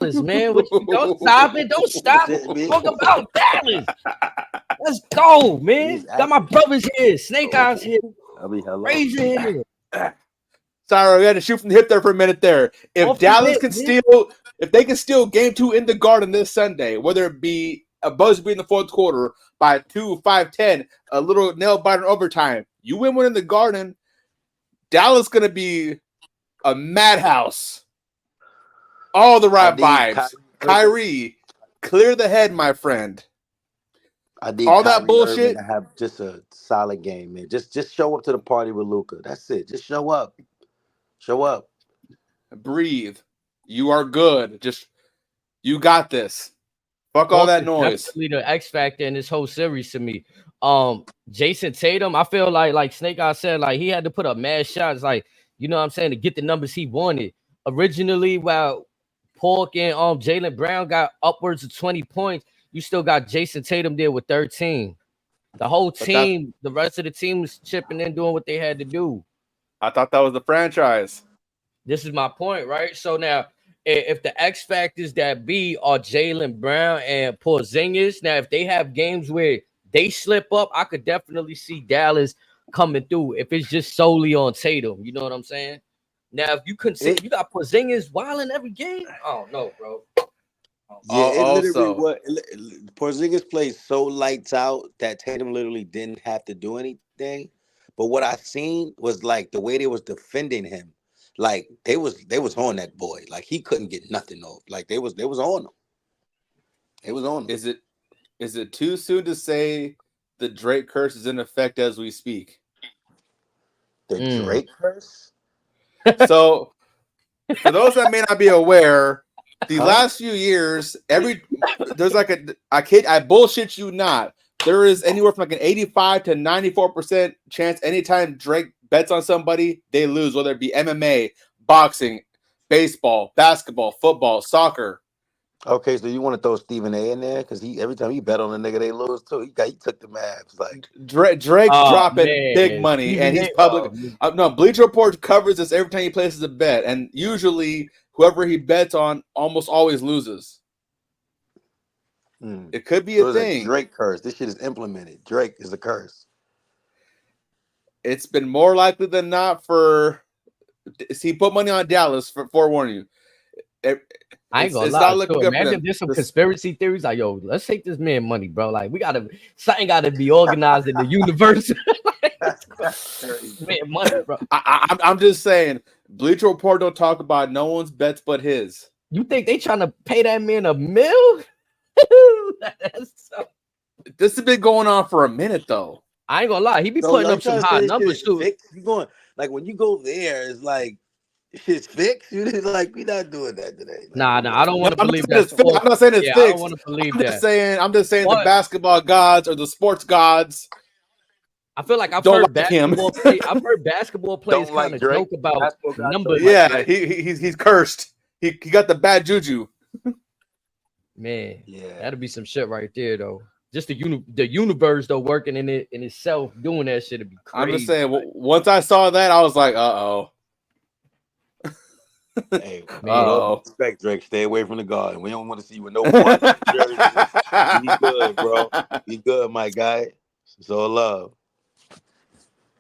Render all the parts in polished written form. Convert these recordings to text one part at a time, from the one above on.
Dallas, man. Don't stop it. Don't stop it. Talk about Dallas. Let's go, man. Got my brothers here. Snake Eyes here. Razor here. Sorry, we had to shoot from the hip there for a minute there. If Dallas can if they can steal game 2 in the Garden this Sunday, whether it be a buzzer beat in the fourth quarter by 2, 5, 10, a little nail biter in overtime, you win one in the Garden, Dallas going to be a madhouse. All the right vibes. Kyrie, clear the head, my friend. I need all Kyrie that bullshit Irving to have just a solid game, man. Just show up to the party with Luka. That's it. Just show up. Show up. Breathe. You are good. You got this. Fuck all that noise. Definitely the X factor in this whole series to me. Jason Tatum, I feel like Snake Eye said, like he had to put up mad shots, like, you know what I'm saying, to get the numbers he wanted. Originally, while Pork and Jaylen Brown got upwards of 20 points, you still got Jason Tatum there with 13. The whole team, the rest of the team was chipping in, doing what they had to do. I thought that was the franchise. This is my point, right? So now, if the X factors that be are Jaylen Brown and Porzingis, now if they have games where they slip up, I could definitely see Dallas coming through. If it's just solely on Tatum, you know what I'm saying? Now, if you consider you got Porzingis wilding every game, oh no, bro. Yeah, Porzingis plays so lights out that Tatum literally didn't have to do anything. But what I seen was like the way they was defending him, like they was on that boy, like he couldn't get nothing off. Like they was on him. It was on him. Is it too soon to say the Drake curse is in effect as we speak? The Drake curse? So, for those that may not be aware, the last few years, there's like I bullshit you not. There is anywhere from like an 85 to 94% chance anytime Drake bets on somebody, they lose, whether it be MMA, boxing, baseball, basketball, football, soccer. Okay, so you want to throw Stephen A in there because every time he bet on a nigga, they lose too. He took the Mavs. Like Drake's dropping big money, and he's public. No, Bleacher Report covers this every time he places a bet, and usually whoever he bets on almost always loses. It could be a thing. Drake curse. This shit is implemented. Drake is a curse. It's been more likely than not for. He put money on Dallas for forewarning you. I ain't gonna lie. So imagine there's some conspiracy theories like, yo, let's take this man money, bro. Like something gotta be organized in the universe. Man, money, bro. I'm just saying, Bleacher Report don't talk about no one's bets but his. You think they trying to pay that man $1 million? This has been going on for a minute though. I ain't gonna lie, he be putting up some high numbers too. You going like when you go there, it's like it's fixed. You just like we not doing that today. Like, nah, I don't want to believe that. I'm not saying it's fixed. I don't want to believe that. I'm just saying the basketball gods or the sports gods. I feel like I've heard basketball players kind of joke about numbers. Yeah, like he's cursed. He got the bad juju. Man, yeah, that'll be some shit right there, though. Just the universe, though, working in itself, doing that shit would be crazy. I'm just saying, once I saw that, I was like, uh-oh. Hey, man, respect, Drake. Stay away from the Garden. We don't want to see you with no one. Be good, bro. Be good, my guy. It's all love.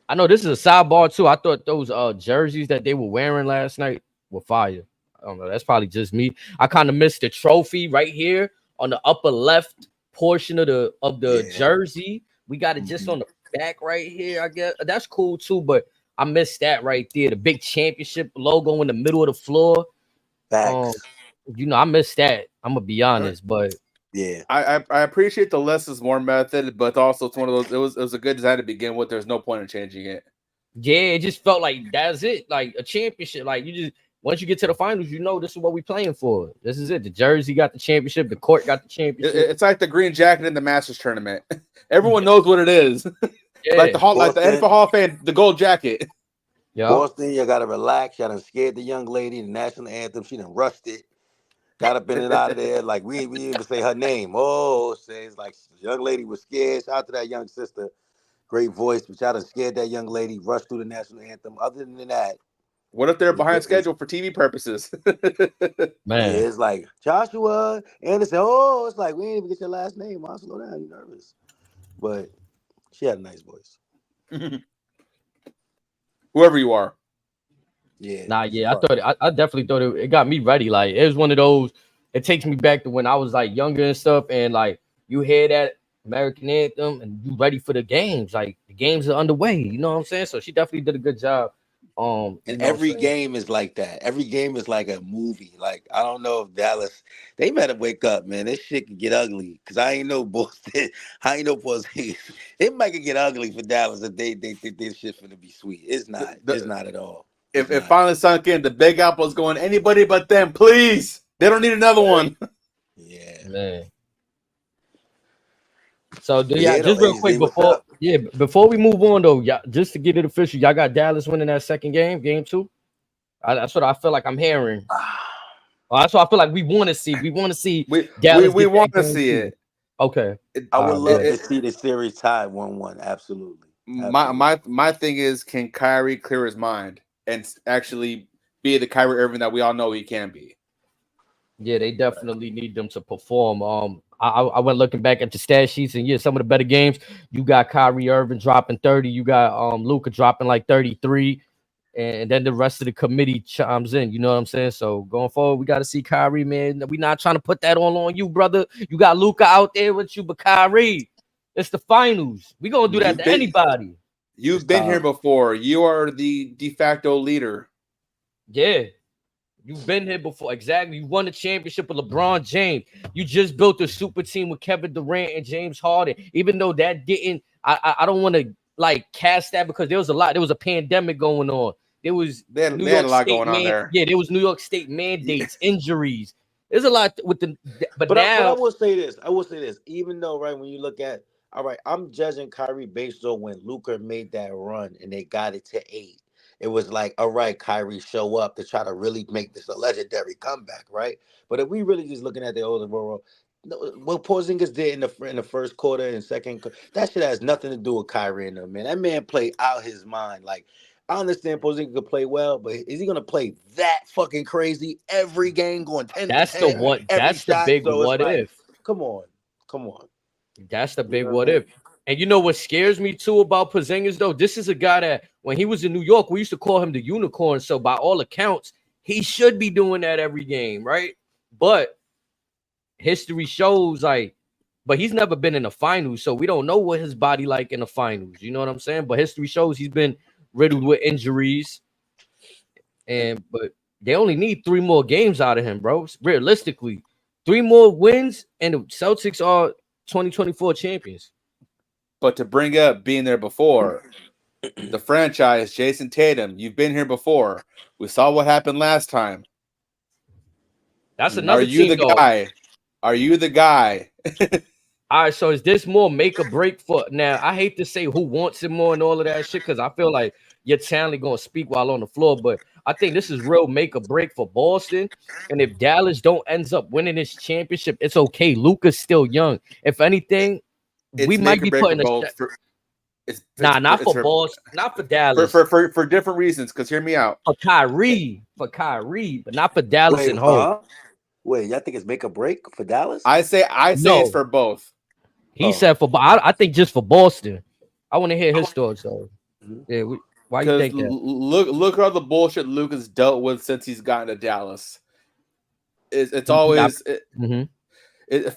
I know this is a sidebar, too. I thought those jerseys that they were wearing last night were fire. I don't know. That's probably just me. I kind of missed the trophy right here on the upper left portion of the jersey. We got it just on the back right here. I guess that's cool too, but I missed that right there. The big championship logo in the middle of the floor. I missed that. I'm gonna be honest, but yeah, I appreciate the less is more method, but also it's one of those. It was a good design to begin with. There's no point in changing it. Yeah, it just felt like that's it, like a championship. Like you just. Once you get to the finals, you know this is what we're playing for. This is it. The jersey got the championship. The court got the championship. It's like the green jacket in the Masters tournament. Everyone knows what it is. Yeah. like the NFL Hall of Fame, the gold jacket. Yeah. Boston, you gotta relax. You done scared the young lady. The national anthem, she done rushed it. Got up in and out of there. Like we didn't even say her name. Oh, says like the young lady was scared. Shout out to that young sister. Great voice, but y'all done scared that young lady. Rushed through the national anthem. Other than that. What if they're behind schedule for TV purposes? Man, yeah, it's like Joshua Anderson. Oh, it's like we ain't even get your last name. I'll slow down. You're nervous, but she had a nice voice. Whoever you are. Yeah. nah, yeah, I definitely thought it got me ready. Like it was one of those. It takes me back to when I was like younger and stuff, and like you hear that American anthem and you ready for the games. Like the games are underway. You know what I'm saying? So she definitely did a good job. You And know what I'm every saying? game is like that. Every game is like a movie. Like I don't know if Dallas, they better wake up, man. This shit can get ugly. Cause I ain't know Boston. I ain't know Boston. It might get ugly for Dallas if they think this shit's gonna be sweet. It's not. It's not at all. If it finally sunk in, the Big Apple's going anybody but them, please. They don't need another one. Yeah, Man. So do yeah, y'all just real quick what's up? before we move on though, y'all, just to get it official, y'all got Dallas winning that second game 2. That's what I feel like I'm hearing. That's what I feel like we want to see. We want to see Dallas. We want to see it. Okay. I would love to see the series tied 1-1. Absolutely. My thing is, can Kyrie clear his mind and actually be the Kyrie Irving that we all know he can be? Yeah, they definitely need them to perform. I went looking back at the stat sheets, and yeah, some of the better games. You got Kyrie Irving dropping 30. You got Luka dropping like 33, and then the rest of the committee chimes in. You know what I'm saying? So going forward, we got to see Kyrie, man. We're not trying to put that all on you, brother. You got Luka out there with you, but Kyrie, it's the finals. We gonna do that to anybody. You've been here before. You are the de facto leader. Yeah. You've been here before. Exactly. You won the championship with LeBron James. You just built a super team with Kevin Durant and James Harden. Even though that didn't, I don't want to like cast that because there was a pandemic going on. There was they had a lot going on there. Yeah, there was New York State mandates, injuries. There's a lot with the but now I will say this. Even though, right, when you look at all right, I'm judging Kyrie based on when Luka made that run and they got it to 8. It was like, all right, Kyrie, show up to try to really make this a legendary comeback, right? But if we really just looking at the overall, what Porzingis did in the first quarter and second, that shit has nothing to do with Kyrie and them, man. That man played out his mind. Like, I understand Porzingis could play well, but is he gonna play that fucking crazy every game, going 10 that's for 10 the what every that's shot? the big So what like, if. come on. That's the big what if. And you know what scares me too about Porzingis though? This is a guy that when he was in New York, we used to call him the unicorn. So by all accounts, he should be doing that every game, right? But history shows but he's never been in the finals, so we don't know what his body like in the finals. You know what I'm saying? But history shows he's been riddled with injuries. But they only need 3 more games out of him, bro. Realistically, 3 more wins, and the Celtics are 2024 champions. But to bring up being there before, the franchise, Jason Tatum, you've been here before. We saw what happened last time. That's another team. Are you the guy? All right, so is this more make or break for now? I hate to say who wants it more and all of that shit because I feel like your talent gonna speak while on the floor, but I think this is real make or break for Boston. And if Dallas don't ends up winning this championship, it's okay. Luka's still young. If anything, we might be putting not for Boston, not for Dallas. For different reasons, because hear me out. For Kyrie, but not for Dallas and Hope. Wait, y'all think it's make or break for Dallas? I say it's for both. He said for, I think just for Boston. I want to hear his thoughts though. Yeah, why you think that? Look at all the bullshit Luka's dealt with since he's gotten to Dallas. It's always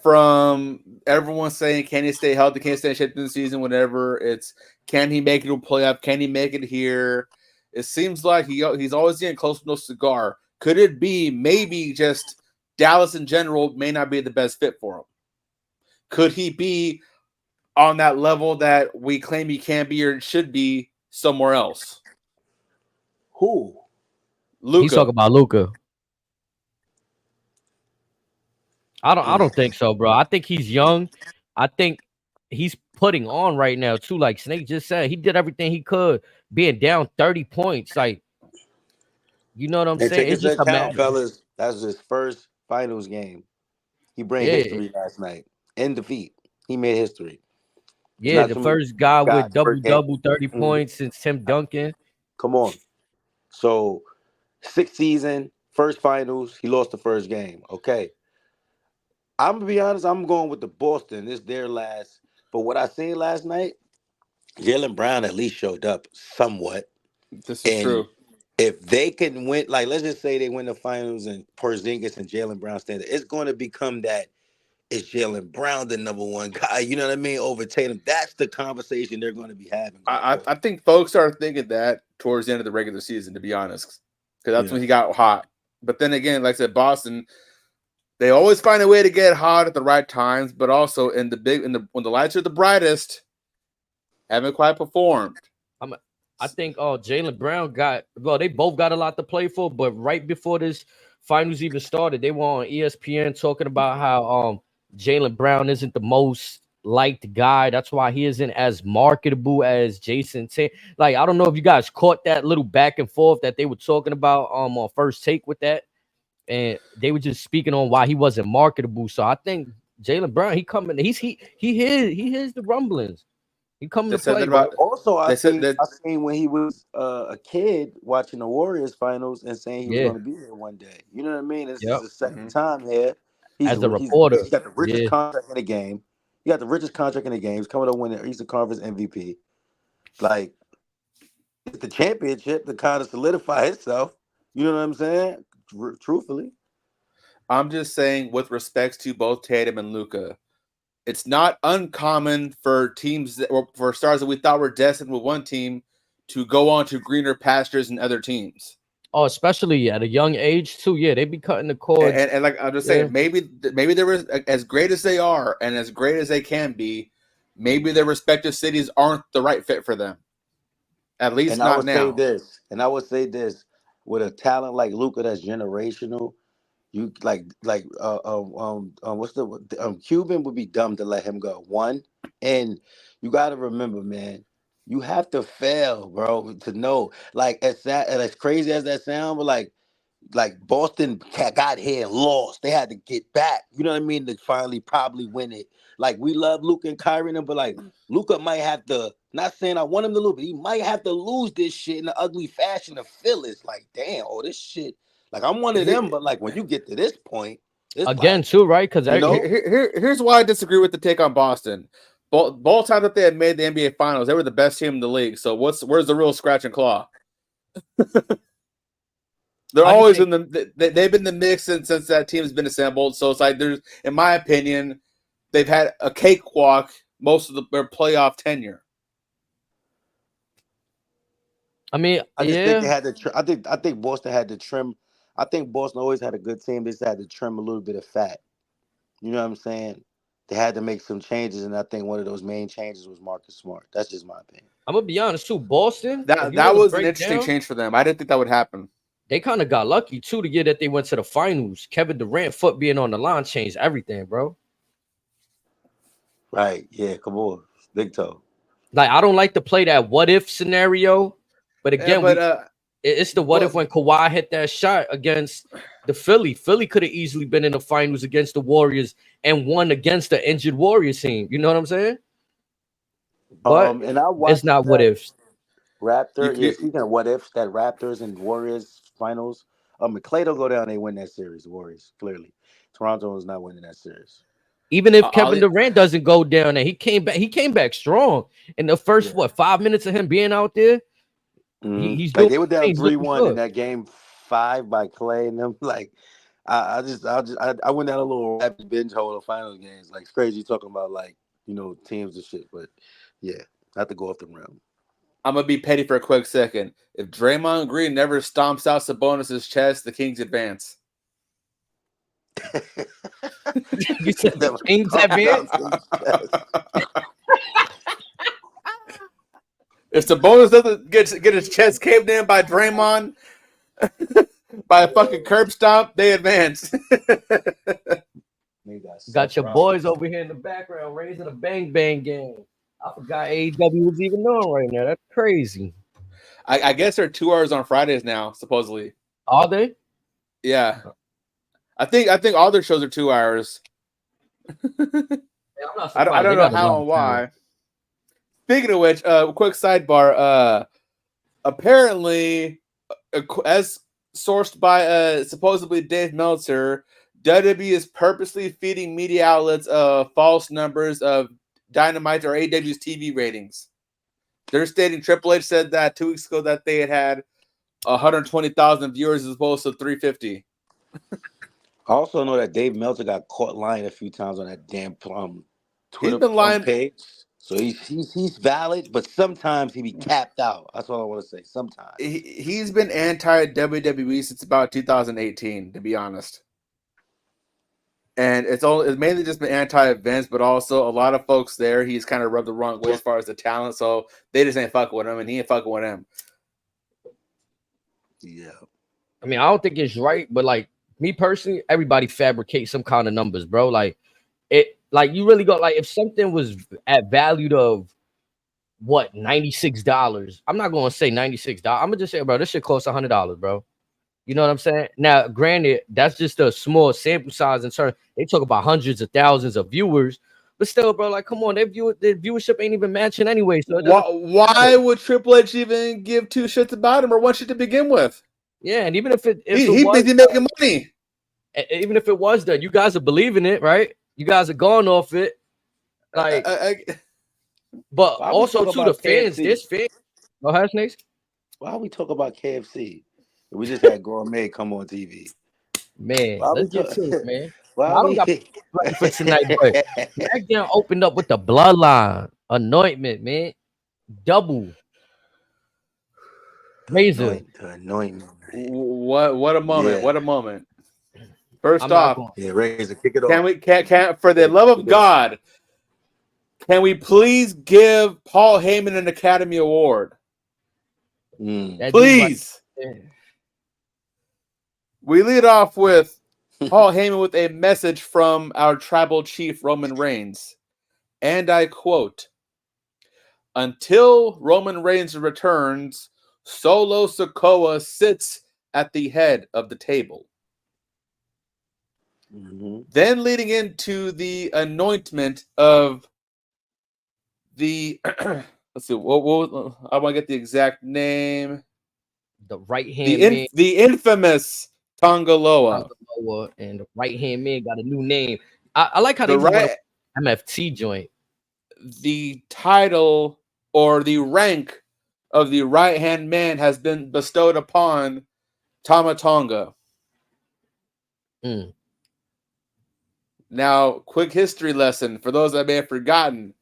from everyone saying, can he stay healthy? Can he stay in shape through the season? Whatever. It's can he make it to a playoff? Can he make it here? It seems like he's always getting close to no cigar. Could it be maybe just Dallas in general may not be the best fit for him? Could he be on that level that we claim he can be or should be somewhere else? Who? Luka. He's talking about Luka. I don't think so, bro. I think he's young. I think he's putting on right now too. Like Snake just said, he did everything he could, being down 30 points. Like, you know what I'm saying? It's just account, fellas. That's his first finals game. He bring history last night in defeat. He made history. Yeah, the first guy with double 30 points since Tim Duncan. Come on. So 6th season, first finals. He lost the first game. Okay. I'm gonna be honest. I'm going with the Boston. It's their last. But what I seen last night, Jaylen Brown at least showed up somewhat. This is And true. if they can win, like let's just say they win the finals and Porzingis and Jaylen Brown stand there, it's going to become that it's Jaylen Brown the number one guy. You know what I mean? Over Tatum. That's the conversation they're going to be having. I think folks are thinking that towards the end of the regular season, to be honest, because that's when he got hot. But then again, like I said, Boston, they always find a way to get hot at the right times, but also when the lights are the brightest, haven't quite performed. I think Jaylen Brown they both got a lot to play for, but right before this finals even started, they were on ESPN talking about how Jaylen Brown isn't the most liked guy. That's why he isn't as marketable as Jason Tatum. Like, I don't know if you guys caught that little back and forth that they were talking about on First Take with that. And they were just speaking on why he wasn't marketable. So I think Jaylen Brown, he hears the rumblings. He coming to play. Also, I seen when he was a kid watching the Warriors finals and saying he was going to be here one day. You know what I mean? This is his second time here. As a reporter, he's got the richest contract in the game. He got the richest contract in the game. He's coming to win the Eastern Conference MVP. Like, it's the championship to kind of solidify itself. You know what I'm saying? Truthfully. I'm just saying, with respects to both Tatum and Luka, it's not uncommon for teams for stars that we thought were destined with one team to go on to greener pastures in other teams. Oh, especially at a young age too. Yeah, they be cutting the cord. And like I'm just saying, maybe they were as great as they are and as great as they can be. Maybe their respective cities aren't the right fit for them. At least not now. I would say this: with a talent like Luka that's generational, you Cuban would be dumb to let him go. One, and you got to remember, man, you have to fail, bro, to know. Like as crazy as that sound, but like Boston got here and lost. They had to get back. You know what I mean? To finally probably win it. Like, we love Luka and Kyrie, but like Luka might have to. Not saying I want him to lose, but he might have to lose this shit in an ugly fashion to feel it. Like, damn, this shit. Like, I'm one of them, but like when you get to this point, again too, right? Because here's why I disagree with the take on Boston. Both times that they had made the NBA Finals, they were the best team in the league. So where's the real scratch and claw? They're always they've been in the mix since that team has been assembled. So it's like in my opinion, they've had a cakewalk most of their playoff tenure. I mean, I just think they had to. I think Boston had to trim. I think Boston always had a good team. They just had to trim a little bit of fat. You know what I'm saying? They had to make some changes, and I think one of those main changes was Marcus Smart. That's just my opinion. I'm gonna be honest too. Boston, that was an interesting change for them. I didn't think that would happen. They kind of got lucky too to get that they went to the finals. Kevin Durant foot being on the line changed everything, bro. Right? Yeah. Come on, big toe. Like, I don't like to play that what if scenario, but again, it's the what if when Kawhi hit that shot against the Philly. Philly could have easily been in the finals against the Warriors and won against the injured Warriors team. You know what I'm saying? But and it's not what ifs. Speaking of what ifs, that Raptors and Warriors finals. Clay don't go down. They win that series. The Warriors clearly. Toronto is not winning that series. Even if Kevin Durant doesn't go down, and he came back strong in the first 5 minutes of him being out there. He's doing. They were down 3-1 in that game 5 by Clay and them. Like, I went down a little rapid binge hole of finals games. Like, it's crazy talking about teams and shit, but yeah, I have to go off the rim. I'm gonna be petty for a quick second. If Draymond Green never stomps out Sabonis' chest, the Kings advance. You said the Kings advance? If Sabonis doesn't get his chest caved in by Draymond by a fucking curb stomp, they advance. Got your boys over here in the background raising a bang bang game. I forgot AEW was even on right now. That's crazy. I guess they're 2 hours on Fridays now, supposedly. Are they? Yeah. I think all their shows are 2 hours. I don't know how and why. Speaking of which, quick sidebar. Apparently, as sourced by supposedly Dave Meltzer, WWE is purposely feeding media outlets false numbers of Dynamite or AEW's TV ratings. They're stating Triple H said that 2 weeks ago that they had 120,000 viewers as opposed to 350. I also know that Dave Meltzer got caught lying a few times on that damn Twitter page. So he's valid, but sometimes he be capped out. That's all I want to say. Sometimes he's been anti-WWE since about 2018, to be honest. And it's mainly just been anti-Vince, but also a lot of folks there he's kind of rubbed the wrong way as far as the talent. So they just ain't fucking with him, and he ain't fucking with him. Yeah. I mean, I don't think it's right, but like me personally, everybody fabricates some kind of numbers, bro. Like you really got like if something was at valued of what $96, I'm not gonna say $96. I'm gonna just say, bro, this shit costs $100, bro. You know what I'm saying? Now, granted, that's just a small sample size in turn. They talk about hundreds of thousands of viewers, but still, bro, like, come on, their viewership ain't even matching anyway. So why would Triple H even give two shits about him or one shit to begin with? Yeah, and even if it he was making money, even if it was done, you guys are believing it, right? You guys are going off it, like. But also to the fans, this fan. Go ahead, Snakes. Why we talk about KFC? We just had Gourmet come on TV. Man, let's get to it, man. I don't got ready for tonight, but SmackDown opened up with the Bloodline anointment, man. Double. Razor. Anointment. What a moment! Yeah. What a moment! First off, Razor, kick it off. Can for the love of God, can we please give Paul Heyman an Academy Award? Please. We lead off with Paul Heyman with a message from our tribal chief, Roman Reigns. And I quote, "Until Roman Reigns returns, Solo Sikoa sits at the head of the table." Then leading into the anointment of the let's see, I want to get the exact name. The right hand man. The infamous Tonga Loa. And the right hand man got a new name. I like how they went MFT joint. The title or the rank of the right hand man has been bestowed upon Tama Tonga. Now, quick history lesson for those that may have forgotten.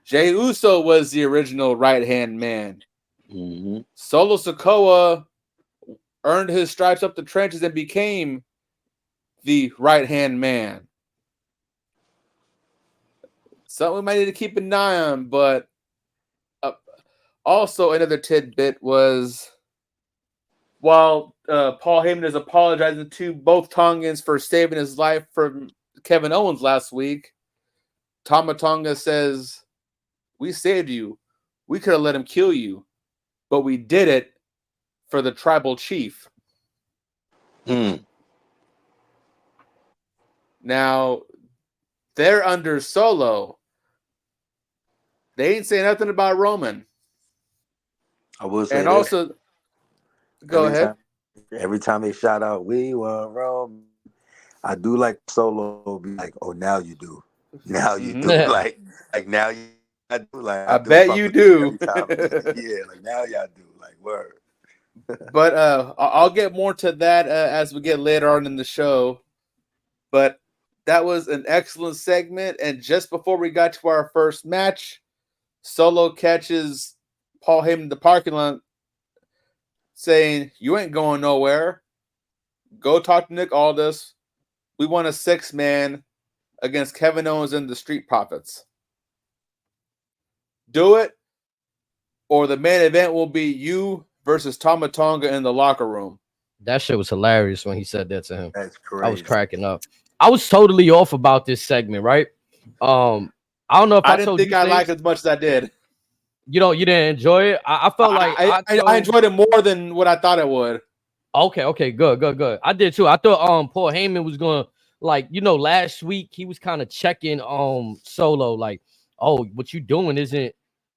Jey Uso was the original right-hand man. Solo Sikoa earned his stripes up the trenches and became the right-hand man. Something we might need to keep an eye on, but also another tidbit was while Paul Heyman is apologizing to both Tongans for saving his life from Kevin Owens last week, Tama Tonga says, "We saved you. We could have let him kill you, but we did it for the tribal chief." Now, they're under Solo. They ain't saying nothing about Roman. I will say, and also, go ahead. Every time they shout out, "We were Roman," I do like Solo be like, "Oh, now you do. Now you do." like now you. I do like. I bet you do. Yeah, like now y'all do. Like word. But I'll get more to that as we get later on in the show. But that was an excellent segment. And just before we got to our first match, Solo catches Paul Heyman in the parking lot saying, "You ain't going nowhere. Go talk to Nick Aldis. We want a 6-man against Kevin Owens and the Street Profits. Do it, or the main event will be you versus Tama Tonga in the locker room." That shit was hilarious when he said that to him. That's crazy. I was cracking up. I was totally off about this segment, right? I don't know if I didn't think I liked it as much as I did. You didn't enjoy it. I felt like I enjoyed it more than what I thought it would. Okay, good. I did too. I thought Paul Heyman was gonna last week he was kind of checking Solo like, "Oh, what you doing isn't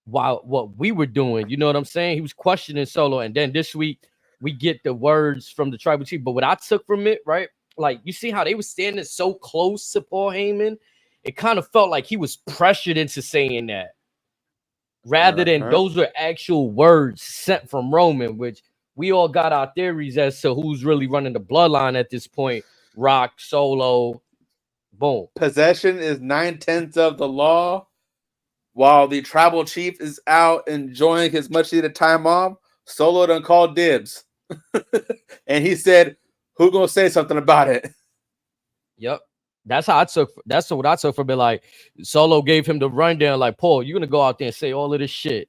what we were doing." You know what I'm saying? He was questioning Solo, and then this week we get the words from the tribal chief. But what I took from it, right? Like, you see how they were standing so close to Paul Heyman? It kind of felt like he was pressured into saying that, rather than those were actual words sent from Roman, which we all got our theories as to who's really running the bloodline at this point. Rock, Solo, boom. Possession is 9/10 of the law. While the tribal chief is out enjoying his much-needed time off, Solo done called dibs. And he said, who gonna say something about it? Yep. That's what I took from it. Like, Solo gave him the rundown, like, Paul, you're gonna go out there and say all of this shit.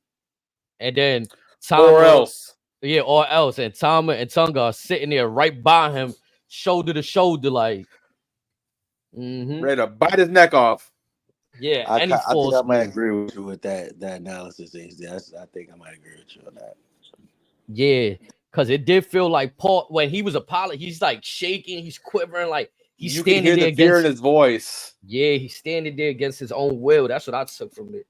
And then Or else. Yeah, or else. And Tama and Tonga are sitting there right by him, shoulder to shoulder, like ready to bite his neck off. Yeah, I think I might agree with you with that analysis. I think I might agree with you on that. Yeah, because it did feel like Paul, when he was apologizing, he's like shaking, he's quivering, like he's standing there against fear in his voice. Yeah, he's standing there against his own will. That's what I took from it.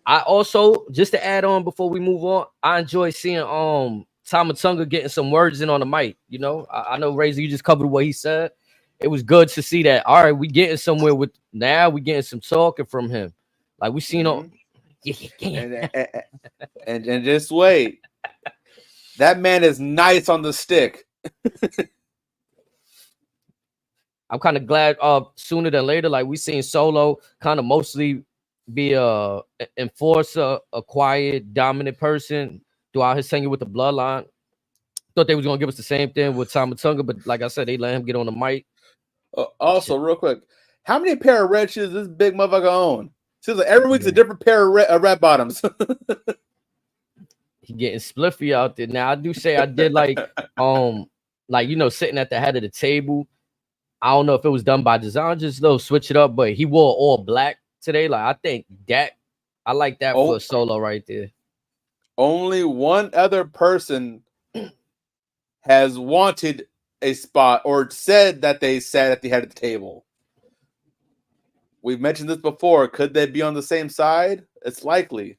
I also, just to add on before we move on, I enjoy seeing Tama Tonga getting some words in on the mic. You know, I know Razor, you just covered what he said. It was good to see that. All right, we getting somewhere with now. We getting some talking from him. Like we seen on. And just wait, that man is nice on the stick. I'm kind of glad. Sooner than later, like we seen Solo kind of mostly be a enforcer, a quiet, dominant person throughout his tenure with the Bloodline. Thought they was gonna give us the same thing with Tama Tonga, but like I said, they let him get on the mic. Also, real quick, how many pair of red shoes does this big motherfucker own? Seems like every week's a different pair of red bottoms. He getting spliffy out there. Now I do say I did like you know, sitting at the head of the table. I don't know if it was done by design, just though switch it up, but he wore all black today. Like I think that I like that for Solo right there. Only one other person has wanted a spot or said that they sat at the head of the table. We've mentioned this before. Could they be on the same side? It's likely.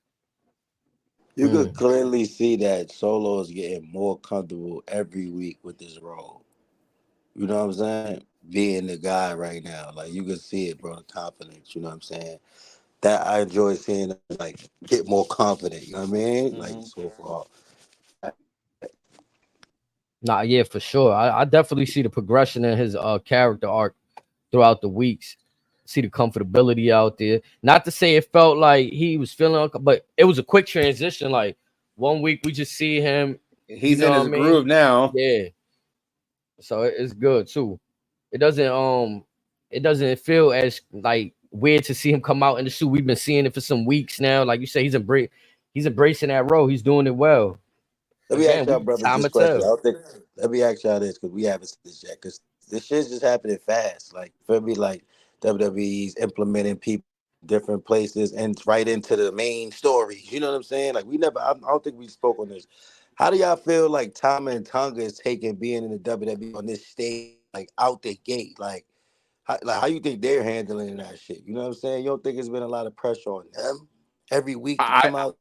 You could clearly see that Solo is getting more comfortable every week with this role. You know what I'm saying? Being the guy right now. Like, you can see it, bro, the confidence. You know what I'm saying? That I enjoy seeing him, like, get more confident. You know what I mean? Like, so far. Nah, yeah, for sure. I definitely see the progression in his character arc throughout the weeks. See the comfortability out there. Not to say it felt like he was feeling, but it was a quick transition. Like 1 week we just see him. He's in his groove now. Yeah. So it's good too. It doesn't feel as like weird to see him come out in the suit. We've been seeing it for some weeks now. Like you say, he's embracing that role. He's doing it well. Let me ask y'all, brother, this question. Let me ask y'all this, because we haven't seen this yet. Because this shit's just happening fast. Like, for me, like WWE's implementing people different places and right into the main story. You know what I'm saying? Like, I don't think we spoke on this. How do y'all feel like Tama and Tonga is taking being in the WWE on this stage, like out the gate? Like how you think they're handling that shit? You know what I'm saying? You don't think it's been a lot of pressure on them every week to come out?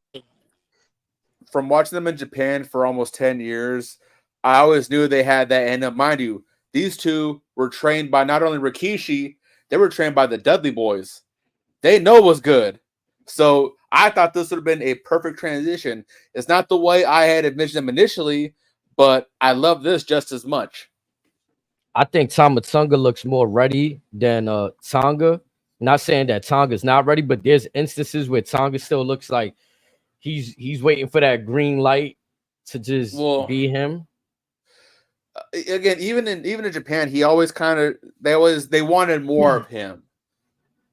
From watching them in Japan for almost 10 years, I always knew they had that. And mind you, these two were trained by not only Rikishi, they were trained by the Dudley Boys. They know what's good. So I thought this would have been a perfect transition. It's not the way I had envisioned them initially, but I love this just as much. I think Tama Tonga looks more ready than Tonga. Not saying that Tonga's not ready, but there's instances where Tonga still looks like he's waiting for that green light to just be him. Again, even in Japan, he always they wanted more of him.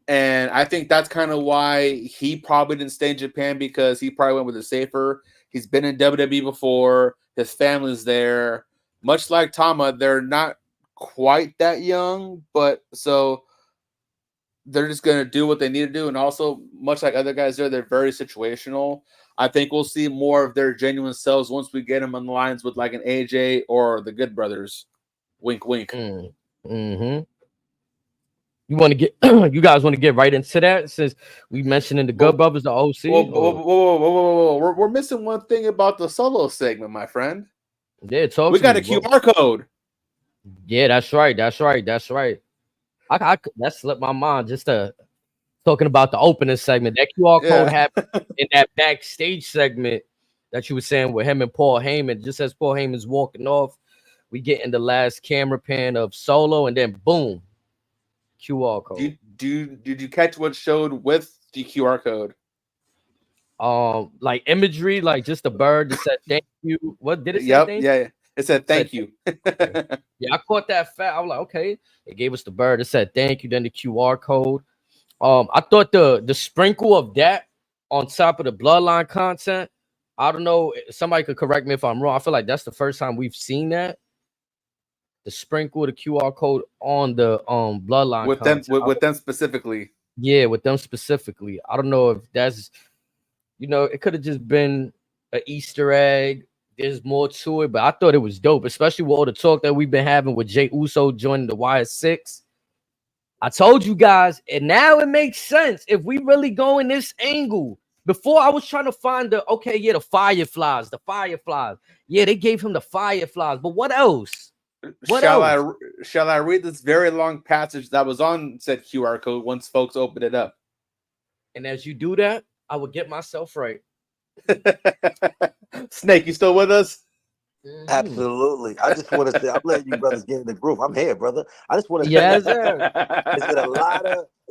And I think that's kind of why he probably didn't stay in Japan, because he probably went with the safer. He's been in WWE before. His family's there. Much like Tama, they're not quite that young, but so they're just going to do what they need to do. And also, much like other guys there, they're very situational. I think we'll see more of their genuine selves once we get them on the lines with like an AJ or the Good Brothers. Wink, wink. Mm-hmm. You guys want to get right into that, since we mentioned in the Good Brothers, the OC? Whoa. We're missing one thing about the Solo segment, my friend. Yeah, talk We to got me. a QR code. Yeah, that's right. That's right. That's right. That slipped my mind just talking about the opening segment. That QR code happened in that backstage segment that you were saying with him and Paul Heyman. Just as Paul Heyman's walking off, we get in the last camera pan of Solo, and then boom, QR code. Did you catch what showed with the QR code? Like imagery, like just a bird that said thank you. What did it say? Yep, Thank yeah. It said thank you. Yeah, I caught that fact. I was like, okay. It gave us the bird. It said thank you. Then the QR code. I thought the sprinkle of that on top of the bloodline content. I don't know. Somebody could correct me if I'm wrong. I feel like that's the first time we've seen that. The sprinkle, the QR code on the bloodline with content. with them specifically. Yeah, with them specifically. I don't know if that's, it could have just been an Easter egg. There's more to it, but I thought it was dope, especially with all the talk that we've been having with Jey Uso joining the YS6. I told you guys, and now it makes sense if we really go in this angle. Before I was trying to find the Fireflies. Yeah, they gave him the Fireflies, but what else? Shall I read this very long passage that was on said QR code once folks open it up? And as you do that, I will get myself right. Snake, you still with us? Absolutely. I just want to say, I'm letting you brothers get in the groove. I'm here, brother. I just want to say, yes, sir. Is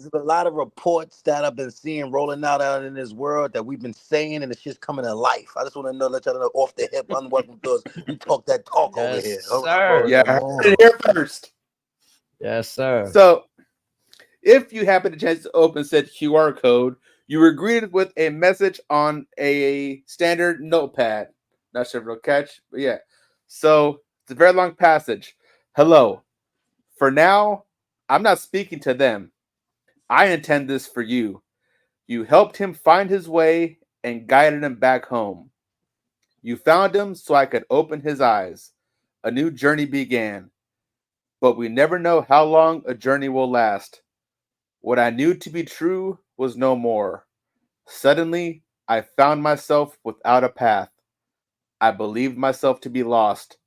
it a lot of reports that I've been seeing rolling out in this world that we've been saying, and it's just coming to life? I just want to let y'all know off the hip, unwelcome thoughts. We talk that talk over here. Sir. Yeah, I heard it here first. Yes, sir. So, if you happen to chance to open said QR code, you were greeted with a message on a standard notepad. Not sure if it'll catch, but yeah. So it's a very long passage. Hello. For now, I'm not speaking to them. I intend this for you. You helped him find his way and guided him back home. You found him so I could open his eyes. A new journey began. But we never know how long a journey will last. What I knew to be true was no more. Suddenly, I found myself without a path. I believed myself to be lost.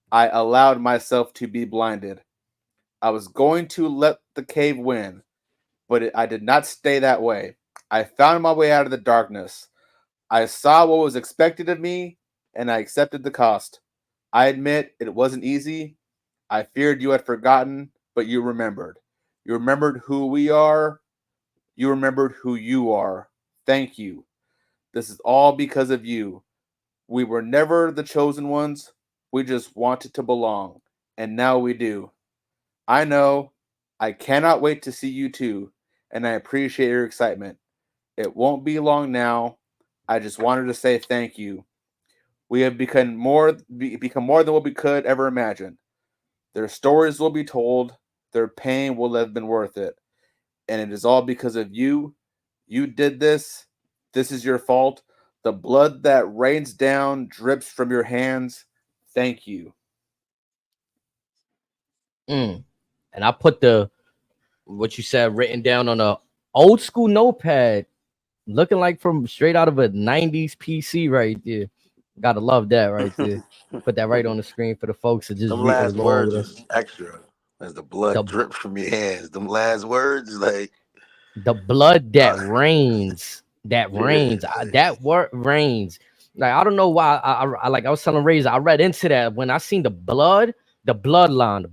I allowed myself to be blinded. I was going to let the cave win, but I did not stay that way. I found my way out of the darkness. I saw what was expected of me, and I accepted the cost. I admit it wasn't easy. I feared you had forgotten, but you remembered. You remembered who we are. You remembered who you are. Thank you. This is all because of you. We were never the chosen ones. We just wanted to belong. And now we do. I know. I cannot wait to see you too. And I appreciate your excitement. It won't be long now. I just wanted to say thank you. We have become more than what we could ever imagine. Their stories will be told. Their pain will have been worth it. And it is all because of you. You did this. This is your fault. The blood that rains down drips from your hands. Thank you. And I put what you said written down on a old school notepad, looking like from straight out of a 90s PC right there. Gotta love that right there. Put that right on the screen for the folks to just Them read last along words with us. is extra. As the blood drips from your hands. Them last words, like the blood that rains. That rains. Yeah. That word rains. Like I don't know why. I like I was telling Razor. I read into that when I seen the blood, the bloodline, the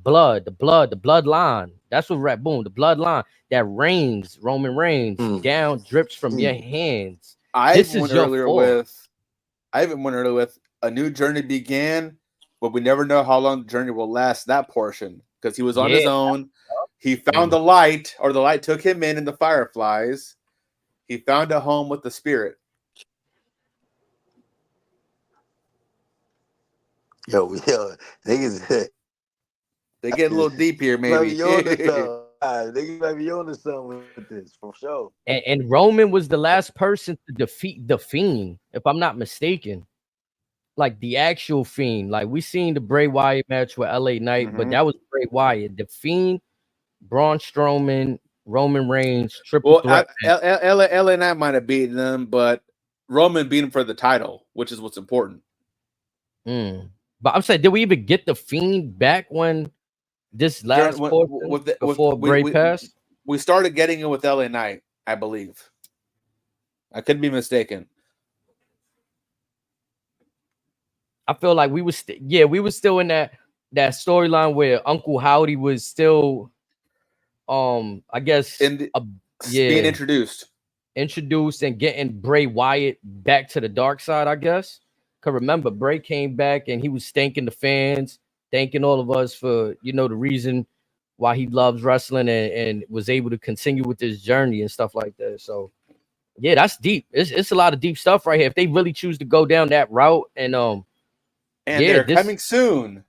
bloodline. That's what read. Boom, the bloodline that rains. Roman Reigns down drips from your hands. I even went earlier with a new journey began, but we never know how long the journey will last. That portion because he was on his own. He found the light, or the light took him in the Fireflies. He found a home with the spirit. Niggas, they get a little deep here, maybe. Niggas might be on to something with this, for sure. And Roman was the last person to defeat the Fiend, if I'm not mistaken. Like the actual Fiend. Like we seen the Bray Wyatt match with LA Knight, but that was Bray Wyatt. The Fiend, Braun Strowman, Roman Reigns, triple threat. LA Knight might have beaten them, but Roman beat him for the title, which is what's important. But I'm saying, did we even get the Fiend back when this last portion before Bray passed? We started getting it with LA Knight, I believe. I could be mistaken. I feel like we were still in that storyline where Uncle Howdy was still I guess being introduced and getting Bray Wyatt back to the dark side, I guess. Cause remember, Bray came back and he was thanking the fans, thanking all of us for, you know, the reason why he loves wrestling and was able to continue with this journey and stuff like that. So yeah, that's deep. It's a lot of deep stuff right here. If they really choose to go down that route and they're coming soon.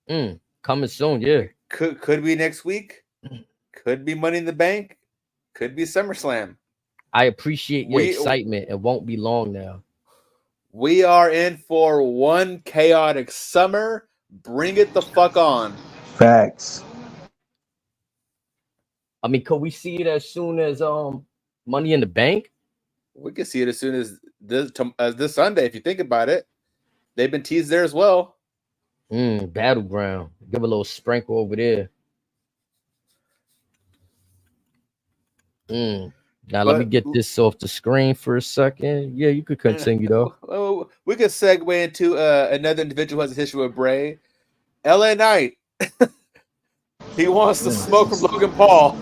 Coming soon, yeah. Could be next week. Could be Money in the Bank. Could be SummerSlam. I appreciate your excitement. It won't be long now. We are in for one chaotic summer. Bring it the fuck on. Facts. I mean, could we see it as soon as Money in the Bank? We can see it as soon as this Sunday, if you think about it. They've been teased there as well. Battleground. Give a little sprinkle over there. Now let me get this off the screen for a second. Yeah, you could continue though. We could segue into another individual who has a history with Bray. LA Knight. He wants to smoke from Logan Paul.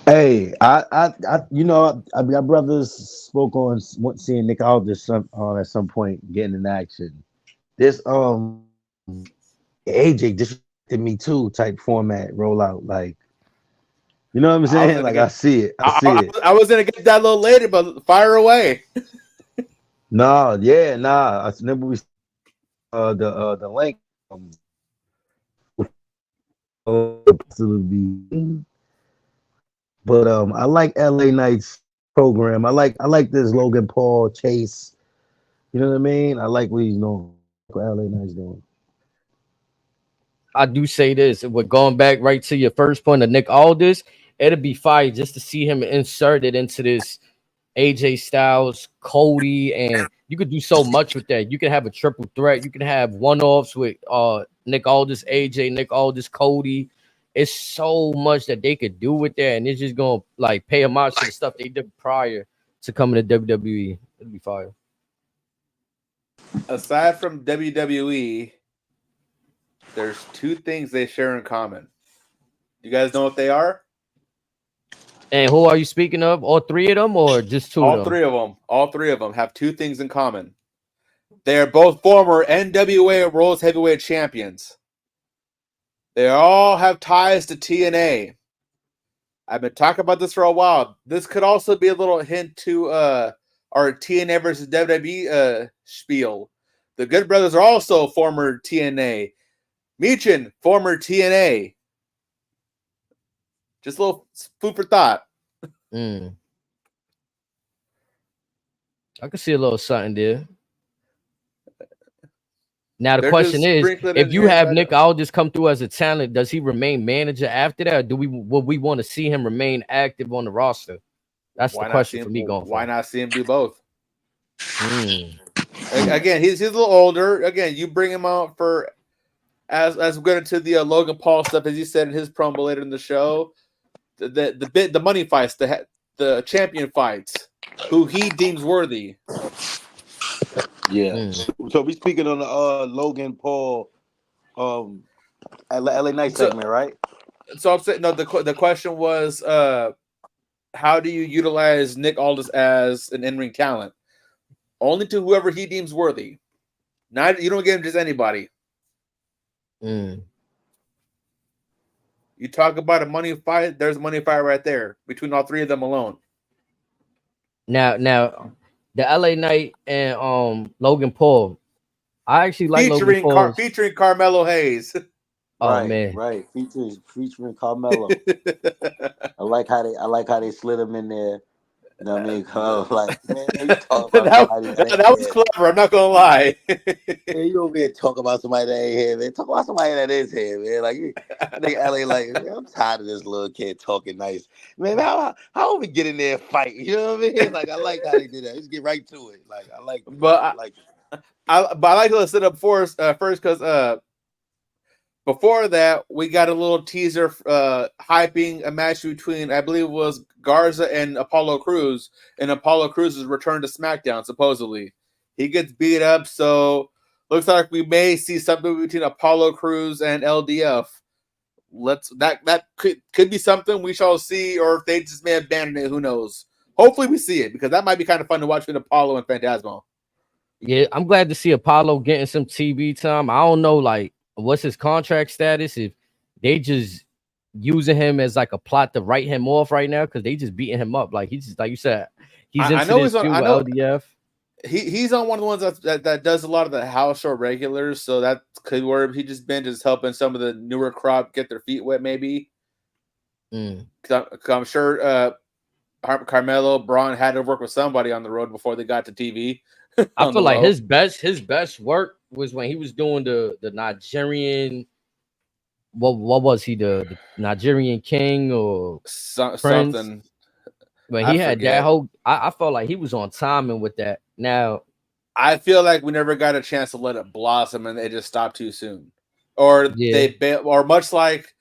Hey, I you know, my brothers spoke on seeing Nick Aldis at some point getting in action. This AJ disrespected me too type format rollout, like, you know what I'm saying? Like, I see it. I was gonna get that a little later, but fire away. I remember we the link. But I like LA Knight's program. I like this Logan Paul chase. You know what I mean? I like what he's doing. What LA Knight's doing. I do say this. We're going back right to your first point of Nick Aldis. It'd be fire just to see him inserted into this AJ Styles, Cody, and you could do so much with that. You can have a triple threat. You can have one-offs with Nick Aldis, AJ, Nick Aldis, Cody. It's so much that they could do with that, and it's just gonna like pay homage to the stuff they did prior to coming to WWE. It'd be fire. Aside from WWE, there's two things they share in common. You guys know what they are? And who are you speaking of? All three of them, or just two? All three of them. All three of them have two things in common. They are both former NWA World Heavyweight Champions. They all have ties to TNA. I've been talking about this for a while. This could also be a little hint to our TNA versus WWE spiel. The Good Brothers are also former TNA. Michin, former TNA. Just a little food for thought. I can see a little something there. Now the question is, if you have Nick Aldis come through as a talent, does he remain manager after that? Or would we want to see him remain active on the roster? That's the question for me going forward. Why not see him do both? Again, he's a little older. Again, you bring him out for as we get into the Logan Paul stuff, as you said in his promo later in the show, the money fights, the champion fights, who he deems worthy. Yeah. So we speaking on the Logan Paul LA Knight segment, right? So I'm saying, no, the question was how do you utilize Nick Aldis as an in-ring talent? Only to whoever he deems worthy. Not, you don't give him just anybody. You talk about a money fight, there's a money fight right there between all three of them alone. Now the LA Knight and Logan Paul. I actually like Logan Paul. Featuring Carmelo Hayes. Right. Featuring Carmelo. I like how they slid him in there. You know what I mean? Like, man, you talk about somebody that was clever. I'm not gonna lie. Man, you over here talk about somebody that ain't here, man. Talk about somebody that is here, man. Like, nigga LA, like, man, I'm tired of this little kid talking nice. Man, how we get in there and fight? You know what I mean? Like, I like how they did that. Let's get right to it. Like, I like it. But I like it. I like to set up first because before that, we got a little teaser hyping a match between, I believe it was Garza and Apollo Crews, and Apollo Crews' return to SmackDown, supposedly. He gets beat up, so looks like we may see something between Apollo Crews and LDF. That could be something we shall see, or if they just may abandon it, who knows. Hopefully we see it, because that might be kind of fun to watch with Apollo and Phantasmo. Yeah, I'm glad to see Apollo getting some TV time. I don't know, like, what's his contract status, if they just using him as like a plot to write him off right now, because they just beating him up. Like, he's just, like you said, he's into this feud with LDF. He's on one of the ones that does a lot of the house show regulars, so that could where he just been just helping some of the newer crop get their feet wet, maybe. I'm sure Carmelo Braun had to work with somebody on the road before they got to TV. I feel like his best work was when he was doing the Nigerian. What was he, the Nigerian king or something? When he had that whole, I felt like he was on timing with that. Now, I feel like we never got a chance to let it blossom, and they just stopped too soon, or or much like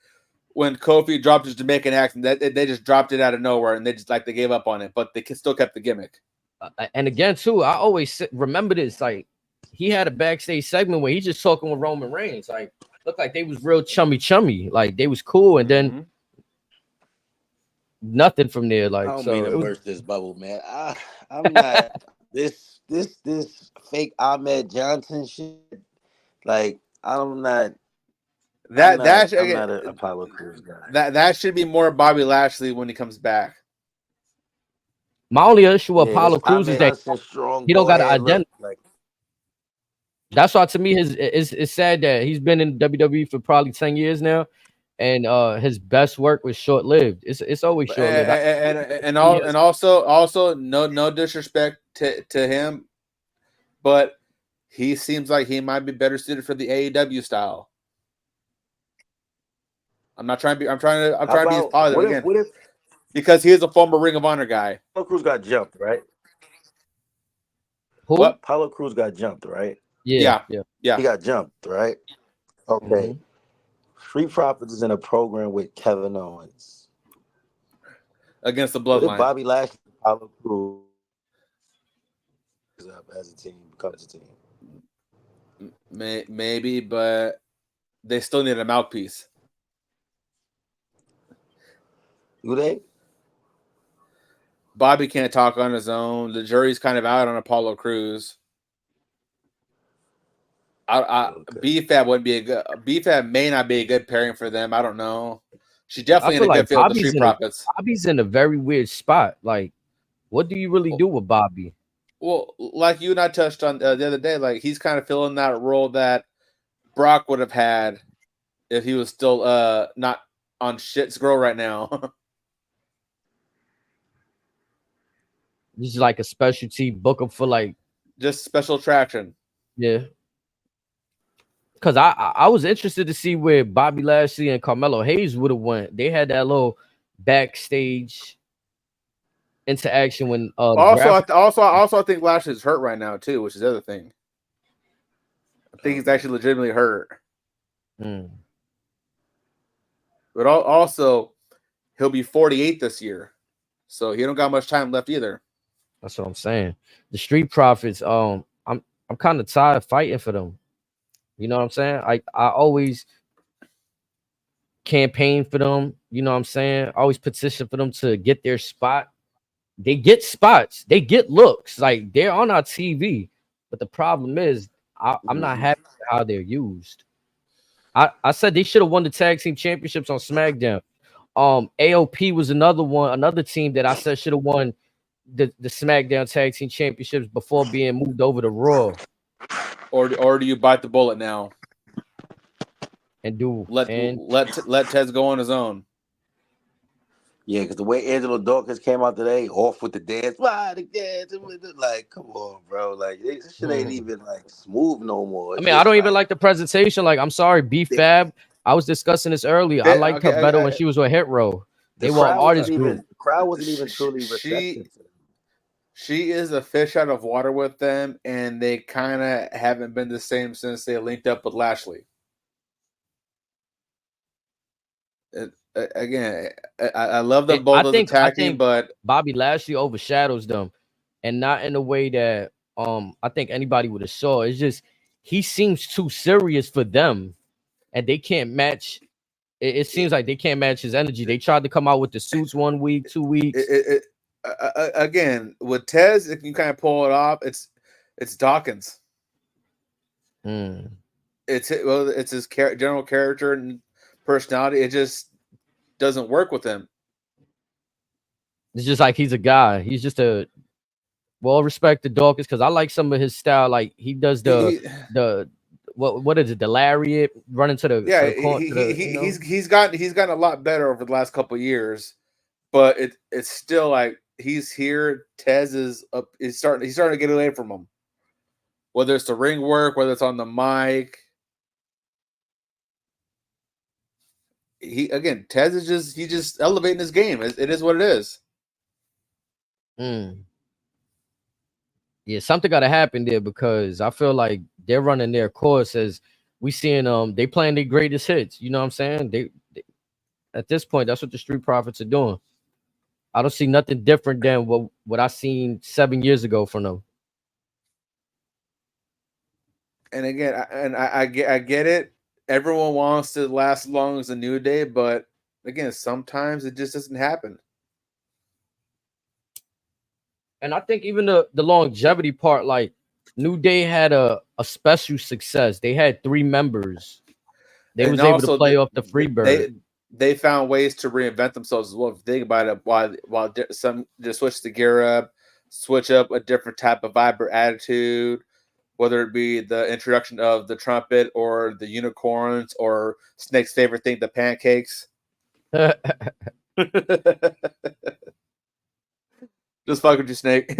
when Kofi dropped his Jamaican accent, they just dropped it out of nowhere, and they gave up on it, but they still kept the gimmick. And again, too, I always remember this. Like, he had a backstage segment where he's just talking with Roman Reigns. Like, looked like they was real chummy. Like, they was cool, and then nothing from there. Like, I don't mean to burst this bubble, man. I'm not this fake Ahmed Johnson shit. Like, I'm not an Apollo Crews guy. That should be more Bobby Lashley when he comes back. My only issue with Apollo Crews is that he don't got an identity. That's why, to me, it's sad that he's been in WWE for probably 10 years now, and his best work was short lived. It's always short lived. And also no disrespect to him, but he seems like he might be better suited for the AEW style. I'm trying to be as positive again. Because he is a former Ring of Honor guy. Apollo Crews got jumped, right? Who? What? Apollo Crews got jumped, right? Yeah. He got jumped, right? Okay. Street Profits is in a program with Kevin Owens against the Bloodline. Bobby Lashley, Apollo Crews up as a team, becomes a team. Maybe, but they still need a mouthpiece. Do they? Bobby can't talk on his own. The jury's kind of out on Apollo Crews. BFAB wouldn't be a good. BFAB may not be a good pairing for them. I don't know. She's definitely in a good field with the Street Profits. Bobby's in a very weird spot. Like, what do you really do with Bobby? Well, like you and I touched on the other day, like he's kind of filling that role that Brock would have had if he was still not on shit's girl right now. This is like a specialty booker for like just special attraction. Yeah. Because I was interested to see where Bobby Lashley and Carmelo Hayes would have went. They had that little backstage interaction when I think Lashley's hurt right now too, which is the other thing. I think he's actually legitimately hurt. But also he'll be 48 this year, so he don't got much time left either. That's what I'm saying. The Street Profits, I'm kind of tired of fighting for them. You know what I'm saying? I always campaign for them. You know what I'm saying? I always petition for them to get their spot. They get spots. They get looks. Like, they're on our TV. But the problem is, I'm not happy with how they're used. I said they should have won the tag team championships on SmackDown. AOP was another team that I said should have won the SmackDown tag team championships before being moved over to Raw. Or do you bite the bullet now and let Tez go on his own? Yeah, because the way Angelo Dawkins came out today, off with the dance, like, come on, bro. Like, this shit ain't even like smooth no more. I It's mean, I don't just even like the presentation. Like, I'm sorry, B-Fab. I was discussing this earlier. I liked her better when she was with Hit Row. They were an artist group. The crowd wasn't even truly receptive to them. She is a fish out of water with them, and they kind of haven't been the same since they linked up with Lashley. Again, I love them both as a tag team, but Bobby Lashley overshadows them, and not in a way that I think anybody would have saw. It's just he seems too serious for them, and they can't match. It seems like they can't match his energy. They tried to come out with the suits 1 week, 2 weeks. Again, with Tez, if you kind of pull it off, it's Dawkins. It's his general character and personality. It just doesn't work with him. It's just like he's a guy. He's just a well-respected Dawkins, because I like some of his style. Like he does the what is it? The lariat running to the he's gotten a lot better over the last couple of years, but it's still like he's here. Tez is up. He's starting to get away from him. Whether it's the ring work, whether it's on the mic. Tez is just elevating his game. It is what it is. Yeah, something got to happen there, because I feel like they're running their course as we seeing they playing their greatest hits. You know what I'm saying? They at this point, that's what the Street Profits are doing. I don't see nothing different than what I seen 7 years ago from them. And again, I get it. Everyone wants to last as long as a New Day, but again, sometimes it just doesn't happen. And I think even the longevity part, like New Day had a special success. They had 3 members. They was able to play off the Freebird. They found ways to reinvent themselves as well. If you think about it, while some just switch the gear up, switch up a different type of vibe or attitude, whether it be the introduction of the trumpet or the unicorns or Snake's favorite thing, the pancakes. Just fuck with you, Snake.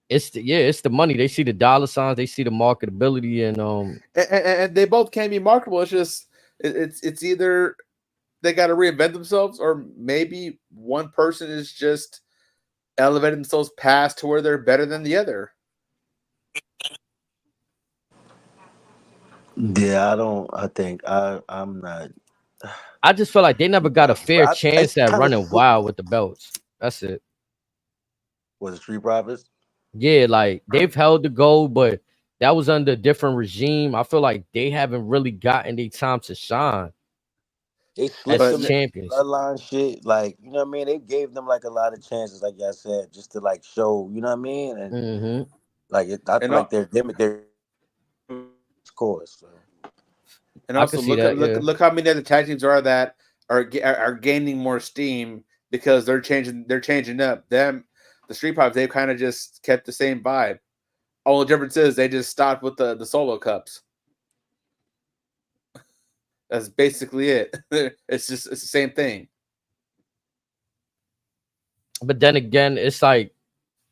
It's the money. They see the dollar signs, they see the marketability, and they both can be marketable. It's just it's either they got to reinvent themselves, or maybe one person is just elevating themselves past to where they're better than the other. Yeah, I'm not. I just feel like they never got a fair chance at running wild with the belts. That's it. Was the Street Profits? Yeah, like they've held the gold, but that was under a different regime. I feel like they haven't really gotten their time to shine. They slipped as champions. Bloodline shit, like, you know what I mean? They gave them like a lot of chances, like y'all said, just to like show, you know what I mean? And like I feel like they're course. So. And also look how many other tag teams are that are gaining more steam because they're changing up. Them, the Street Profits, they've kind of just kept the same vibe. All the difference is they just stopped with the solo cups. That's basically it. It's the same thing. But then again, it's like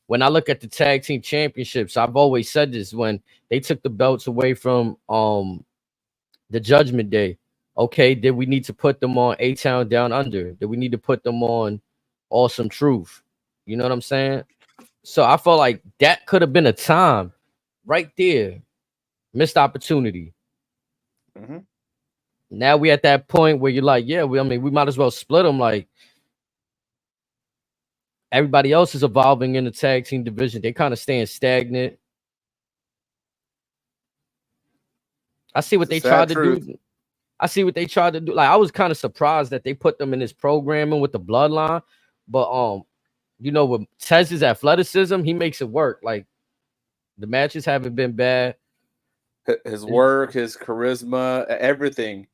when I look at the tag team championships, I've always said this, when they took the belts away from the Judgment Day. Okay, did we need to put them on A-Town Down Under? Did we need to put them on Awesome Truth? You know what I'm saying? So I felt like that could have been a time right there. Missed opportunity. Now we at that point where you're like, yeah, we might as well split them. Like, everybody else is evolving in the tag team division. They kind of staying stagnant. I see what they tried to do. I see what they tried to do. Like, I was kind of surprised that they put them in this programming with the Bloodline. But you know, with Tez's athleticism, he makes it work. Like, the matches haven't been bad. His work, his charisma, everything.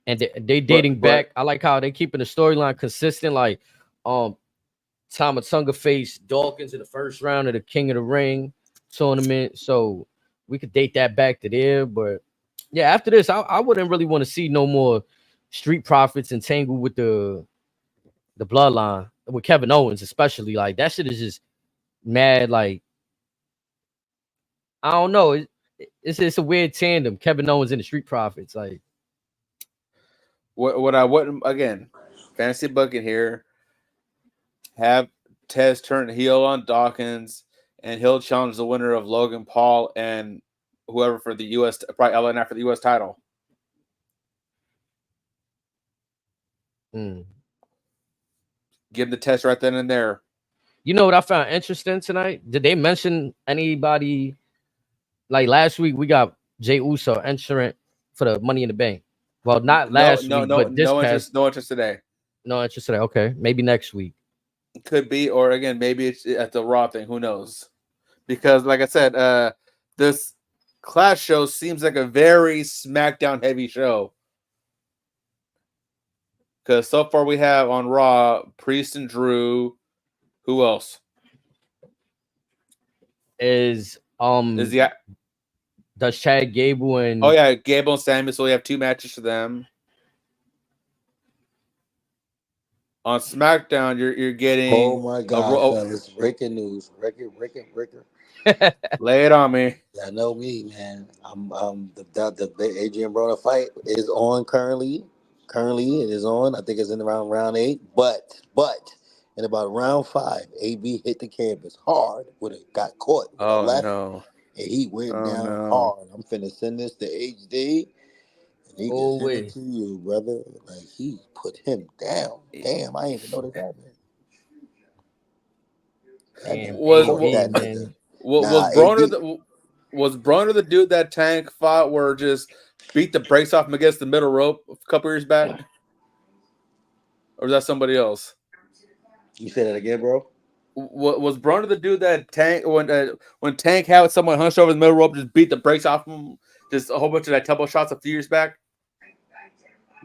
And they dating back. I like how they keeping the storyline consistent. Like, Tama Tonga faced Dawkins in the first round of the King of the Ring tournament. So we could date that back to there. But yeah, after this, I wouldn't really want to see no more Street Profits entangled with the the bloodline with Kevin Owens, especially. Like that shit is just mad. Like I don't know. It's a weird tandem. Kevin Owens and the Street Profits. Like what I wouldn't again, fantasy bucket here. Have Tez turn heel on Dawkins, and he'll challenge the winner of Logan Paul and whoever for the U.S. probably LA Knight for the U.S. title. Give him the test right then and there. You know what I found interesting tonight? Did they mention anybody? Like last week, we got Jey Uso entering for the Money in the Bank. Well, not last week, but this past. No interest today. No interest today. Okay, maybe next week. Could be, or again, maybe it's at the Raw thing. Who knows? Because, like I said, this Clash show seems like a very SmackDown heavy show. Because so far we have on Raw Priest and Drew. Who else? Does Chad Gable and Gable and Sammy, so we have 2 matches for them. On SmackDown, you're getting. Oh my God! Fellas, breaking news! Ricker. Lay it on me. I know me, man. The Adrian Broner fight is on currently. Currently, it is on. I think it's in around round 8. But in about round 5, AB hit the canvas hard. Got caught. Left, no! And he went down hard. I'm finna send this to HD. He can send it to you, brother. Like he put him down. Damn, I ain't even know that happened. Was Broner the dude that Tank fought where just beat the brakes off him against the middle rope a couple years back? Or was that somebody else? You say that again, bro? Was Broner the dude that Tank when Tank had someone hunched over the middle rope, just beat the brakes off him, just a whole bunch of that tempo shots a few years back?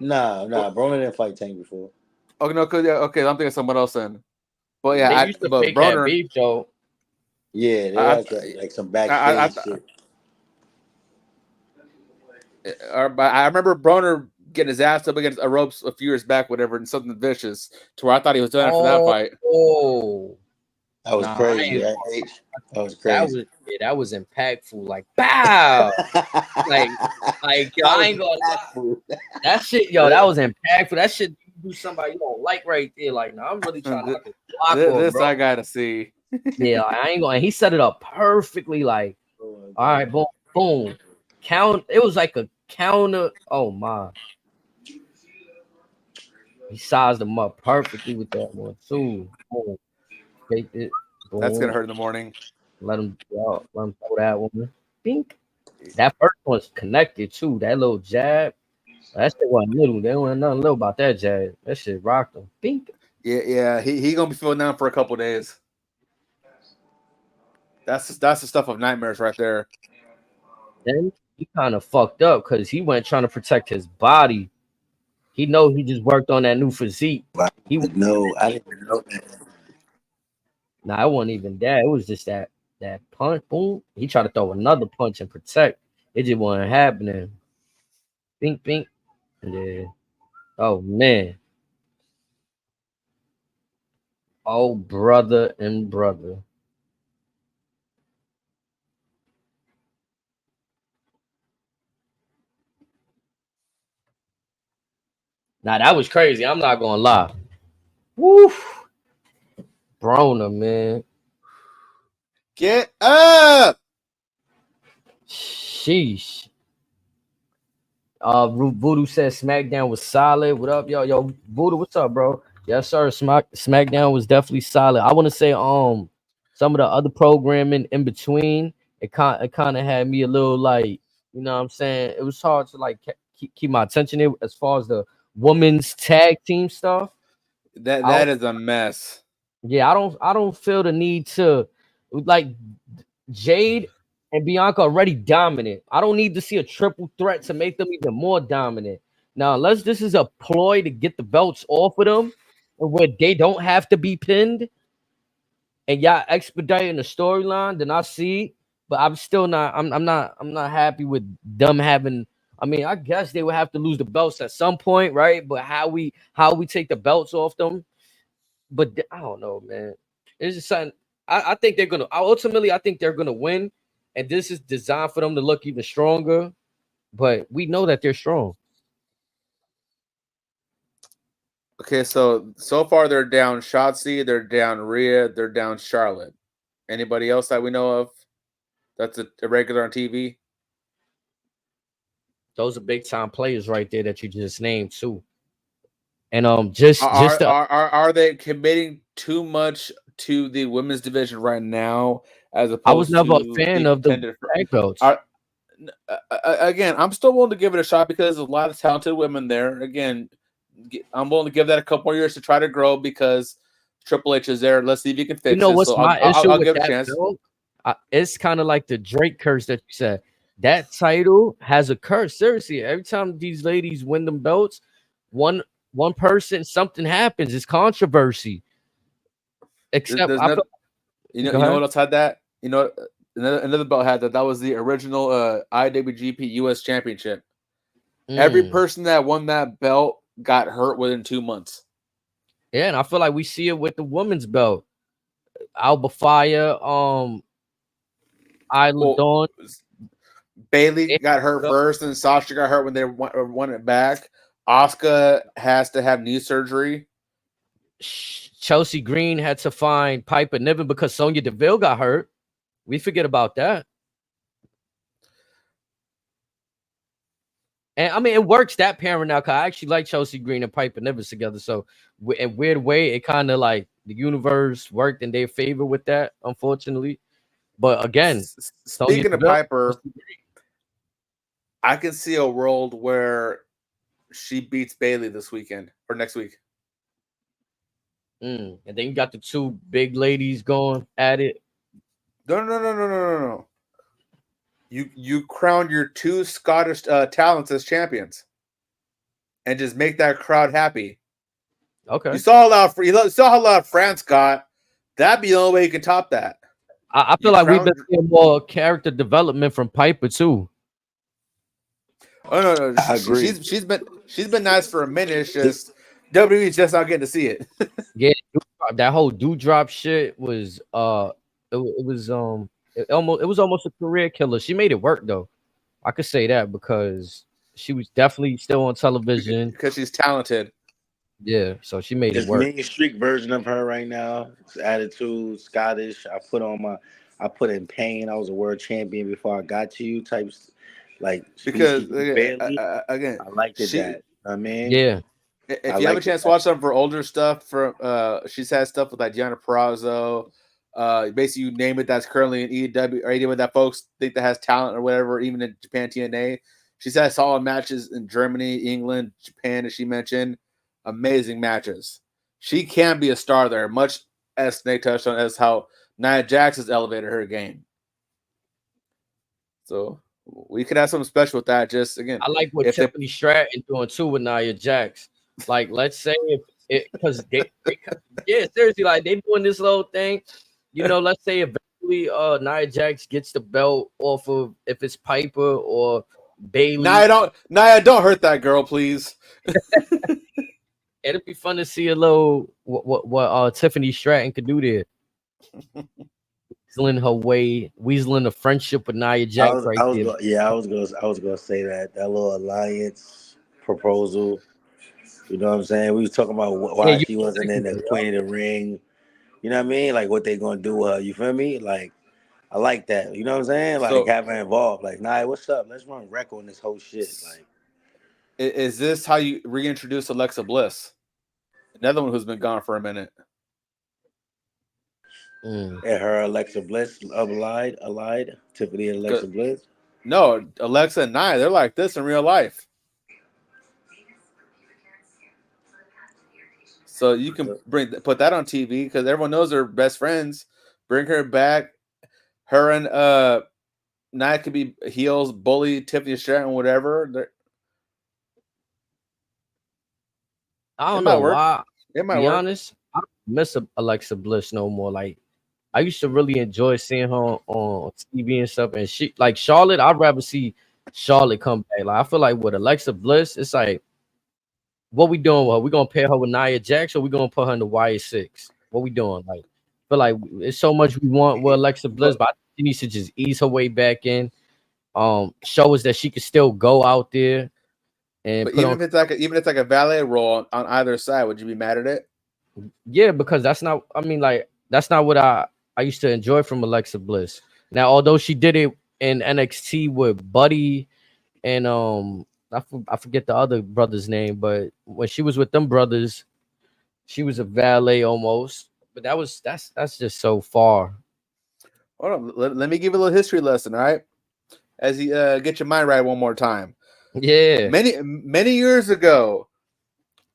Nah, Broner didn't fight Tank before. Okay, no, I'm thinking of someone else then. But yeah, they used to fake Broner, that beef, Joe. Yeah, they like some backstage shit. I remember Broner getting his ass up against a ropes a few years back, whatever, and something vicious to where I thought he was done after that fight. That was crazy. That was crazy. That was impactful. Like, bow. like, yo, I ain't gonna lie. That shit, yo, that was impactful. That shit do somebody you don't like right there. Like, no, I'm really trying to block this. Bro. I gotta see. Yeah, I ain't going. He set it up perfectly. Like, all right, boom, boom. Count. It was like a counter. Oh my. He sized him up perfectly with that one too. Boom. Take it. Boom. That's gonna hurt in the morning. Let him throw that one. Bink. That first one's connected too. That little jab. That shit wasn't little. There wasn't nothing little about that jab. That shit rocked him. Bink. Yeah. He gonna be feeling down for a couple days. That's the stuff of nightmares right there. Then he kind of fucked up because he went trying to protect his body. He know he just worked on that new physique. I didn't know that. Nah, it wasn't even that. It was just that punch. Boom. He tried to throw another punch and protect. It just wasn't happening. Bink. Yeah. Oh man. Oh brother and brother. Nah, that was crazy. I'm not gonna lie. Woo. Broner, man. Get up. Sheesh. Voodoo says SmackDown was solid. What up, yo? Voodoo, what's up, bro? Yes, sir. SmackDown was definitely solid. I want to say some of the other programming in between, it kind of had me a little like, you know what I'm saying? It was hard to like keep my attention in as far as the women's tag team stuff. That is a mess. Yeah, I don't feel the need to like Jade and Bianca already dominant. I don't need to see a triple threat to make them even more dominant. Now, unless this is a ploy to get the belts off of them, where they don't have to be pinned, and y'all expediting the storyline, then I see. But I'm still not. I'm not happy with them having. I mean, I guess they would have to lose the belts at some point, right? But how we take the belts off them, but I don't know, man. It's just something. I think they're gonna ultimately. I think they're gonna win, and this is designed for them to look even stronger. But we know that they're strong. Okay, so far they're down Shotzi, they're down Rhea, they're down Charlotte. Anybody else that we know of that's a regular on TV? Those are big time players right there that you just named too. And are they committing too much to the women's division right now as opposed I was never to a fan of the tag belts. Again, I'm still willing to give it a shot because there's a lot of talented women there. Again, I'm willing to give that a couple more years to try to grow because Triple H is there. Let's see if he can fix it. You know what's my issue I'll with give it a that chance. belt? It's kind of like the Drake curse that you said. That title has a curse. Seriously, every time these ladies win them belts, one person, something happens. It's controversy. Except you know what else had that? You know, another belt had that. That was the original IWGP US Championship. Every person that won that belt got hurt within 2 months. Yeah, and I feel like we see it with the women's belt. Alba Fire, Isla Dawn. Bailey got hurt first, and Sasha got hurt when they won it back. Asuka has to have knee surgery. Chelsea Green had to find Piper Niven because Sonya Deville got hurt. We forget about that. And I mean, it works that pairing now because I actually like Chelsea Green and Piper Niven together. So, in a weird way, it kind of like the universe worked in their favor with that, unfortunately. But again, speaking of Piper, I can see a world where she beats Bailey this weekend or next week. And then you got the two big ladies going at it. No. You crown your two Scottish talents as champions, and just make that crowd happy. Okay. You saw how loud France got. That'd be the only way you can top that. I feel like we've been seeing more character development from Piper too. Oh no, I agree. She's been nice for a minute. It's just WWE's just not getting to see it. Yeah, that whole Doudrop shit was it was almost a career killer. She made it work though. I could say that because she was definitely still on television because she's talented. Yeah, so she made it work. Main Street version of her right now. Attitude, Scottish. I put in pain. I was a world champion before I got to you. Types like because again, I liked it. That I mean, yeah. If you have a chance to watch some of her older stuff, from she's had stuff with like Gianna Perazzo. Basically, you name it that's currently in EW or anywhere that folks think that has talent or whatever, even in Japan TNA. She's had solid matches in Germany, England, Japan, as she mentioned. Amazing matches. She can be a star there, much as Snake touched on as how Nia Jax has elevated her game. So we could have something special with that. Just again, I like what Tiffany Stratton doing too with Nia Jax. Like, let's say because yeah, seriously, like they doing this little thing. You know, let's say eventually Nia Jax gets the belt off of if it's Piper or Bailey. Nia, don't hurt that girl, please. It'd be fun to see a little what Tiffany Stratton could do there. Weaseling her way, weaseling a friendship with Nia Jax I was gonna say that little alliance proposal. You know what I'm saying? We was talking about why she wasn't in the Queen of the Ring. You know what I mean? Like what they gonna do with her. You feel me? Like I like that. You know what I'm saying? Like have her involved. Like, Nia, what's up? Let's run rec on this whole shit. Like, is this how you reintroduce Alexa Bliss? Another one who's been gone for a minute. And her Alexa Bliss allied Tiffany and Alexa Bliss. No, Alexa and Nia, they're like this in real life. So you can put that on TV because everyone knows they're best friends. Bring her back. Her and Nia could be heels, bully Tiffany Stratton, whatever. I don't know why. It might be honest. I don't miss Alexa Bliss no more. Like I used to really enjoy seeing her on TV and stuff. And she like Charlotte. I'd rather see Charlotte come back. Like I feel like with Alexa Bliss, it's like What we doing? What we gonna pair her with Nia Jax, or we gonna put her in the YS6? What we doing? Like, feel like it's so much we want with Alexa Bliss, but I think she needs to just ease her way back in. Show us that she can still go out there and But put even on. if it's like a valet role on either side, would you be mad at it? Yeah, because that's not. I mean, like that's not what I used to enjoy from Alexa Bliss. Now, although she did it in NXT with Buddy and I forget the other brother's name, but when she was with them brothers, she was a valet almost. But that's just so far. Hold on, let me give you a little history lesson, all right? As you get your mind right one more time. Yeah. Many years ago,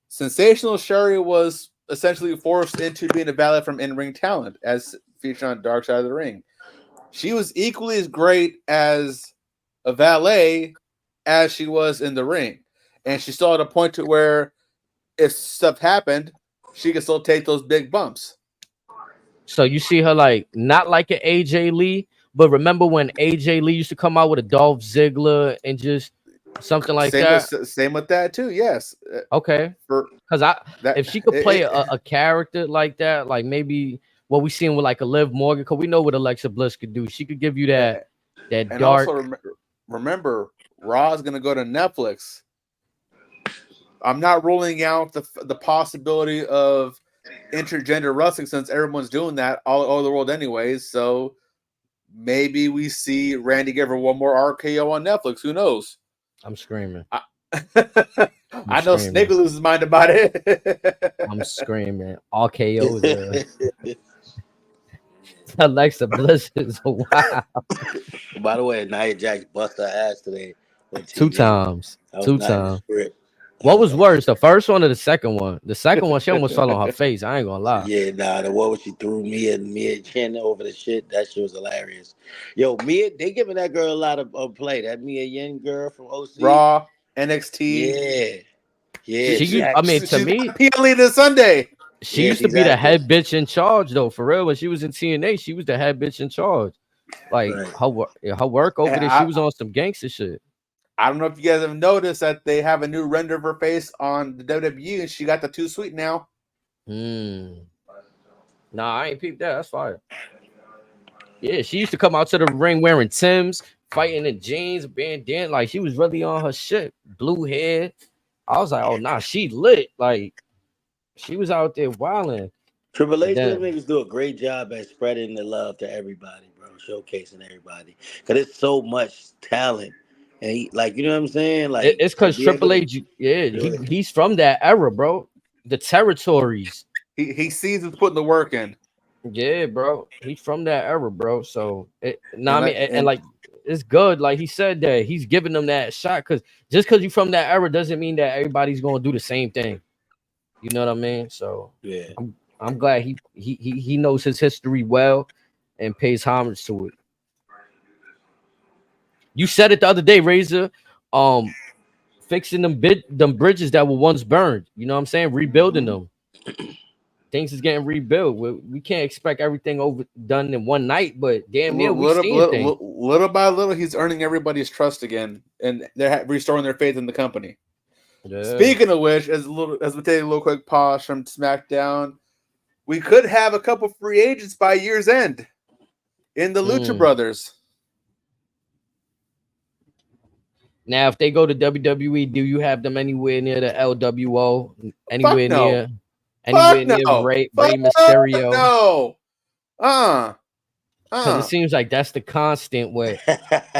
Sensational Sherry was essentially forced into being a valet from in-ring talent, as featured on Dark Side of the Ring. She was equally as great as a valet as she was in the ring, and she still at a point to where if stuff happened, she could still take those big bumps. So you see her like not like an AJ Lee, but remember when AJ Lee used to come out with a Dolph Ziggler and just something like that? Same with that too. Yes. Okay. Because if she could play a character like that, like maybe what we seen with like a Liv Morgan, because we know what Alexa Bliss could do. She could give you that and dark. Also remember, Raw is going to go to Netflix. I'm not ruling out the possibility of intergender wrestling since everyone's doing that all over the world anyways. So maybe we see Randy give her one more RKO on Netflix. Who knows? I'm screaming. I know Snake will lose his mind about it. I'm screaming. RKO is Alexa Bliss is wow. By the way, Nia Jax bust her ass today. Two times. Script. What was worse, the first one or the second one? The second one, she almost fell on her face. I ain't gonna lie. Yeah, the one where she threw Mia Chin over the shit, that shit was hilarious. Yo, Mia, they giving that girl a lot of play. That Mia Yin girl from OC. Raw, NXT. Yeah. To me, PLE this Sunday. She used to be the head bitch in charge, though. For real, when she was in TNA, she was the head bitch in charge. Like her work over there, she was on some gangster shit. I don't know if you guys have noticed that they have a new render of her face on the WWE, and she got the too sweet now. Nah, I ain't peeped that. That's fire. Yeah, she used to come out to the ring wearing Timbs, fighting in jeans, bandana. Like she was really on her shit. Blue hair. I was like, oh nah, she lit. Like she was out there wilding. Triple H niggas do a great job at spreading the love to everybody, bro. Showcasing everybody. Because it's so much talent. And he, like, you know what I'm saying? Like it's because Triple H, he's from that era, bro. The territories. He sees us putting the work in. Yeah, bro. He's from that era, bro. So like it's good. Like he said that he's giving them that shot because just because you're from that era doesn't mean that everybody's gonna do the same thing. You know what I mean? So yeah, I'm glad he knows his history well and pays homage to it. You said it the other day, Razor. Fixing them bridges that were once burned. You know what I'm saying? Rebuilding them. Things is getting rebuilt. We can't expect everything done in one night, but damn near little by little, he's earning everybody's trust again, and they're restoring their faith in the company. Yeah. Speaking of which, as we take a little quick pause from SmackDown, we could have a couple free agents by year's end in the Lucha Brothers. Now, if they go to WWE, do you have them anywhere near the LWO? Anywhere near Rey Mysterio? No. Because it seems like that's the constant with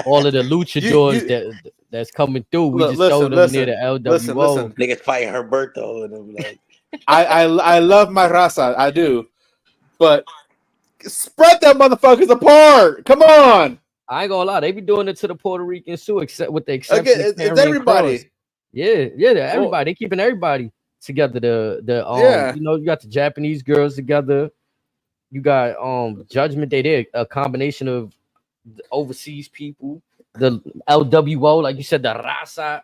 all of the luchadors that's coming through. We just throw them near the LWO. Listen. Niggas fighting Herberto, and I'm like, I love my raza, I do, but spread them motherfuckers apart. Come on. I ain't gonna lie, they be doing it to the Puerto Ricans too, except with the exception. It's everybody. Yeah, everybody. They keeping everybody together. You know, you got the Japanese girls together. You got Judgment. They did a combination of overseas people, the LWO, like you said, the Raza,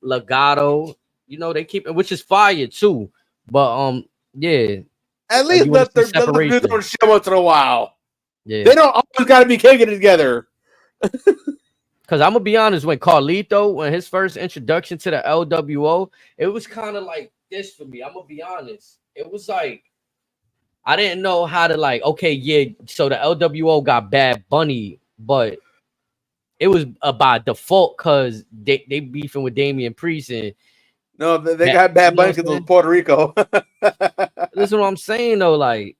Legado. You know, they keep it, which is fire too. But yeah, at least let them do their show once in a while. Yeah, they don't always got to be kicking it together. Because I'm gonna be honest, when his first introduction to the LWO, it was kind of like this for me. I'm gonna be honest. It was like I didn't know how to like. Okay, yeah. So the LWO got Bad Bunny, but it was by default because they beefing with Damian Priest and no, they got Bad Bunny because of Puerto Rico. This is what I'm saying though. Like,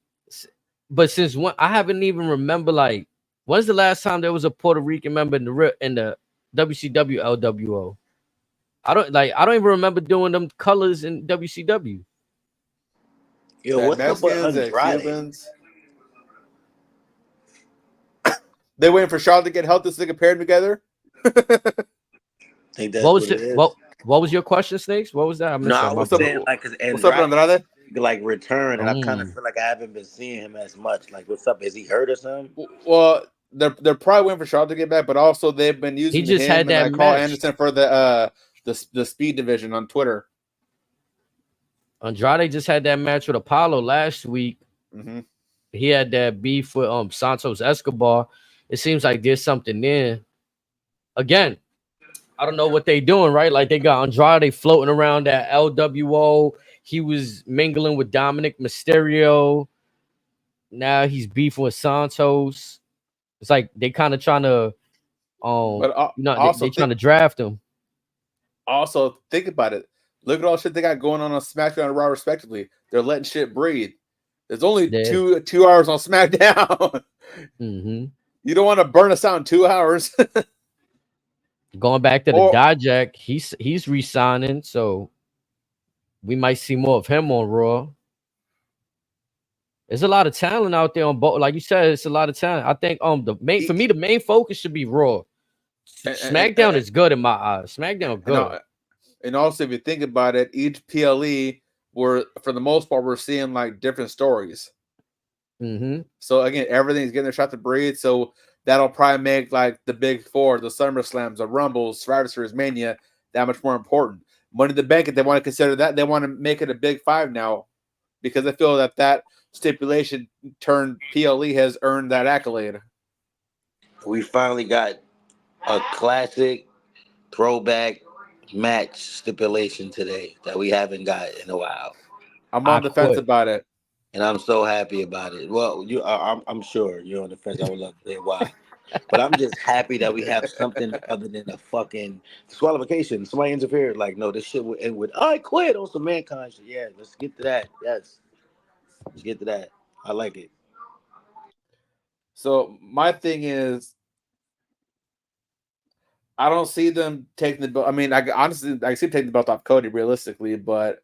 but since when I haven't even remember like. When's the last time there was a Puerto Rican member in the WCW LWO? I don't even remember doing them colors in WCW. Yo, what's up with Andrade? Cubans? They waiting for Charlotte to get healthy so they can pair them together. Think that's what it is. What was your question, Snakes? What was that? I was saying like because Andrade like return, and I kind of feel like I haven't been seeing him as much. Like, what's up? Is he hurt or something? Well, they're probably waiting for Charlotte to get back, but also they've been using him and Carl Anderson for the speed division on Twitter. Andrade just had that match with Apollo last week. Mm-hmm. He had that beef with Santos Escobar. It seems like there's something there. Again, I don't know what they doing, right? Like they got Andrade floating around that LWO. He was mingling with Dominic Mysterio. Now he's beefing with Santos. It's like they kind of trying to, they're trying to draft him. Also, think about it. Look at all the shit they got going on SmackDown and Raw, respectively. They're letting shit breathe. There's only 2 hours on SmackDown. Mm-hmm. You don't want to burn us out in 2 hours. Going back to the Dijak, he's re-signing, so we might see more of him on Raw. There's a lot of talent out there on both. Like you said, it's a lot of talent. I think the main focus should be Raw. SmackDown is good in my eyes. SmackDown good. And also, if you think about it, each PLE for the most part, we're seeing like different stories. Mm-hmm. So again, everything's getting their shot to breathe. So that'll probably make like the big four, the SummerSlams, the Rumbles, Survivor Series, Mania that much more important. Money in the Bank, if they want to consider that, they want to make it a big 5 now because I feel that stipulation turned PLE has earned that accolade. We finally got a classic throwback match stipulation today that we haven't got in a while. I'm on the fence about it, and I'm so happy about it. Well, I'm sure you're on the fence. I would love to hear why, but I'm just happy that we have something other than a fucking disqualification. Somebody interfered. Like, no, this shit would end with I quit on some Mankind shit. Yeah, let's get to that. Yes, let's get to that. I like it. So my thing is, I don't see them taking the belt. I mean, I see them taking the belt off Cody realistically, but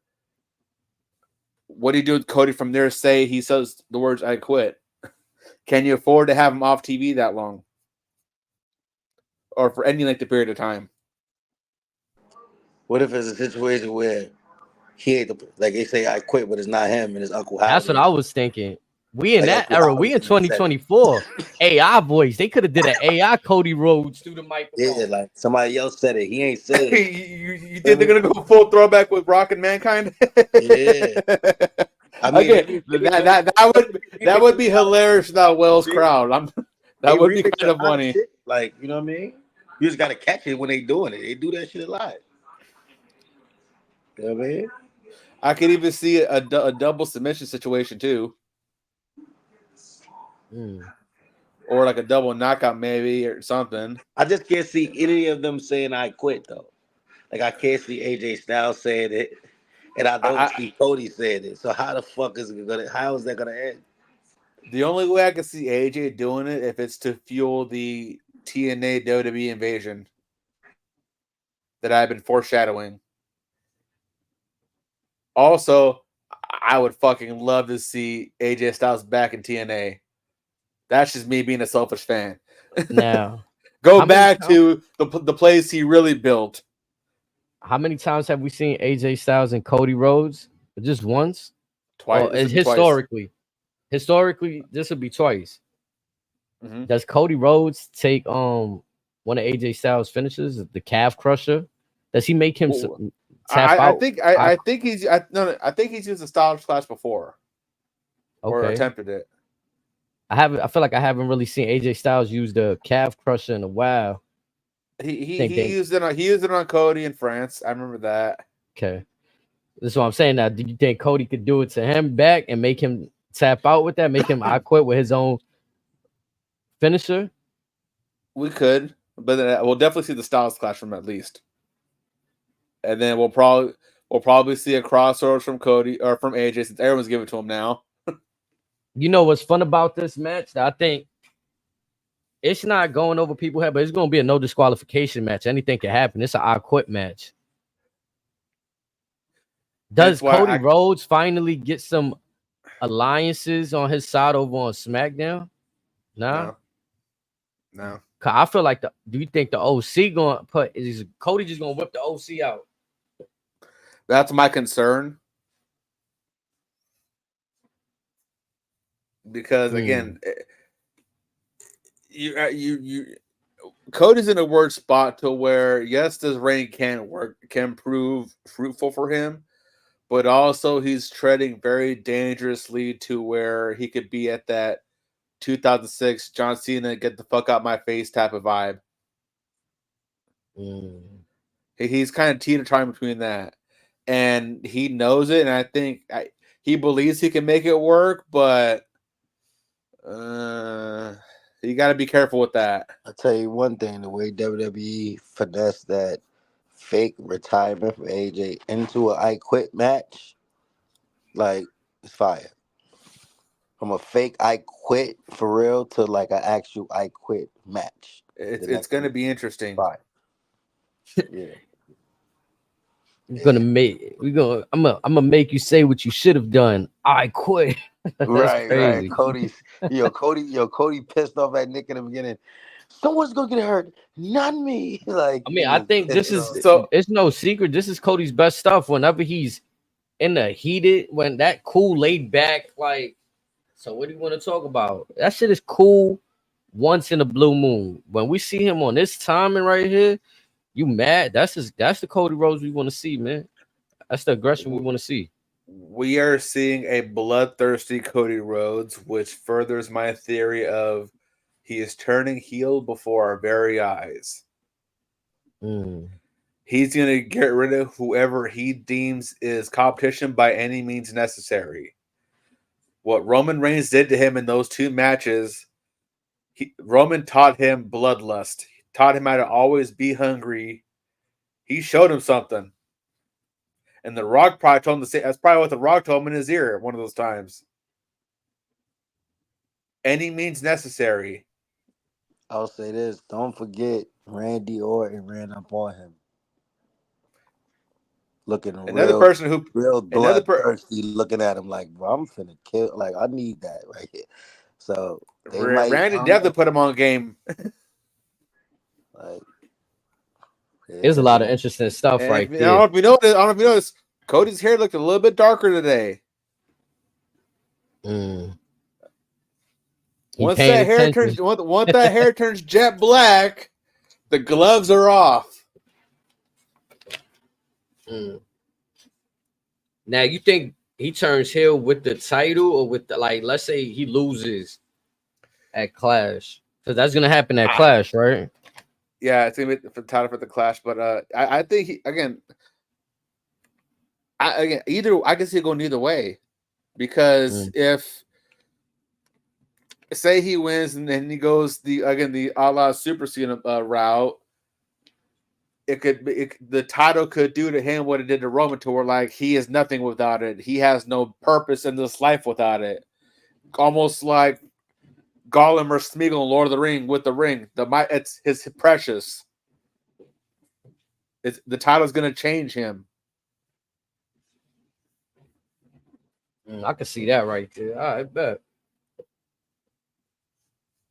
what do you do with Cody from there? Say he says the words "I quit." Can you afford to have him off TV that long, or for any length of period of time? What if it's a situation where he ain't like they say I quit, but it's not him and his Uncle Howard? That's what I was thinking. We in that era. We in 2024. AI voice. They could have did an AI Cody Rhodes through the microphone. Yeah, like somebody else said it. He ain't said it. you think they're gonna go full throwback with Rock and Mankind? Yeah. I mean, okay, that would be hilarious. That Wells crowd. That would be kind of funny. Shit. Like, you know what I mean? You just gotta catch it when they doing it. They do that shit a lot. You know what I mean? I could even see a double submission situation too. Or like a double knockout maybe or something. I just can't see any of them saying I quit though. Like I can't see AJ Styles saying it, and I don't see Cody saying it. So how the fuck is it gonna? How is that gonna end? The only way I can see AJ doing it if it's to fuel the TNA WWE invasion that I've been foreshadowing. Also, I would fucking love to see AJ Styles back in TNA. That's just me being a selfish fan. Now, go back to the place he really built. How many times have we seen AJ Styles and Cody Rhodes? Just once? Twice. Historically. Historically, this would be twice. Mm-hmm. Does Cody Rhodes take one of AJ Styles' finishes, the calf crusher? Does he make him tap out? I think he's used the Styles Clash before. Or attempted it. I feel like I haven't really seen AJ Styles use the calf crusher in a while. He used it on Cody in France. I remember that. Okay, that's what I'm saying. Now, do you think Cody could do it to him back and make him tap out with that? Make him I quit with his own finisher? We could, but then we'll definitely see the Styles clash from at least, and then we'll probably see a crossover from Cody or from AJ since everyone's giving it to him now. You know what's fun about this match? I think it's not going over people's head, but it's going to be a no disqualification match. Anything can happen. It's an I quit match. Does Cody Rhodes finally get some alliances on his side over on SmackDown? No. Cause I feel like do you think the OC going to is Cody just going to whip the OC out? That's my concern. Because again, Cody's in a weird spot to where yes, this reign can prove fruitful for him, but also he's treading very dangerously to where he could be at that 2006 John Cena get the fuck out my face type of vibe. He's kind of teeter-tottering between that, and he knows it, and I think he believes he can make it work, but you got to be careful with that. I'll tell you one thing: the way WWE finessed that fake retirement for AJ into an I Quit match, like it's fire. From a fake I Quit for real to like an actual I Quit match. It's going to be interesting. Fire. Yeah. I'm gonna make you say what you should have done. I quit. Right. Cody pissed off at Nick in the beginning. Someone's gonna get hurt, not me. Like, I mean, I think this is it's no secret. This is Cody's best stuff. Whenever he's in the heated, when that cool, laid back, like. So what do you want to talk about? That shit is cool once in a blue moon. When we see him on this timing right here, you mad? That's the Cody Rhodes we want to see, man. That's the aggression we want to see. We are seeing a bloodthirsty Cody Rhodes, which furthers my theory of he is turning heel before our very eyes. He's going to get rid of whoever he deems is competition by any means necessary. What Roman Reigns did to him in those two matches, Roman taught him bloodlust. He taught him how to always be hungry. He showed him something. And The Rock probably told him the same. That's probably what The Rock told him in his ear one of those times. Any means necessary. I'll say this. Don't forget Randy Orton ran up on him. Looking real bloodthirsty, looking at him like, bro, I'm finna kill. Like, I need that right here. So Randy definitely put him on game. Like, there's a lot of interesting stuff right there. I don't know if you noticed. Cody's hair looked a little bit darker today. Once that hair turns jet black, the gloves are off. Now, you think he turns heel with the title or with the, like, let's say he loses at Clash? Because that's going to happen at Clash, right? Yeah, it's going to be the title for the Clash. But I think, I can see it going either way. Because if, say he wins and then he goes the a la Super Cena route, the title could do to him what it did to Roman, to where like he is nothing without it. He has no purpose in this life without it. Almost like Gollum or Smeagol in Lord of the Ring with the ring. It's his precious. The title's gonna change him. I can see that right there. I bet.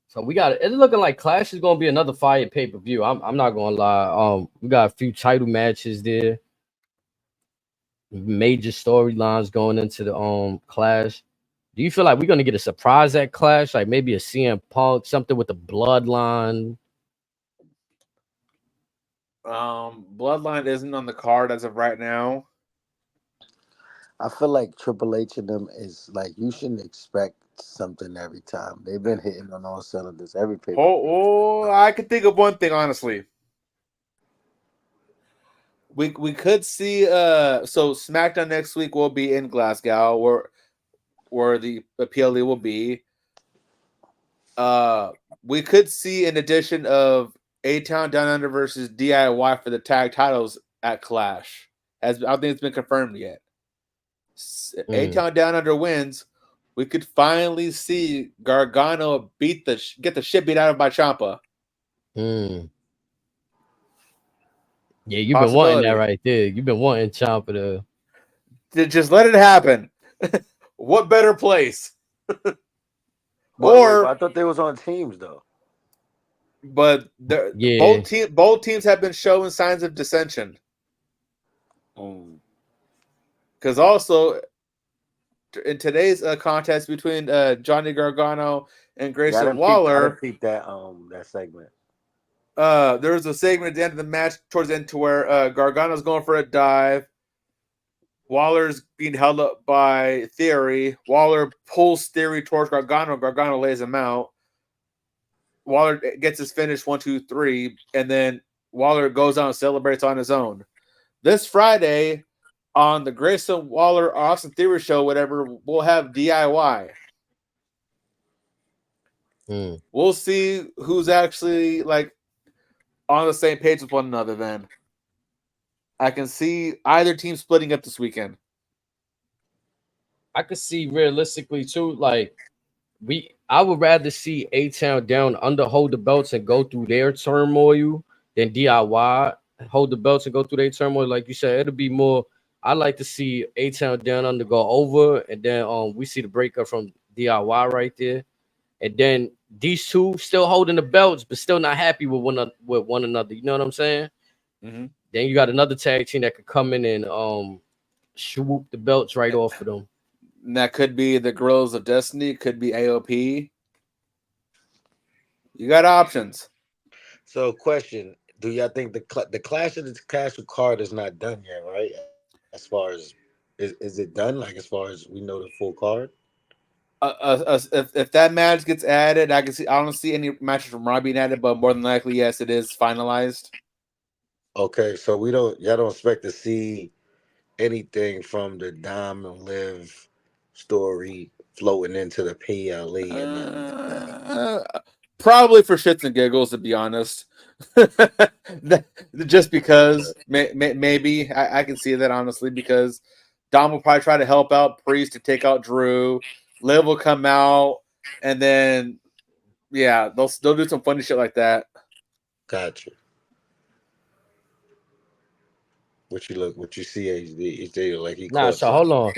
So we got it's looking like Clash is gonna be another fire pay-per-view. I'm not gonna lie. We got a few title matches there. Major storylines going into the Clash. Do you feel like we're gonna get a surprise at Clash? Like maybe a CM Punk, something with the bloodline? Bloodline isn't on the card as of right now. I feel like Triple H and them is like, you shouldn't expect something every time. They've been hitting on all cylinders every paper. I can think of one thing, honestly. we could see so SmackDown next week will be in Glasgow where the PLE will be. We could see an addition of A-Town Down Under versus DIY for the tag titles at Clash. I don't think it's been confirmed yet. A-Town Down Under wins. We could finally see Gargano get the shit beat out of by Ciampa. Yeah, you've been wanting that right there. You've been wanting Ciampa to just let it happen. What better place? Or I thought they was on teams though. But both teams have been showing signs of dissension. Because also in today's contest between Johnny Gargano and Grayson Waller, I that segment. There was a segment at the end of the match towards the end to where Gargano's going for a dive. Waller's being held up by Theory. Waller pulls Theory towards Gargano. Gargano lays him out. Waller gets his finish 1, 2, 3, and then Waller goes out and celebrates on his own. This Friday on the Grayson Waller Austin Theory show, whatever, we'll have DIY. We'll see who's actually like on the same page with one another. Then I can see either team splitting up this weekend. I could see realistically too, like I would rather see A-Town Down Under hold the belts and go through their turmoil than DIY hold the belts and go through their turmoil. Like you said, it'll be more. I like to see A-Town Down Under go over, and then we see the breakup from DIY right there, and then these two still holding the belts but still not happy with one another. You know what I'm saying? Mm-hmm. Then you got another tag team that could come in and swoop the belts right off of them. And that could be the Guerrillas of Destiny, could be AOP. You got options. So, question: do y'all think the Clash of the Castle card is not done yet? Right? As far as is it done? Like as far as we know the full card. If that match gets added, I don't see any matches from Raw being added, but more than likely, yes, it is finalized. Okay, so y'all don't expect to see anything from the Dom and Liv story floating into the PLE and nothing like that. Probably for shits and giggles, to be honest. Just because maybe I can see that honestly, because Dom will probably try to help out Priest to take out Drew. Liv will come out, and then they'll do some funny shit like that. Gotcha. What you see, HD like he. Nah, so hold on.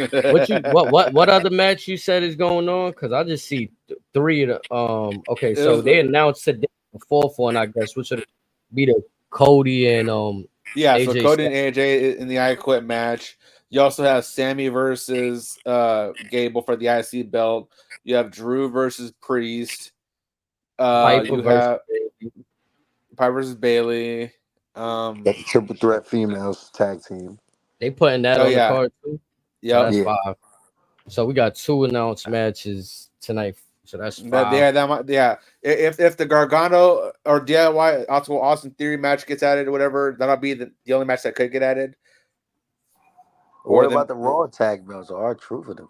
What other match you said is going on? Because I just see 3 of the Okay, so they announced today the 4th one, I guess, which would be the Cody and AJ so Cody and AJ in the I Quit match. You also have Sammy versus Gable for the IC belt. You have Drew versus Priest. You have Piper versus Bailey. That's triple threat females tag team. They putting that on the card too. Yeah, so that's 5. So we got 2 announced matches tonight. So that's 5. If the Gargano or DIY Austin Theory match gets added or whatever, that'll be the only match that could get added. Or what about the Raw tag belts? Are true for them?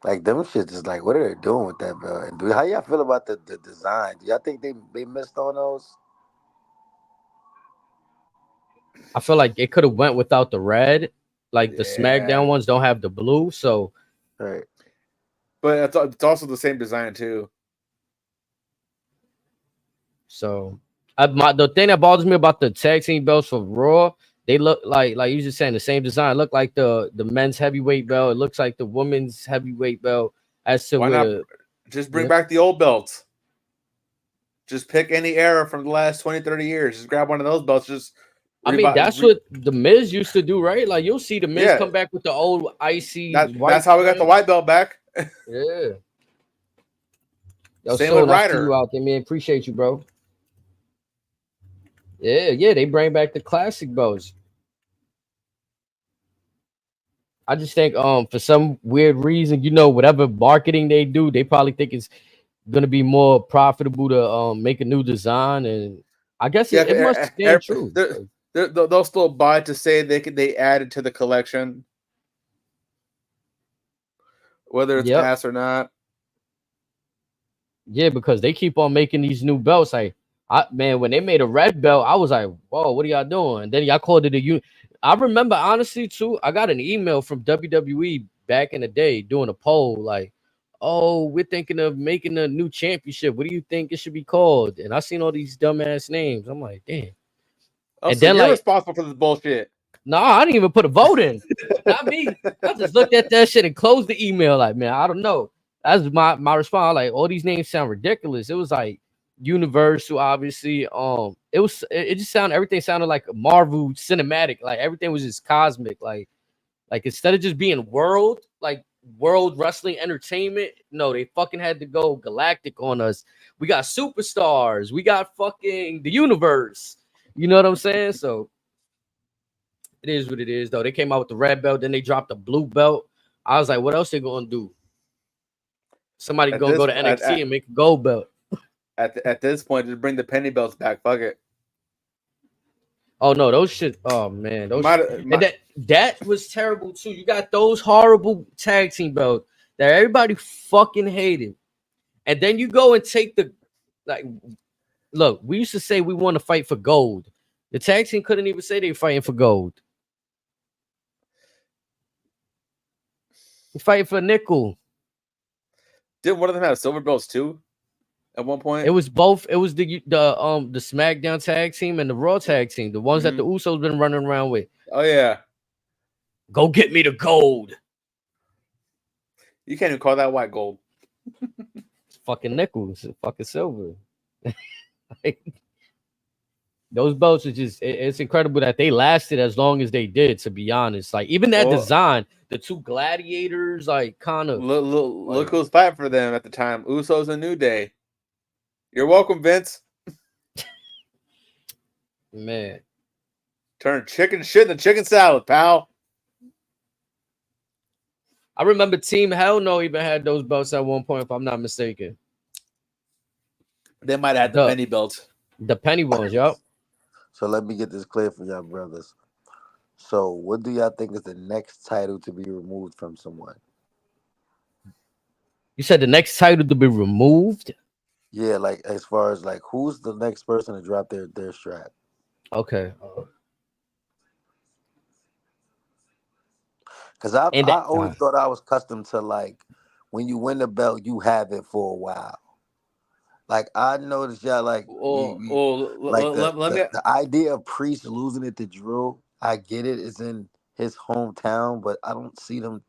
Like them shit is like, what are they doing with that belt? And how y'all feel about the design? Do y'all think they missed on those? I feel like it could have went without the red. Like the SmackDown ones don't have the blue, so right. But it's also the same design too. So the thing that bothers me about the tag team belts for Raw, they look like you just saying the same design. It look like the men's heavyweight belt. It looks like the women's heavyweight belt. As to why not just bring back the old belts? Just pick any era from the last 20, 30 years. Just grab one of those belts. That's what the Miz used to do, right? Like you'll see the Miz come back with the old icy. That's how we got the white belt back. Yeah. Yo, same with Ryder. You out there, man. Appreciate you, bro. Yeah, they bring back the classic belts. I just think for some weird reason, whatever marketing they do, they probably think it's gonna be more profitable to make a new design, and I guess it must stand true. They'll still buy it to say they added to the collection, whether it's ass or not. Yeah, because they keep on making these new belts. Like, man, when they made a red belt, I was like, whoa, what are y'all doing? Then y'all called it a I remember, honestly, too, I got an email from WWE back in the day doing a poll like, oh, we're thinking of making a new championship. What do you think it should be called? And I seen all these dumbass names. I'm like, damn. Oh, and so then, you're responsible for this bullshit. No, I didn't even put a vote in. Not me. I just looked at that shit and closed the email. Like, man, I don't know. That's my response. Like, all these names sound ridiculous. It was like Universal, obviously. It just sounded, everything sounded like a Marvel cinematic. Like, everything was just cosmic. Like instead of just being world wrestling entertainment, no, they fucking had to go galactic on us. We got superstars. We got fucking the universe. You know what I'm saying? So it is what it is, though. They came out with the red belt, then they dropped the blue belt. I was like, what else they gonna do? Somebody gonna go to NXT and make a gold belt. At this point, just bring the penny belts back. Fuck it. Oh no, those shit. Oh man, and that was terrible too. You got those horrible tag team belts that everybody fucking hated, and then you go and take look. We used to say we want to fight for gold. The tag team couldn't even say they were fighting for gold. We're fighting for a nickel. Didn't one of them have silver belts too? At one point, it was both. It was the SmackDown tag team and the Raw tag team, the ones that the Usos been running around with. Oh yeah, go get me the gold. You can't even call that white gold. It's fucking nickel. It's fucking silver. Those belts are just. It's incredible that they lasted as long as they did. To be honest, like even that design, the two gladiators, like kind of look who's fighting for them at the time. Usos and New Day. You're welcome, Vince. Man. Turn chicken shit into chicken salad, pal. I remember Team Hell No even had those belts at one point, if I'm not mistaken. They might have had the penny belts. The penny ones, yup. So let me get this clear for y'all brothers. So what do y'all think is the next title to be removed from someone? You said the next title to be removed? Yeah, like as far as like who's the next person to drop their strap? Okay. Because I always thought I was accustomed to like when you win the belt, you have it for a while. Like I noticed y'all like the idea of Priest losing it to Drew. I get it; it's in his hometown, but I don't see them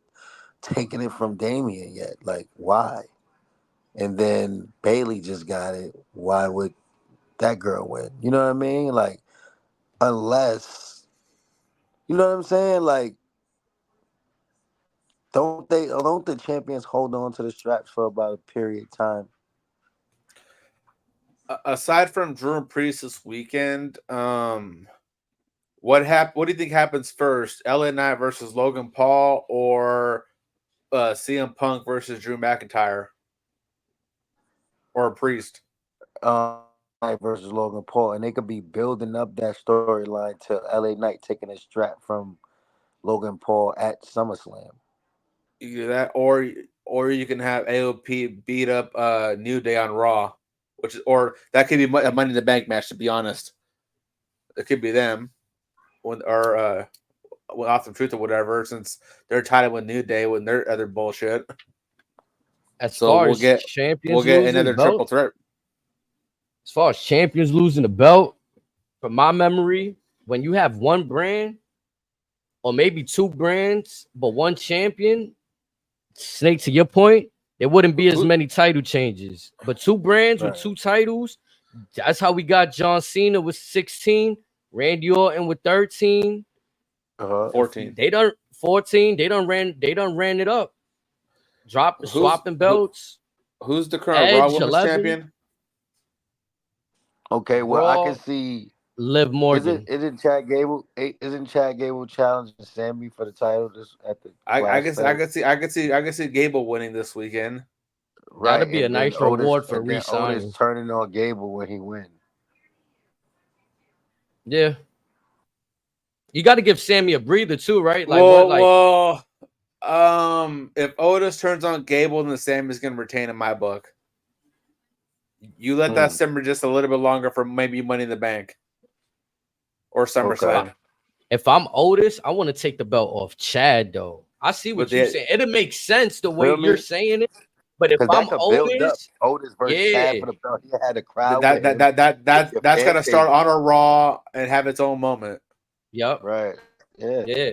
taking it from Damian yet. Like why? And then Bailey just got it. Why would that girl win? You know what I mean? Like, unless, you know what I'm saying? Like, don't the champions hold on to the straps for about a period of time? Aside from Drew and Priest this weekend, what do you think happens first? LA Knight versus Logan Paul or CM Punk versus Drew McIntyre? Or a Priest? Versus Logan Paul, and they could be building up that storyline to LA Knight taking a strap from Logan Paul at SummerSlam. Either that, or you can have AOP beat up New Day on Raw, or that could be a Money in the Bank match. To be honest, it could be them, or Awesome Truth or whatever, since they're tied with New Day with their other bullshit. We'll get another triple threat. As far as champions losing the belt, from my memory, when you have one brand or maybe two brands, but one champion, Snake, to your point, there wouldn't be as many title changes. But two brands with two titles, that's how we got John Cena with 16, Randy Orton with 13, 14. They done 14. They done ran it up. Swapping belts. Who's the current Raw Women's champion? Okay, well, I can see Liv Morgan. Isn't Chad Gable challenging Sammy for the title just at the? I can see Gable winning this weekend. Right, that'd be a nice reward for re-signing. Otis turning on Gable when he wins. Yeah. You got to give Sammy a breather too, right? Like if Otis turns on Gable, then Sammy's gonna retain in my book. You let that simmer just a little bit longer for maybe Money in the Bank or SummerSlam. Okay. If I'm Otis, I want to take the belt off Chad though. I see what you're saying. It'll make sense the way you're saying it. But if I'm Otis versus Chad for the belt, he had a crowd. That's gotta start on a Raw and have its own moment. Yep. Right. Yeah. Yeah.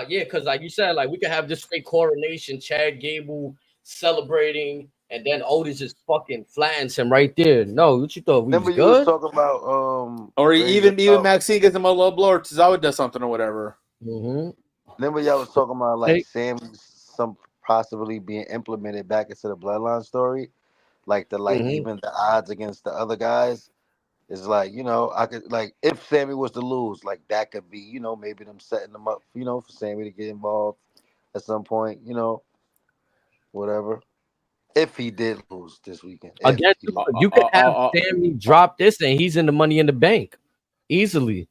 Yeah, because like you said, like we could have this fake coronation, Chad Gable celebrating, and then Otis just fucking flattens him right there. No, what you thought? Remember was you good? was talking about or even Maxine gives him a low blow, or Tozawa does something or whatever. Remember y'all was talking about like Sam possibly being implemented back into the Bloodline story, like even the odds against the other guys. It's like, I could, like, if Sammy was to lose, like, that could be, maybe them setting them up, for Sammy to get involved at some point, whatever. If he did lose this weekend. Again, you could have Sammy drop this and he's in the Money in the Bank easily.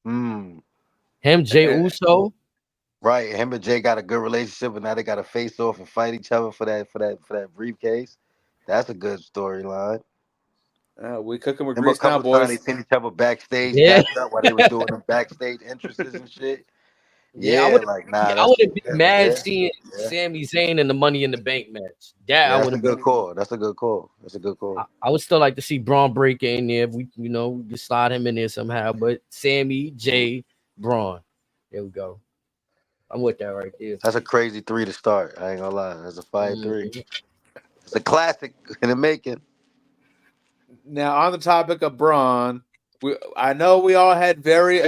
Him, Jay Uso. Right. Him and Jay got a good relationship, and now they got to face off and fight each other for that briefcase. That's a good storyline. We cooking with grease now, boys. They seen each other backstage, gassed up while they were doing them backstage entrances and shit. I wouldn't be mad seeing Sami Zayn in the Money in the Bank match. That's a good call. That's a good call. I would still like to see Braun Breaker in there. If we, we could slide him in there somehow. But Sammy, Jay, Braun. There we go. I'm with that right there. That's a crazy 3 to start. I ain't gonna lie. That's a 5-3. It's a classic in the making. Now, on the topic of Braun, I know we all had very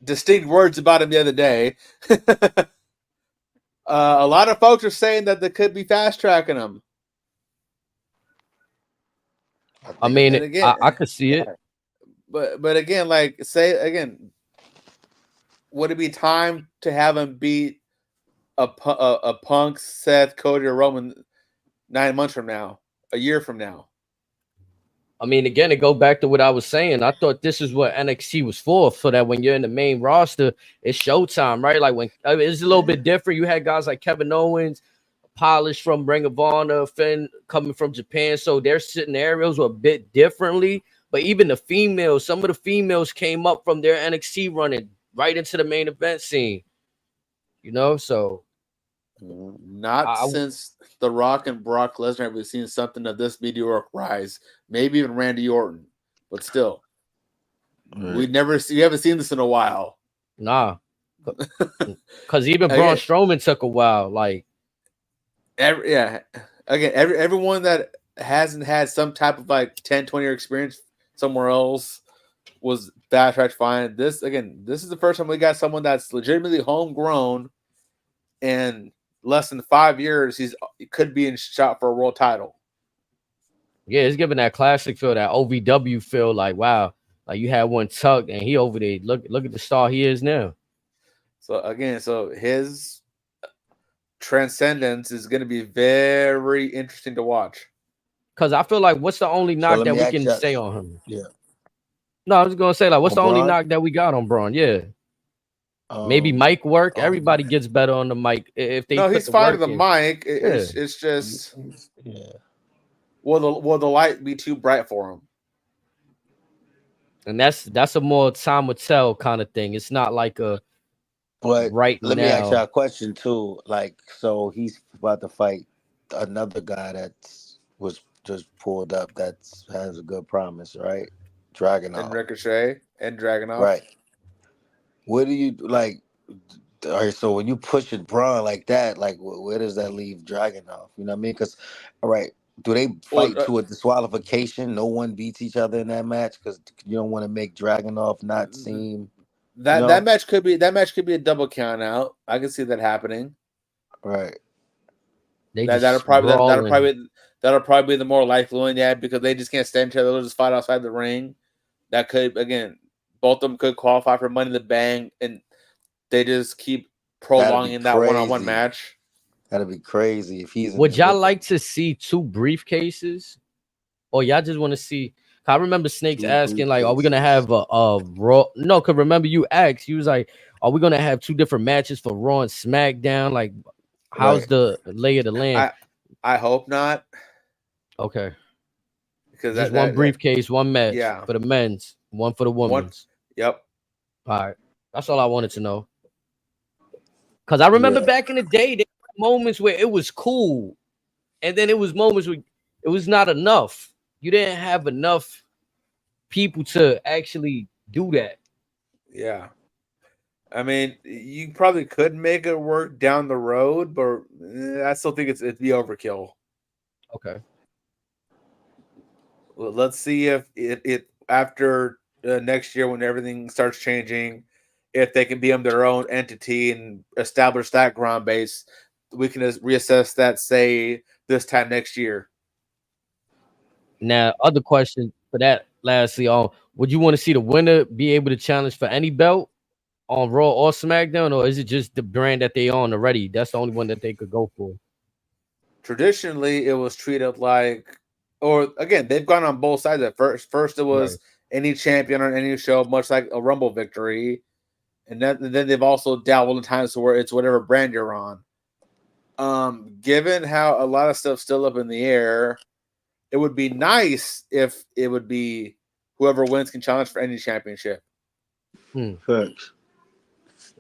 distinct words about him the other day. A lot of folks are saying that they could be fast tracking him. I mean, again, I could see it. But again, would it be time to have him beat a Punk, Seth, Cody, or Roman 9 months from now, a year from now? I mean, again, to go back to what I was saying, I thought this is what NXT was for, so that when you're in the main roster, it's showtime, right? Like when it's a little bit different. You had guys like Kevin Owens, Polish from Ring of Honor, Finn coming from Japan, so their scenarios were a bit differently. But even the females, some of the females came up from their NXT running right into the main event scene, so. Since The Rock and Brock Lesnar have we seen something of this meteoric rise. Maybe even Randy Orton, but still, we haven't seen this in a while. Nah, because even Braun Strowman took a while. Like, everyone that hasn't had some type of 10-20 year experience somewhere else was fast track fine. This is the first time we got someone that's legitimately homegrown and less than 5 years, he could be in shot for a world title. Yeah, it's giving that classic feel, that OVW feel. Like, wow, like you had one tucked and he over there. Look at the star he is now. So his transcendence is going to be very interesting to watch. Because I feel like, what's the only knock that we can say on him? Yeah. No, I was gonna say, like, what's the only knock that we got on Braun? Yeah. Maybe mic work. Everybody gets better on the mic if they. No, he's fine with the mic. It's just, will the light be too bright for him? And that's a more time will tell kind of thing. It's not like a. But right let now. me ask you a question too. Like, so he's about to fight another guy that was just pulled up that has a good promise, right? Dragunov. And Ricochet and Dragunov. Right. What do you like? All right, so when you push it Braun like that, like where does that leave Dragunov? You know what I mean? Because, all right, do they fight to a disqualification? No one beats each other in that match because you don't want to make Dragunov not seem that match could be a double count out. I can see that happening. Right. That'll probably be the more likely one, because they just can't stand each other. They'll just fight outside the ring. That could, again, both of them could qualify for Money in the Bank, and they just keep prolonging that one-on-one match. That'd be crazy if he's. Would y'all like to see 2 briefcases, or y'all just want to see? I remember Snakes asking, like, are we gonna have a Raw? No, because remember you asked, you was like, are we gonna have 2 different matches for Raw and SmackDown? Like, how's the lay of the land? I hope not. Okay. Because just one briefcase, one match for the men's, one for the women's. Yep. All right. That's all I wanted to know. Because I remember back in the day, there were moments where it was cool. And then it was moments where it was not enough. You didn't have enough people to actually do that. Yeah. I mean, you probably could make it work down the road, but I still think it'd be overkill. Okay. Well, let's see if it after next year when everything starts changing, if they can become their own entity and establish that ground base, we can reassess that, say, this time next year. Now, other question for that, lastly, would you want to see the winner be able to challenge for any belt on Raw or SmackDown, or is it just the brand that they on already? That's the only one that they could go for. Traditionally, it was treated like, or again, they've gone on both sides at first. First, it was any champion on any show, much like a Rumble victory. And then they've also dabbled in times where it's whatever brand you're on. Given how a lot of stuff's still up in the air, it would be nice if it would be whoever wins can challenge for any championship. Thanks.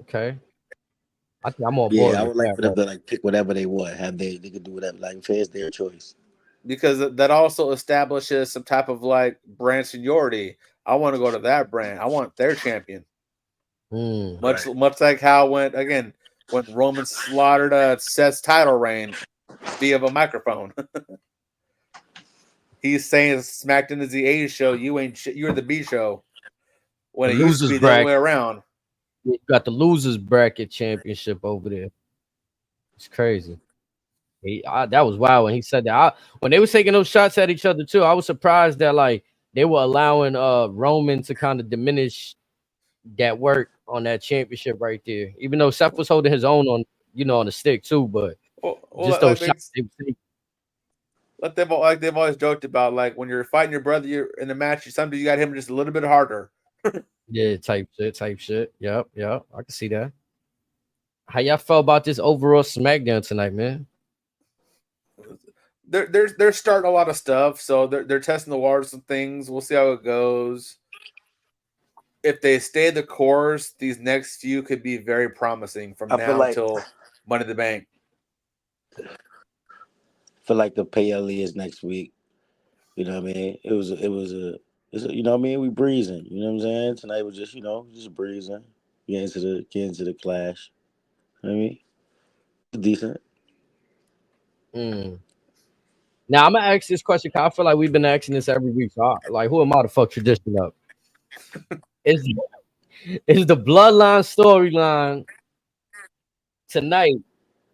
Okay. I think I'm on board. Yeah, I would like for them to like pick whatever they want. They could do whatever. Like, it's their choice. Because that also establishes some type of like brand seniority. I want to go to that brand. I want their champion. Much like how when Roman slaughtered Seth's title reign via a microphone. He's saying SmackDown is the A show. You're the B show. When it used to be the other way around. You got the losers bracket championship over there. It's crazy. That was wild when he said that. When they were taking those shots at each other too, I was surprised that like they were allowing Roman to kind of diminish that work on that championship right there. Even though Seth was holding his own on on the stick too, but just those shots. They've always joked about, like when you're fighting your brother, you're in a match. Sometimes you got him just a little bit harder. Yeah, type shit. Yep. I can see that. How y'all felt about this overall SmackDown tonight, man? They're starting a lot of stuff, so they're testing the waters and things. We'll see how it goes. If they stay the course, these next few could be very promising from now until Money in the Bank. I feel like the PLE is next week. You know what I mean? It was you know what I mean? We breezing. You know what I'm saying? Tonight was just, just breezing. Get into the clash. You know what I mean? Decent. Now I'm gonna ask this question because I feel like we've been asking this every week. So who am I to fuck tradition up? Is the Bloodline storyline tonight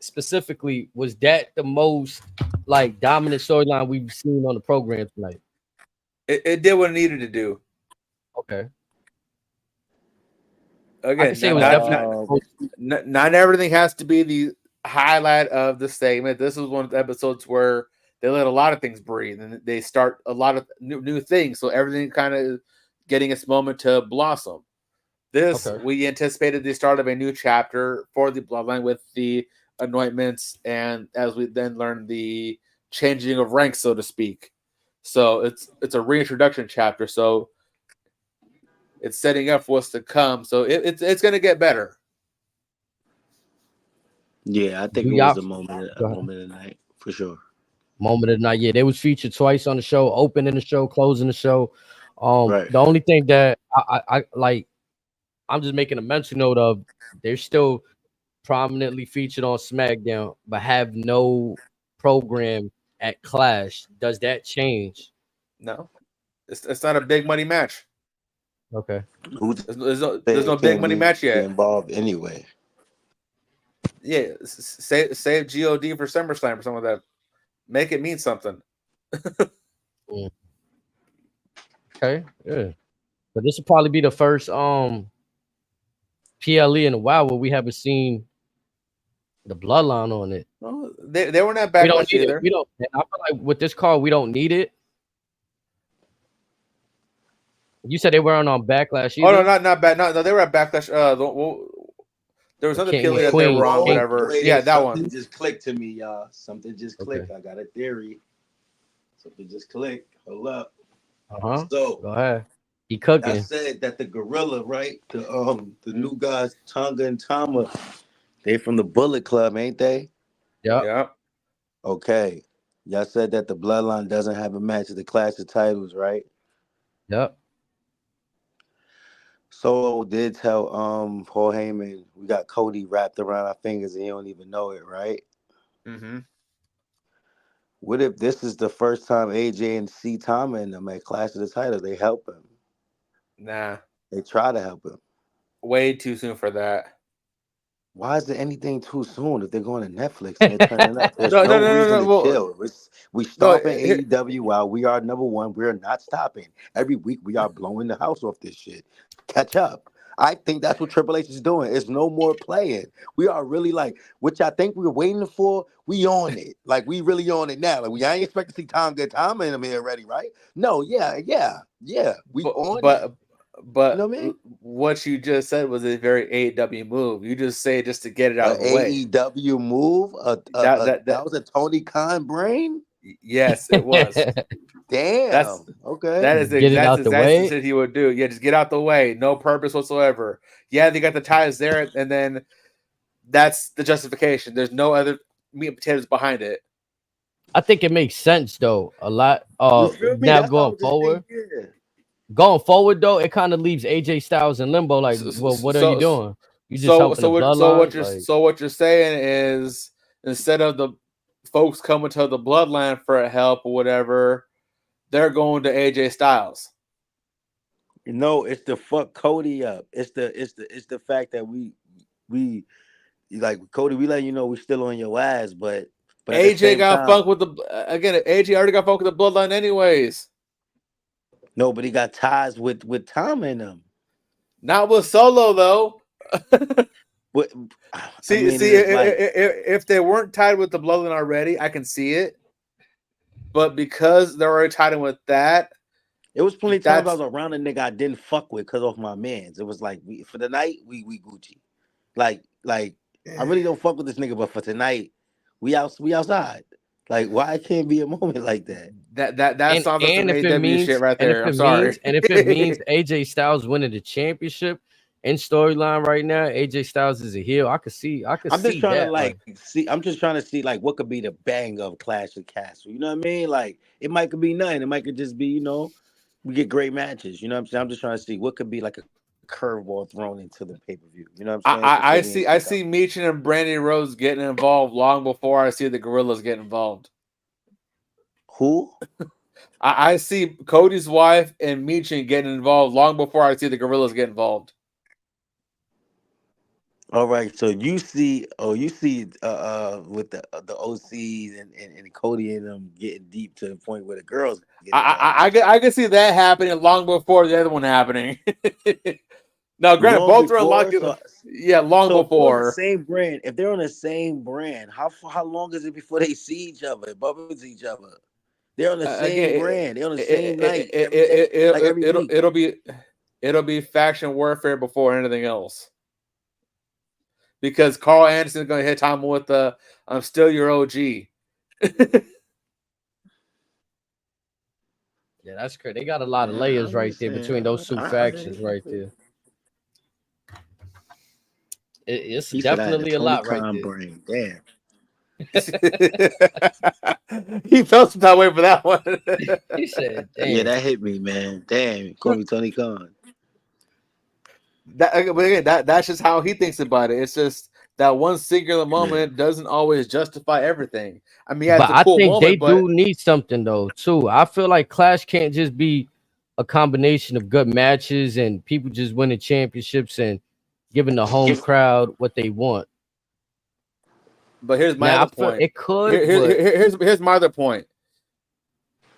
specifically, was that the most dominant storyline we've seen on the program tonight? It did what it needed to do. Okay. Again, not everything has to be the highlight of the segment. This was one of the episodes where they let a lot of things breathe and they start a lot of new things. So everything kind of getting its moment to blossom. We anticipated the start of a new chapter for the Bloodline with the anointments, and as we then learned the changing of ranks, so to speak. So it's a reintroduction chapter. So it's setting up for what's to come. So it's going to get better. Yeah, I think it was a moment of the night for sure. Moment of the night. Yeah, they was featured twice on the show, opening the show, closing the show. The only thing that I like, I'm just making a mental note of, they're still prominently featured on SmackDown, but have no program at Clash. Does that change? No, it's not a big money match. Okay, there's no big money match yet involved anyway. Yeah, save God for SummerSlam or something like that. Make it mean something. Okay, yeah. But this will probably be the first PLE in a while where we haven't seen the Bloodline on it. No, they weren't that bad either. We don't. I feel like with this card, we don't need it. You said they weren't on Backlash either? Oh no, not bad. No, they were at Backlash. There was another PLE that they were on. Whatever. Yeah, that one. Something just clicked to me, y'all. Something just clicked. I got a theory. Something just clicked. Hold up. So go ahead. He cooking. I said that the gorilla, right? The new guys, Tonga and Tama, they from the Bullet Club, ain't they? Yeah. Okay. Y'all said that the Bloodline doesn't have a match at the Clash of Titles, right? Yep. Solo did tell Paul Heyman we got Cody wrapped around our fingers and he don't even know it, right? Mm-hmm. What if this is the first time AJ and C Tama and them at Clash of the Titles? They help him. Nah. They try to help him. Way too soon for that. Why is there anything too soon if they're going to Netflix and they're turning up? There's no reason to chill. We stomping AEW while we are number one. We're not stopping. Every week we are blowing the house off this shit. Catch up. I think that's what Triple H is doing. It's no more playing. We are really like, which I think we were waiting for, we on it. Like, we really on it now. Like, I ain't expect to see Tom in them here already, right? No, yeah. We on it. But you know what I mean? What you just said was a very AEW move. You just say it just to get it out of the way. AEW move? That was a Tony Khan brain? Yes, it was. Damn. Okay. That is exactly the shit he would do. Yeah, just get out the way. No purpose whatsoever. Yeah, they got the ties there, and then that's the justification. There's no other meat and potatoes behind it. I think it makes sense though. A lot. Now going forward. Going forward though, it kind of leaves AJ Styles in limbo. Like, well, what are you doing? You just helping the bloodline. So what you're saying is, instead of the folks coming to the bloodline for help or whatever, they're going to AJ Styles. No, it's the fuck Cody up. It's the fact that we like Cody. We let you know we still on your ass, but AJ got funk with AJ already got funk with the bloodline anyways. No, but he got ties with Tom and them. Not with Solo though. But if they weren't tied with the bloodline already, I can see it. But because they're already tied in with that, it was plenty of times I was around a nigga I didn't fuck with because of my mans. It was like for the night we Gucci. Like I really don't fuck with this nigga, but for tonight we outside. Like, why it can't be a moment like that? That sounds like some AEW shit right there. I'm sorry. And if it means AJ Styles winning the championship in storyline right now, AJ Styles is a heel. I'm just trying to see like what could be the bang of Clash of Castle. You know what I mean? Like it might could be nothing. It might could just be, we get great matches. You know what I'm saying? I'm just trying to see what could be like a curveball thrown into the pay-per-view. You know what I'm saying? I see Meechin and Brandi Rhodes getting involved long before I see the Gorillas get involved. Who? I see Cody's wife and Meechin getting involved long before I see the Gorillas get involved. All right, so you see with the OCs and Cody and them getting deep to the point where the girls. I can see that happening long before the other one happening. Now, granted, both are long before. The same brand. If they're on the same brand, how long is it before they see each other, bump into each other? They're on the same brand. They're on the same night. It'll be faction warfare before anything else. Because Carl Anderson is going to hit Tom with the "I'm still your OG." Yeah, that's crazy. They got a lot of layers right there between those two factions right there. It's definitely a lot right there. Brain. Damn. He felt some time waiting for that one. He said, "Damn." Yeah, that hit me, man. Damn, call me Tony Khan. That's just how he thinks about it. It's just that one singular moment doesn't always justify everything. I mean, but I think they do need something though too. I feel like Clash can't just be a combination of good matches and people just winning championships and giving the home crowd what they want. But here's my other point. It could. Here's my other point.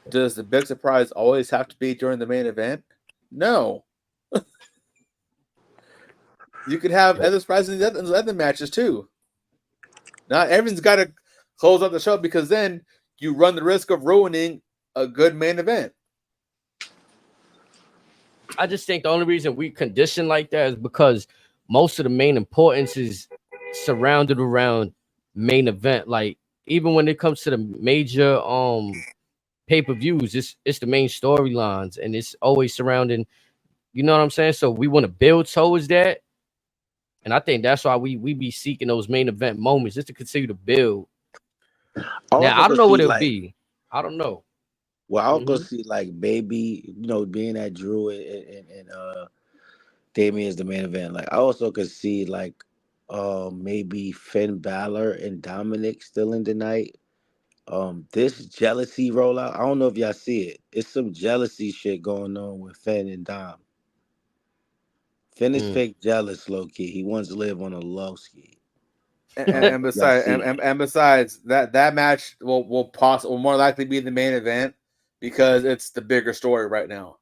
Does the big surprise always have to be during the main event? No. You could have other surprises in the other matches too. Not everyone's got to close out the show because then you run the risk of ruining a good main event. I just think the only reason we condition like that is because most of the main importance is surrounded around main event. Like even when it comes to the major pay-per-views, it's the main storylines and it's always surrounding, you know what I'm saying? So we want to build towards that. And I think that's why we be seeking those main event moments just to continue to build. Now I don't know what it'll be. I don't know. Well, I also see like maybe being that Drew and Damien is the main event. Like I also could see like maybe Finn Balor and Dominic still in the night. This jealousy rollout. I don't know if y'all see it. It's some jealousy shit going on with Finn and Dom. Finn is fake jealous, low key. He wants to live on a low ski. And besides that match will more likely be the main event because it's the bigger story right now.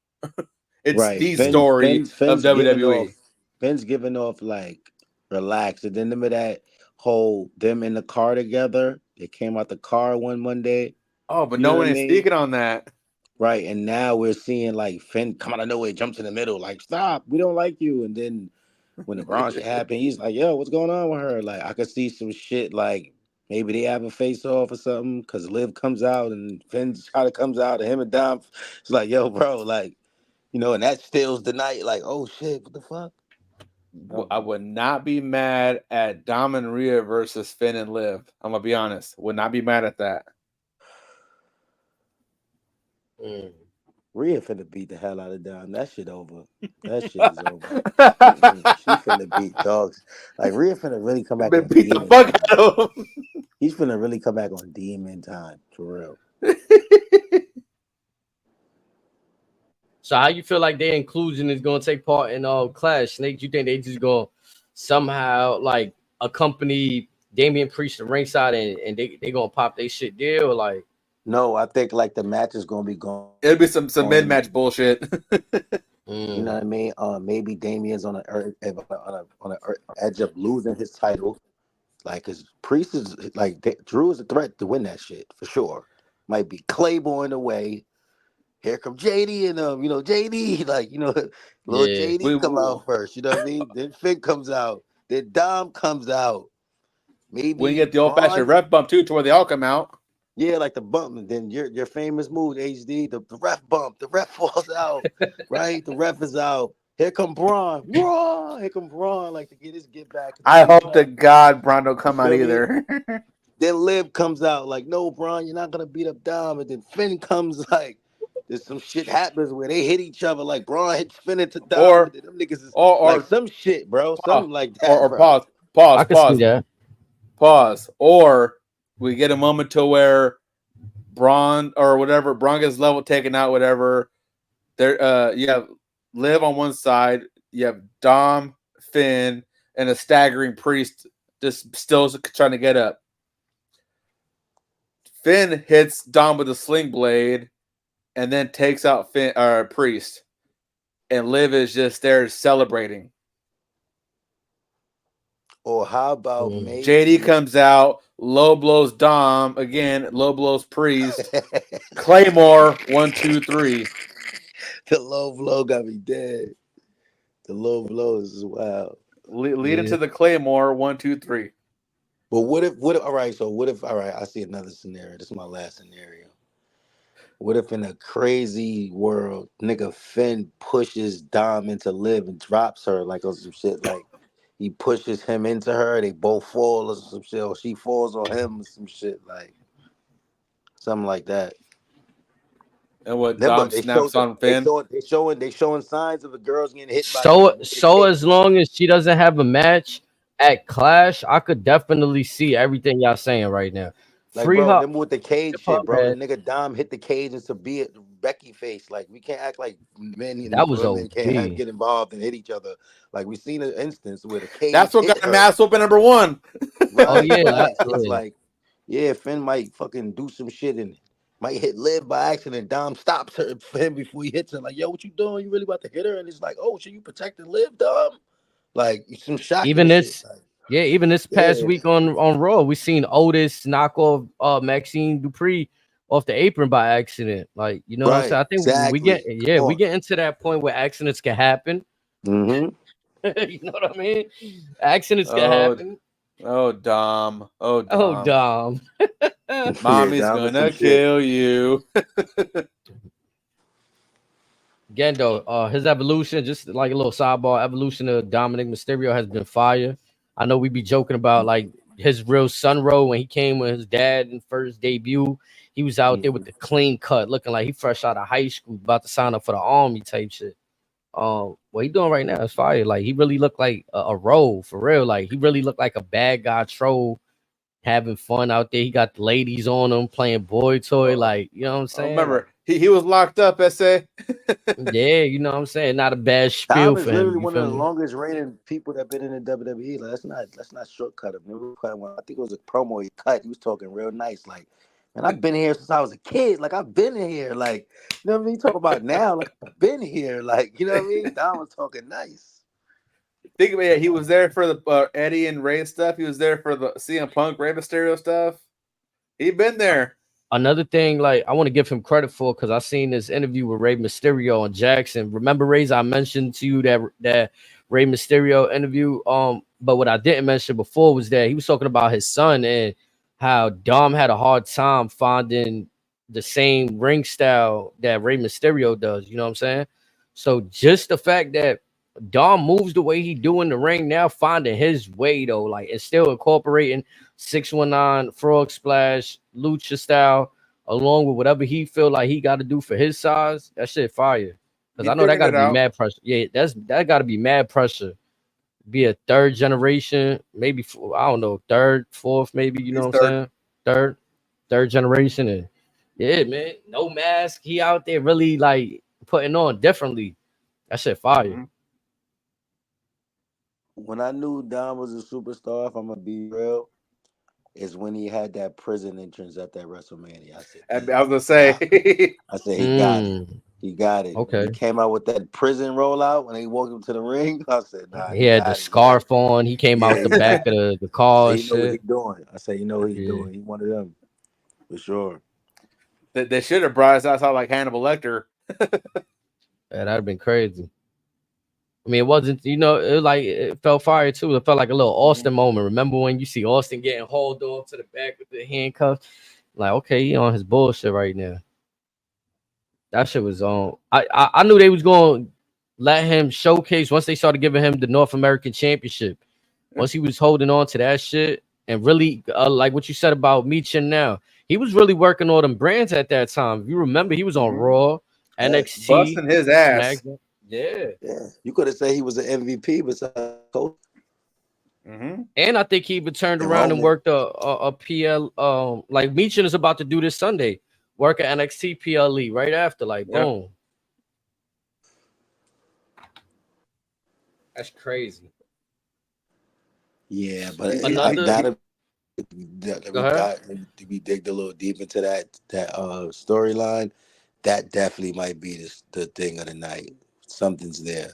It's right. The story of WWE. Finn's giving off like relaxed. And then remember that whole them in the car together. They came out the car one Monday. Oh, but no one is speaking on that. Right, and now we're seeing like Finn come out of nowhere, jumps in the middle, like stop, we don't like you. And then when the Braun shit happened, he's like, "Yo, what's going on with her?" Like I could see some shit like maybe they have a face off or something because Liv comes out and Finn kind of comes out, and him and Dom, it's like, "Yo, bro, like." And that steals the night. Like, oh shit, what the fuck? I would not be mad at Dom and Rhea versus Finn and Liv. I'm gonna be honest. Would not be mad at that. Rhea finna beat the hell out of Dom. That shit over. That shit is over. She finna beat dogs. Like Rhea finna really come back. Beat the fuck out of him. He's finna really come back on demon time for real. So how you feel like their inclusion is going to take part in Clash? Snake, you think they just going to somehow like accompany Damian Priest to ringside and they going to pop their shit there or like? No, I think like the match is going to be going. It'll be some mid-match bullshit. You know what I mean? Maybe Damian's on an edge of losing his title. Like, cause Priest is like Drew is a threat to win that shit for sure. Might be Claymore away. Here come JD and JD, like little JD come out first, you know what I mean? Then Finn comes out, then Dom comes out. Maybe we get the old-fashioned ref bump too, to where they all come out. Yeah, like the bump, and then your famous move, HD, the ref bump, the ref falls out, right? The ref is out. Here come Braun, here come Braun, like to get his get back. I hope to God Braun don't come out either. Then Liv comes out like, no, Braun, you're not gonna beat up Dom, and then Finn comes like. There's some shit happens where they hit each other like Braun hits Finn into Dom. Or them niggas is like some shit, bro. Something like that. Or bro. Pause. Or we get a moment to where Braun or whatever, Braun gets level taken out, whatever. There you have Liv on one side, you have Dom, Finn, and a staggering Priest just still trying to get up. Finn hits Dom with a sling blade. And then takes out Priest, and Liv is just there celebrating. Or how about maybe JD comes out, low blows Dom again, low blows Priest, Claymore 1, 2, 3. The low blow got me dead. The low blows is wild. Lead into the Claymore 1, 2, 3. But what if? All right. So what if? All right. I see another scenario. This is my last scenario. What if in a crazy world, nigga Finn pushes Dom into Liv and drops her like on some shit? Like he pushes him into her, they both fall or some shit, or she falls on him or some shit, like something like that. And what Dom snaps on Finn? They showing signs of the girls getting hit. So as long as she doesn't have a match at Clash, I could definitely see everything y'all saying right now. Like, bro, remember with the cage shit, bro. The nigga Dom hit the cage and to be it Becky face. Like, we can't act like men and women can't get involved and hit each other. Like, we seen an instance where the cage. That's what got mass open number 1. Right, oh yeah, right. So it's like, yeah, Finn might fucking do some shit and might hit Liv by accident. Dom stops her for him before he hits her. Like, yo, what you doing? You really about to hit her? And he's like, oh, shit, you protecting Liv, Dom? Like, some shocking even this. Shit. Like, yeah, even this past week on Raw, we seen Otis knock off Maxine Dupree off the apron by accident. Like, you know what I'm saying? Right. I think we Exactly. get into that point where accidents can happen. Mm-hmm. You know what I mean? Accidents can Oh, happen. Dom. Oh, Oh, Dom. Dom. Mommy's Yeah, gonna kill you. Again, though, his evolution, just like a little sidebar, evolution of Dominic Mysterio has been fire. I know we be joking about like his real son role when he came with his dad in first debut. He was out there with the clean cut, looking like he fresh out of high school, about to sign up for the army type shit. What he doing right now is fire. Like he really looked like a role for real. Like he really looked like a bad guy troll having fun out there. He got the ladies on him playing boy toy. Like, you know what I'm I saying? remember he was locked up, SA. Yeah, you know what I'm saying? Not a bad spiel Tom for is him. literally You one of feel the me? longest reigning people that been in the WWE. Like, let's not shortcut him. I think it was a promo he cut. He was talking real nice. Like, man, I've been here since I was a kid. Like, I've been in here. Like, you know what I mean? Talk about now. Like, I've been here. Like, you know what I mean? Don was talking nice. Think about it. He was there for the Eddie and Ray stuff. He was there for the CM Punk, Rey Mysterio stuff. He been there. Another thing, like I want to give him credit for, because I seen this interview with Rey Mysterio and Jackson. Remember, Ray's, I mentioned to you that Rey Mysterio interview. But what I didn't mention before was that he was talking about his son and how Dom had a hard time finding the same ring style that Rey Mysterio does. You know what I'm saying? So just the fact that Dom moves the way he do in the ring now, finding his way though, like it's still incorporating 619 frog splash lucha style along with whatever he feel like he got to do for his size. That shit fire. Because He's I know that figuring got to it be out. mad pressure. Yeah, that got to be mad pressure. Be a third generation, maybe I don't know, third, fourth, maybe. You know He's what I'm third. saying? Third generation, and yeah, man, no mask. He out there really like putting on differently. That shit fire. Mm-hmm. When I knew Don was a superstar, if I'm gonna be real, is when he had that prison entrance at that WrestleMania. I said, I damn, was gonna say. I said he got it. Mm, He got it. When he okay. came out with that prison rollout when he walked into the ring, I said, nah, He he had the got it, man. scarf on. He came Yeah, out the yeah. back of the I car said, and you know what shit. he's doing. I said, you know what he's Yeah. doing. He one of them, for sure. They should have brought us outside like Hannibal Lecter. Yeah, that'd have been crazy. I mean, it wasn't, it was like it felt fire too. It felt like a little Austin moment. Remember when you see Austin getting hauled off to the back with the handcuffs? Like, okay, he on his bullshit right now. That shit was on. I knew they was going to let him showcase once they started giving him the North American Championship. Once he was holding on to that shit and really, like what you said about Meechin now, he was really working on them brands at that time. If you remember, he was on Raw, NXT, Busting his ass. SmackDown. Yeah. Yeah, you could have said he was an MVP besides Coach Mm-hmm. And I think he even turned and around and Roman. worked a PL. Like Meechin is about to do this Sunday, work at NXT PLE right after. Like, Yep. boom. That's crazy. Yeah, but Another. Go ahead. we digged a little deep into that storyline. That definitely might be the thing of the night. Something's there.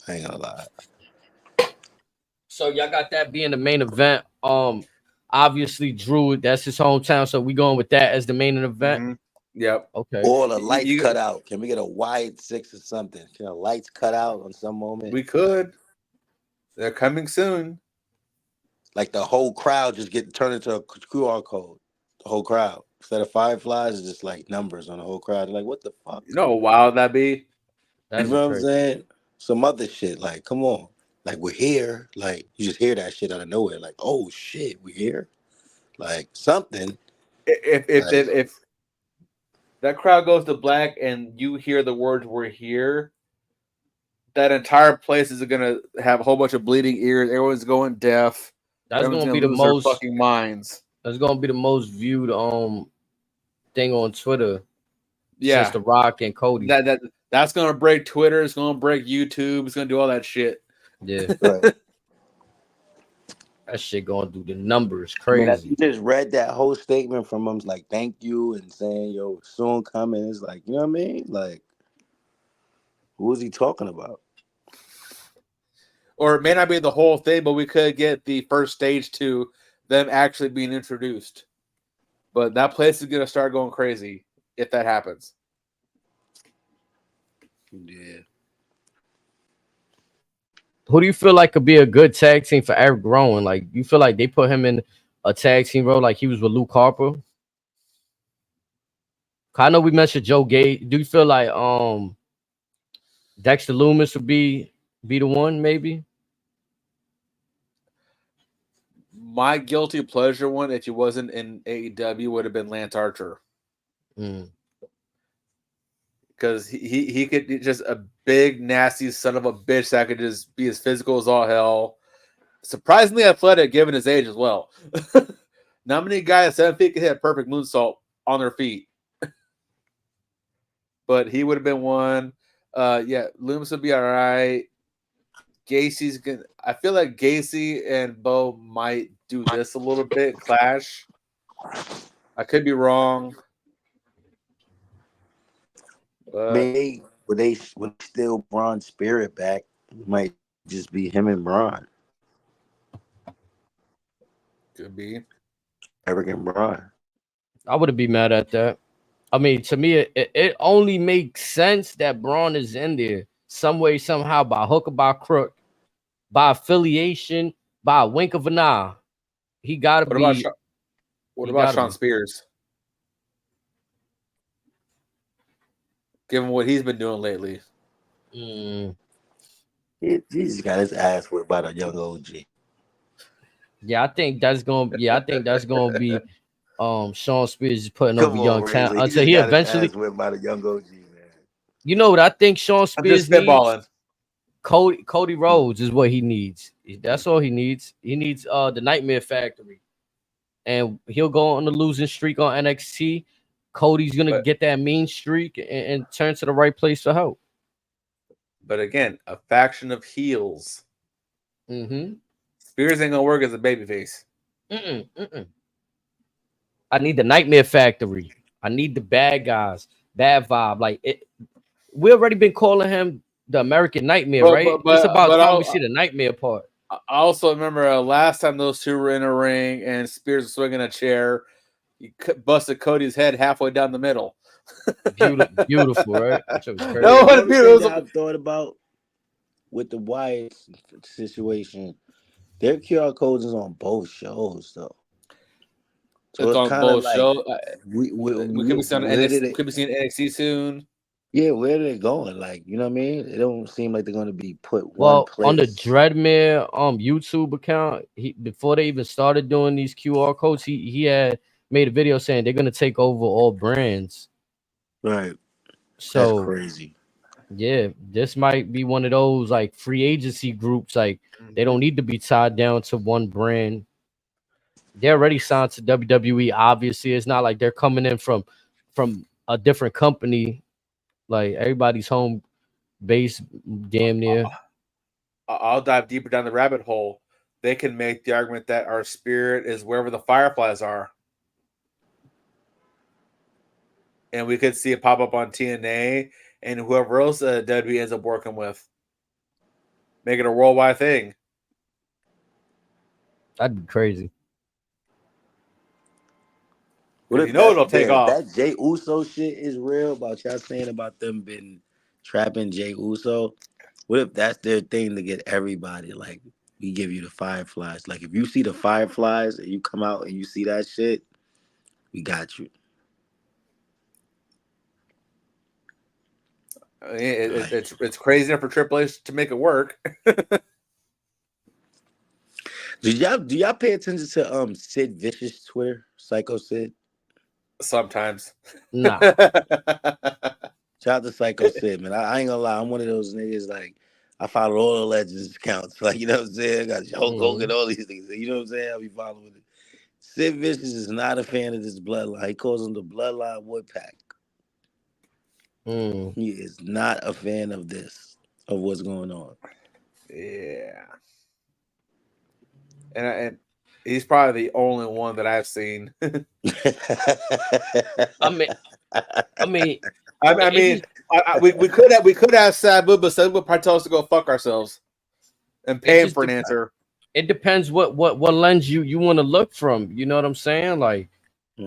I ain't gonna lie. So y'all got that being the main event. Obviously Drew, that's his hometown, so we going with that as the main event. Mm-hmm. Yep. Okay. All the lights cut out. Can we get a wide 6 or something? Can the lights cut out on some moment? We could. They're coming soon. Like the whole crowd just get turned into a QR code. The whole crowd. Instead of fireflies, it's just like numbers on the whole crowd. They're like, what the fuck? You know how wild that be? That'd You be know what I'm crazy. saying? Some other shit. Like, come on. Like, we're here. Like, you just hear that shit out of nowhere. Like, oh shit, we're here. Like something. If that crowd goes to black and you hear the words "we're here," that entire place is gonna have a whole bunch of bleeding ears. Everyone's going deaf. That's Everyone's gonna gonna be the lose their most fucking minds. that's gonna be the most viewed thing on Twitter Yeah, since The Rock and Cody. That's gonna break Twitter. It's gonna break YouTube. It's gonna do all that shit. Yeah. Right. That shit gonna do the numbers I mean, if you crazy. just read that whole statement from him, like thank you and saying yo soon coming, it's like, you know what I mean? Like, who is he talking about? Or it may not be the whole thing, but we could get the first stage to them actually being introduced. But that place is gonna start going crazy if that happens. Yeah. Who do you feel like could be a good tag team for Eric Rowan? Like, you feel like they put him in a tag team role like he was with Luke Harper? I know we mentioned Joe Gate. Do you feel like Dexter Loomis would be the one, maybe? My guilty pleasure one, if he wasn't in AEW, would have been Lance Archer. Because he could be just a big, nasty son of a bitch that could just be as physical as all hell. Surprisingly athletic, given his age as well. Not many guys at 7 feet can hit a perfect moonsault on their feet. But he would have been one. Yeah, Loomis would be all right. Gacy's gonna. I feel like Gacy and Bo might do this a little bit, clash. I could be wrong. Maybe would they steal Braun's spirit back? It might just be him and Braun. Could be Eric and Braun. I wouldn't be mad at that. I mean, to me, it only makes sense that Braun is in there some way, somehow, by hook or by crook, by affiliation, by a wink of an eye. He got to be. What about Sean Spears? Given what he's been doing lately. He just got his ass whipped by the young OG. Yeah, I think that's gonna be Sean Spears putting over young talent until he eventually whipped by the young OG, man. You know what I think Sean Spears needs? Cody Hmm. Rhodes is what he needs. That's all he needs. He needs the Nightmare Factory. And he'll go on the losing streak on NXT. Cody's gonna get that mean streak and turn to the right place for help. But again, a faction of heels. Spears ain't gonna work as a babyface. I need the Nightmare Factory. I need the bad guys, bad vibe. Like it, we already been calling him the American Nightmare, right? It's about time we see the nightmare part. I also remember last time those two were in a ring and Spears was swinging a chair. He busted Cody's head halfway down the middle. Beautiful, right? No one I've thought about with the Wyatt situation. Their QR codes is on both shows, though. So it's on both shows. We could be seeing NXT soon. Yeah, where are they going? Like, you know what I mean? It don't seem like they're going to be put one place. On the Dreadmere YouTube account, before they even started doing these QR codes, he had made a video saying they're going to take over all brands. Right. So that's crazy. Yeah, this might be one of those like free agency groups. Like they don't need to be tied down to one brand. They're already signed to WWE. Obviously, it's not like they're coming in from a different company. Like everybody's home base, damn near. I'll dive deeper down the rabbit hole. They can make the argument that our spirit is wherever the Fireflies are. And we could see it pop up on TNA and whoever else WWE ends up working with. Make it a worldwide thing. That'd be crazy. What you know it'll take off. That Jay Uso shit is real about y'all saying about them been trapping Jay Uso. What if that's their thing to get everybody? Like, we give you the Fireflies. Like, if you see the Fireflies and you come out and you see that shit, we got you. It's crazy enough for Triple H to make it work. Do y'all pay attention to Sid Vicious Twitter, Psycho Sid? Sometimes. Nah. Shout out to Psycho Sid, man. I ain't gonna lie, I'm one of those niggas, like, I follow all the Legends accounts. Like, you know what I'm saying? I got Hulk Hogan, all these things. You know what I'm saying? I'll be following it. Sid Vicious is not a fan of this bloodline. He calls them the Bloodline Woodpack. He is not a fan of this, of what's going on. Yeah. And he's probably the only one that I've seen. we could have Sabu, but Sabu would probably tell us to go fuck ourselves and pay him for an answer. It depends what lens you want to look from. You know what I'm saying? Like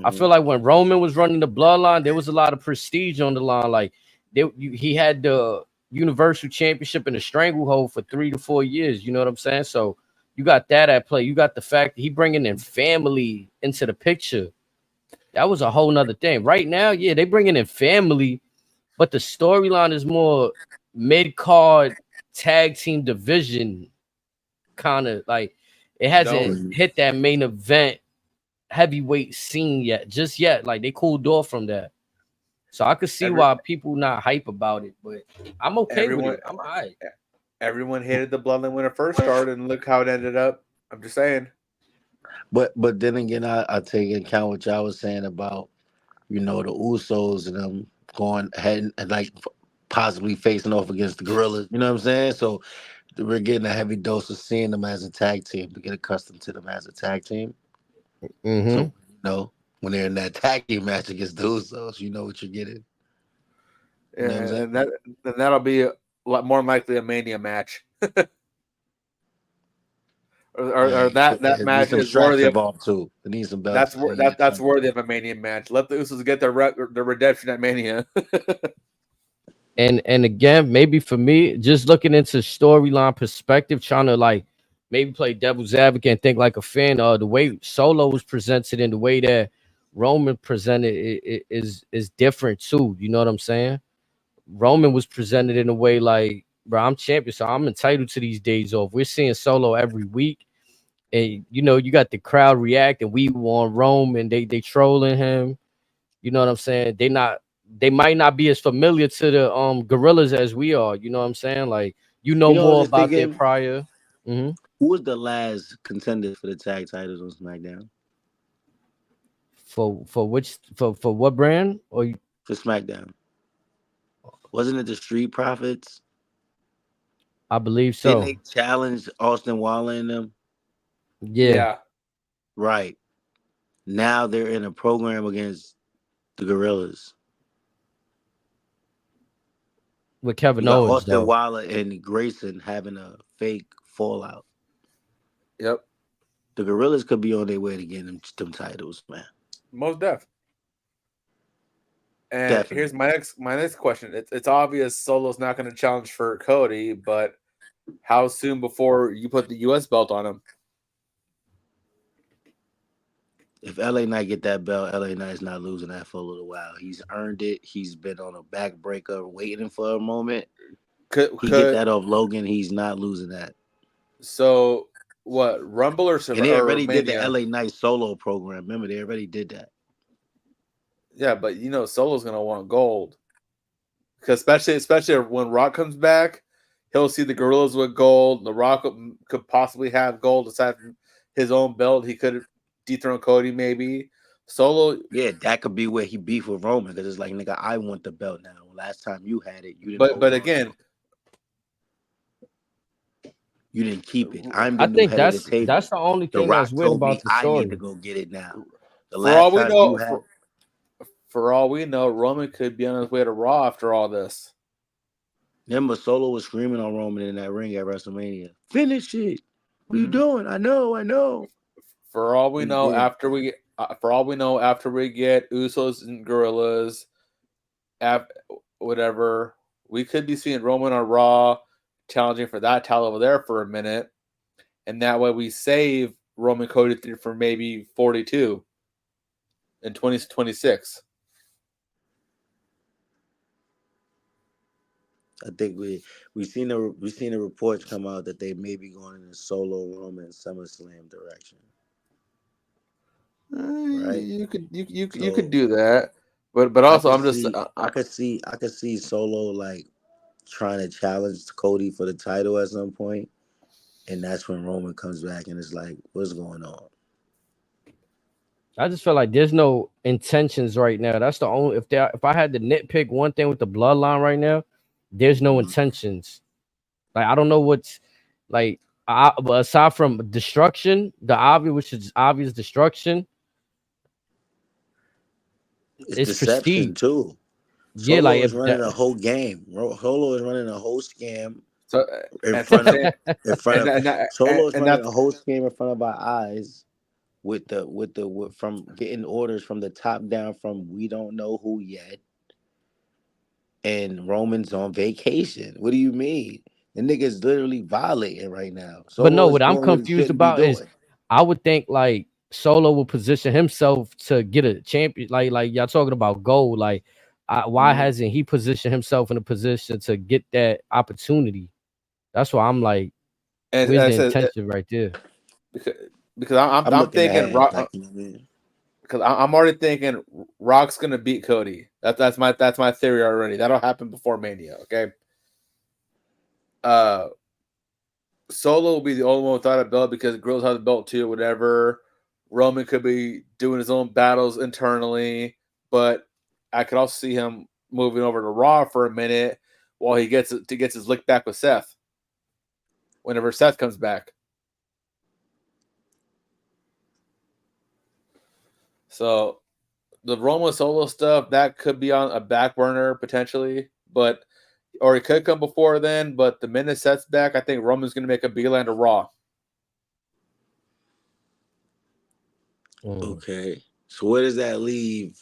I feel like when Roman was running the bloodline, there was a lot of prestige on the line. Like he had the Universal Championship in the stranglehold for 3 to 4 years. You know what I'm saying? So you got that at play. You got the fact that he bringing in family into the picture. That was a whole nother thing. Right now, yeah, they bringing in family, but the storyline is more mid-card tag team division, kind of like it hasn't hit that main event heavyweight scene yet. Like they cooled off from that. So I could see why people not hype about it, but I'm okay with it. I'm all right. Everyone hated the Bloodline when it first started, and look how it ended up. I'm just saying. But then again, I take into account what y'all was saying about, the Usos and them going ahead and like possibly facing off against the Gorillas. You know what I'm saying? So we're getting a heavy dose of seeing them as a tag team to get accustomed to them as a tag team. So when they're in that tag team match against the Usos, you know what you're getting. You know and that'll be a lot more likely a Mania match. or that match is worthy of too. It needs some belts. That's worthy of a Mania match. Let the Usos get their redemption at Mania. and again, maybe for me, just looking into storyline perspective, trying to like maybe play devil's advocate and think like a fan. The way Solo was presented and the way that Roman presented is different too. You know what I'm saying? Roman was presented in a way like, bro, I'm champion, so I'm entitled to these days off. We're seeing Solo every week, and you got the crowd reacting. We want Roman, they trolling him. You know what I'm saying? They might not be as familiar to the Gorillas as we are. You know what I'm saying? Like more about their prior. Who was the last contender for the tag titles on SmackDown? For what brand or for SmackDown? Wasn't it the Street Profits? I believe so. Didn't they challenge Austin Waller and them? Yeah. Right. Now they're in a program against the Gorillas. With Kevin Owens, Austin Waller and Grayson having a fake fallout. Yep. The Gorillas could be on their way to getting them titles, man. Most def. And definitely. Here's my next question. It's obvious Solo's not going to challenge for Cody, but how soon before you put the U.S. belt on him? If LA Knight get that belt, LA Knight's not losing that for a little while. He's earned it. He's been on a backbreaker waiting for a moment. He get that off Logan. He's not losing that. So what? Rumble or Survivor? And they already did the LA Knight solo program. Remember, they already did that. Yeah, but Solo's gonna want gold, because especially when Rock comes back, he'll see the Gorillas with gold. The Rock could possibly have gold aside from his own belt. He could dethrone Cody, maybe. Solo, yeah, that could be where he beef with Roman, because it's like, nigga, I want the belt now. Last time you had it, you didn't. But again, you didn't keep it. I'm the I new think head of the table. That's the only thing that's weird about the story. I need to go get it now. For all we know, Roman could be on his way to Raw after all this. Remember, Solo was screaming on Roman in that ring at WrestleMania. Finish it. What are you doing? I know. For all we know, after we get Usos and Gorillas, whatever, we could be seeing Roman on Raw challenging for that title over there for a minute, and that way we save Roman Cody for maybe 42 in 2026. I think we've seen the reports come out that they may be going in the Solo Roman SummerSlam direction. Right? You could do that, but also I could see Solo like trying to challenge Cody for the title at some point, and that's when Roman comes back and it's like, what's going on? I just feel like there's no intentions right now. That's the only if I had to nitpick one thing with the bloodline right now, there's no intentions. Like I don't know what's like aside from destruction, which is obvious destruction. It's deception prestige. Too. Solo like is running a whole game. Solo is running a whole scam. Solo is running a whole scam in front of our eyes, from getting orders from the top down from we don't know who yet, and Roman's on vacation. What do you mean? The nigga's literally violating right now. But no, Solo is what I'm doing what he confused shouldn't be about is doing. I would think like Solo will position himself to get a champion. Like y'all talking about gold. Like, why hasn't he positioned himself in a position to get that opportunity? That's why I'm like, And where's I the said intention right there? because I'm I'm looking thinking ahead, Rock. like, you know what I mean? Because I'm already thinking Rock's gonna beat Cody. That's my theory already. That'll happen before Mania. Okay. Solo will be the only one without a belt because Grills have the belt too. Whatever. Roman could be doing his own battles internally, but I could also see him moving over to Raw for a minute while he gets his lick back with Seth. Whenever Seth comes back. So the Roman Solo stuff that could be on a back burner potentially, or it could come before then. But the minute Seth's back, I think Roman's going to make a beeline to Raw. Okay, so where does that leave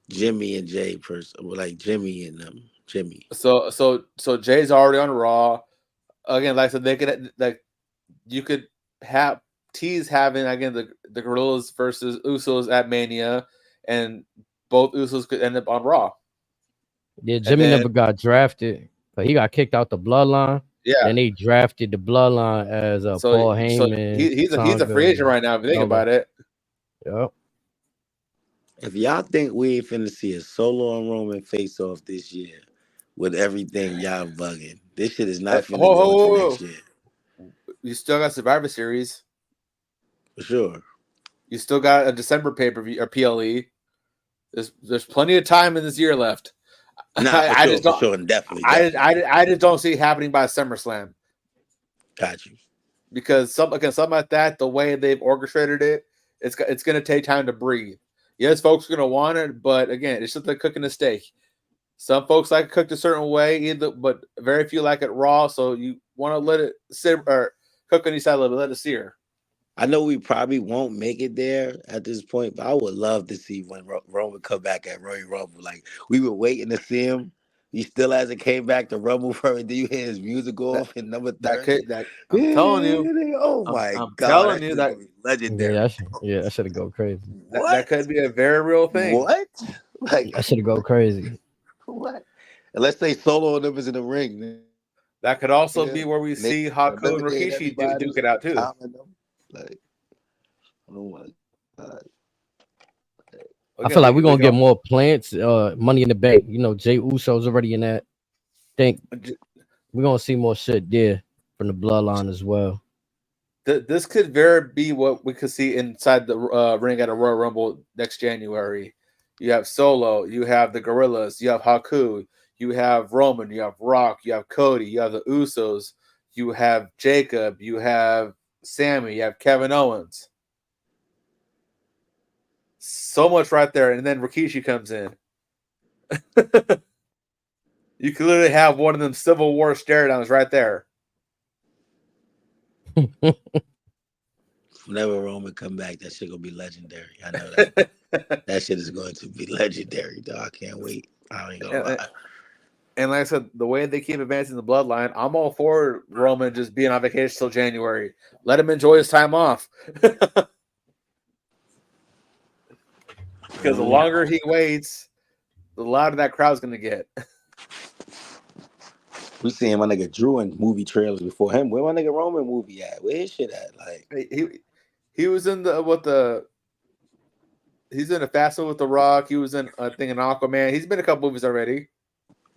Jimmy and Jay like Jimmy and Jimmy? So Jay's already on Raw. Again, like I said, they could you could have tease having again the Gorillas versus Usos at Mania, and both Usos could end up on Raw. Yeah, Jimmy never got drafted, but he got kicked out the Bloodline. Yeah. Then they drafted the Bloodline as Paul Heyman. He's a free agent right now. If you think about it. Yep. If y'all think we ain't finna see a Solo and Roman face off this year with everything, y'all bugging. This shit is not finna go into next year. You still got Survivor Series. For sure. You still got a December pay-per-view or PLE. There's plenty of time in this year left. Nah, for sure, definitely. I just don't see it happening by SummerSlam. Got you. Because something like that, the way they've orchestrated it, it's going to take time to breathe. Yes, folks are going to want it, but again, it's just like cooking a steak. Some folks like it cooked a certain way, but very few like it raw. So you want to let it sit or cook on each side a little bit, let it sear. I know we probably won't make it there at this point, but I would love to see when Roman come back at Royal Rumble. Like, we were waiting to see him. He still hasn't came back to Rumble for it. Then you hear his music go off in number 30. I'm telling you. Oh my I'm God. telling you that legendary. Yeah, that should go crazy. That could be a very real thing. What? Like, that should go crazy. What? And let's say Solo and them is in the ring. That could also be where we see Haku and Rikishi duke it out too. Like, oh my God. I feel like we're gonna get more plants, Money in the Bank. You know, Jay Uso's already in that. Think we're gonna see more shit there from the Bloodline as well. This could very be what we could see inside the ring at a Royal Rumble next January. You have Solo, you have the Gorillas, you have Haku, you have Roman, you have Rock, you have Cody, you have the Usos, you have Jacob, you have Sammy, you have Kevin Owens. So much right there, and then Rikishi comes in. You could literally have one of them Civil War stare downs right there. Whenever Roman come back, that shit gonna be legendary. I know that. That shit is going to be legendary, though. I can't wait. I ain't gonna lie. And like I said, the way they keep advancing the bloodline, I'm all for Roman just being on vacation till January. Let him enjoy his time off. Because the longer he waits, the louder that crowd's gonna get. We seen my nigga Drew in movie trailers before him. Where my nigga Roman movie at? Where his shit at? Like, he was in he's in a Fast with the Rock. He was in I think an Aquaman. He's been in a couple movies already.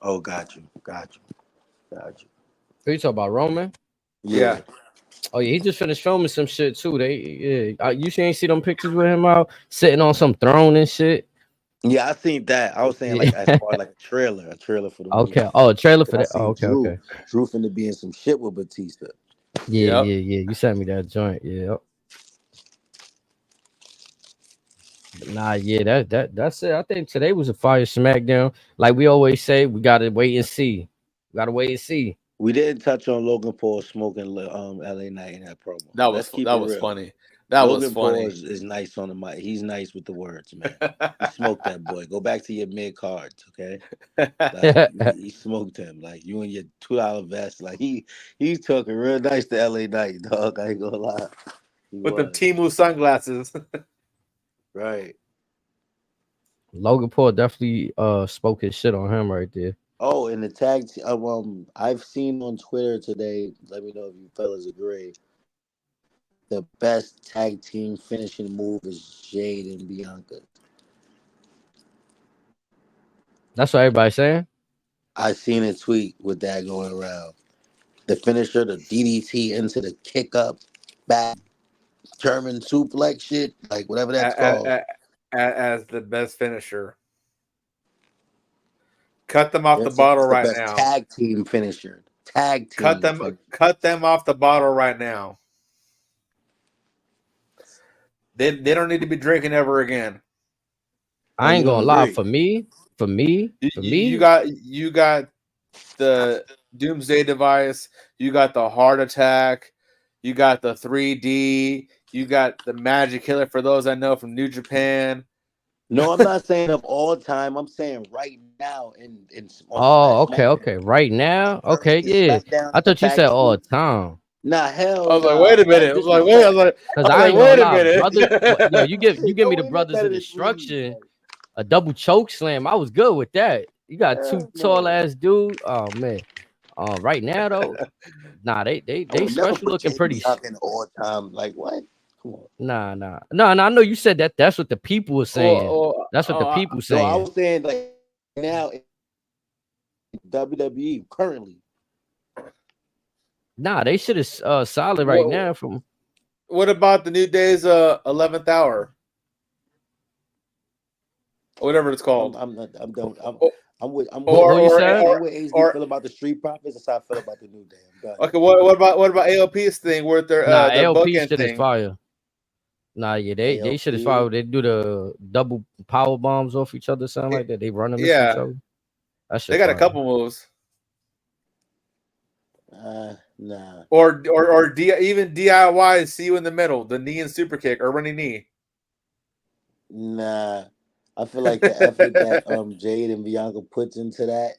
Oh, got you. Who you talking about, Roman? Yeah. Oh yeah, he just finished filming some shit too. You ain't see them pictures with him out sitting on some throne and shit. Yeah, I seen that. I was saying like as far as like a trailer for the movie. Okay. Oh, a trailer for that. Oh, okay. Drew finna be in some shit with Batista. Yeah. You sent me that joint. Yeah. Nah, yeah, that's it. I think today was a fire SmackDown. Like we always say, we gotta wait and see. We didn't touch on Logan Paul smoking LA Knight in that promo. That was funny. That Logan was funny. Paul is nice on the mic. He's nice with the words, man. He smoked that boy. Go back to your mid cards, okay? Like he smoked him. Like you and your $2 vest. Like he's talking real nice to LA Knight, dog. I ain't gonna lie. With them Temu sunglasses. Right. Logan Paul definitely spoke his shit on him right there. Oh, and the tag I've seen on Twitter today. Let me know if you fellas agree. The best tag team finishing move is Jade and Bianca. That's what everybody's saying. I seen a tweet with that going around. The finisher, the DDT into the kick up, back German suplex shit, like whatever that's called. As the best finisher. Cut them off the bottle right now. Tag team finisher. Tag team. Cut them off the bottle right now. They don't need to be drinking ever again. I ain't gonna lie. For me, you got the Doomsday Device. You got the Heart Attack. You got the 3D. You got the Magic Killer. For those I know from New Japan. No, I'm not saying of all time. I'm saying right now. Okay. Right now, okay, yeah. I thought you said all the time. Nah, hell. I was like, wait a minute. Because I ain't gonna lie, brother. Yo, you give me the Brothers of Destruction, a double choke slam. I was good with that. You got two tall ass dudes. Oh man. Right now though, nah, they special looking pretty. All time, like what? Come on. Nah. I know you said that. That's what the people were saying. That's what the people saying. No, I was saying like now WWE currently. Nah, they should have solid right now. From what about the New Day's 11th Hour? Whatever it's called. I'm done. I'm with HD feel about the Street Profits. That's how I feel about the New Day. I'm done. Okay, what about ALP's thing with their ALP bookend shit thing? Is fire. Nah, yeah, they shit is fire. They do the double power bombs off each other, something like that. They run them into each other. They got a couple moves. Nah. Or even DIY see you in the middle, the knee and super kick or running knee. Nah. I feel like the effort that Jade and Bianca puts into that,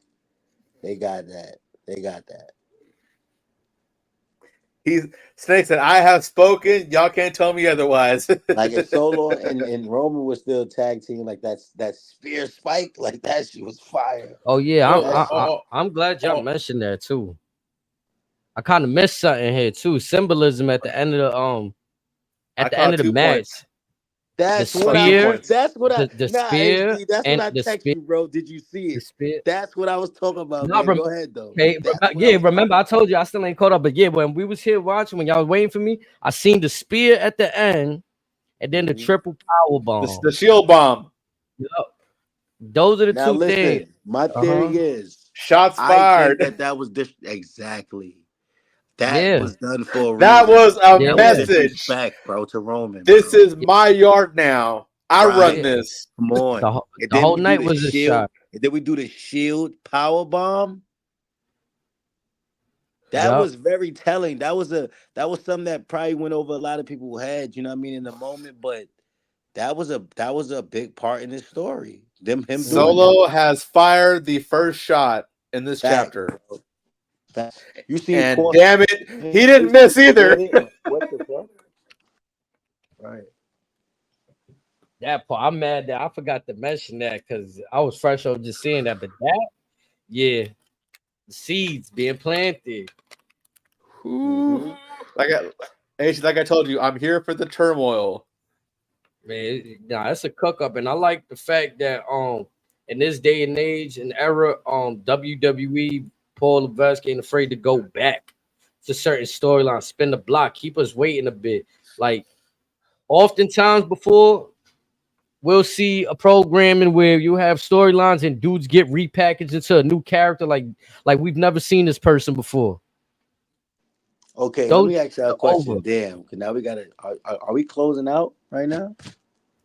they got that. Snake said, I have spoken. Y'all can't tell me otherwise. Like if Solo and Roman was still tag team, like that spear spike, like that shit was fire. Oh yeah, I'm glad y'all mentioned that too. I kind of missed something here too. Symbolism at the end of the match. Points. That's what I text you, bro. Did you see it? That's what I was talking about. Go ahead though. Hey, remember I told you I still ain't caught up, but yeah, when we was here watching, when y'all was waiting for me, I seen the spear at the end, and then the triple power bomb, the shield bomb. Yep. Those are the two things. My theory is shots fired. I think that was exactly. That was done for a reason. That was a message, respect, bro, to Roman. This is my yard now. I run this. Come on. The whole night was a shot. And then we do the shield power bomb. That was very telling. That was something that probably went over a lot of people's heads, you know what I mean, in the moment. But that was a big part in this story. Him Solo has fired the first shot in this chapter. You see, and damn it, he didn't miss either. What the fuck? Right. That part, I'm mad that I forgot to mention that because I was fresh on just seeing that. But the seeds being planted. Mm-hmm. Like I told you, I'm here for the turmoil. Man, that's a cook up, and I like the fact that in this day and age and era, WWE. Paul Levesque ain't afraid to go back to certain storylines, spin the block, keep us waiting a bit. Like, oftentimes before, we'll see a programming where you have storylines and dudes get repackaged into a new character, like we've never seen this person before. Okay, let me ask you a question. Damn, now we gotta. Are we closing out right now?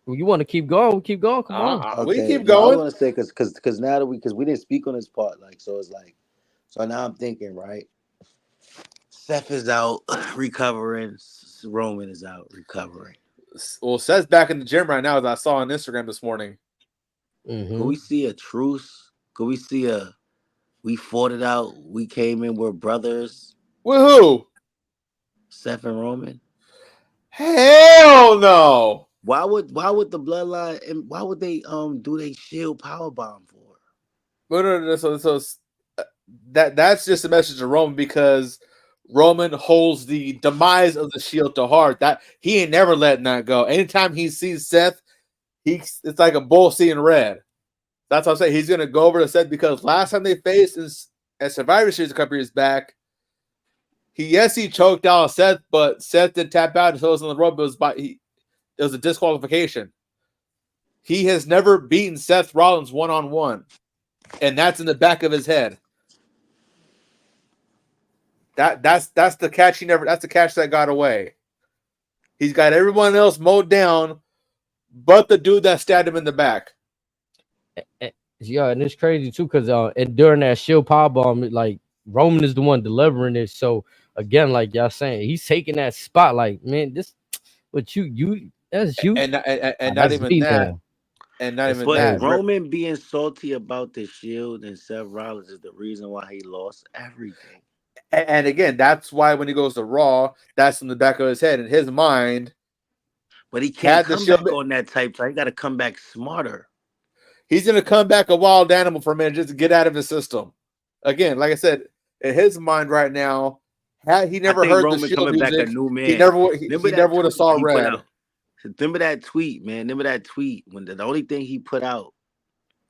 Well, you want to keep going? We keep going. Come on. Okay. We keep going. I want to say because now that we didn't speak on this part, like so it's like. So now I'm thinking, right? Seth is out recovering. Roman is out recovering. Well, Seth's back in the gym right now, as I saw on Instagram this morning. Could we see a truce? Could we see we fought it out? We came in, we're brothers. With who? Seth and Roman. Hell no. Why would the bloodline and why would they do they shield powerbomb for? So that's just a message to Roman, because Roman holds the demise of the Shield to heart. That he ain't never letting that go. Anytime he sees Seth, it's like a bull seeing red. That's what I'm saying. He's gonna go over to Seth, because last time they faced at Survivor Series a couple years back, he choked out Seth, but Seth did tap out and so it was on the rope. It was a disqualification. He has never beaten Seth Rollins one-on-one, and that's in the back of his head. That's the catch that's the catch that got away. He's got everyone else mowed down, but the dude that stabbed him in the back. Yeah, and it's crazy too, because during that Shield powerbomb, like Roman is the one delivering it. So again, like y'all saying, he's taking that spot. Like, man, that's you, and not even that. And not even that. Roman being salty about the Shield and Seth Rollins is the reason why he lost everything. And again, that's why when he goes to Raw, that's in the back of his head, in his mind. But he can't come back on that type. He got to come back smarter. He's going to come back a wild animal for a minute just to get out of his system. Again, like I said, in his mind right now, had he never heard Roman the Shield coming music, back a new man. he never would have saw red. Remember that tweet, man. Remember that tweet when the only thing he put out,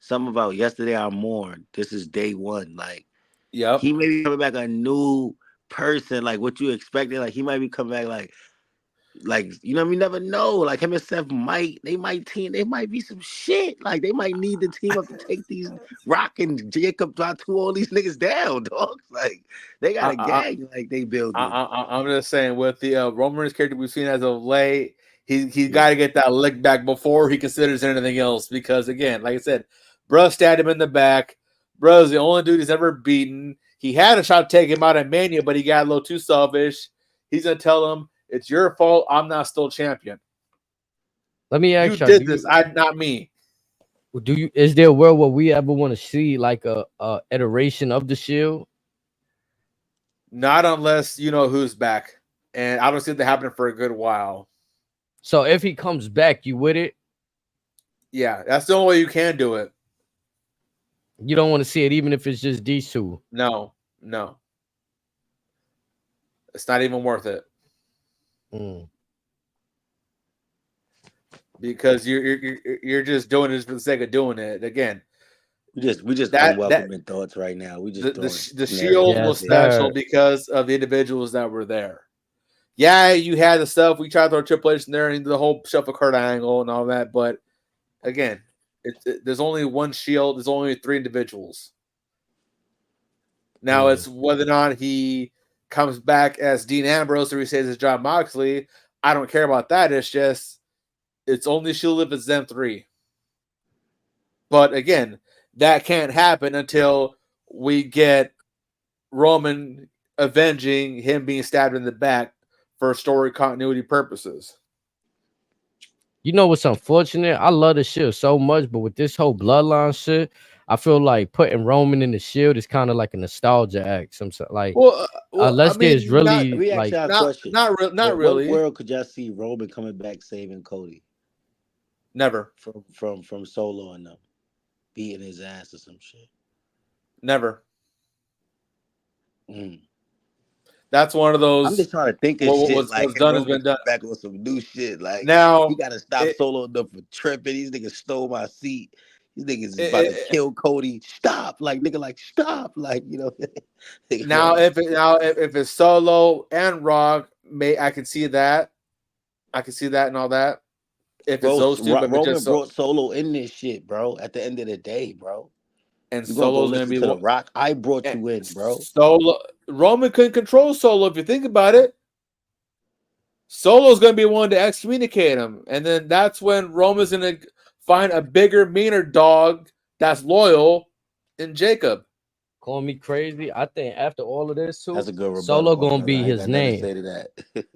something about yesterday I mourned. This is day one. Like, yep. He may be coming back a new person, like what you expected. Like he might be coming back like you know, we never know. Like him and Seth might team. They might be some shit. Like they might need the team up to take these Rock and Jacob all these niggas down, dog. Like they got a gang like they build. I'm just saying, with the Roman Reigns character we've seen as of late, he's got to get that lick back before he considers anything else. Because again, like I said, bruh stabbed him in the back. Bruh's the only dude he's ever beaten. He had a shot to take him out at Mania, but he got a little too selfish. He's gonna tell him, "It's your fault. I'm not still champion." Let me ask you. Did this? Not me. Is there a world where we ever want to see like a iteration of the Shield? Not unless you know who's back, and I don't see that happening for a good while. So if he comes back, you with it? Yeah, that's the only way you can do it. You don't want to see it, even if it's just these two. No, it's not even worth it. Because you're just doing it for the sake of doing it. Again, we just unwelcoming thoughts right now. We just the Shield was special because of the individuals that were there. Yeah, you had the stuff we tried to throw Triple H in there and the whole Shuffle Kurt angle and all that, but again. There's only one Shield. There's only 3 individuals. Now it's whether or not he comes back as Dean Ambrose or he says it's Jon Moxley. I don't care about that. It's only Shield if it's them 3. But again, that can't happen until we get Roman avenging him being stabbed in the back for story continuity purposes. You know what's unfortunate? I love the Shield so much, but with this whole bloodline shit, I feel like putting Roman in the Shield is kind of like a nostalgia act. Like, unless there's really not really. What world could y'all see Roman coming back saving Cody? Never. From Solo and them beating his ass or some shit. Never. That's one of those. I'm just trying to think of shit. What's done has been done. Back on some new shit. Like now, you gotta stop Solo enough for tripping. These niggas stole my seat. These niggas is about to kill Cody. Stop, like nigga, like stop, like you know. Now, if it's Solo and Rock, I can see that. I can see that and all that. If it's those two, but Roman brought Solo in this shit, bro. At the end of the day, bro. And Solo's gonna be the Rock. I brought you in, bro. Roman couldn't control Solo if you think about it. Solo's gonna be one to excommunicate him, and then that's when Roman's gonna find a bigger, meaner dog that's loyal in Jacob. Call me crazy. I think after all of this, too, that's a good rebuttal. Solo gonna be his name. Say to that.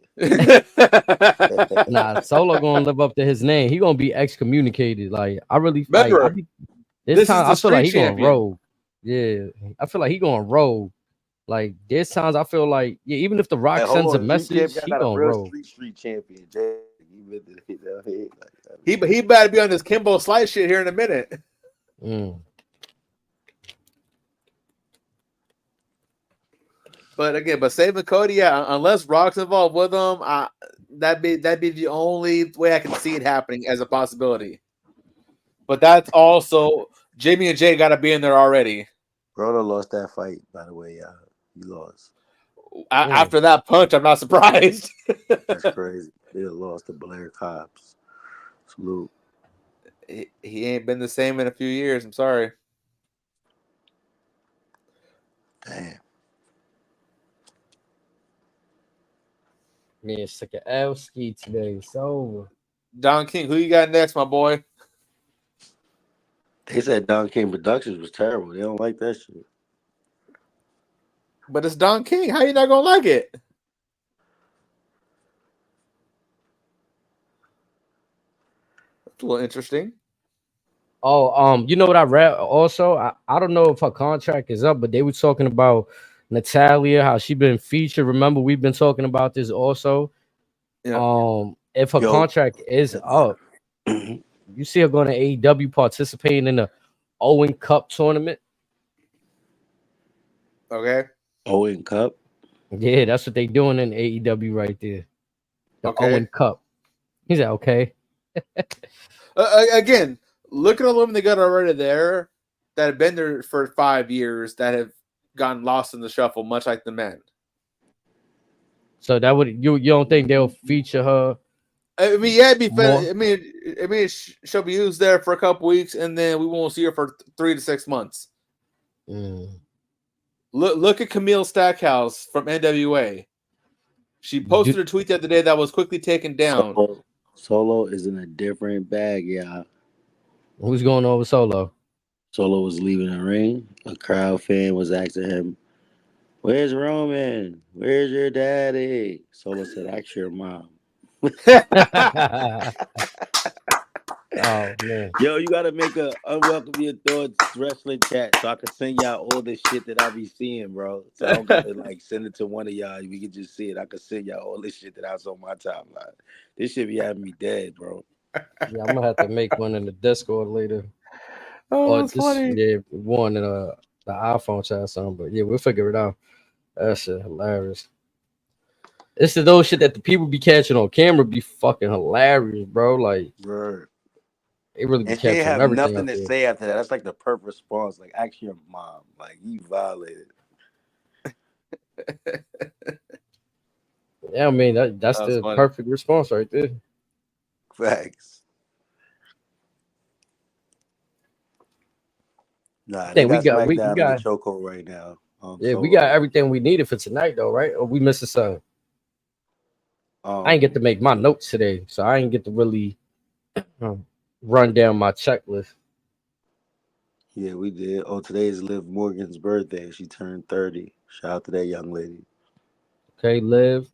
Nah, Solo gonna live up to his name. He gonna be excommunicated. Like I really Remember, like. this is time the I feel like street he gonna champion. roll. Yeah, I feel like he gonna roll. Like there's times I feel like even if the Rock sends a message, he gonna roll. Street champion. He better be on this Kimbo Slice shit here in a minute. But saving Cody, yeah, unless Rock's involved with him, that'd be the only way I can see it happening as a possibility. But that's also Jimmy and Jay got to be in there already. Brodo lost that fight, by the way. He lost. After that punch, I'm not surprised. That's crazy. They lost to Blair Cobbs. Salute. He ain't been the same in a few years. I'm sorry. Damn. Man, it's like an L ski today. It's over. Don King, who you got next, my boy? They said Don King Productions was terrible. They don't like that shit. But it's Don King. How you not gonna like it? That's a little interesting. Oh, you know what I read also? I don't know if her contract is up, but they were talking about Natalia, how she been featured. Remember, we've been talking about this also. Yeah. If her contract is up, you see her going to AEW participating in the Owen Cup tournament. Okay. Owen Cup? Yeah, that's what they doing in AEW right there. The Owen Cup. He said, okay. Again, look at all the women they got already there that have been there for 5 years that have gotten lost in the shuffle, much like the men. So that would you don't think they'll feature her? I mean, yeah, it'd be fun. I mean, she'll be used there for a couple weeks, and then we won't see her for 3 to 6 months. Look at Camille Stackhouse from NWA. She posted a tweet the other day that was quickly taken down. Solo is in a different bag, y'all. Who's going on with Solo? Solo was leaving the ring. A crowd fan was asking him, "Where's Roman? Where's your daddy?" Solo said, "Ask your mom." Oh man. Yo, you gotta make a Unwelcome Your Thoughts wrestling chat so I can send y'all all this shit that I be seeing, bro. So I don't gotta send it to one of y'all. We can just see it. I can send y'all all this shit that I was on my timeline. This shit be having me dead, bro. Yeah, I'm gonna have to make one in the Discord later. Oh, that's funny. Yeah, one in the iPhone chat or something. But yeah, we'll figure it out. That shit hilarious. This is those shit that the people be catching on camera be fucking hilarious, bro. Like, right. It really be and catching they have everything. Nothing to say after that. That's like the perfect response. Like, ask your mom. Like, you violated. Yeah, I mean that's the funny. perfect response right there. Facts. Nah, we got chokehold right now. Yeah, we got everything we needed for tonight, though, right? Or we missing something? I ain't get to make my notes today, so I ain't get to really run down my checklist. Yeah, we did. Oh, today is Liv Morgan's birthday. She turned 30. Shout out to that young lady. Okay, Liv.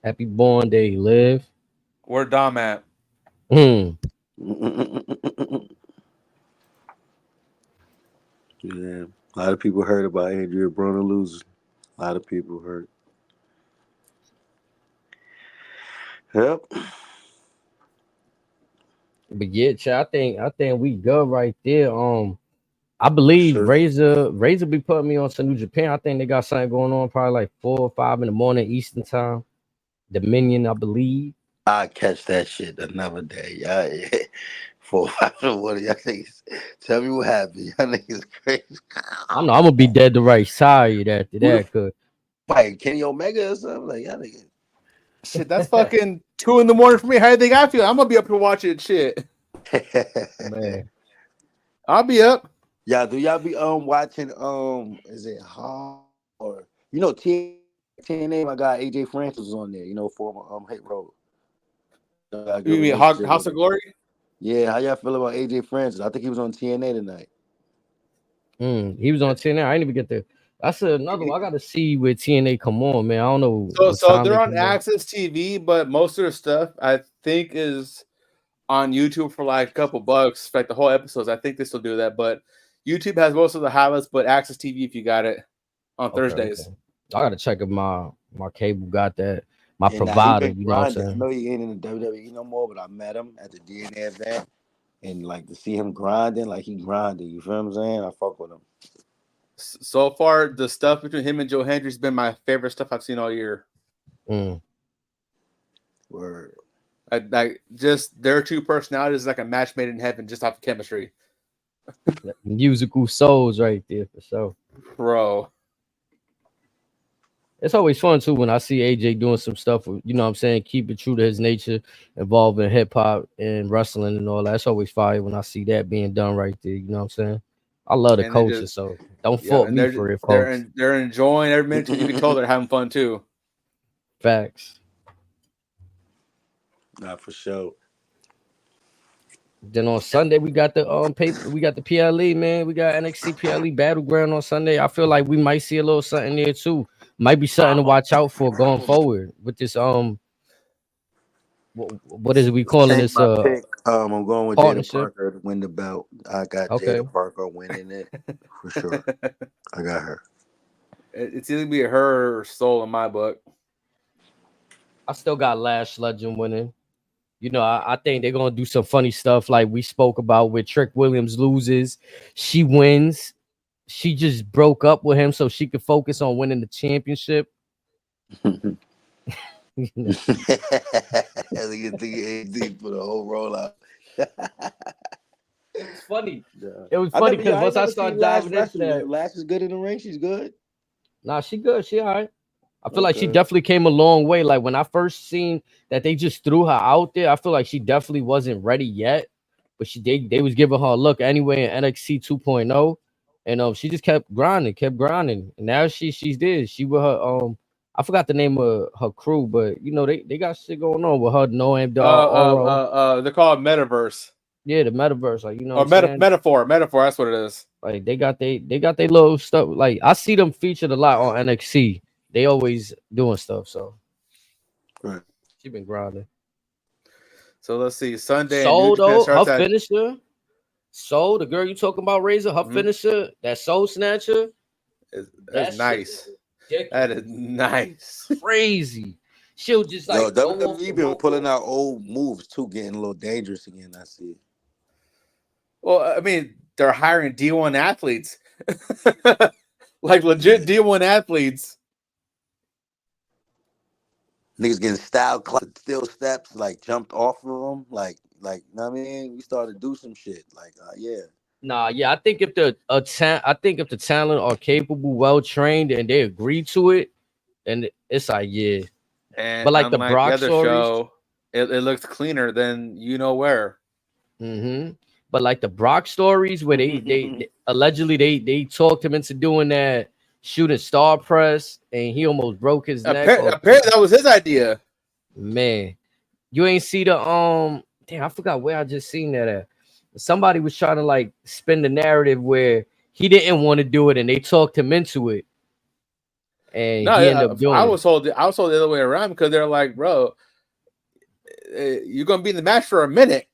Happy born day, Liv. Where Dom at? Yeah, a lot of people heard about Andrea Broner losing. A lot of people heard. Yep. But yeah, I think we good right there. I believe sure. Razor be putting me on some New Japan. I think they got something going on probably like 4 or 5 in the morning Eastern time. Dominion, I believe. I'll catch that shit another day. Yeah. 4 or 5 in the morning. Y'all niggas, tell me what happened. Y'all niggas crazy. I know I'm gonna be dead to right side after that. Cause like Kenny Omega or something. Like y'all niggas. Shit, that's fucking 2 in the morning for me. How do you think I feel? I'm gonna be up here watching shit. Man, I'll be up. Yeah, do y'all be watching is it Hall or TNA? My guy AJ Francis was on there. You know, former Hate Road. You mean House of Glory? Yeah, how y'all feel about AJ Francis? I think he was on TNA tonight. He was on TNA. I didn't even get That's another one. I gotta see where TNA come on, man. I don't know. So they're on Access TV, but most of their stuff I think is on YouTube for like a couple bucks. Like the whole episodes, I think they still do that. But YouTube has most of the highlights, but Access TV if you got it on Thursdays. Okay. I gotta check if my cable got that. My Yeah, provider, you know what I'm saying? I know he ain't in the WWE no more, but I met him at the DNA event, and like to see him grinding, like he grinding. You feel what I'm saying? I fuck with him. So far, the stuff between him and Joe Hendry has been my favorite stuff I've seen all year. Word. Like just their two personalities is like a match made in heaven, just off of chemistry. Musical souls right there for sure. Bro. It's always fun too when I see AJ doing some stuff, you know what I'm saying, keep it true to his nature, involving hip hop and wrestling and all that. It's always fire when I see that being done right there. You know what I'm saying? I love the culture, so don't fault me for it, folks. They're enjoying every minute. You can tell they're having fun too. Facts. Not for sure. Then on Sunday we got the paper, we got the PLE, man. We got NXT PLE Battleground on Sunday. I feel like we might see a little something there too. Might be something to watch out for going forward with this what is it we calling this pick. I'm going with Dana Parker to win the belt. I got Jada Parker winning it for sure. I got her. It's either be her or Soul in my book. I still got Lash Legend winning. You know, I think they're gonna do some funny stuff like we spoke about with Trick Williams loses, she wins. She just broke up with him so she could focus on winning the championship. You think for the whole rollout. It's funny. It was funny because once I started diving into that, Lash is good in the ring. She's good. Nah, she good. She all right. I feel like she definitely came a long way. Like when I first seen that they just threw her out there, I feel like she definitely wasn't ready yet. But they was giving her a look anyway in NXT 2.0. And she just kept grinding. And now she's there. She with her I forgot the name of her crew, but you know, they got shit going on with her. They're called Metaverse. Yeah, the Metaverse, like you know, or metaphor. That's what it is. Like they got their little stuff. Like I see them featured a lot on NXT. They always doing stuff. So, right. She been grinding. So let's see. Sunday. Soul though, her finisher. Soul, the girl you talking about, Razor, her finisher, that Soul Snatcher. That's nice. That is nice. Crazy. She'll just like WWE been pulling out old moves too, getting a little dangerous again. I see it. Well, I mean, they're hiring D1 athletes, like legit D1 athletes. Niggas getting still steps, like jumped off of them, like you know what I mean, we started to do some shit, like yeah. Nah, yeah, I think if the talent are capable, well trained, and they agree to it, then it's like yeah. And but like the Brock stories, show, it looks cleaner than you know where. But like the Brock stories, where they allegedly they talked him into doing that shooting star press, and he almost broke his neck. Apparently, that was his idea. Man, you ain't see the damn, I forgot where I just seen that at. Somebody was trying to like spin the narrative where he didn't want to do it, and they talked him into it. And he ended up doing I was told the other way around because they're like, bro, you're gonna be in the match for a minute.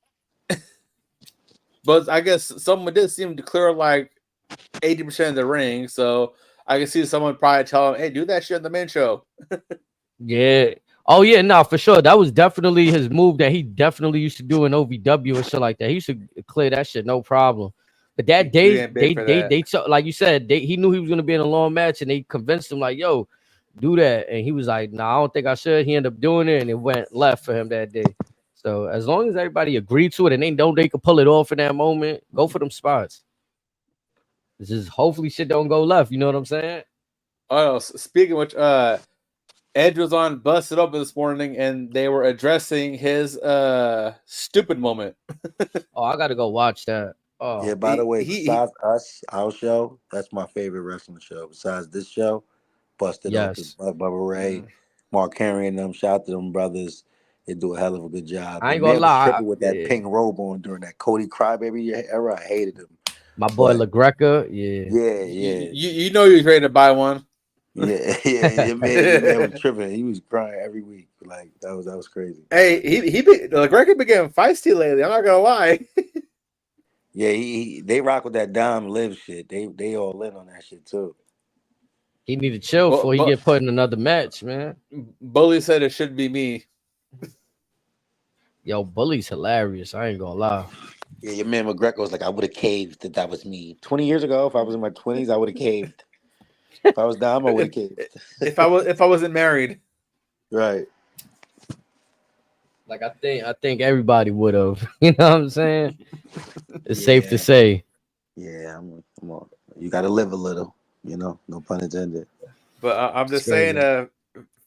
But I guess someone did seem to clear like 80% of the ring, so I can see someone probably tell him, "Hey, do that shit on the main show." Yeah. Oh yeah, no, for sure. That was definitely his move that he definitely used to do in OVW and shit like that. He used to clear that shit, no problem. But that day, they like you said, he knew he was gonna be in a long match, and they convinced him like, "Yo, do that," and he was like, "Nah, I don't think I should." He ended up doing it, and it went left for him that day. So as long as everybody agreed to it and they know they could pull it off in that moment, go for them spots. It's just hopefully shit don't go left. You know what I'm saying? Oh, speaking of which, Edge was on Busted Open this morning, and they were addressing his stupid moment. Oh, I gotta go watch that. Oh yeah. By the way, besides our show, that's my favorite wrestling show. Besides this show, Busted Open, Bubba Ray, Mark Henry, and them. Shout out to them brothers. They do a hell of a good job. I ain't gonna lie. With that pink robe on during that Cody Crybaby era, I hated him. My boy But LaGreca, yeah. You know he was ready to buy one. Yeah. Your man was tripping. He was crying every week. Like that was crazy. Hey, LaGreca been getting feisty lately. I'm not gonna lie. Yeah, they rock with that Dom Live shit. They all in on that shit too. He need to chill before he get put in another match, man. Bully said it should be me. Yo, Bully's hilarious. I ain't gonna lie. Yeah, your man McGregor was like, I would have caved if that was me. 20 years ago, if I was in my 20s, I would have caved. If I was Dom, I would have caved. If I wasn't married. Right. Like I think everybody would have. You know what I'm saying? It's safe to say. Yeah, I'm on. You got to live a little, no pun intended. But I'm just saying,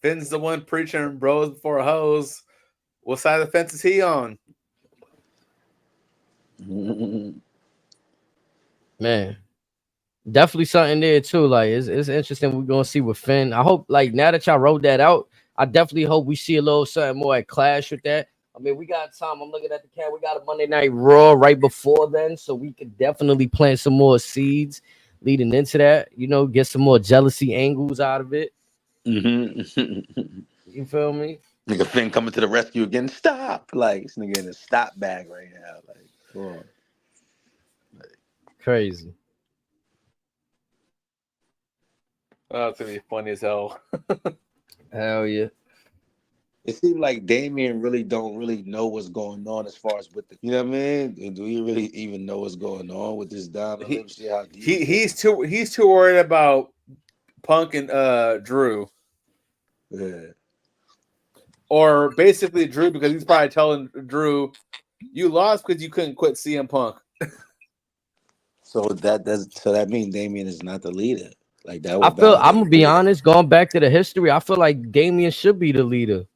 Finn's the one preaching bros before hoes. What side of the fence is he on? Man, definitely something there too. Like it's interesting. We're gonna see with Finn. I hope like now that y'all wrote that out, I definitely hope we see a little something more at Clash with that. I mean, we got time. I'm looking at the cat. We got a Monday Night Raw right before then, so we could definitely plant some more seeds leading into that. Get some more jealousy angles out of it. You feel me? Nigga Finn coming to the rescue again. Stop! Like this nigga in a stop bag right now. Like, come on. Crazy. Oh, it's gonna be funny as hell. Hell yeah. It seems like Damien don't really know what's going on as far as with the, you know what I mean? Do he really even know what's going on with this Diamond shit? He's too worried about Punk and Drew. Yeah. Or basically Drew, because he's probably telling Drew, you lost because you couldn't quit CM Punk. So that means Damien is not the leader. Like that. I'm gonna be honest. Going back to the history, I feel like Damien should be the leader.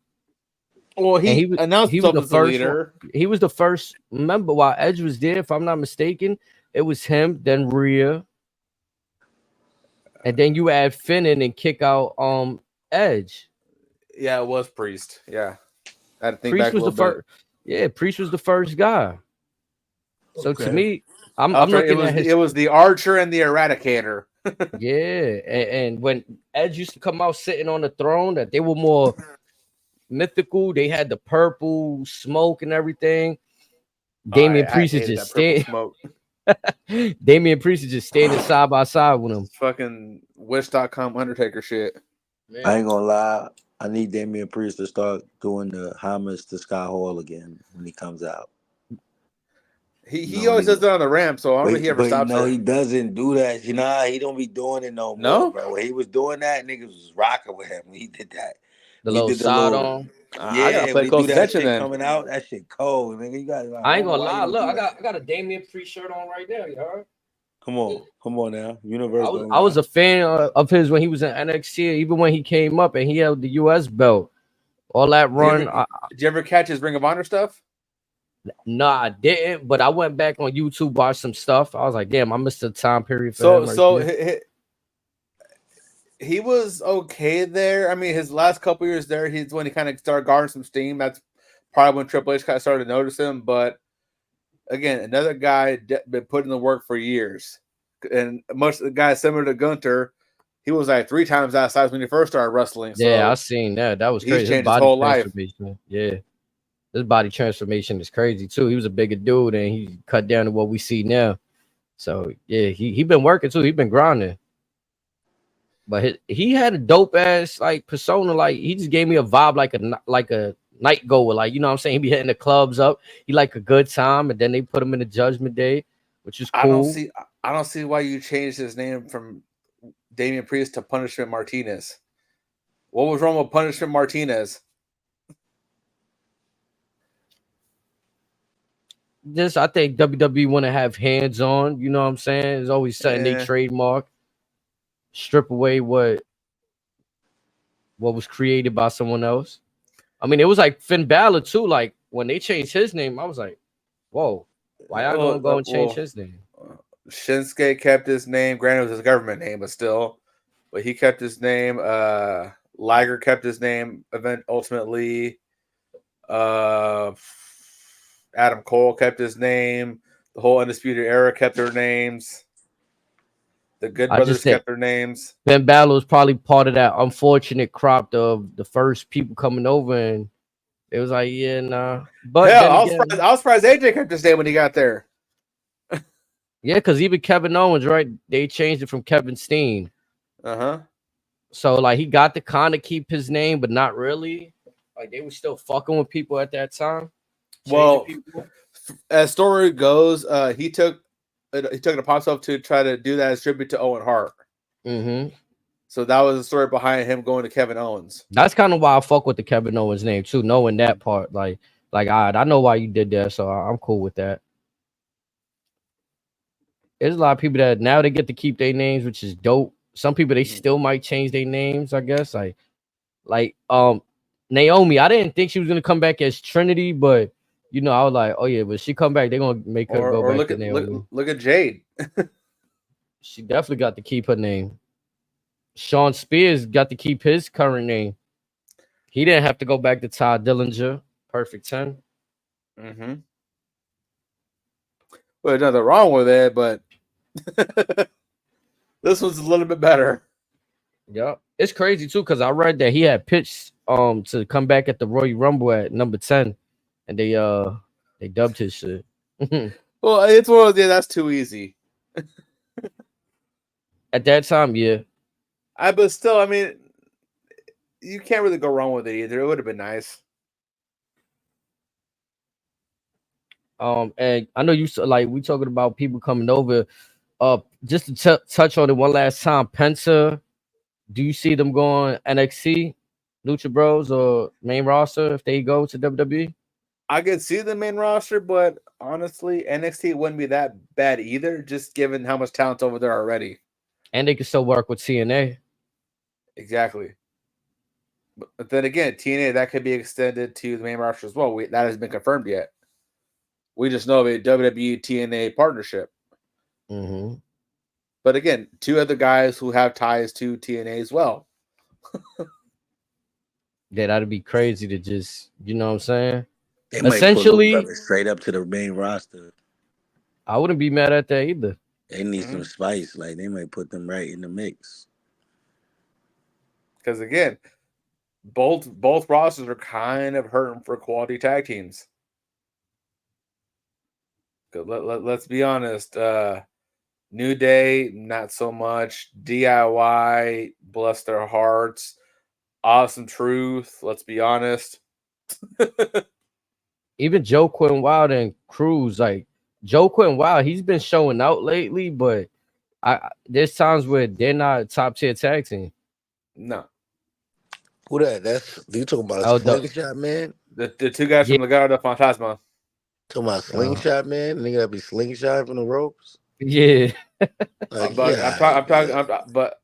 Well, he was the first leader. He was the first. Remember, while Edge was there, if I'm not mistaken, it was him, then Rhea, and then you add Finn in and kick out Edge. Yeah, it was Priest. Yeah, I had to think Priest back was the first. Yeah, Priest was the first guy. So to me, I'm looking at it was the Archer and the Eradicator. Yeah, and when Edge used to come out sitting on the throne, that they were more mythical. They had the purple smoke and everything. Damian Priest is just standing. Damian Priest is just standing side by side with him. Fucking Wish.com Undertaker shit. Man. I ain't gonna lie. I need Damian Priest to start doing the homage to Scott Hall again when he comes out. He always does that on the ramp, so I don't think he ever stops. No, he doesn't do that. He don't be doing it no more, bro. When he was doing that, niggas was rocking with him when he did that. The little side on. I gotta play close attention then. Coming out, that shit cold, nigga. You got. I ain't gonna lie. Look, I got a Damian Priest shirt on right now, you heard? Come on now. Universe. I was a fan of his when he was in NXT, even when he came up and he held the US belt. All that run. Did you ever catch his Ring of Honor stuff? No, I didn't, but I went back on YouTube, watched some stuff. I was like, damn, I missed the time period for him. He was okay there. I mean, his last couple years there, he's when he kind of started garnering some steam. That's probably when Triple H kind of started to notice him. But again, another guy been putting the work for years. And much of the guy similar to Gunther, he was like 3 times that size when he first started wrestling. So yeah, I seen that. That was crazy. He's changed his whole life. Yeah. His body transformation is crazy too. He was a bigger dude and he cut down to what we see now. So yeah, he been working too. He been grinding. But he had a dope ass like persona. Like he just gave me a vibe like a night goer. Like, you know what I'm saying? He be hitting the clubs up. He like a good time, and then they put him in the Judgment Day, which is cool. I don't see why you changed his name from Damian Priest to Punishment Martinez. What was wrong with Punishment Martinez? I think WWE want to have hands on. You know what I'm saying? It's always something they trademark, strip away what was created by someone else. I mean, it was like Finn Balor too. Like when they changed his name, I was like, "Whoa, why y'all gonna go and change his name?" Shinsuke kept his name. Granted, it was his government name, but still. But he kept his name. Liger kept his name. Ultimately, Adam Cole kept his name. The whole Undisputed Era kept their names. The Good Brothers kept their names. Ben Balor was probably part of that unfortunate crop of the first people coming over, and it was like, yeah, nah. But hell, I was surprised AJ kept his name when he got there. Yeah, because even Kevin Owens, right? They changed it from Kevin Steen. So like he got to kind of keep his name, but not really. Like they were still fucking with people at that time. Well, as story goes, he took it upon himself to try to do that as tribute to Owen Hart. So that was the story behind him going to Kevin Owens. That's kind of why I fuck with the Kevin Owens name too, knowing that part. Like I know why you did that, so I'm cool with that. There's a lot of people that now they get to keep their names, which is dope. Some people they still might change their names, I guess. Like Naomi, I didn't think she was gonna come back as Trinity, but you know, I was like, oh yeah, but she come back, they're gonna make her go back to Naomi. Look at Jade. She definitely got to keep her name. Sean Spears got to keep his current name. He didn't have to go back to Todd Dillinger. Perfect 10. Well, there's nothing wrong with it, but this one's a little bit better. Yeah, it's crazy too because I read that he had pitched to come back at the Royal Rumble at number 10, and they dubbed his shit. Well, it's one of the that's too easy. At that time, yeah. But still, I mean, you can't really go wrong with it either. It would have been nice. And I know you like we talking about people coming over. Just to touch on it one last time, Penta. Do you see them going NXT, Lucha Bros, or main roster if they go to WWE? I could see the main roster, but honestly, NXT wouldn't be that bad either, just given how much talent's over there already. And they can still work with TNA. Exactly. But then again, TNA, that could be extended to the main roster as well. That hasn't been confirmed yet. We just know of a WWE TNA partnership. But again, two other guys who have ties to TNA as well. Yeah, that'd be crazy to just, you know what I'm saying? They essentially might put straight up to the main roster. I wouldn't be mad at that either. They need some spice. Like they might put them right in the mix. Because again, both rosters are kind of hurting for quality tag teams. Let's be honest. New Day, not so much. DIY, bless their hearts. Awesome Truth, let's be honest. Even Joe Quinn Wild and Cruz, like Joe Quinn Wild, he's been showing out lately, but there's times where they're not a top tier tag team. No. Who that? That's you talking about Slingshot Man? The two guys from Legado del Fantasma. Talking about Slingshot Man? Nigga gotta be slingshot from the ropes? Yeah. I'm talking, but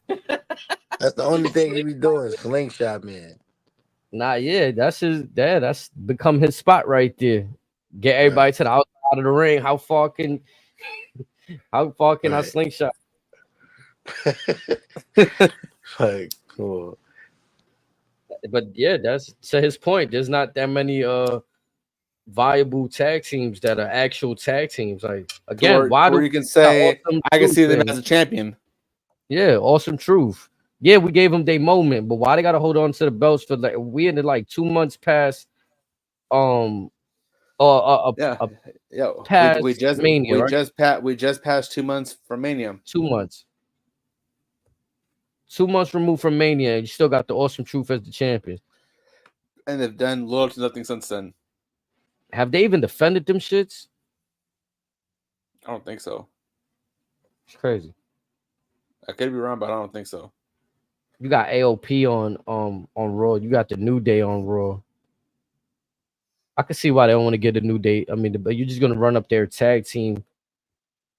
that's the only thing he be doing, Slingshot Man. Nah, yeah, that's his dad. That's become his spot right there. Get everybody to the outside of the ring. How far can I slingshot? Like, cool. But yeah, that's to his point. There's not that many viable tag teams that are actual tag teams. Like again, why do you can say I can see them as a champion? Yeah, Awesome Truth. Yeah, we gave them their moment, but why they gotta hold on to the belts for like we ended like 2 months past past Mania, we just passed 2 months from Mania. 2 months. 2 months removed from Mania, and you still got the Awesome Truth as the champion. And they've done little to nothing since then. Have they even defended them shits? I don't think so. It's crazy. I could be wrong, but I don't think so. You got AOP on Raw. You got the New Day on Raw. I can see why they don't want to get a New Day. I mean, but you're just gonna run up their tag team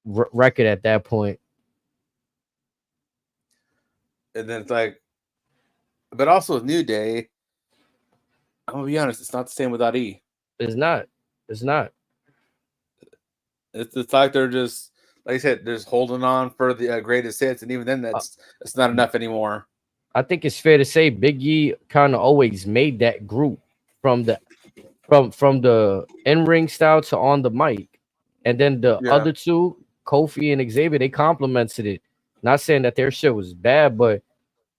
record at that point. And then it's like, but also with New Day, I'm gonna be honest, it's not the same without E. It's not. It's not. It's like they're just, like I said, they're just holding on for the greatest hits, and even then, it's not enough anymore. I think it's fair to say Big E kind of always made that group from the in-ring style to on the mic. And then the other two, Kofi and Xavier, they complimented it. Not saying that their shit was bad, but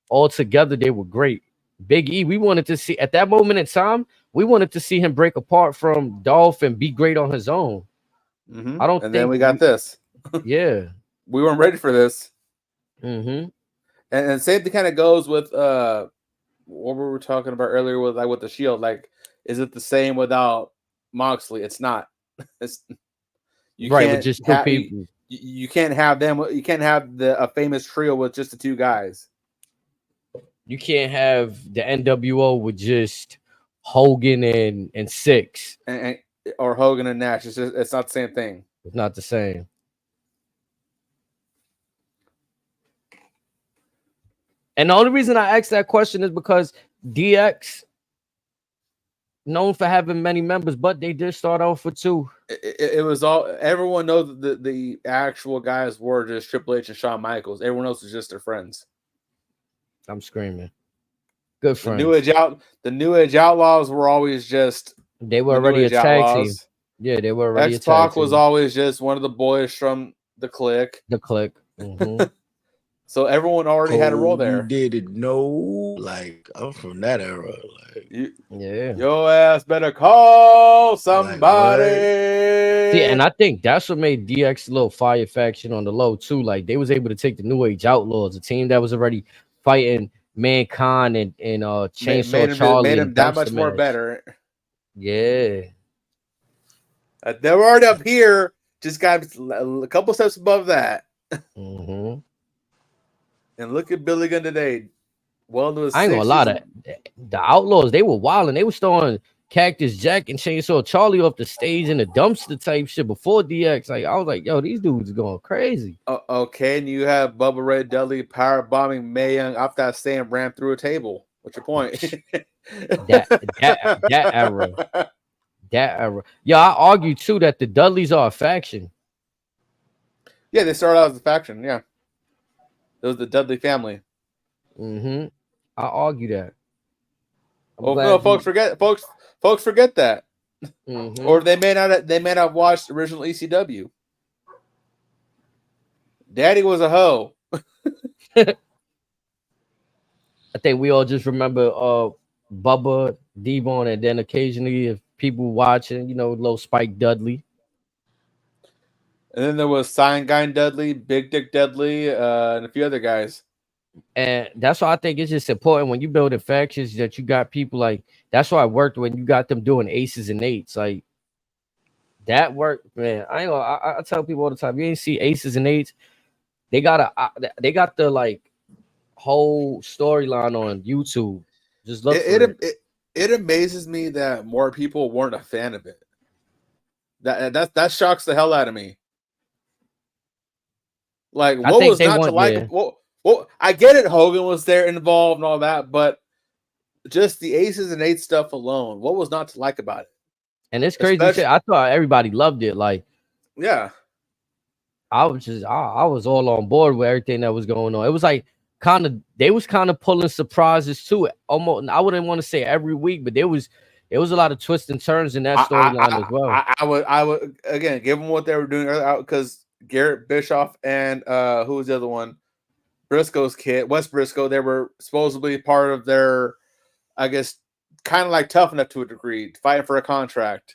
all together they were great. Big E, we wanted to see at that moment in time, we wanted to see him break apart from Dolph and be great on his own. I don't think. And then we got this. Yeah, we weren't ready for this. Mm-hmm. And same thing kind of goes with what we were talking about earlier with like with the Shield. Like, is it the same without Moxley? It's not. It's you right can't with just two people. You can't have them. You can't have a famous trio with just the two guys. You can't have the NWO with just Hogan and Six, or Hogan and Nash. It's not the same thing. It's not the same. And the only reason I asked that question is because DX, known for having many members, but they did start off with two. It was all. Everyone knows that the actual guys were just Triple H and Shawn Michaels. Everyone else was just their friends. I'm screaming. Good friends. The New Age Outlaws were always just. They were already a tag team. Yeah, they were already a tag team. X-Pac was always just one of the boys from the Clique. The Clique. Mm-hmm. So everyone already had a role there. You didn't know, like I'm from that era. Like, your ass better call somebody. See, and I think that's what made DX a little fire faction on the low too. Like they was able to take the New Age Outlaws, a team that was already fighting Mankind and Chainsaw Charlie, made him that much more better. Yeah, they were already up here. Just got a couple steps above that. Mm-hmm. And look at Billy Gunn today. Well, I ain't gonna lie, the Outlaws, they were wild and they were throwing Cactus Jack and Chainsaw Charlie off the stage in the dumpster type shit before DX. Like I was like, yo, these dudes are going crazy. Okay, and you have Bubba Ray Dudley power bombing Mae Young off that stand, ran through a table. What's your point? that era. That era. Yeah, I argue too that the Dudleys are a faction. Yeah, they started out as a faction. Yeah. It was the Dudley family. Mm-hmm. I argue that. No, folks forget that. Mm-hmm. Or they may not have watched the original ECW. Daddy was a hoe. I think we all just remember Bubba, Devon, and then occasionally if people watching, little Spike Dudley. And then there was Sign Guy Dudley, Big Dick Dudley, and a few other guys. And that's why I think it's just important when you build factions that you got people like. That's why it worked when you got them doing aces and eights. Like that worked, man. I tell people all the time, you ain't see aces and eights. They got the like whole storyline on YouTube. Just look. It amazes me that more people weren't a fan of it. That shocks the hell out of me. Like, what was not to like? Yeah. Well, I get it. Hogan was there involved and all that, but just the aces and eights stuff alone, what was not to like about it? And it's crazy shit. I thought everybody loved it. Like, yeah, I was all on board with everything that was going on. It was like they was kind of pulling surprises too. Almost, I wouldn't want to say every week, but there was a lot of twists and turns in that storyline as well. I would again give them what they were doing earlier because Garrett Bischoff and who was the other one? Briscoe's kid, Wes Briscoe. They were supposedly part of their, I guess, kind of like Tough Enough to a degree, fighting for a contract.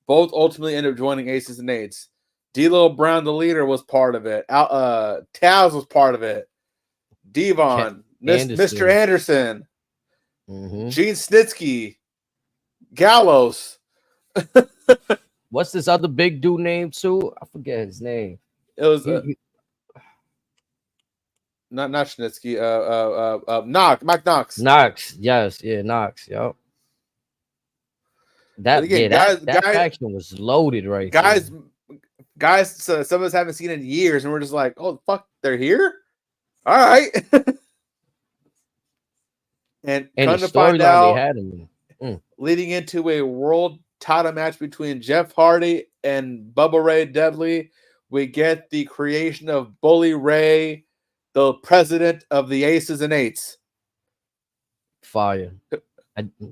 Both ultimately ended up joining Aces and Eights. D'Lo Brown, the leader, was part of it. Taz was part of it. Devon, Mr. Anderson, mm-hmm. Gene Snitsky, Gallows. What's this other big dude name too? I forget his name. It was not Snitsky. Mike Knox. Knox, yes, yeah, Knox. Yep. That faction was loaded, right? Guys. Some of us haven't seen in years, and we're just like, "Oh, fuck, they're here." All right. and come to find out, they had him. Leading into a world title match between Jeff Hardy and Bubba Ray Dudley, we get the creation of Bully Ray, the president of the Aces and Eights. Fire.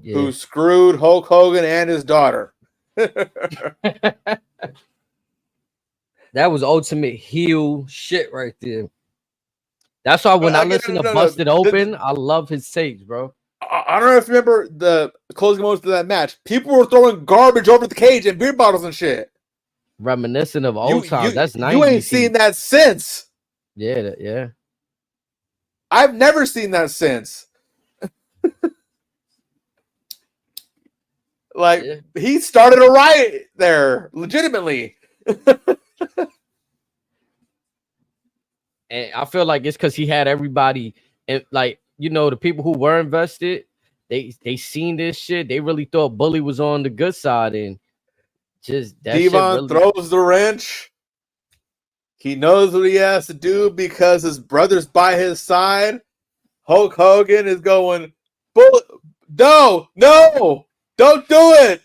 Who screwed Hulk Hogan and his daughter. That was ultimate heel shit right there. That's why when I listen to Busted Open, I love his takes, bro. I don't know if you remember the closing moments of that match. People were throwing garbage over the cage and beer bottles and shit. Reminiscent of old times. That's 90s. You ain't seen that since. Yeah. I've never seen that since. He started a riot there, legitimately. And I feel like it's because he had everybody, and like, you know, the people who were invested, they seen this shit. They really thought Bully was on the good side, and just that Devon throws the wrench. He knows what he has to do because his brother's by his side. Hulk Hogan is going, no, don't do it.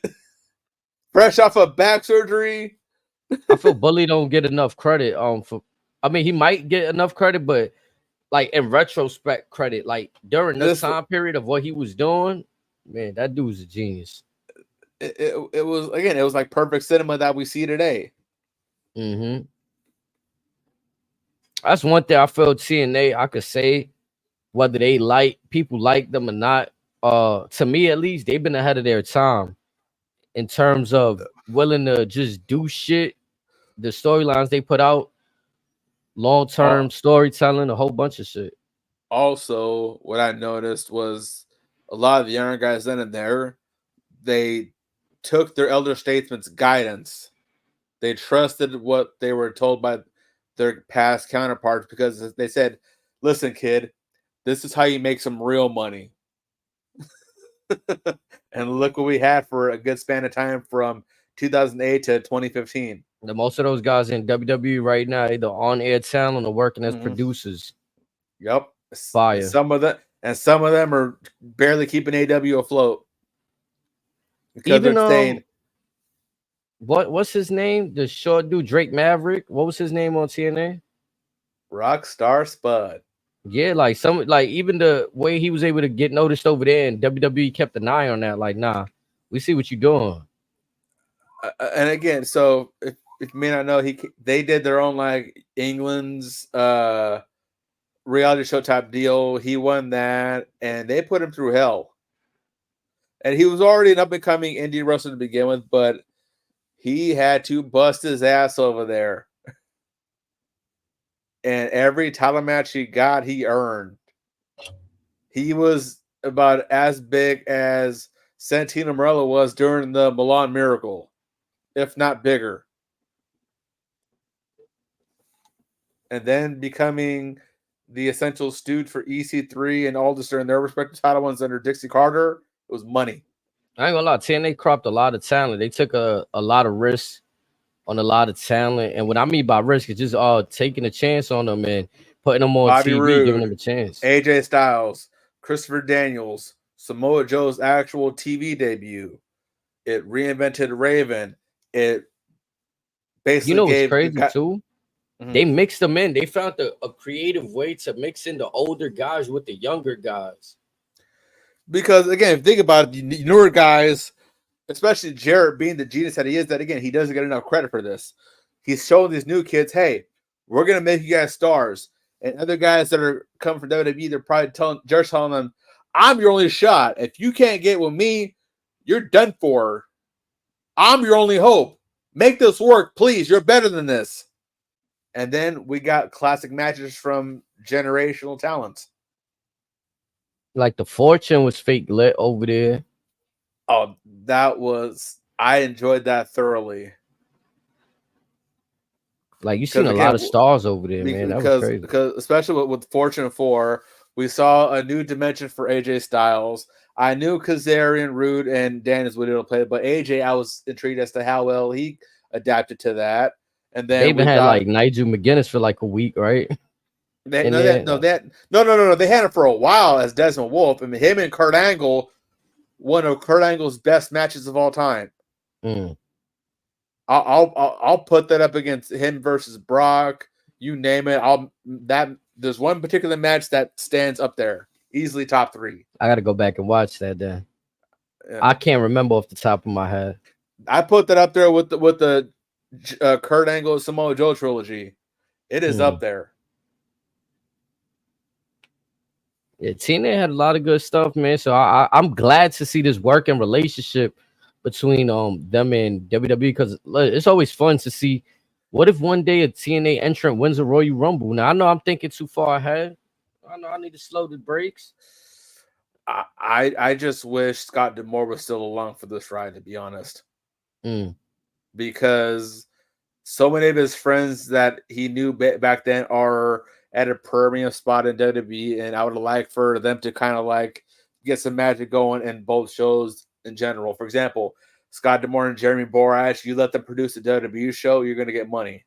Fresh off of back surgery. I feel Bully don't get enough credit. I mean, he might get enough credit, but like in retrospect credit, like during this time period of what he was doing, man, that dude was a genius. It was like perfect cinema that we see today. Mm-hmm. That's one thing I felt TNA, I could say, whether people like them or not. To me at least, they've been ahead of their time in terms of willing to just do shit. The storylines they put out, long-term storytelling, a whole bunch of shit. Also, what I noticed was a lot of the younger guys then and there, they took their elder statesman's guidance. They trusted what they were told by their past counterparts because they said, listen, kid, this is how you make some real money. And look what we had for a good span of time from 2008 to 2015. The most of those guys in WWE right now, either on air talent or working as producers. Yep. Fire. Some of them are barely keeping AW afloat. Because even they're staying. What's his name? The short dude, Drake Maverick. What was his name on TNA? Rockstar Spud. Yeah, even the way he was able to get noticed over there, and WWE kept an eye on that. Like, nah, we see what you're doing. And again, so if you may not know, they did their own like England's reality show type deal. He won that, and they put him through hell. And he was already an up and coming indie wrestler to begin with, but he had to bust his ass over there. And every title match he got, he earned. He was about as big as Santino Marella was during the Milan Miracle, if not bigger. And then becoming the essential stooge for EC3 and Aldis during their respective title ones under Dixie Carter, it was money. I ain't gonna lie, TNA cropped a lot of talent. They took a lot of risks on a lot of talent. And what I mean by risk is just taking a chance on them and putting them on Bobby TV, Roode, giving them a chance. AJ Styles, Christopher Daniels, Samoa Joe's actual TV debut. It reinvented Raven. It basically what's crazy too? Mm-hmm. They mixed them in. They found a creative way to mix in the older guys with the younger guys. Because again, if you think about it, the newer guys, especially Jarrett being the genius that he is, that again, he doesn't get enough credit for this. He's showing these new kids, hey, we're going to make you guys stars. And other guys that are coming from WWE, they're probably telling them, I'm your only shot. If you can't get with me, you're done for. I'm your only hope. Make this work, please. You're better than this. And then we got classic matches from generational talents. Like the Fortune was fake lit over there. Oh, I enjoyed that thoroughly. Like you seen a lot of stars over there, man. That was crazy. Because especially with Fortune 4, we saw a new dimension for AJ Styles. I knew Kazarian, Rude, and Daniels would able to play, but AJ, I was intrigued as to how well he adapted to that. And then they even had like Nigel McGuinness for like a week, right? They had him for a while as Desmond Wolfe. I mean, him and Kurt Angle, one of Kurt Angle's best matches of all time. I'll put that up against him versus Brock. You name it. There's one particular match that stands up there, easily top 3. I got to go back and watch that then. Yeah. I can't remember off the top of my head. I put that up there with the Kurt Angle Samoa Joe trilogy. It is up there. Yeah, TNA had a lot of good stuff, man. So I'm glad to see this working relationship between them and WWE, because it's always fun to see what if one day a TNA entrant wins a Royal Rumble. Now I know I'm thinking too far ahead. I know I need to slow the brakes. I just wish Scott D'Amore was still along for this ride, to be honest. Because so many of his friends that he knew back then are at a premium spot in WWE, and I would like for them to kind of like get some magic going in both shows in general. For example, Scott D'Amore and Jeremy Borash, you let them produce a WWE show, you're going to get money.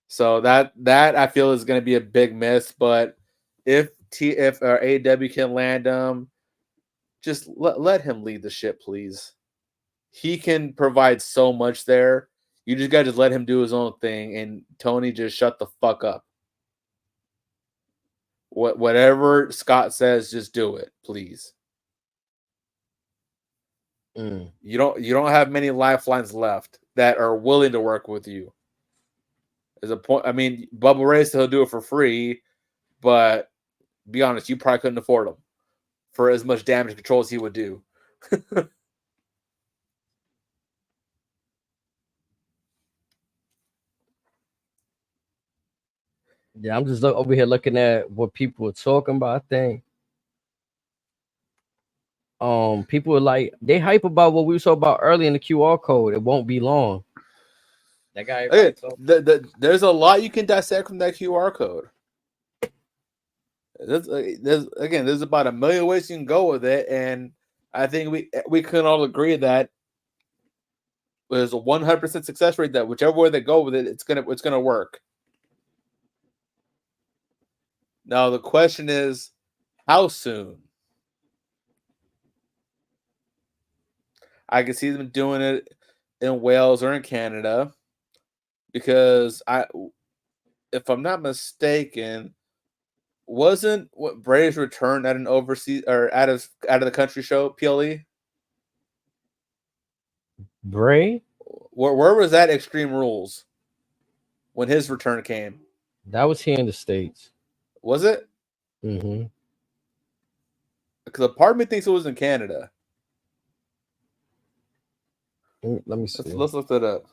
So that I feel is going to be a big miss. But if AEW can land him, just let him lead the ship, please. He can provide so much there. You just got to let him do his own thing, and Tony just shut the fuck up. Whatever Scott says, just do it, please. You don't have many lifelines left that are willing to work with you. There's a point. I mean, Bubba Ray said he'll do it for free, but be honest, you probably couldn't afford him for as much damage control as he would do. Yeah, I'm just over here looking at what people are talking about. I think people are like, they hype about what we saw about early in the QR code. It won't be long. That guy. Hey, there's a lot you can dissect from that QR code. There's about a million ways you can go with it, and I think we can all agree that there's a 100% success rate that whichever way they go with it, it's gonna work. Now the question is, how soon? I can see them doing it in Wales or in Canada, because if I'm not mistaken, wasn't what Bray's return at an overseas or out of the country show PLE? Bray? Where was that Extreme Rules when his return came? That was here in the States. Was it? Because a part of me thinks it was in Canada. Let me see. Let's look that up.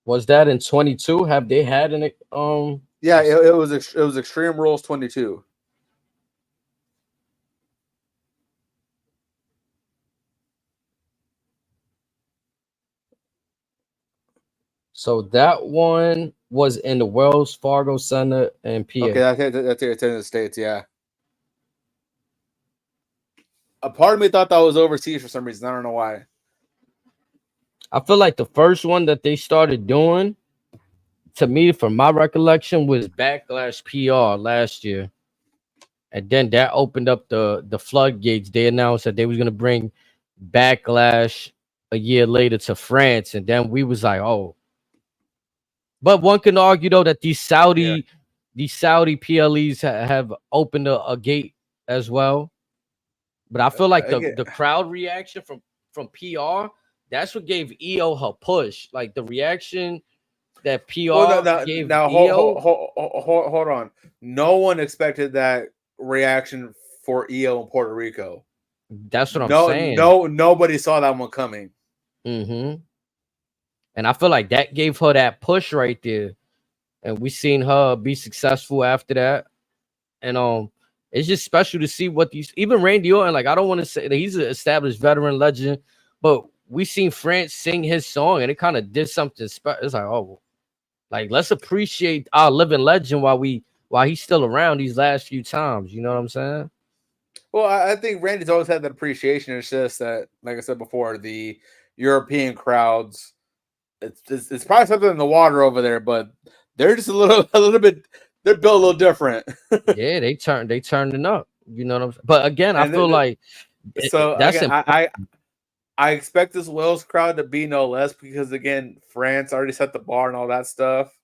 Was that in 22? Have they had an Yeah, it was Extreme Rules 22. So that one was in the Wells Fargo Center in PA. Okay, that's in the States, yeah. A part of me thought that was overseas for some reason. I don't know why. I feel like the first one that they started doing, to me, from my recollection, was Backlash PR last year. And then that opened up the floodgates. They announced that they was going to bring Backlash a year later to France. And then we was like, oh. But one can argue, though, that these Saudi PLEs have opened a gate as well. But I feel like the crowd reaction from PR, that's what gave EO her push. Like the reaction that PR gave EO. Hold on. No one expected that reaction for EO in Puerto Rico. That's what I'm saying. Nobody saw that one coming. And I feel like that gave her that push right there. And we seen her be successful after that. And it's just special to see what these, even Randy Orton, like I don't want to say that he's an established veteran legend, but we seen France sing his song and it kind of did something special. It's like, oh, like let's appreciate our living legend while he's still around these last few times. You know what I'm saying? Well, I think Randy's always had that appreciation. It's just that, like I said before, the European crowds, it's probably something in the water over there, but they're just a little bit. They're built a little different. Yeah, they turned it up. You know what I'm saying? But again, I feel like so. That's again, I expect this Wales crowd to be no less because, again, France already set the bar and all that stuff.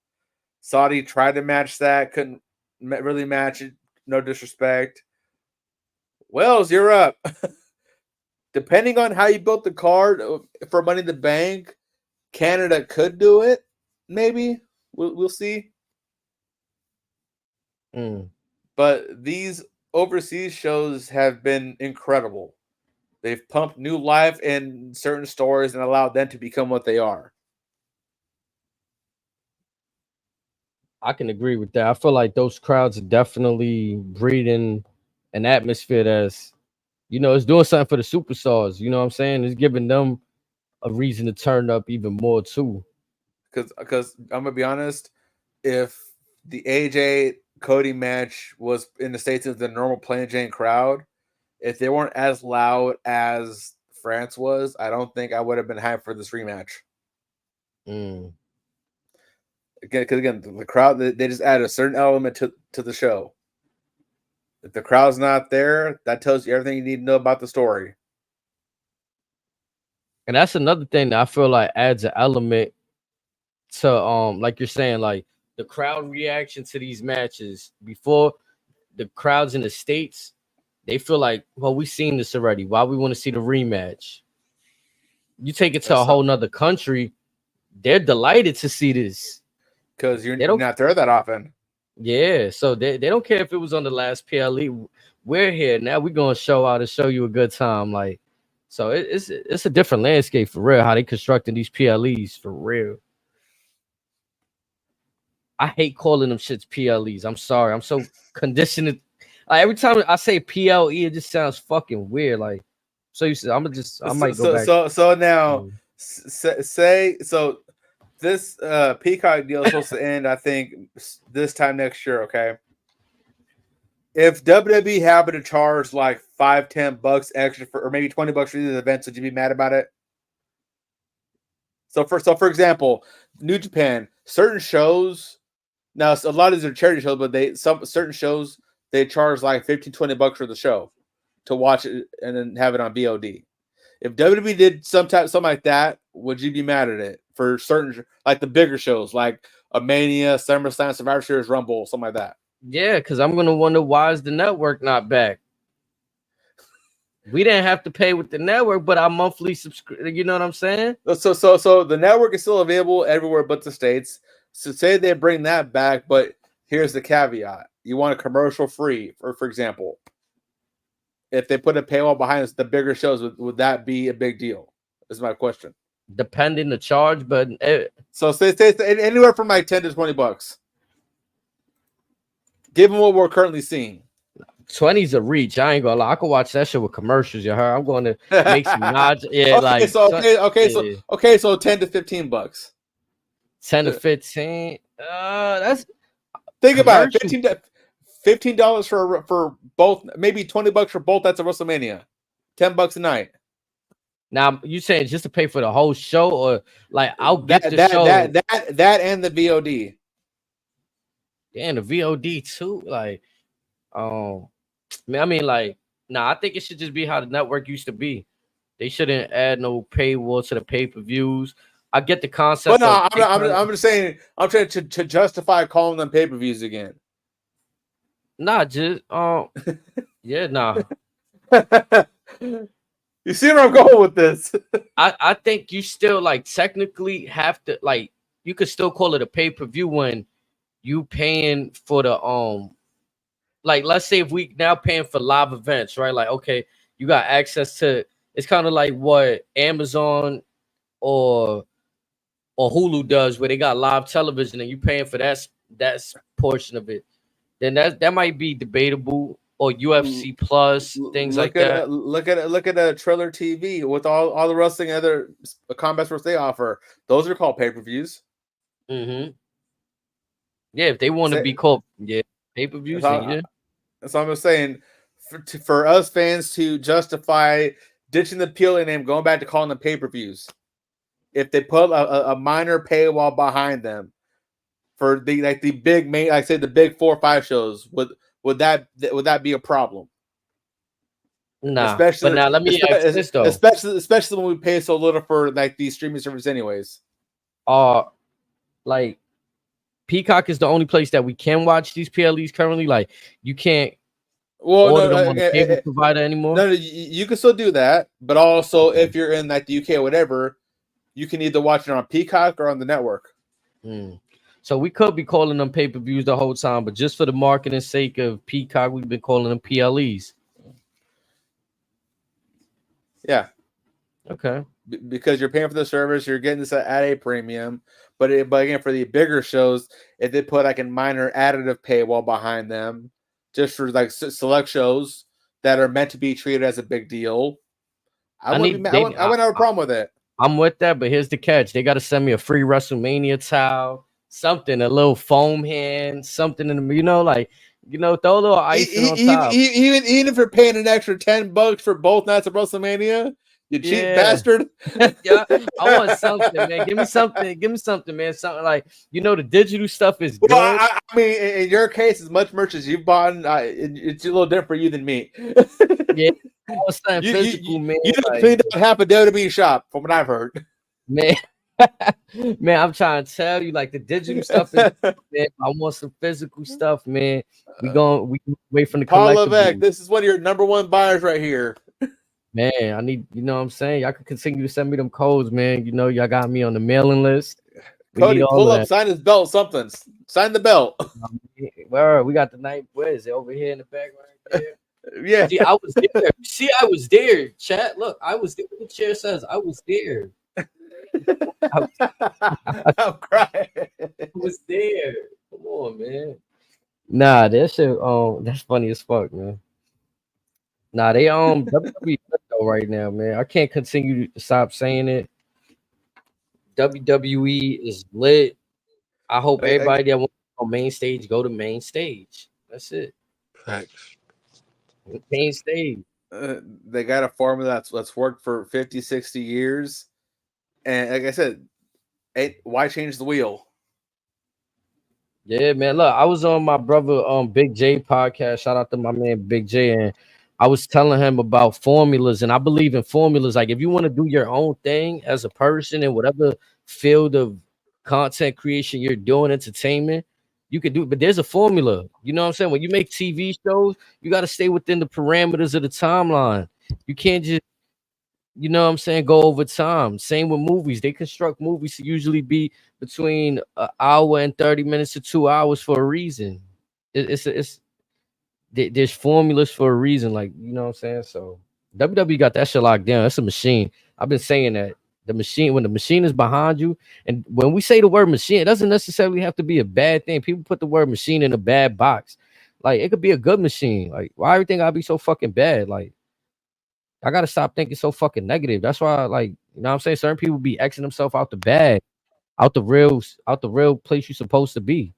Saudi tried to match that, couldn't really match it. No disrespect. Wales, you're up. Depending on how you built the card for Money in the Bank, Canada could do it. Maybe we'll see. But these overseas shows have been incredible. They've pumped new life in certain stories and allowed them to become what they are. I can agree with that. I feel like those crowds are definitely breeding an atmosphere that's, it's doing something for the superstars. You know what I'm saying? It's giving them a reason to turn up even more too. Because I'm gonna be honest, if the AJ Cody match was in the States of the normal Plain Jane crowd, if they weren't as loud as France was, I don't think I would have been hyped for this rematch. Again, because the crowd, they just add a certain element to the show. If the crowd's not there, that tells you everything you need to know about the story. And that's another thing that I feel like adds an element to like you're saying, like the crowd reaction to these matches. Before, the crowds in the States, they feel like, well, we've seen this already. Why we want to see the rematch? You take it to a whole nother country, they're delighted to see this. Because you're not there that often. Yeah, so they don't care if it was on the last PLE. We're here now. We're gonna show out and show you a good time. Like, so it's a different landscape for real. How they constructing these PLEs for real. I hate calling them shits PLEs. I'm sorry. I'm so conditioned. Like every time I say PLE, it just sounds fucking weird. Like, so you said I might go back. So now say this Peacock deal is supposed to end, I think, this time next year, okay? If WWE happened to charge like $5-10 extra for, or maybe $20 for these events, would you be mad about it? So for example, New Japan, certain shows, now a lot of these are charity shows, but certain shows they charge like $15-20 for the show to watch it and then have it on VOD. If WWE did something like that, would you be mad at it for certain, like the bigger shows, like a Mania, SummerSlam, Survivor Series, Rumble, something like that? Yeah, because I'm gonna wonder why is the network not back. We didn't have to pay with the network, but our monthly subscription. You know what I'm saying? So the network is still available everywhere but the States. So say they bring that back, but here's the caveat: you want a commercial free, for example. If they put a paywall behind us, the bigger shows, would that be a big deal? Is my question. Depending the charge, but so say anywhere from like $10 to $20. Given what we're currently seeing, 20's a reach. I ain't gonna lie. I could watch that shit with commercials. You heard? I'm going to make some nods. Yeah, okay, so $10 to $15. 10 to 15. That's think about it. $15 for both, maybe $20 for both. That's a WrestleMania. $10 a night. Now you saying just to pay for the whole show, or like I'll get the show that and the VOD. And the VOD too. Like, I mean, like, I think it should just be how the network used to be. They shouldn't add no paywall to the pay-per-views. I get the concept. But no, I'm just saying. I'm trying to justify calling them pay-per-views again. Nah, just yeah, nah. You see where I'm going with this? I think you still like technically have to, like, you could still call it a pay-per-view when you paying for the like, let's say if we now paying for live events, right? Like, okay, you got access to, it's kind of like what Amazon or Hulu does, where they got live television and you paying for that portion of it. Then that might be debatable, or UFC Plus, things like that. Look at a Triller TV with all the wrestling and other combat sports they offer. Those are called pay-per-views. Mm-hmm. Yeah, if they want to be called pay-per-views, yeah. That's what I'm saying. For us fans to justify ditching the PLA name, going back to calling them pay-per-views, if they put a minor paywall behind them for the big main, like say the big 4 or 5 shows, would that be a problem? Nah, especially, but now let me ask this though. Especially when we pay so little for like these streaming services, anyways. Like Peacock is the only place that we can watch these PLEs currently. Like you can't order them on the cable provider anymore. No, you can still do that, but also if you're in like the UK or whatever, you can either watch it on Peacock or on the network. So we could be calling them pay-per-views the whole time, but just for the marketing sake of Peacock, we've been calling them PLEs. Yeah. Okay. Because you're paying for the service, you're getting this at a premium. But again, for the bigger shows, if they put like a minor additive paywall behind them, just for like select shows that are meant to be treated as a big deal, I wouldn't have a problem with it. I'm with that, but here's the catch: they got to send me a free WrestleMania towel, something, a little foam hand, something in the, throw a little icing on top. Even if you're paying an extra $10 for both nights of WrestleMania, you cheap bastard. Yeah, I want something, man. Give me something, man. Something like, the digital stuff is good. Well, I mean, in your case, as much merch as you've bought, it's a little different for you than me. Yeah, I was saying physical, man. You just cleaned out half a WWE shop, from what I've heard. Man, man, I'm trying to tell you, like the digital stuff is, man. I want some physical stuff, man. We wait from the Paul Levesque, this is one of your number one buyers right here. Man, I need, what I'm saying? Y'all can continue to send me them codes, man. Y'all got me on the mailing list. Cody, pull up, sign his belt, something. Sign the belt. Where we got the night. Where is it? Over here in the back right there. Yeah. See, I was there. I was there. Chat, look, I was there. The chair says I was there. I'm crying. I was there. Come on, man. Nah, that shit. That's funny as fuck, man. Nah, they WWE though right now, man. I can't continue to stop saying it. WWE is lit. I hope everybody that wants to go main stage go to main stage. That's it. Facts. Main stage. They got a formula that's worked for 50, 60 years. And like I said, why change the wheel? Yeah, man. Look, I was on my brother Big J podcast. Shout out to my man Big J. And I was telling him about formulas, and I believe in formulas. Like if you want to do your own thing as a person in whatever field of content creation you're doing, entertainment, you could do it. But there's a formula. You know what I'm saying? When you make TV shows, you got to stay within the parameters of the timeline. You can't just, go over time. Same with movies. They construct movies to usually be between an hour and 30 minutes to 2 hours for a reason. There's formulas for a reason, like, you know what I'm saying? So WWE got that shit locked down. That's a machine. I've been saying that. The machine, when the machine is behind you, and when we say the word machine, it doesn't necessarily have to be a bad thing. People put the word machine in a bad box. Like, it could be a good machine. Like, why everything gotta be so fucking bad? Like, I gotta stop thinking so fucking negative. That's why, like, you know what I'm saying? Certain people be Xing themselves out the bag, out the real place you're supposed to be.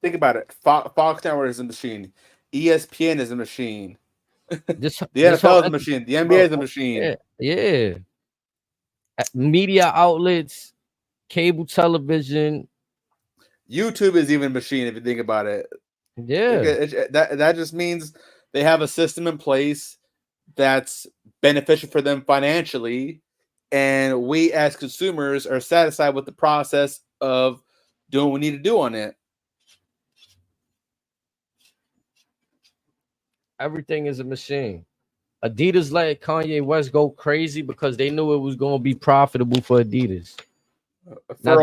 Think about it. Fox Network is a machine. ESPN is a machine. The NFL is a machine. The NBA is a machine. Yeah. Media outlets, cable television. YouTube is even a machine if you think about it. Yeah. That just means they have a system in place that's beneficial for them financially, and we as consumers are satisfied with the process of doing what we need to do on it. Everything is a machine. Adidas let Kanye West go crazy because they knew it was going to be profitable for Adidas. For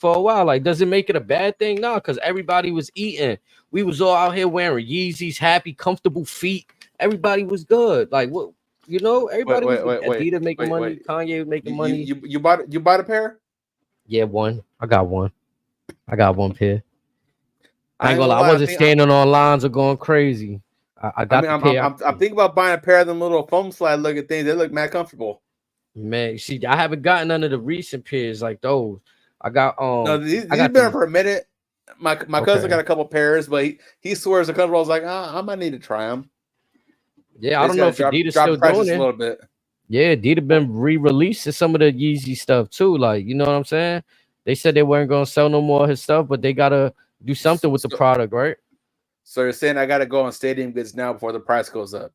a while. Like, does it make it a bad thing? No, because everybody was eating. We was all out here wearing Yeezys, happy, comfortable feet. Everybody was good. Like, what? Everybody was Adidas making money. Kanye was making money. You bought a pair? Yeah, one. I got one pair. I ain't gonna lie. I wasn't standing on lines or going crazy. I'm thinking about buying a pair of them little foam slide looking things. They look mad comfortable. Man, see, I haven't gotten none of the recent pairs like those. I got no, these have been for a minute. My cousin got a couple pairs, but he swears a couple. I was like, I might need to try them. Yeah, I don't know if Adidas still doing it. A little bit. Yeah, Adidas been re-releasing some of the Yeezy stuff too. Like, you know what I'm saying? They said they weren't gonna sell no more of his stuff, but they gotta do something with the product, right? So you're saying I got to go on Stadium Goods now before the price goes up?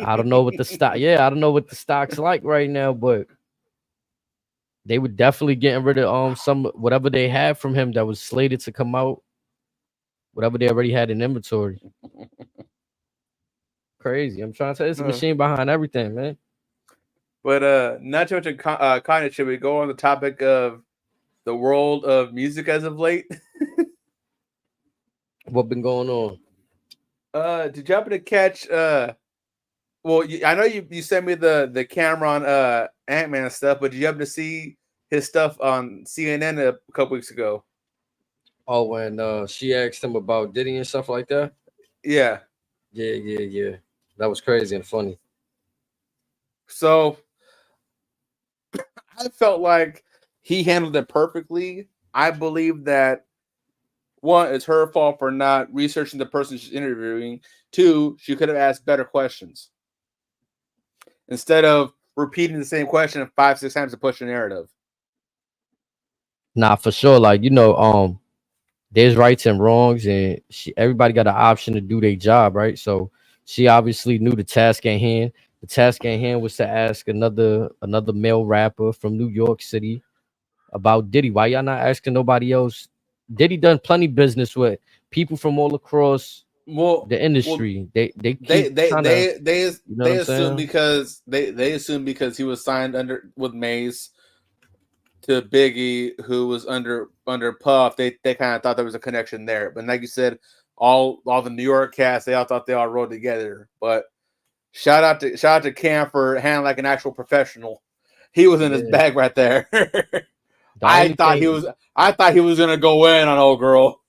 I don't know what the stock. Yeah, I don't know what the stock's like right now, but they were definitely getting rid of some whatever they had from him that was slated to come out, whatever they already had in inventory. Crazy. I'm trying to say it's a machine behind everything, man. But not too much of Kanye. Should we go on the topic of the world of music as of late? What been going on? Did you happen to catch? Well, I know you sent me the Cameron Ant-Man stuff, but did you happen to see his stuff on CNN a couple weeks ago? Oh, when she asked him about Diddy and stuff like that. Yeah. That was crazy and funny. So I felt like he handled it perfectly. I believe that one, it's her fault for not researching the person she's interviewing. Two, she could have asked better questions instead of repeating the same question 5-6 times to push the narrative. Nah, for sure. Like, there's rights and wrongs, and everybody got an option to do their job, right? So she obviously knew the task at hand. The task at hand was to ask another male rapper from New York City about Diddy. Why y'all not asking nobody else? Diddy done plenty business with people from all across the industry. They assume because he was signed with Maze to Biggie, who was under Puff. They kind of thought there was a connection there. But like you said, all the New York cast, they all thought they all rode together. But shout out to Cam for handling like an actual professional. He was in his bag right there. I thought he was gonna go in on old girl.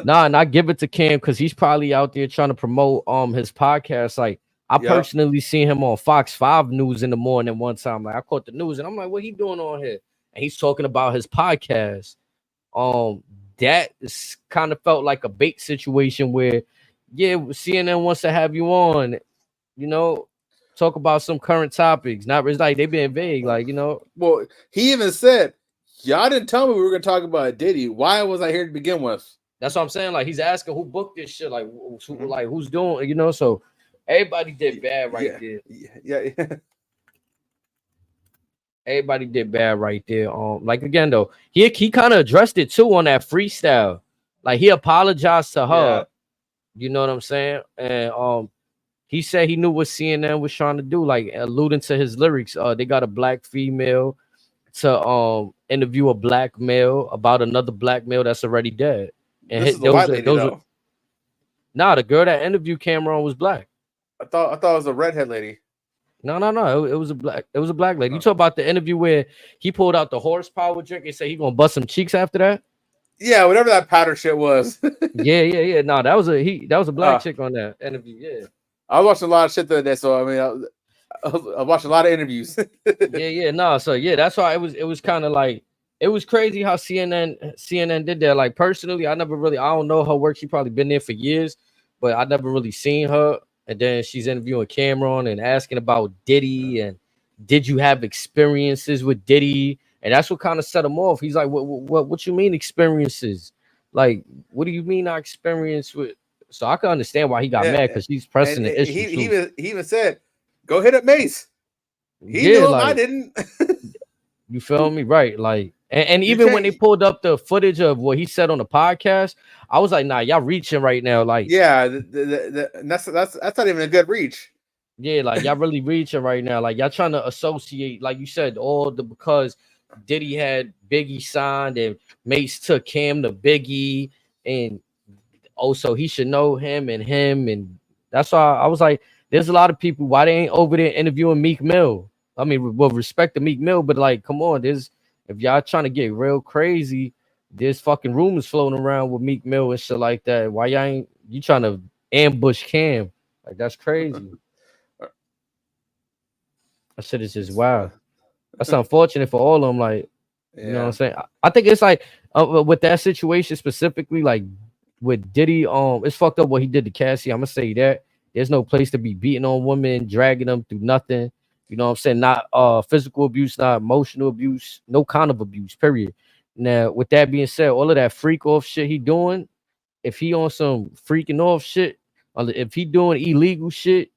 Nah, and I give it to Cam because he's probably out there trying to promote his podcast. Like I personally seen him on Fox 5 News in the morning one time. Like I caught the news and I'm like, what he doing on here? And he's talking about his podcast. That kind of felt like a bait situation where, CNN wants to have you on, talk about some current topics. Not it's like they being vague, like Well, he even said, "Y'all didn't tell me we were gonna talk about Diddy. Why was I here to begin with?" That's what I'm saying. Like he's asking who booked this shit. Like who's doing? So everybody did bad right there. Yeah. Everybody did bad right there. Like again though, he kind of addressed it too on that freestyle. Like he apologized to her. Yeah. You know what I'm saying? And he said he knew what CNN was trying to do, like alluding to his lyrics. They got a black female to interview a black male about another black male that's already dead. And this is the white lady, though. Nah, the girl that interviewed Cameron was black. I thought it was a redhead lady. No. It was a black lady. You talk about the interview where he pulled out the horsepower drink and said he gonna bust some cheeks after that? Yeah, whatever that powder shit was. Yeah. No, that was a black chick on that interview. Yeah. I was watching a lot of shit the other day, so I mean I watched a lot of interviews. No, so that's why it was kind of like it was crazy how CNN did that. Like personally, I don't know her work. She probably been there for years, but I never really seen her. And then she's interviewing Cameron and asking about Diddy and did you have experiences with Diddy? And that's what kind of set him off. He's like, what you mean experiences? Like, what do you mean I experienced with? So I can understand why he got mad because he's pressing the issue. He even said, "Go hit up Mace." He knew him, I didn't. You feel me? Right. Like, and even when they pulled up the footage of what he said on the podcast, I was like, nah, y'all reaching right now. Like, yeah, that's not even a good reach. Yeah, like y'all really reaching right now. Like y'all trying to associate, like you said, because Diddy had Biggie signed and Mace took Cam to Biggie, and so he should know him, and that's why I was like, there's a lot of people why they ain't over there interviewing Meek Mill. I mean, with respect to Meek Mill, but like, come on, if y'all trying to get real crazy, there's fucking rumors floating around with Meek Mill and shit like that. Why you trying to ambush Cam? Like that's crazy. That shit is just wild. That's unfortunate for all of them. Like, you know what I'm saying? I think it's like with that situation specifically, like with Diddy, it's fucked up what he did to Cassie. I'm gonna say that there's no place to be beating on women, dragging them through nothing. You know what I'm saying? Not physical abuse, not emotional abuse, no kind of abuse, period. Now, with that being said, all of that freak off shit he doing, if he on some freaking off shit, if he doing illegal shit,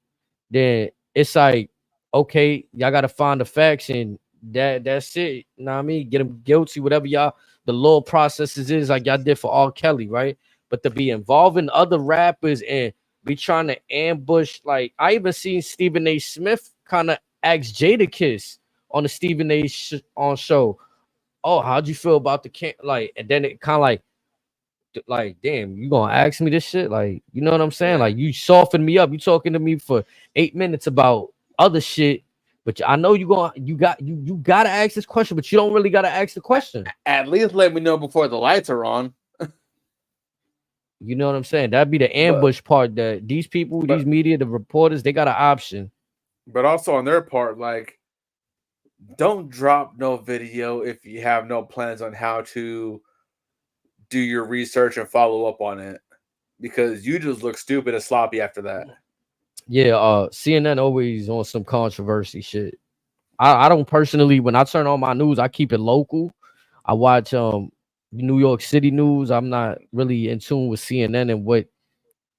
then it's like, okay, y'all gotta find the facts and that's it. You know what I mean? Get them guilty, whatever y'all the law processes is like y'all did for R. Kelly, right? But to be involving other rappers and be trying to ambush, like I even seen Stephen A. Smith kind of ask Jadakiss on the Stephen A. on show, oh, how'd you feel about the like, and then it kind of like, damn, you gonna ask me this shit? Like, you know what I'm saying? Yeah. Like, you soften me up. You talking to me for 8 minutes about other shit, but I know you gotta ask this question, but you don't really gotta ask the question. At least let me know before the lights are on. You know what I'm saying? That'd be the ambush part that these people, these media, the reporters, they got an option. But also on their part, like, don't drop no video if you have no plans on how to do your research and follow up on it, because you just look stupid and sloppy after that. Yeah, CNN always on some controversy shit. I don't personally, when I turn on my news, I keep it local. I watch New York City news. I'm not really in tune with CNN and what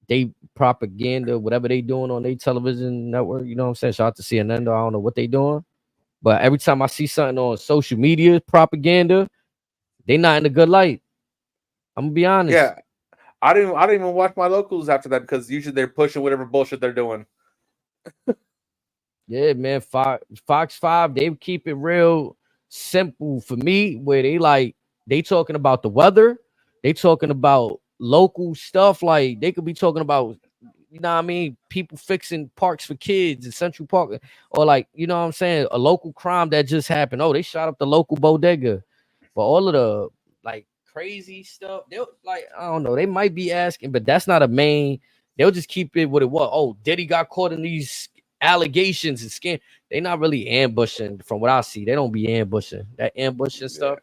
they propaganda, whatever they doing on their television network. You know what I'm saying? Shout out to CNN though. I don't know what they doing. But every time I see something on social media propaganda, they not in a good light. I'm gonna be honest. Yeah. I didn't even watch my locals after that, because usually they're pushing whatever bullshit they're doing. Yeah, man. Fox 5, they keep it real simple for me, where they talking about the weather, they talking about local stuff. Like they could be talking about, you know what I mean, people fixing parks for kids in Central Park, or like, you know what I'm saying, a local crime that just happened. Oh, they shot up the local bodega. But all of the like crazy stuff, they'll like, I don't know, they might be asking, but that's not a main. They'll just keep it what it was. Oh, Diddy got caught in these allegations and scam. They not really ambushing from what I see. They don't be ambushing. That ambushing stuff,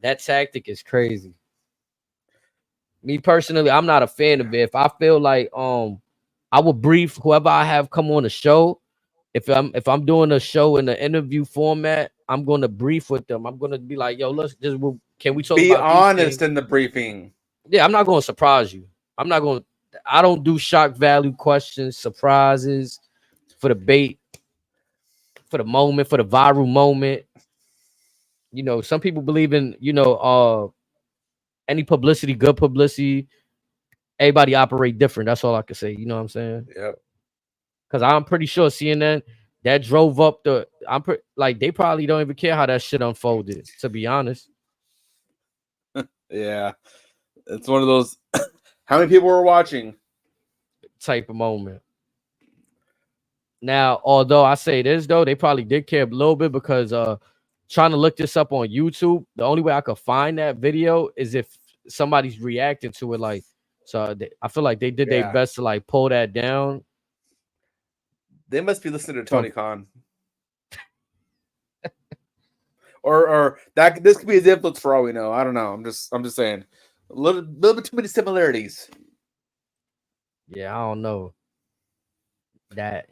that tactic is crazy. Me personally, I'm not a fan of it. If I feel like I will brief whoever I have come on the show. If I'm doing a show in the interview format, I'm gonna brief with them. I'm gonna be like, yo, let's just can we talk Be about these honest things? in the briefing. Yeah, I'm not gonna surprise you. I don't do shock value questions, surprises for the bait, for the moment, for the viral moment. You know, some people believe in, any publicity, good publicity. Everybody operate different. That's all I can say. You know what I'm saying? Yep. Because I'm pretty sure CNN that drove up like they probably don't even care how that shit unfolded, to be honest. Yeah. It's one of those how many people were watching type of moment. Now, although I say this though, they probably did care a little bit, because trying to look this up on YouTube, the only way I could find that video is if somebody's reacting to it. Like, so I feel like they did their best to like pull that down. They must be listening to Tony Khan. or that this could be his influence for all we know. I don't know. I'm just saying. A little bit too many similarities. Yeah, I don't know. That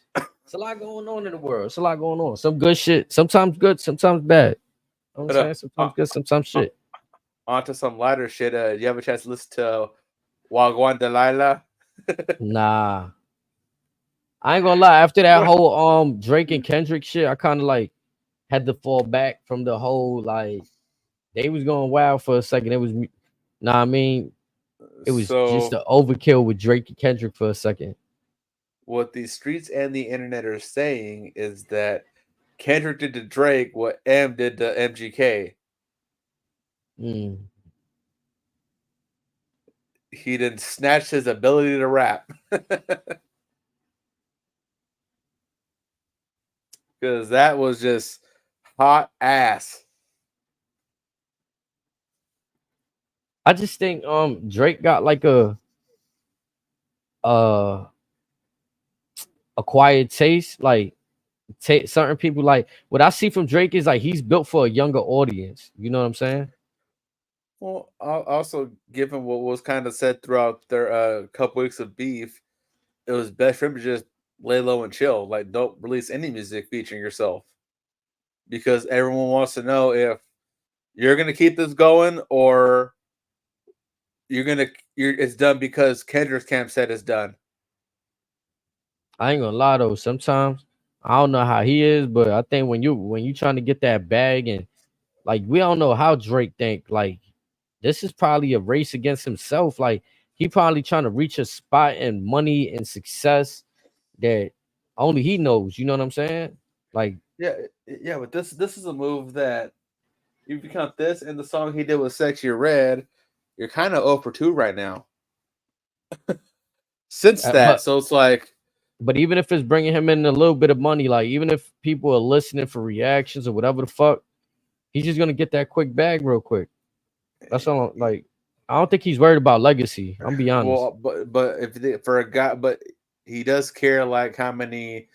it's a lot going on in the world. It's a lot going on. Some good shit. Sometimes good, sometimes bad. You know what I'm saying? Sometimes good, sometimes shit. On to some lighter shit. You have a chance to listen to Wagwan Delilah? Nah. I ain't gonna lie. After that whole Drake and Kendrick shit, I kind of like had to fall back from the whole, like, they was going wild for a second. It was, I mean, it was just the overkill with Drake and Kendrick for a second. What the streets and the internet are saying is that Kendrick did to Drake what M did to MGK. He didn't snatch his ability to rap. Because that was just hot ass. I just think Drake got like a acquired taste. Like certain people, like what I see from Drake is like he's built for a younger audience. You know what I'm saying? Well, also given what was kind of said throughout their couple weeks of beef, it was best for him to just lay low and chill. Like, don't release any music featuring yourself, because everyone wants to know if you're gonna keep this going or it's done because Kendrick's camp said it's done. I ain't gonna lie though. Sometimes I don't know how he is, but I think when you trying to get that bag and like we don't know how Drake think like this is probably a race against himself. Like he probably trying to reach a spot in money and success that only he knows. You know what I'm saying? Like yeah, but this is a move that if you count this and the song he did with Sexy Red, you're kind of 0 for 2 right now. Since that, so it's like. But even if it's bringing him in a little bit of money, like even if people are listening for reactions or whatever the fuck, he's just gonna get that quick bag real quick. That's all. Like I don't think he's worried about legacy. I'm be honest. Well, but if for a guy, but he does care like how many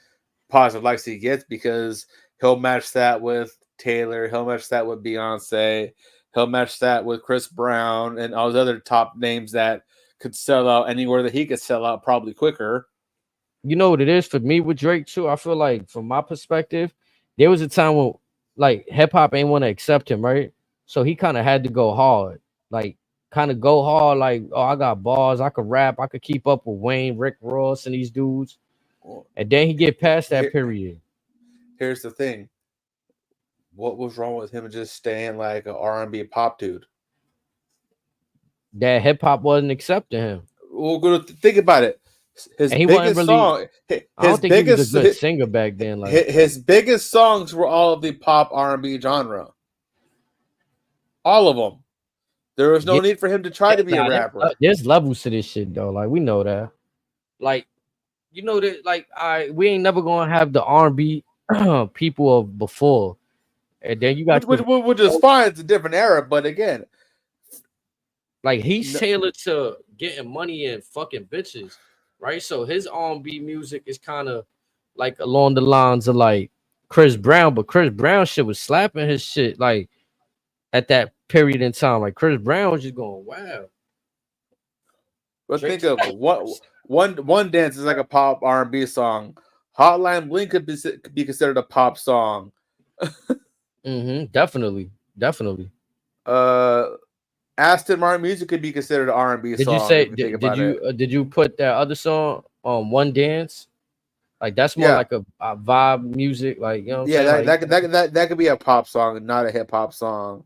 positive likes he gets because he'll match that with Taylor, he'll match that with Beyonce, he'll match that with Chris Brown and all those other top names that could sell out anywhere that he could sell out probably quicker. You know what it is for me with Drake too? I feel like from my perspective, there was a time when like hip hop ain't want to accept him, right? So he kind of had to go hard, like kind of go hard, like, oh, I got bars, I could rap, I could keep up with Wayne, Rick Ross, and these dudes. And then he get past that period. Here's the thing. What was wrong with him just staying like an R&B pop dude? That hip hop wasn't accepting him. Well, think about it. His biggest song. I don't think he was a good singer back then. Like his biggest songs were all of the pop R&B genre. All of them. There was no need for him to try to be a rapper. There's levels to this shit though. Like we know that. Like you know that. Like we ain't never gonna have the R&B people of before. And then you got which is fine. It's a different era, but again, like he's tailored to getting money and fucking bitches. Right, so his R&B music is kind of like along the lines of like Chris Brown, but Chris Brown shit was slapping his shit like at that period in time. Like Chris Brown was just going, wow. But think of one dance is like a pop R&B song. Hotline Bling could be considered a pop song. Definitely. Aston Martin music could be considered an R&B song. Did you say did you put that other song on One Dance? Like that's more like a vibe music, like you know what I'm saying? That could be a pop song, not a hip hop song.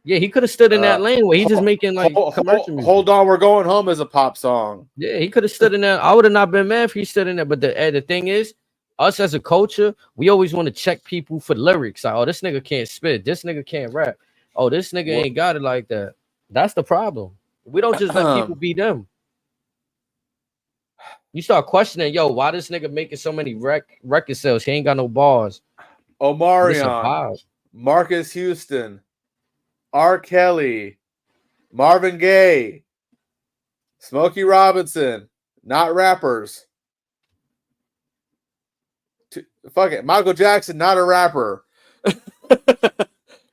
Yeah, he could have stood in that lane where he's just making like commercial music. Hold on, we're going home as a pop song. Yeah, he could have stood in there. I would have not been mad if he stood in there. But the thing is, us as a culture, we always want to check people for lyrics. Like, oh, this nigga can't spit. This nigga can't rap. Oh, this nigga ain't got it like that. That's the problem. We don't just let people be them. You start questioning, yo, why this nigga making so many record sales? He ain't got no bars. Omarion, Marcus Houston, R. Kelly, Marvin Gaye, Smokey Robinson, not rappers. Fuck it. Michael Jackson, not a rapper.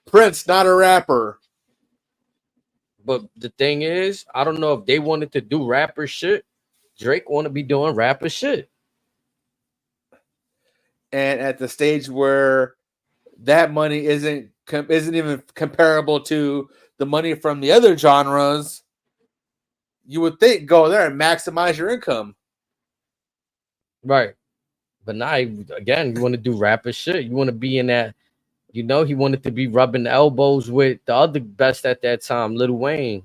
Prince, not a rapper. But the thing is, I don't know if they wanted to do rapper shit. Drake want to be doing rapper shit. And at the stage where that money isn't even comparable to the money from the other genres, you would think go there and maximize your income. Right. But now, again, you want to do rapper shit. You want to be in that, you know, he wanted to be rubbing elbows with the other best at that time, Lil Wayne,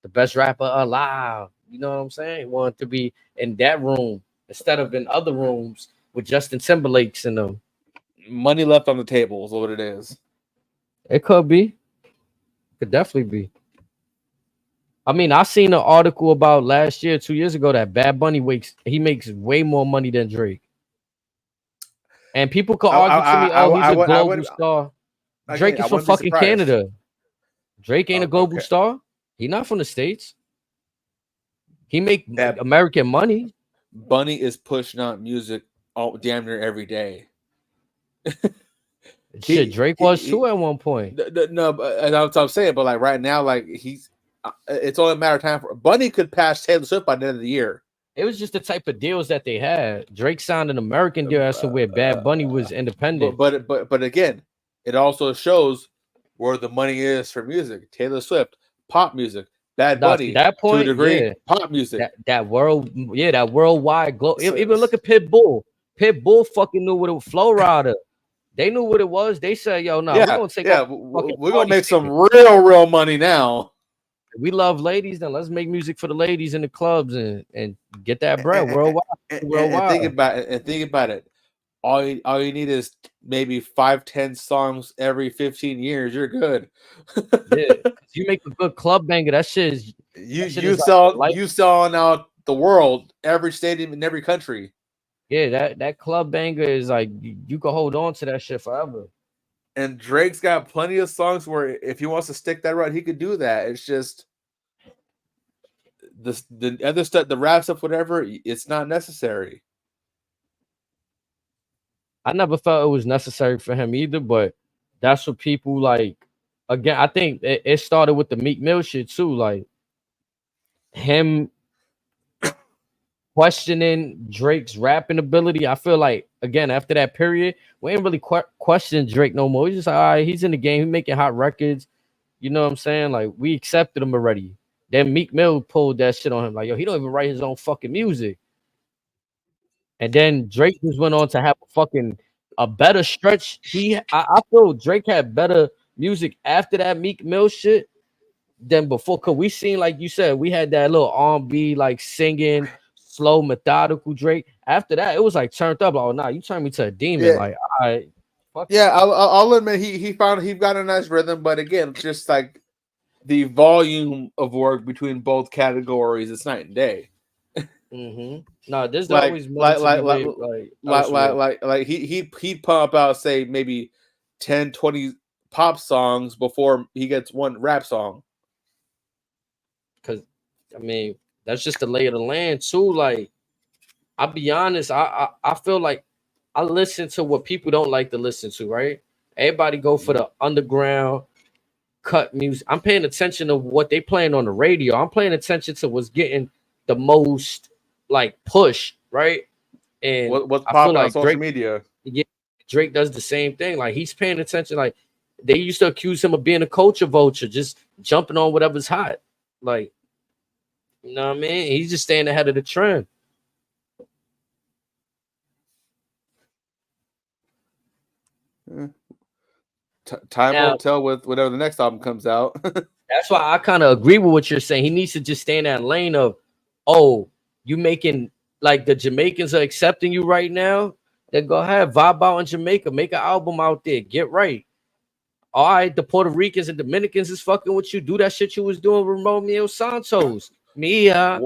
the best rapper alive. You know what I'm saying? He wanted to be in that room instead of in other rooms with Justin Timberlake's in them. Money left on the table is what it is. It could be. Could definitely be. I mean, I seen an article about last year, 2 years ago, that Bad Bunny makes way more money than Drake. And people could argue to me, oh, he's a global star. Drake is from fucking Canada. Drake ain't a global star. He not from the States. He make American money. Bunny is pushing out music damn near every day. Shit, Drake was too at one point. No, that's what I'm saying. But like right now, like it's only a matter of time for Bunny could pass Taylor Swift by the end of the year. It was just the type of deals that they had. Drake signed an American deal as to where Bad Bunny was independent. But again, it also shows where the money is for music. Taylor Swift, pop music. Bad Bunny, that point, to a degree, pop music. That worldwide global. Even look at Pitbull. Pitbull fucking knew what it was. Flow Rider. They knew what it was. They said, "Yo, no, we're gonna take we're gonna make some real money now. We love ladies, then let's make music for the ladies in the clubs and get that bread worldwide. And think about it. All you need is maybe 5-10 songs every 15 years. You're good. Yeah, you make a good club banger. That shit is you selling out the world, every stadium in every country. Yeah, that club banger is like you can hold on to that shit forever. And Drake's got plenty of songs where if he wants to stick that right, he could do that. It's just the other stuff, the rap stuff, whatever, it's not necessary. I never felt it was necessary for him either, but that's what people like. Again, I think it started with the Meek Mill shit too, like him questioning Drake's rapping ability. I feel like again after that period, we ain't really question Drake no more. He's just like, all right, he's in the game, he's making hot records. You know what I'm saying? Like we accepted him already. Then Meek Mill pulled that shit on him, like yo, he don't even write his own fucking music. And then Drake just went on to have a better stretch. I feel Drake had better music after that Meek Mill shit than before. Cause we seen, like you said, we had that little R&B like singing, slow, methodical Drake. After that, it was like turned up. Like, oh nah, you turned me to a demon. Yeah. Like, all right, fuck yeah, I'll admit he got a nice rhythm, but again, just like the volume of work between both categories, it's night and day. No, there's always more like he'd pump out say maybe 10-20 pop songs before he gets one rap song. Because I mean that's just the lay of the land too. Like I'll be honest, I feel like I listen to what people don't like to listen to, right? Everybody go for the underground cut music. I'm paying attention to what they playing on the radio. I'm paying attention to what's getting the most like push, right? And what's popping on social media? Yeah, Drake does the same thing. Like he's paying attention. Like they used to accuse him of being a culture vulture, just jumping on whatever's hot. Like, you know what I mean? He's just staying ahead of the trend. Time will tell with whatever the next album comes out. That's why I kind of agree with what you're saying. He needs to just stay in that lane of, oh, you making like the Jamaicans are accepting you right now. Then go ahead, vibe out in Jamaica, make an album out there, get right. All right, the Puerto Ricans and Dominicans is fucking with you. Do that shit you was doing with Romeo Santos. Mia,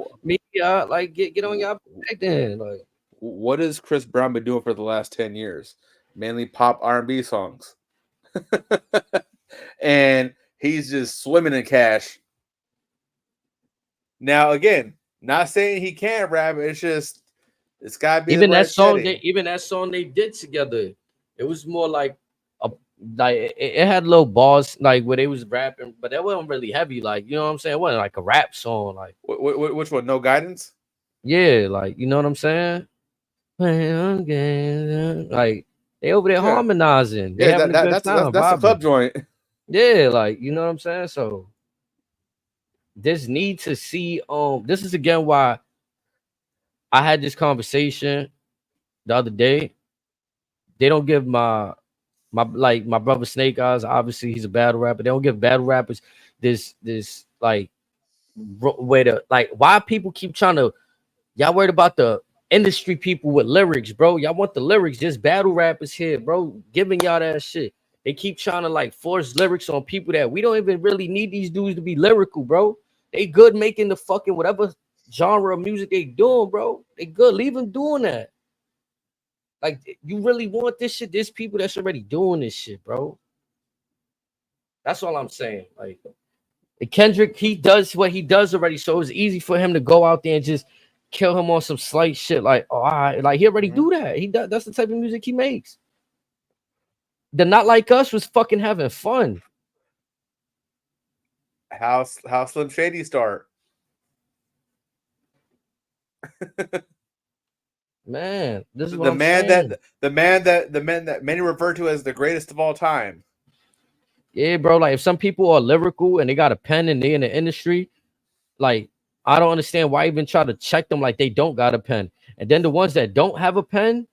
like get on your back then. Like, what has Chris Brown been doing for the last 10 years? Mainly pop R&B songs. And he's just swimming in cash. Now, again, not saying he can't rap. It's just it's gotta be even that song. Even that song they did together. It was more like it had little bars like where they was rapping, but that wasn't really heavy. Like you know what I'm saying? It wasn't like a rap song. Like which one? No Guidance. Yeah, like you know what I'm saying? Like they over there harmonizing. They having a good time. That's a club joint. Yeah, like you know what I'm saying. So this need to see. This is again why I had this conversation the other day. They don't give my brother Snake Eyes. Obviously, he's a battle rapper. They don't give battle rappers this like way to like. Why people keep trying to? Y'all worried about the industry people with lyrics, bro. Y'all want the lyrics. Just battle rappers here, bro, giving y'all that shit. They keep trying to like force lyrics on people that we don't even really need these dudes to be lyrical, bro. They good making the fucking whatever genre of music they doing, bro. They good. Leave them doing that. Like, you really want this shit? There's people that's already doing this shit, bro. That's all I'm saying. Like, Kendrick, he does what he does already, so it's easy for him to go out there and just kill him on some slight shit. Like, oh, like he already do that. He does. That's the type of music he makes. The Not Like Us was fucking having fun. How Slim Shady start? Man, this is what the man that many refer to as the greatest of all time. Yeah, bro. Like, if some people are lyrical and they got a pen and they in the industry, like, I don't understand why even try to check them like they don't got a pen. And then the ones that don't have a pen,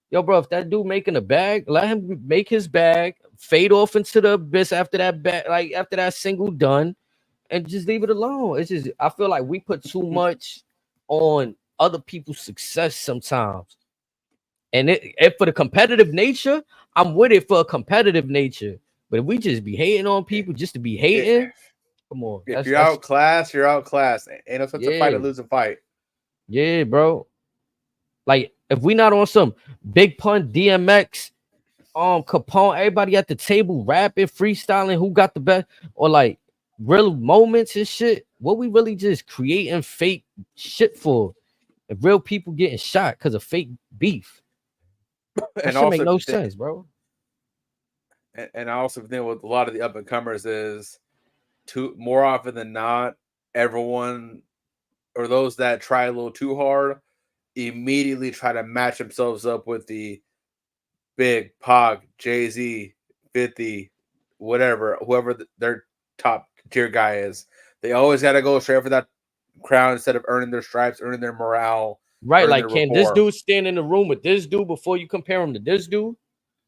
Yo, bro, if that dude making a bag, let him make his bag, fade off into the abyss after that bag, like after that single done, and just leave it alone. It's just I feel like we put too much on other people's success sometimes. And if for the competitive nature, I'm with it for a competitive nature. But if we just be hating on people just to be hating, come on. If you're outclassed, you're outclassed. Ain't no sense to fight or lose a fight. Yeah, bro. Like if we not on some Big Pun, DMX, Capone, everybody at the table rapping, freestyling, who got the best, or like real moments and shit. What we really just creating fake shit for? If real people getting shot because of fake beef. That should make no sense, bro. And I also think with a lot of the up and comers is more often than not, everyone or those that try a little too hard immediately try to match themselves up with the Big, Pac, Jay-Z, 50, whatever, whoever their top tier guy is. They always got to go straight for that crown instead of earning their stripes, earning their morale. Right, like can this dude stand in the room with this dude before you compare him to this dude?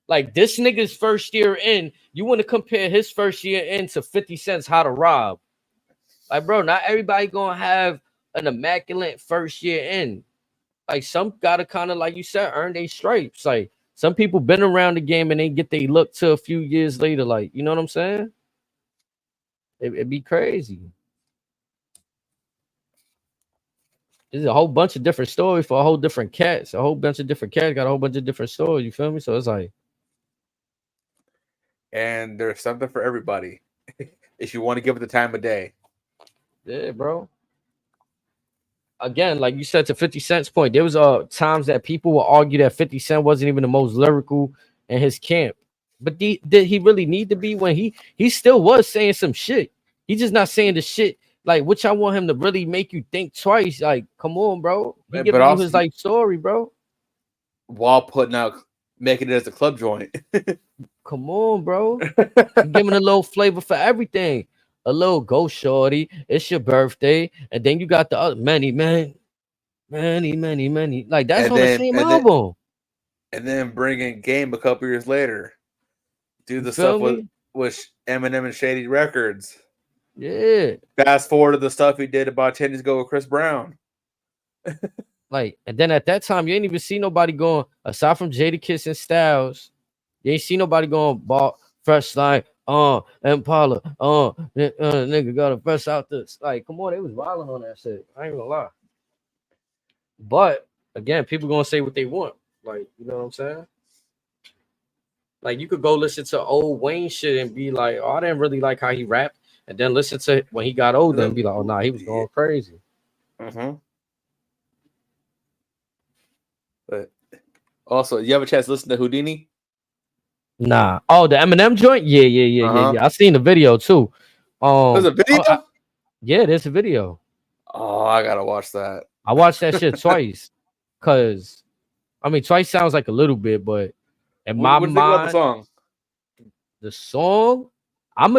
Like this nigga's first year in, you want to compare his first year in to 50 Cent's How to Rob. Like, bro, not everybody gonna have an immaculate first year in. Like some gotta kind of, like you said, earn their stripes. Like some people been around the game and they get they look to a few years later. Like, you know what I'm saying? It'd be crazy. There's a whole bunch of different stories for a whole different cats. A whole bunch of different cats got a whole bunch of different stories. You feel me? So it's like, and there's something for everybody if you want to give it the time of day. Yeah, bro. Again, like you said, to 50 Cent's point, there was times that people will argue that 50 Cent wasn't even the most lyrical in his camp. But did he really need to be when he still was saying some shit? He's just not saying the shit like which I want him to really make you think twice. Like, come on, bro. He giving you his life story, bro. While making it as a club joint. Come on, bro. Giving a little flavor for everything. A little go shorty, it's your birthday, and then you got the other many. Like that's on the same album. And then bring in Game a couple years later. Do the stuff with Eminem and Shady Records. Yeah. Fast forward to the stuff he did about 10 years ago with Chris Brown. Like, and then at that time, you ain't even see nobody going, aside from Jadakiss and Styles, you ain't see nobody going fresh like, Impala, nigga got a fresh out this. Like, come on, they was wilding on that shit. I ain't gonna lie. But again, people gonna say what they want. Like, you know what I'm saying? Like, you could go listen to old Wayne shit and be like, oh, I didn't really like how he rapped. And then listen to when he got older and be like, oh, nah, he was going crazy. Mm-hmm. But also, you have a chance to listen to Houdini? Nah. Oh, the Eminem joint? Yeah. I seen the video too. There's a video? Yeah, there's a video. Oh, I gotta watch that. I watched that shit twice. Cause I mean, twice sounds like a little bit, but in my mind, about the song,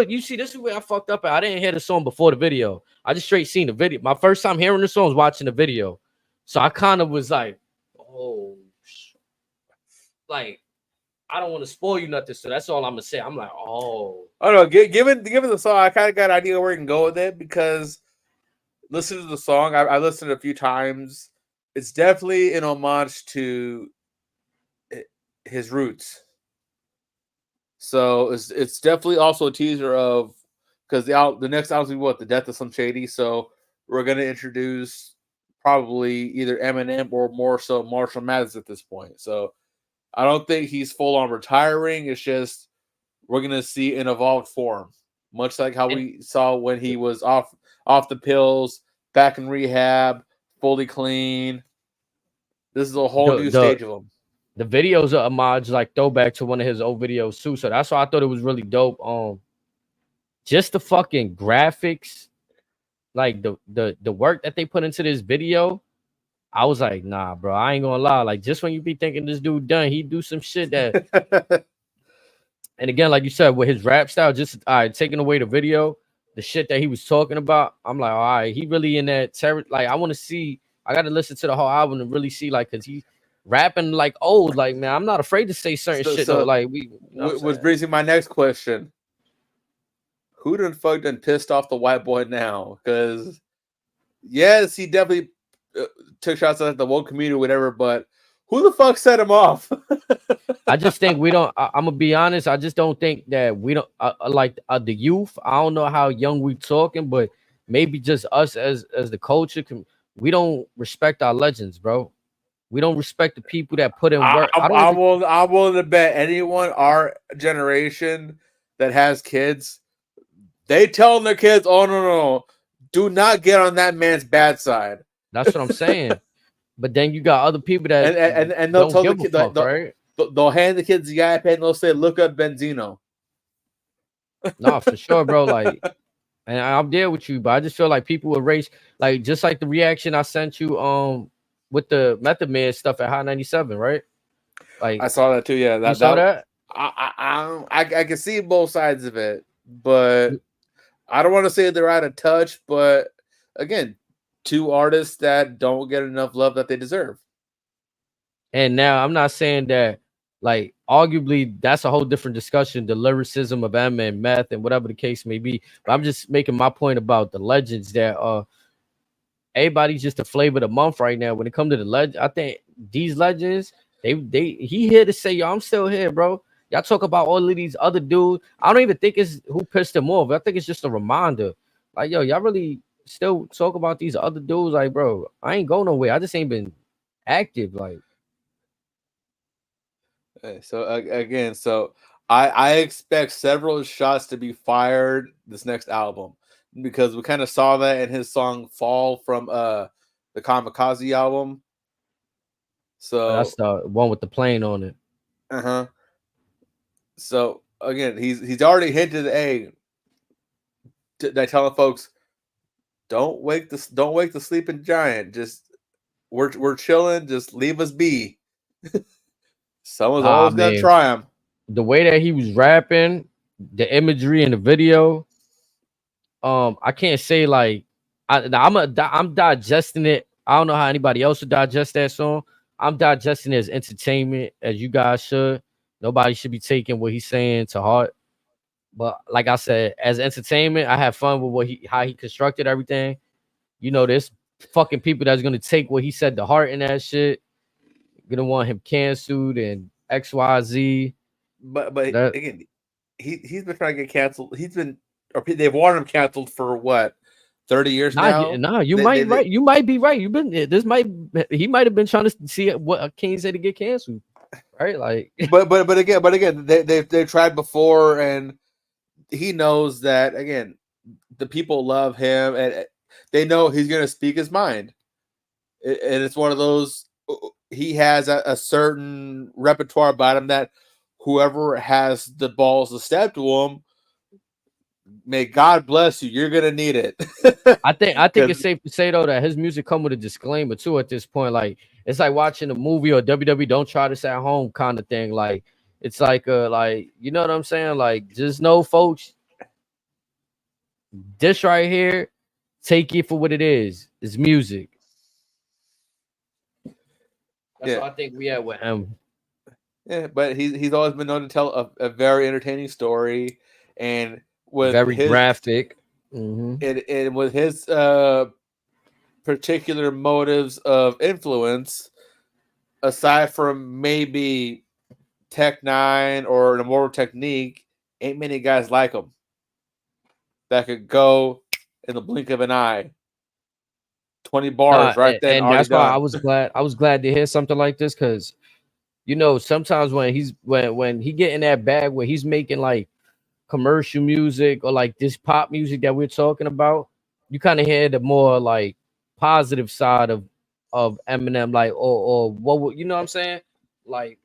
you see, this is where I fucked up. I didn't hear the song before the video. I just straight seen the video. My first time hearing the song was watching the video. So I kind of was like, oh, like, I don't want to spoil you nothing. So that's all I'm gonna say. I'm like, oh. I don't know. Given the song, I kind of got an idea where we can go with it because listen to the song. I listened a few times. It's definitely an homage to his roots. So it's definitely also a teaser of because the next album will be the Death of Slim Shady. So we're gonna introduce probably either Eminem or more so Marshall Mathers at this point. So I don't think he's full on retiring. It's just we're gonna see an evolved form, much like how we saw when he was off the pills, back in rehab, fully clean. This is a whole new stage of him. The videos are homage, like throwback to one of his old videos too. So that's why I thought it was really dope. Just the fucking graphics, like the work that they put into this video. I was like, nah, bro, I ain't gonna lie. Like, just when you be thinking this dude done, he do some shit that. And again, like you said, with his rap style, just taking away the video, the shit that he was talking about, I'm like, all right, he really in that terror. Like, I want to see. I got to listen to the whole album to really see, like, cause rapping like old. Like, man, I'm not afraid to say certain shit though. Like which brings me my next question. Who done fuck done pissed off the white boy now? Because yes, he definitely took shots at the woke community or whatever, but who the fuck set him off? I just think we don't. I'm gonna be honest. I just don't think that we don't like the youth. I don't know how young we talking, but maybe just us as the culture we don't respect our legends, bro. We don't respect the people that put in work. I'm willing to bet anyone our generation that has kids, they telling their kids, "Oh no, do not get on that man's bad side." That's what I'm saying. But then you got other people that and they'll tell the kid, right? They'll hand the kids the iPad and they'll say, "Look up Benzino." No, for sure, bro. Like, and I'm there with you, but I just feel like people erase, like, just like the reaction I sent you, with the Method Man stuff at Hot 97, right? Like, I saw that too. Yeah, you saw that? I can see both sides of it, but I don't want to say they're out of touch. But again, two artists that don't get enough love that they deserve. And now I'm not saying that, like, arguably that's a whole different discussion, the lyricism of M and Meth and whatever the case may be. But I'm just making my point about the legends that everybody's just a flavor of the month right now. When it comes to the legend, I think these legends, he here to say, yo, I'm still here, bro. Y'all talk about all of these other dudes. I don't even think it's who pissed him off. I think it's just a reminder. Like, yo, y'all really still talk about these other dudes. Like, bro, I ain't going nowhere. I just ain't been active. Like, so again, I expect several shots to be fired this next album, because we kind of saw that in his song "Fall" from the Kamikaze album. So that's the one with the plane on it. So again, he's already hinted, hey, they're telling folks, don't wake the sleeping giant. Just we're chilling. Just leave us be. Someone's always gonna try him. The way that he was rapping, the imagery in the video, I can't say like I'm digesting it. I don't know how anybody else would digest that song. I'm digesting it as entertainment, as you guys should. Nobody should be taking what he's saying to heart. But like I said, as entertainment, I have fun with how he constructed everything. You know, there's fucking people that's gonna take what he said to heart in that shit. Gonna want him canceled and XYZ. But again, he's been trying to get canceled. They've wanted him canceled for what, 30 years now? No, you might be right. He might have been trying to see what King said to get canceled. Right? Like, but again, they've tried before, and he knows that again, the people love him and they know he's gonna speak his mind. And it's one of those, he has a certain repertoire about him that whoever has the balls to step to him, may God bless you. You're gonna need it. I think it's safe to say though that his music come with a disclaimer too at this point. Like, it's like watching a movie or WWE don't try this at home kind of thing. Like, it's like you know what I'm saying? Like, just know, folks, this right here, take it for what it is. It's music. That's what I think we had with him. Yeah, but he's always been known to tell a very entertaining story, and with very graphic. And with his particular motives of influence, aside from maybe Tech 9 or an Immortal Technique, ain't many guys like him that could go in the blink of an eye. 20 bars right there. And that's why I was glad to hear something like this, because you know, sometimes when he get in that bag where he's making like commercial music or like this pop music that we're talking about, you kind of hear the more like positive side of Eminem, like or what, you know what I'm saying? Like,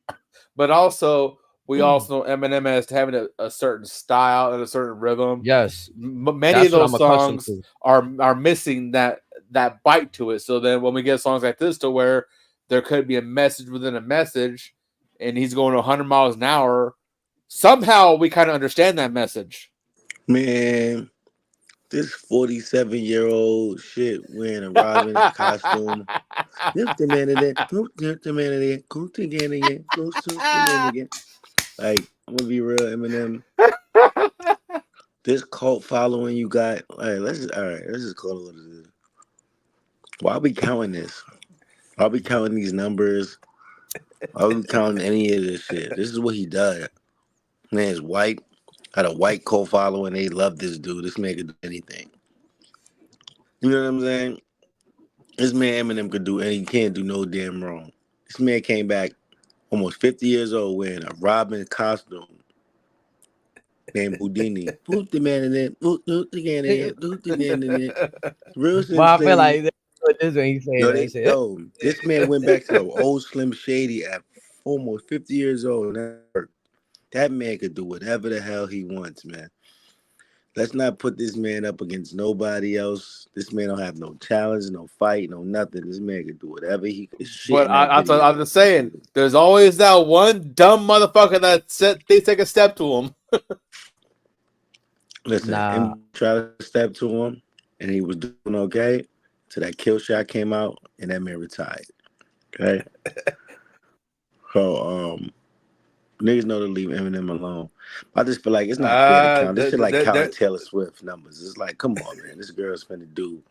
but also we also know Eminem as having a certain style and a certain rhythm. Yes, many of those songs are missing that bite to it. So then when we get songs like this, to where there could be a message within a message, and he's going 100 miles an hour, somehow we kind of understand that message. Man, this 47-year-old shit wearing a Robin costume Like, I'm gonna be real, Eminem. This cult following you got, let's just call it what it is. Why are we counting this? Why are we counting these numbers? Why are we counting any of this shit? This is what he does. Man's white, got a white cult following. They love this dude. This man could do anything. You know what I'm saying? This man Eminem could do any, can't do no damn wrong. This man came back almost 50 years old wearing a Robin costume named Houdini. Put the man in it. Put the man in it. Put the man in it. Real Slim Well, I feel Shady. like this when he's saying that shit. This man went back to the old Slim Shady at almost 50 years old. That man could do whatever the hell he wants, man. Let's not put this man up against nobody else. This man don't have no challenge, no fight, no nothing. This man can do whatever he can. But I'm just saying, there's always that one dumb motherfucker that they take a step to him. Listen, him try to step to him, and he was doing okay. So that kill shot came out, and that man retired. Okay. So niggas know to leave Eminem alone. I just feel like it's not fair to count. This shit like counting Taylor Swift numbers. It's like, come on, man. This girl's finna do.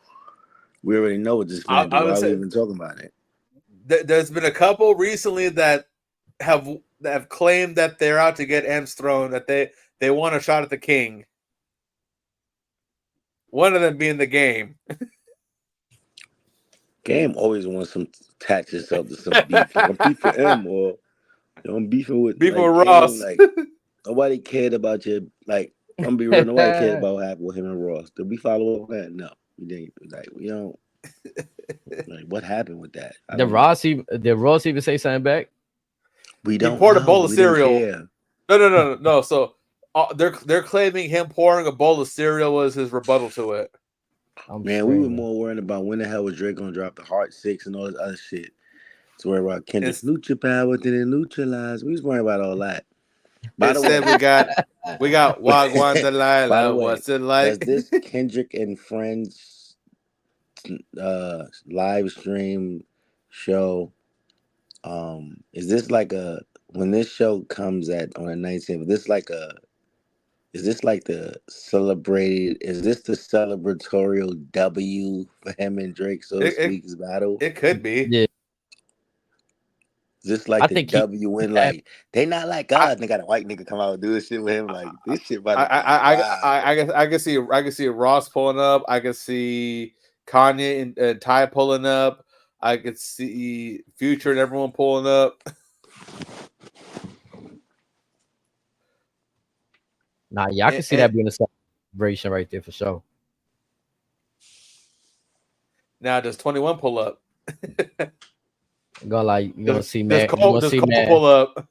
We already know what this man do. Why are we even talking about it? There's been a couple recently that have claimed that they're out to get M's throne, that they want a shot at the king. One of them being the Game. Game always wants some attach yourself to some beef. Don't beef with M or I'm beefing with Ross. Like nobody cared about your I'm gonna be real. Nobody cared about what happened with him and Ross. Did we follow up with that? No, we didn't. We don't. What happened with that? Did Ross even say something back? We don't. He poured a bowl of cereal. No. So they're claiming him pouring a bowl of cereal was his rebuttal to it. We were more worried about when the hell was Drake gonna drop the Heart 6 and all this other shit. To worry about Kendrick's Lucha Power, then it neutralized. We was worried about all that. By the way, we got Wagwan Delilah. What's it like? Does this Kendrick and Friends live stream show? Is this like when this show comes on the 19th? Is this like the celebrated? Is this the celebratorial W for him and Drake, so to speak, his battle? It could be. Yeah. Is this like the W win? Like they not like us. They got a white nigga come out and do this shit with him. Like this shit. I can see Ross pulling up. I can see Kanye and Ty pulling up. I could see Future and everyone pulling up. Nah, yeah, I can see that being a celebration right there for sure. Now, does 21 pull up? You gonna see Matt. Cole pull up.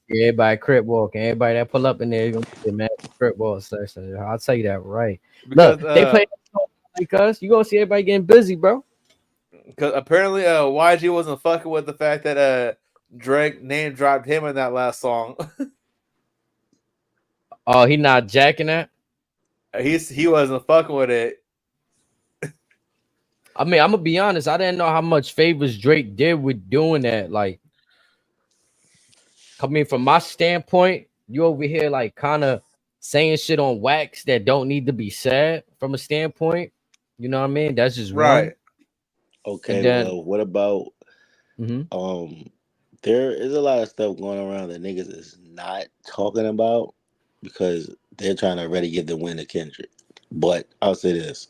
Everybody crip walk. Everybody that pull up in there, you're gonna see Matt crip walk section. I'll tell you that right. Because, look, they play like us. You gonna see everybody getting busy, bro. Because apparently, YG wasn't fucking with the fact that Drake name dropped him in that last song. Oh, he not jacking that? He wasn't fucking with it. I mean, I'm gonna be honest. I didn't know how much favors Drake did with doing that. Like, I mean, from my standpoint, you over here like kind of saying shit on wax that don't need to be said. From a standpoint, you know what I mean? That's just right. One. Okay, well, what about? There is a lot of stuff going around that niggas is not talking about because they're trying to already give the win to Kendrick. But I'll say this.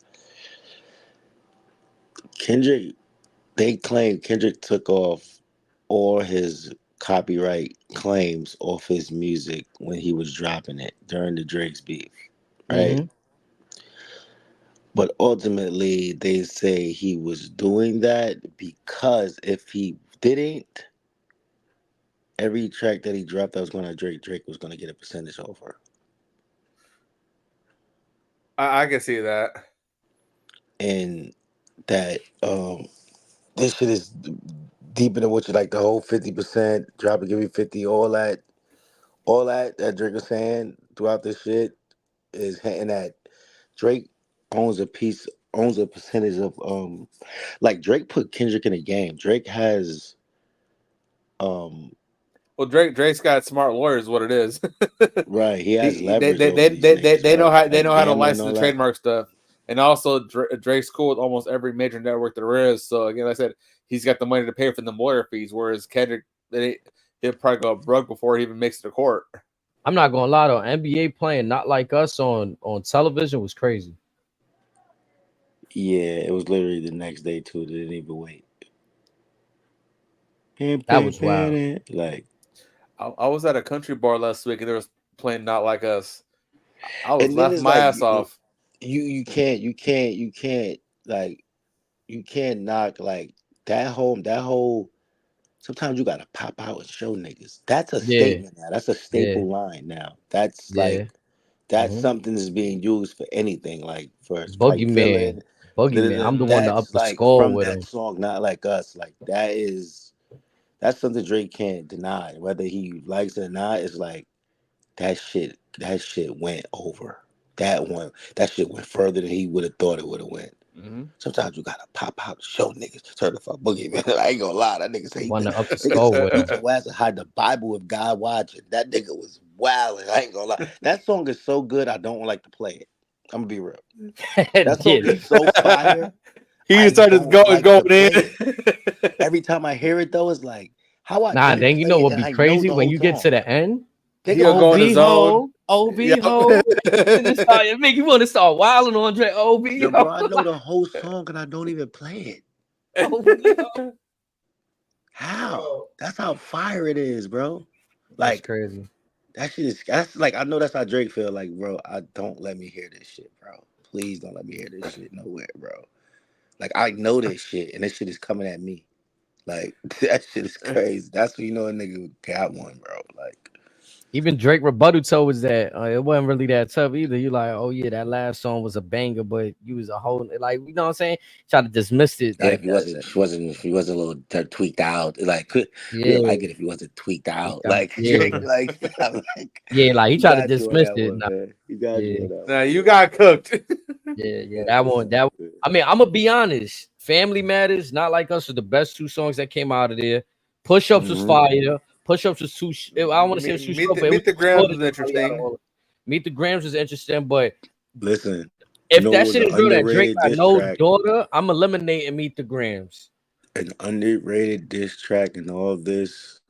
They claim Kendrick took off all his copyright claims off his music when he was dropping it during the Drake's beef, right? But ultimately, they say he was doing that because if he didn't, every track that he dropped that was going to Drake was going to get a percentage over. I can see that. And that this shit is deeper than what you like, the whole 50%, drop it, give me 50, all that Drake was saying throughout this shit is hinting that Drake owns a piece owns a percentage of like Drake put Kendrick in a game. Drake has well, Drake's got smart lawyers. What it is, right? He has they leverage over these niggas. they know Right? how to Gambling license and all the that. trademark stuff, and also Drake's cool with almost every major network there is. So again, like I said, he's got the money to pay for the lawyer fees, whereas Kendrick, he'll probably go broke before he even makes it to court. I'm not gonna lie though, NBA playing Not Like Us on television was crazy. Yeah, it was literally the next day too. They didn't even wait. That was wild. Like I was at a country bar last week and they was playing Not Like Us. I was and then laughing it's my like ass off. you can't like you can't knock like that whole sometimes you gotta pop out and show niggas. That's a Yeah, statement now. That's a yeah, staple line now. That's yeah. like that's Mm-hmm. something that's being used for anything, like for how you Boogeyman, feeling. I'm the one to up That's the like score from with that him. song, Not Like Us. Like that's something Drake can't deny. Whether he likes it or not, it's like that shit went over. That shit went further than he would have thought it would have went. Mm-hmm. Sometimes you gotta pop out, show niggas, certified boogeyman. I ain't gonna lie, that nigga say One to up the niggas score with beat him. your ass and hide the Bible with God watching. That nigga was wilding. I ain't gonna lie. That song is so good, I don't like to play it. I'm gonna be real. That song Yeah. is so fire. He I started don't like going to play in. it. Every time I hear it though, it's like how I Nah, don't then you play know it what and be I know crazy the when whole you get to song. the end. They He'll go go in OB his zone. ho, OB Yep. ho. And it start, it make you want to start wilding on Dre. OB Yo, ho, bro, I know the whole song and I don't even play it. OB ho. How? Bro, That's how fire it is, bro. that's Like crazy. that shit is. That's like I know that's how Drake feel. Like, bro, I don't let me hear this shit, bro. Please don't let me hear this shit nowhere, bro. Like I know this shit, and this shit is coming at me. Like that shit is crazy. That's when you know a nigga got one, bro. Like Even Drake rebuttal told us that it wasn't really that tough either. You like, oh yeah, that last song was a banger, but you was a whole like, you know what I'm saying? Try to dismiss it yeah, like if he wasn't a little tweaked out, like yeah, we'll like it if he wasn't tweaked out, like yeah, Drake, like like yeah. Like he he tried to got you on dismiss that it. one, Nah, man. He got you yeah, on that Now one, you man. got cooked. yeah. That's That what's one, up, man. I mean, I'm gonna be honest. Family Matters, Not Like Us, are the best two songs that came out of there. Push Ups was Mm-hmm. fire. Push Ups was too. I don't want to say it was too short, but it was Meet the too Grams short. was interesting. Meet the Grams was interesting, but Listen, you if know that what was shit an is real, that Drake underrated got diss no track? daughter, I'm eliminating Meet the Grams. An underrated diss track and all of this.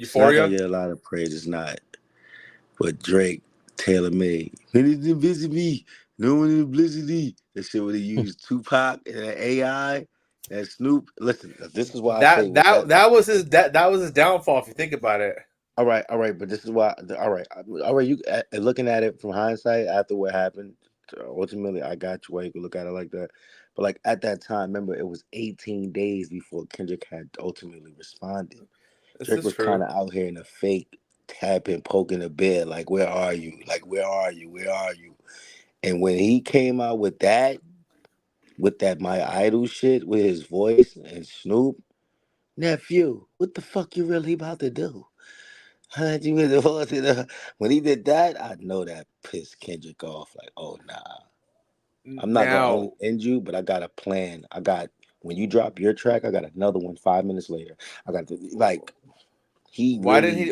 It's not gonna Euphoria. get a lot of praise. It's not. But Drake, Taylor made. When it's visit me, no one in publicity. That shit when he used Tupac and that AI, that Snoop. Listen, this is why I say with that. That was his downfall if you think about it. All right. But this is why. All right. You looking at it from hindsight after what happened. Ultimately, I got you. Why you can look at it like that. But like at that time, remember it was 18 days before Kendrick had ultimately responded. This Drake is was kind true. of out here in a fake tapping, poking the bed, like, where are you? Like, where are you? Where are you? And when he came out with that My Idol shit with his voice and Snoop, nephew, what the fuck you really about to do? When he did that, I know that pissed Kendrick off. Like, oh nah, I'm not gonna Now, only end you, but I got a plan. I got when you drop your track, I got another one 5 minutes later. I got to like he really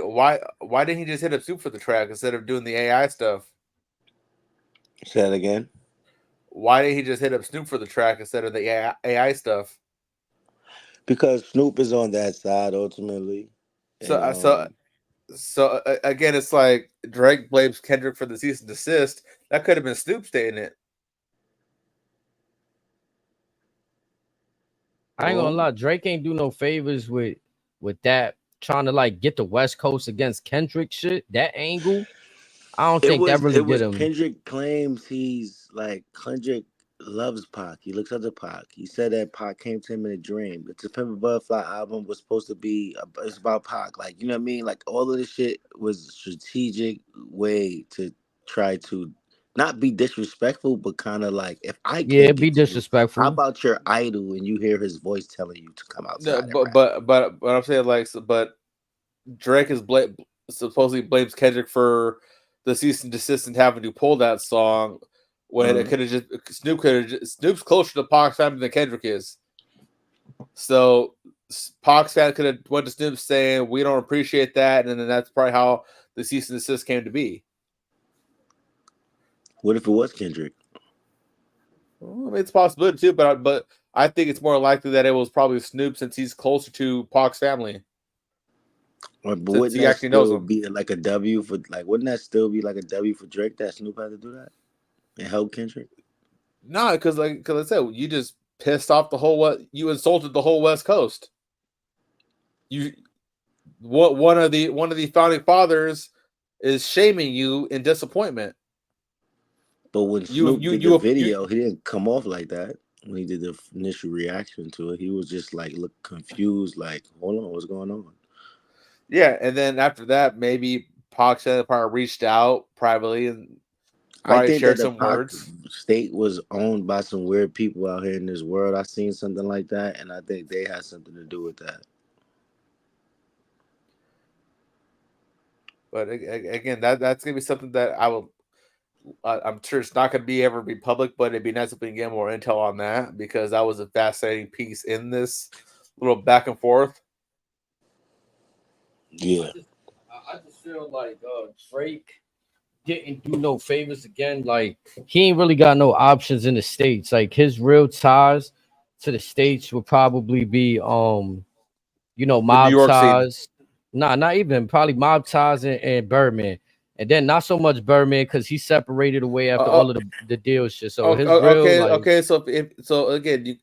why didn't he just hit up Soup for the track instead of doing the AI stuff? said it again. Why didn't he just hit up Snoop for the track instead of the AI stuff? Because Snoop is on that side ultimately, So and uh, so again, it's like Drake blames Kendrick for the cease and desist. That could have been Snoop stating it. I ain't gonna well, lie, Drake ain't do no favors with that trying to like get the West Coast against Kendrick shit. That angle, I don't think that really it get was him. Kendrick claims he's like Kendrick loves Pac. He looks up to Pac. He said that Pac came to him in a dream. The To Pimp a Butterfly album was supposed to be it's about Pac. Like you know what I mean? Like all of this shit was a strategic way to try to not be disrespectful, but kind of like if I Yeah, can't be get you, how disrespectful. about your idol and you hear his voice telling you to come No, outside and rap? but I'm saying like, but Drake is supposedly blames Kendrick for the cease and desist and having to pull that song, when it could have just Snoop's closer to Pac's family than Kendrick is. So Pac's family could have went to Snoop saying we don't appreciate that, and then that's probably how the cease and desist came to be. What if it was Kendrick? Well, I mean, it's a possibility too, but I think it's more likely that it was probably Snoop since he's closer to Pac's family. But wouldn't he actually still be like a W for wouldn't that still be like a W for Drake that Snoop had to do that and help Kendrick? No, because I said, you just pissed off you insulted the whole West Coast. One of the founding fathers is shaming you in disappointment. But when Snoop did the video, he didn't come off like that. When he did the initial reaction to it, he was just look confused, hold on, what's going on? Yeah, and then after that, maybe Pac probably reached out privately and probably shared some words. State was owned by some weird people out here in this world. I seen something like that, and I think they had something to do with that. But again, that's gonna be something that I'm sure it's not gonna ever be public, but it'd be nice if we can get more intel on that because that was a fascinating piece in this little back and forth. Yeah, I just feel like Drake didn't do no favors again. Like he ain't really got no options in the States. Like his real ties to the States would probably be mob ties. Nah, not even probably mob ties and Birdman. And then not so much Birdman because he separated away after all of the deal shit. So his real okay. So again,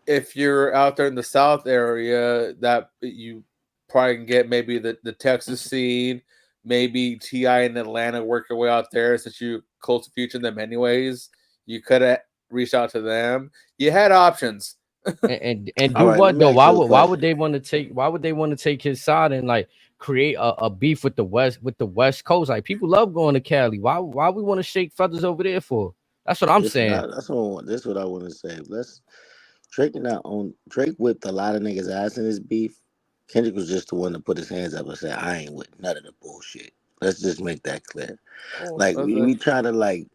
if you're out there in the South area, that you probably can get maybe the Texas scene, maybe T.I. in Atlanta, work your way out there since you close to Future them anyways. You could have reached out to them. You had options. and do what though? Why would they want to take his side and create a beef with the West Coast? Like people love going to Cali. Why we want to shake feathers over there for? That's what I'm saying. That's what I want to say. Drake whipped a lot of niggas' ass in this beef. Kendrick was just the one to put his hands up and say, I ain't with none of the bullshit. Let's just make that clear. We try to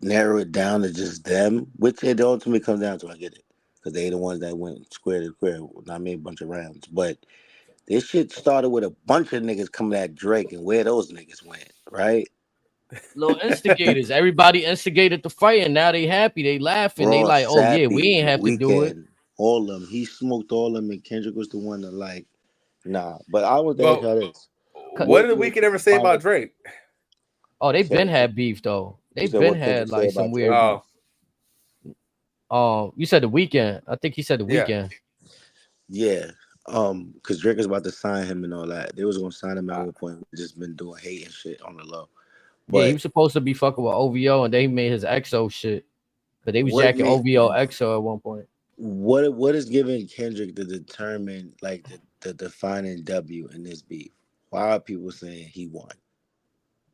narrow it down to just them, which it ultimately comes down to. I get it. Because they the ones that went square to square. I made a bunch of rounds. But this shit started with a bunch of niggas coming at Drake and where those niggas went, right? Little instigators. Everybody instigated the fight and now they happy. They laughing. They like, oh yeah, we ain't have to do it. All of them. He smoked all of them and Kendrick was the one to nah. But I was there for this. What did the Weeknd ever say about Drake? Oh, they've been had beef though. They've been had some weird beef. You said the Weeknd. I think he said the Weeknd. Yeah. Because Drake was about to sign him and all that. They was gonna sign him at one point. Just been doing hate and shit on the low. But he was supposed to be fucking with OVO, and they made his EXO shit. But they was jacking OVO EXO at one point. What is giving Kendrick to determine the defining W in this beef? Why are people saying he won?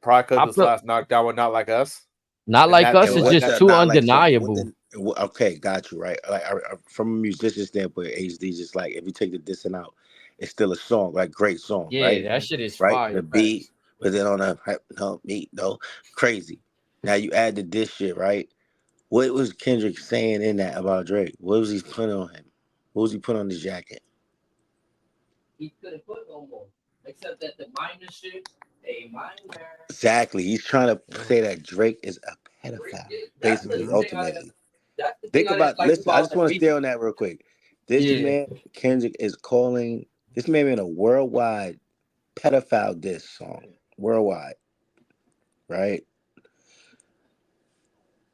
Probably because this last knockdown was not like us. Not like us is just too undeniable. Okay, got you right. From a musician standpoint, HD just if you take the dissing out, it's still a song, great song. Yeah, right? That shit is right. Fire. The beat, but then on the beat though, crazy. Now you add the diss shit, right? What was Kendrick saying in that about Drake? What was he putting on him? What was he putting on his jacket? He couldn't put no more, except that the minor shit. Exactly. He's trying to say that Drake is a pedophile, basically, ultimately. Think about, listen, I just want to stay on that real quick. This man, Kendrick, is calling this man in a worldwide pedophile diss song. Worldwide. Right?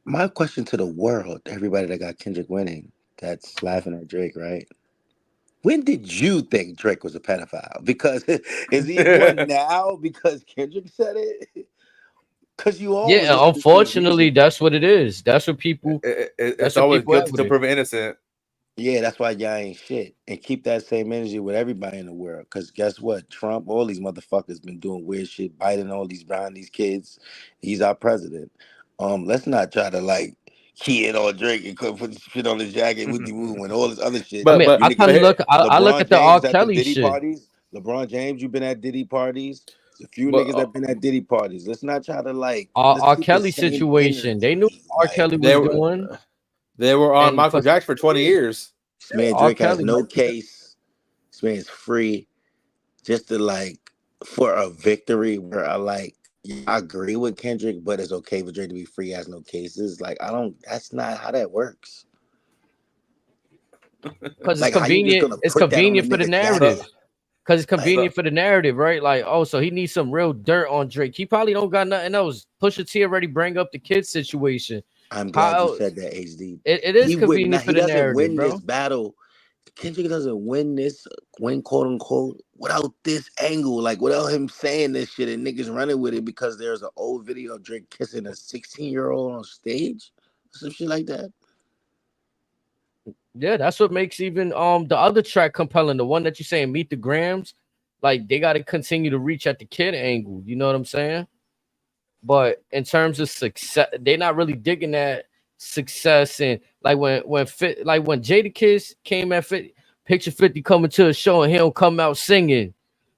My question to the world, everybody that got Kendrick winning, that's laughing at Drake, right? When did you think Drake was a pedophile? Because is he one now because Kendrick said it? Because you always unfortunately, that's what it is. That's what people. It's always guilty to prove innocent. Yeah, that's why y'all ain't shit. And keep that same energy with everybody in the world. Because guess what? Trump, all these motherfuckers been doing weird shit, biting all these behind these kids. He's our president. Let's not try to key in on Drake and put shit on his jacket with the woo and all this other shit. But I kind of look. I look at the R. Kelly shit. LeBron James, you've been at Diddy parties. A few niggas that been at Diddy parties. Let's not try to like R. keep the Kelly same situation. They knew energy. what R. Kelly was doing. They were on And Michael Jackson for 20 years. This man R. Drake has Kelly, no case. This man's free. Just to like for a victory where I agree with Kendrick, but it's okay for Drake to be free, has no cases. Like that's not how that works. because Like how you just gonna it's put that on a convenient for the nigga narrative. jacket? Because it's convenient for the narrative, right? Like, oh, so he needs some real dirt on Drake. He probably don't got nothing else. Pusha T already bring up the kid situation. I'm glad you said that, HD. It is He would convenient not. for He the doesn't narrative, win bro. this battle. Kendrick doesn't win quote unquote without this angle, like without him saying this shit and niggas running with it because there's an old video of Drake kissing a 16-year-old on stage, some shit like that. Yeah, that's what makes even the other track compelling. The one that you're saying, Meet the Grams, like they got to continue to reach at the kid angle. You know what I'm saying? But in terms of success, they're not really digging that success. And like when Jadakiss came at 50, picture 50 coming to a show and he don't come out singing,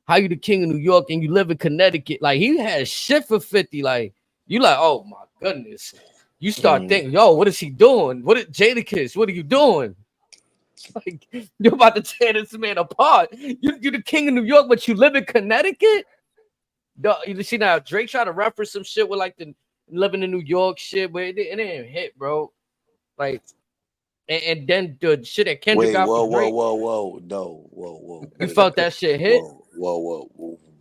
"How you the king of New York and you live in Connecticut?" Like he had shit for 50. Like you like, oh my goodness. You start thinking, yo, what is he doing? What is Jadakiss? What are you doing? Like you're about to tear this man apart. You're the king of New York, but you live in Connecticut. You see now Drake tried to reference some shit with like the living in New York shit, but it didn't hit, bro. Like, and then the shit that Kendrick got for Drake. Whoa. You felt that shit hit? Whoa.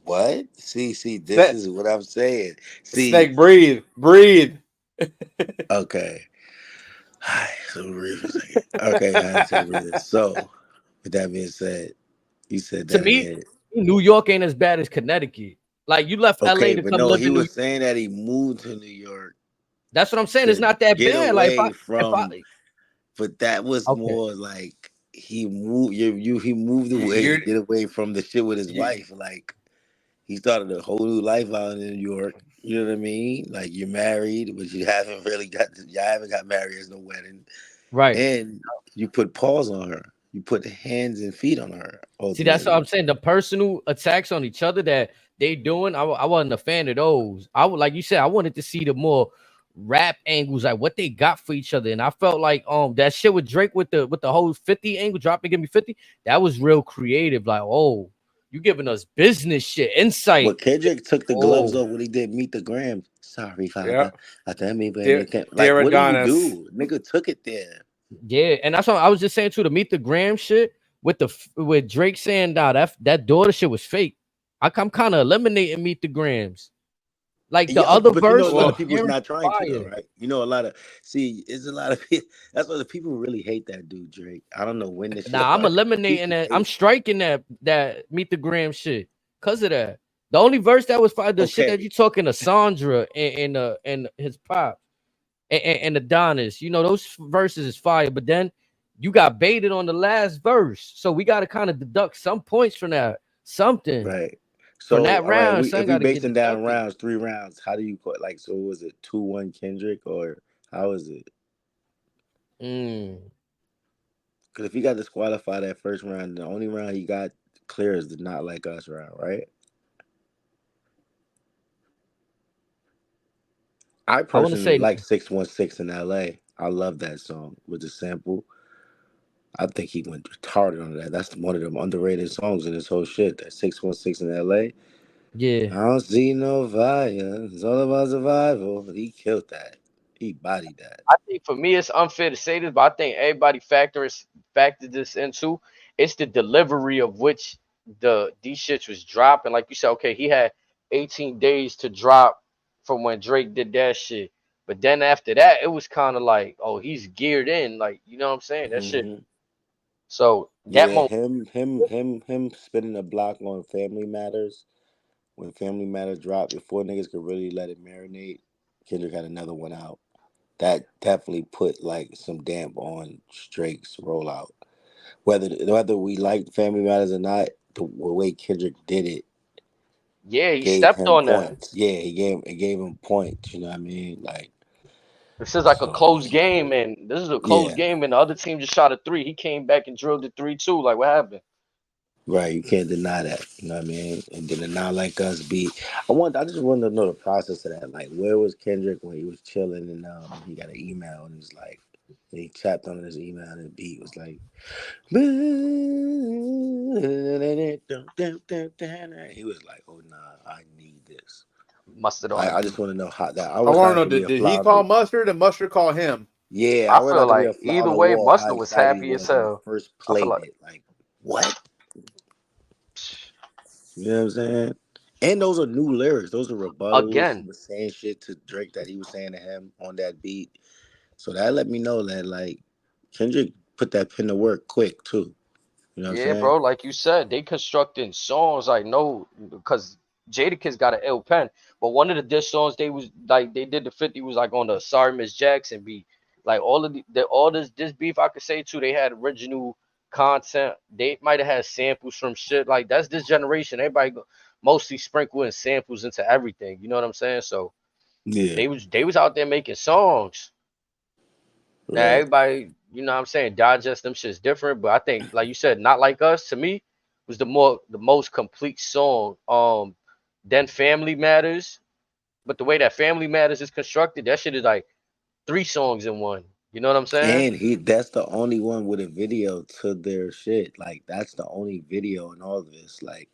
What? See, this is what I'm saying. See, Snake, breathe. Okay. So breathe a second. Okay, I had to breathe. So, with that being said, you said that to me, New York ain't as bad as Connecticut. Like you left LA to come live he in New York. was saying that he moved to New York. That's what I'm saying. It's not that bad. Like but that was more like he moved. He moved away to get away from the shit with his wife. Like he started a whole new life out in New York. You know what I mean? Like you're married, but you haven't got married. There's no wedding, right? And you put paws on her. You put hands and feet on her. Ultimately. See, that's what I'm saying. The personal attacks on each other that they doing, I wasn't a fan of those. I would, like you said, I wanted to see the more rap angles, like what they got for each other. And I felt like that shit with Drake with the whole 50 angle, drop and give me 50. That was real creative. Like, oh, you giving us business shit, insight. But Kendrick took the gloves off when he did Meet the Grams. Sorry, Father. I thought maybe like, what did you do? Nigga took it there. Yeah, and that's what I was just saying too. To Meet the Gram shit with Drake saying that daughter shit was fake. I'm kind of eliminating Meet the Grams. Like the other verse, you know, a lot of people's not trying to, though, right? You know, it's a lot of people. That's why the people really hate that dude, Drake. I don't know when this. Nah, I'm eliminating that. I'm striking that Meet the Gram shit because of that. The only verse that was fire, the shit that you talking to Sandra and his pop and Adonis. You know, those verses is fire, but then you got baited on the last verse, so we got to kind of deduct some points from that. Something, right? So from that round, if we basing down rounds, 3 rounds, how do you put like? So was it 2-1 Kendrick or how is it? Because if he got disqualified that first round, the only round he got clear is the Not Like Us round, right? I personally like 616 in LA. I love that song with the sample. I think he went retarded on that. That's one of them underrated songs in this whole shit. That 616 in LA. Yeah. I don't see no fire. It's all about survival. He killed that. He bodied that. I think for me, it's unfair to say this, but I think everybody factors this into. It's the delivery of which these shits was dropping. Like you said, okay, he had 18 days to drop from when Drake did that shit. But then after that, it was kind of like, oh, he's geared in. Like, you know what I'm saying? That shit. So that moment, him spinning the block on Family Matters. When Family Matters dropped, before niggas could really let it marinate, Kendrick had another one out. That definitely put like some damp on Drake's rollout. Whether we liked Family Matters or not, the way Kendrick did it, yeah, he stepped on points. That. Yeah, it gave him points. You know what I mean? Like this is like a close game, and this is a close game, and the other team just shot a 3. He came back and drilled the 3-2. Like what happened? Right, you can't deny that. You know what I mean? And then the Not Like Us beat. I just wanted to know the process of that. Like, where was Kendrick when he was chilling and he got an email and he's like, and he tapped on his email and the beat was like, he was like, oh nah, I need this. Mustard on the I just beat. want to know how that. I I always want thought to it know, could be a did he fly on call the. Mustard and Mustard call him? Yeah, I I always feel thought to be a like fly on either the way, wall. How Mustard was excited he happy as was when he hell. first I feel played like it. Like, what? You know what I'm saying? And those are new lyrics. Those are rebuttals. He again, was saying shit to Drake that he was saying to him on that beat. So that let me know that like Kendrick put that pen to work quick too. You know what I'm yeah, saying? bro, like you said, they constructing songs like no, because Jadakiss got an ill pen, but one of the diss songs they was like they did the 50 was like on the Sorry Miss Jackson beat. Like all of all this beef I could say too, they had original content. They might have had samples from shit like that's this generation. Everybody mostly sprinkling samples into everything. You know what I'm saying? So Yeah. they was out there making songs. Now Right. everybody, you know what I'm saying, digest them shit's different, but I think like you said, Not Like Us to me was the most complete song. Then Family Matters, but the way that Family Matters is constructed, that shit is like three songs in one. You know what I'm saying? And that's the only one with a video to their shit. Like that's the only video in all of this. Like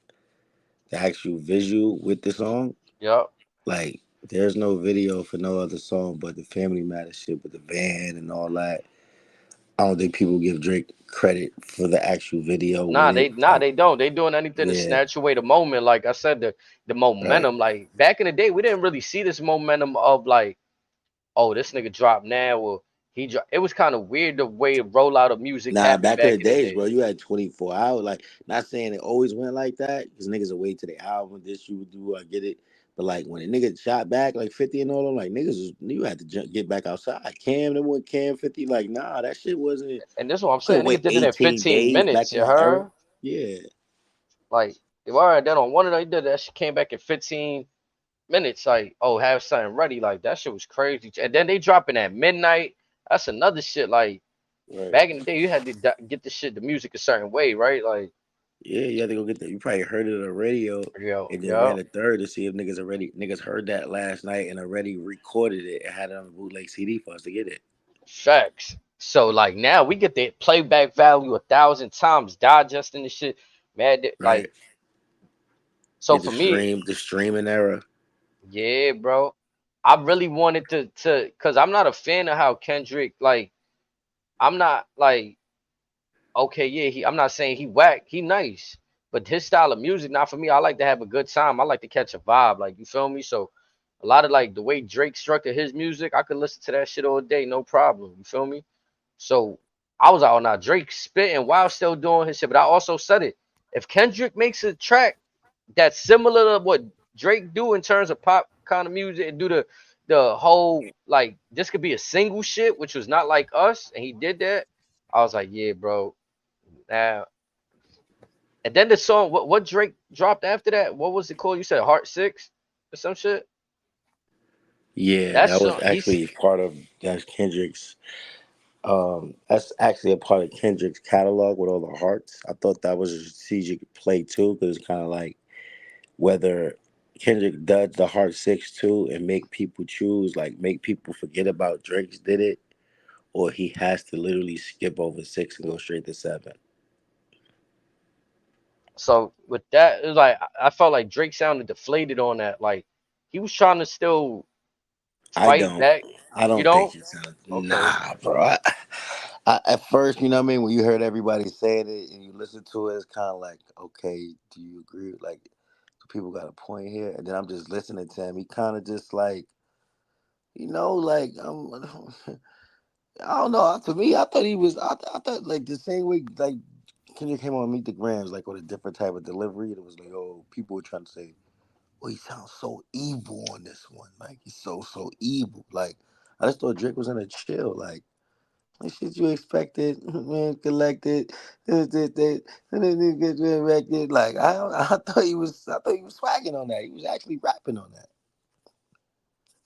the actual visual with the song. Yup. Like there's no video for no other song but the Family Matters shit with the van and all that. I don't think people give Drake credit for the actual video with it. Nah, Like, they don't. They doing anything to yeah, snatch away the moment. Like I said, the right. momentum. Like back in the day, we didn't really see this momentum of like, oh, this nigga dropped now or he dropped. It was kind of weird the way rollout of music Nah, happened back in back the in the days, bro, day. you had 24 hours. Like, not saying it always went like that, because niggas will wait to the album, this you would do, I get it. But, like, when a nigga shot back, like 50 and all them, like, you had to get back outside. Cam, them with Cam 50, like, nah, that shit wasn't, you And this is what I'm couldn't saying. Nigga wait did it in 18 15 days minutes. back in You that era. heard? Yeah, Like, all right, then on one of them, he did that shit came back in 15 minutes. Like, oh, have something ready. Like, that shit was crazy. And then they dropping at midnight. That's another shit. Like, right. back in the day, you had to get the shit, the music a certain way, right? Like, Yeah, you had to go get that. You probably heard it on the radio yo, and then ran yo, a third to see if niggas heard that last night and already recorded it and had it on a bootleg CD for us to get it. facts. So, like, now we get the playback value 1,000 times, digesting the shit. Man, Right. like, so Get for me, the streaming era. yeah, bro. I really wanted cause I'm not a fan of how Kendrick, like, I'm not like, okay, yeah, I'm not saying he whack, he nice, but his style of music, not for me. I like to have a good time. I like to catch a vibe, like you feel me. So a lot of like the way Drake structured his music, I could listen to that shit all day, no problem. You feel me? So I was out now. Drake spitting while still doing his shit, but I also said it. If Kendrick makes a track that's similar to what Drake do in terms of pop kind of music and do the whole like this could be a single shit, which was not like us, and he did that. I was like, yeah, bro. Now, and then the song, what Drake dropped after that? What was it called? You said Heart Six or some shit. Yeah, That that was song, he's actually part of that's Kendrick's. That's actually a part of Kendrick's catalog with all the hearts. I thought that was a strategic play too, because it's kind of like whether Kendrick does the Heart Six too and make people choose, like make people forget about Drake's did it, or he has to literally skip over six and go straight to seven. so with that, it was like I felt like Drake sounded deflated on that. Like he was trying to still I fight don't. back. I You don't think don't? he sounds. Okay. Nah, bro. At first, you know what I mean, when you heard everybody saying it and you listen to it, it's kind of like, okay, do you agree? Like, do people got a point here? And then I'm just listening to him. He kind of just like, like I don't know. To me, I thought he was. I thought like the same way like Kendrick came on Meet the Grams, like with a different type of delivery. It was like, oh, people were trying to say, oh, he sounds so evil on this one. Like he's so evil. Like I just thought Drake was in a chill. Like shit you expected, man, collected, and then he gets reelected. Like I thought he was swagging on that. He was actually rapping on that.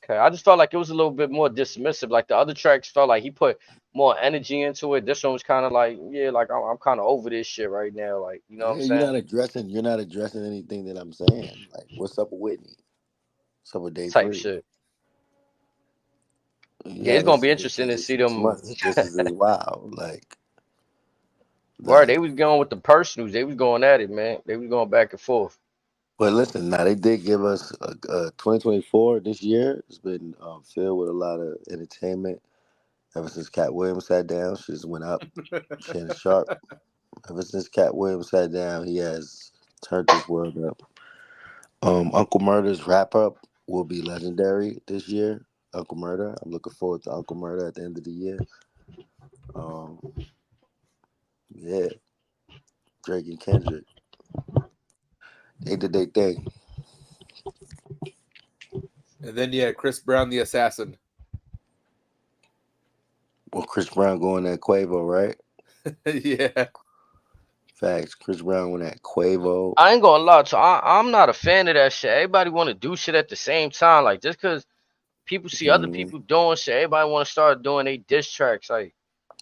Okay. I just felt like it was a little bit more dismissive. Like the other tracks felt like he put more energy into it. This one was kind of like, yeah, like I'm kind of over this shit right now. Like, you know what I'm Yeah, you're saying? not addressing. You're not addressing anything that I'm saying. Like, what's up with Whitney? What's up with Day Type Three? shit. Yeah, Yeah, it's gonna this be is interesting to see 6 them. months. Just as wild. Where Like. they was going with the personals, they was going at it, man. They was going back and forth. But listen, now they did give us 2024 this year. It's been filled with a lot of entertainment. Ever since Cat Williams sat down, she just went up. Shannon Sharp. Ever since Cat Williams sat down, he has turned this world up. Uncle Murder's wrap up will be legendary this year. Uncle Murder. I'm looking forward to Uncle Murder at the end of the year. Um, yeah, Drake and Kendrick. They did their thing. And then you had Chris Brown, the assassin. Well, Chris Brown going at Quavo, right? Yeah. Facts. Chris Brown went at Quavo. I ain't gonna lie, so I'm not a fan of that shit. Everybody want to do shit at the same time, like just cause people see other Mm-hmm. people doing shit, everybody want to start doing they diss tracks. Like,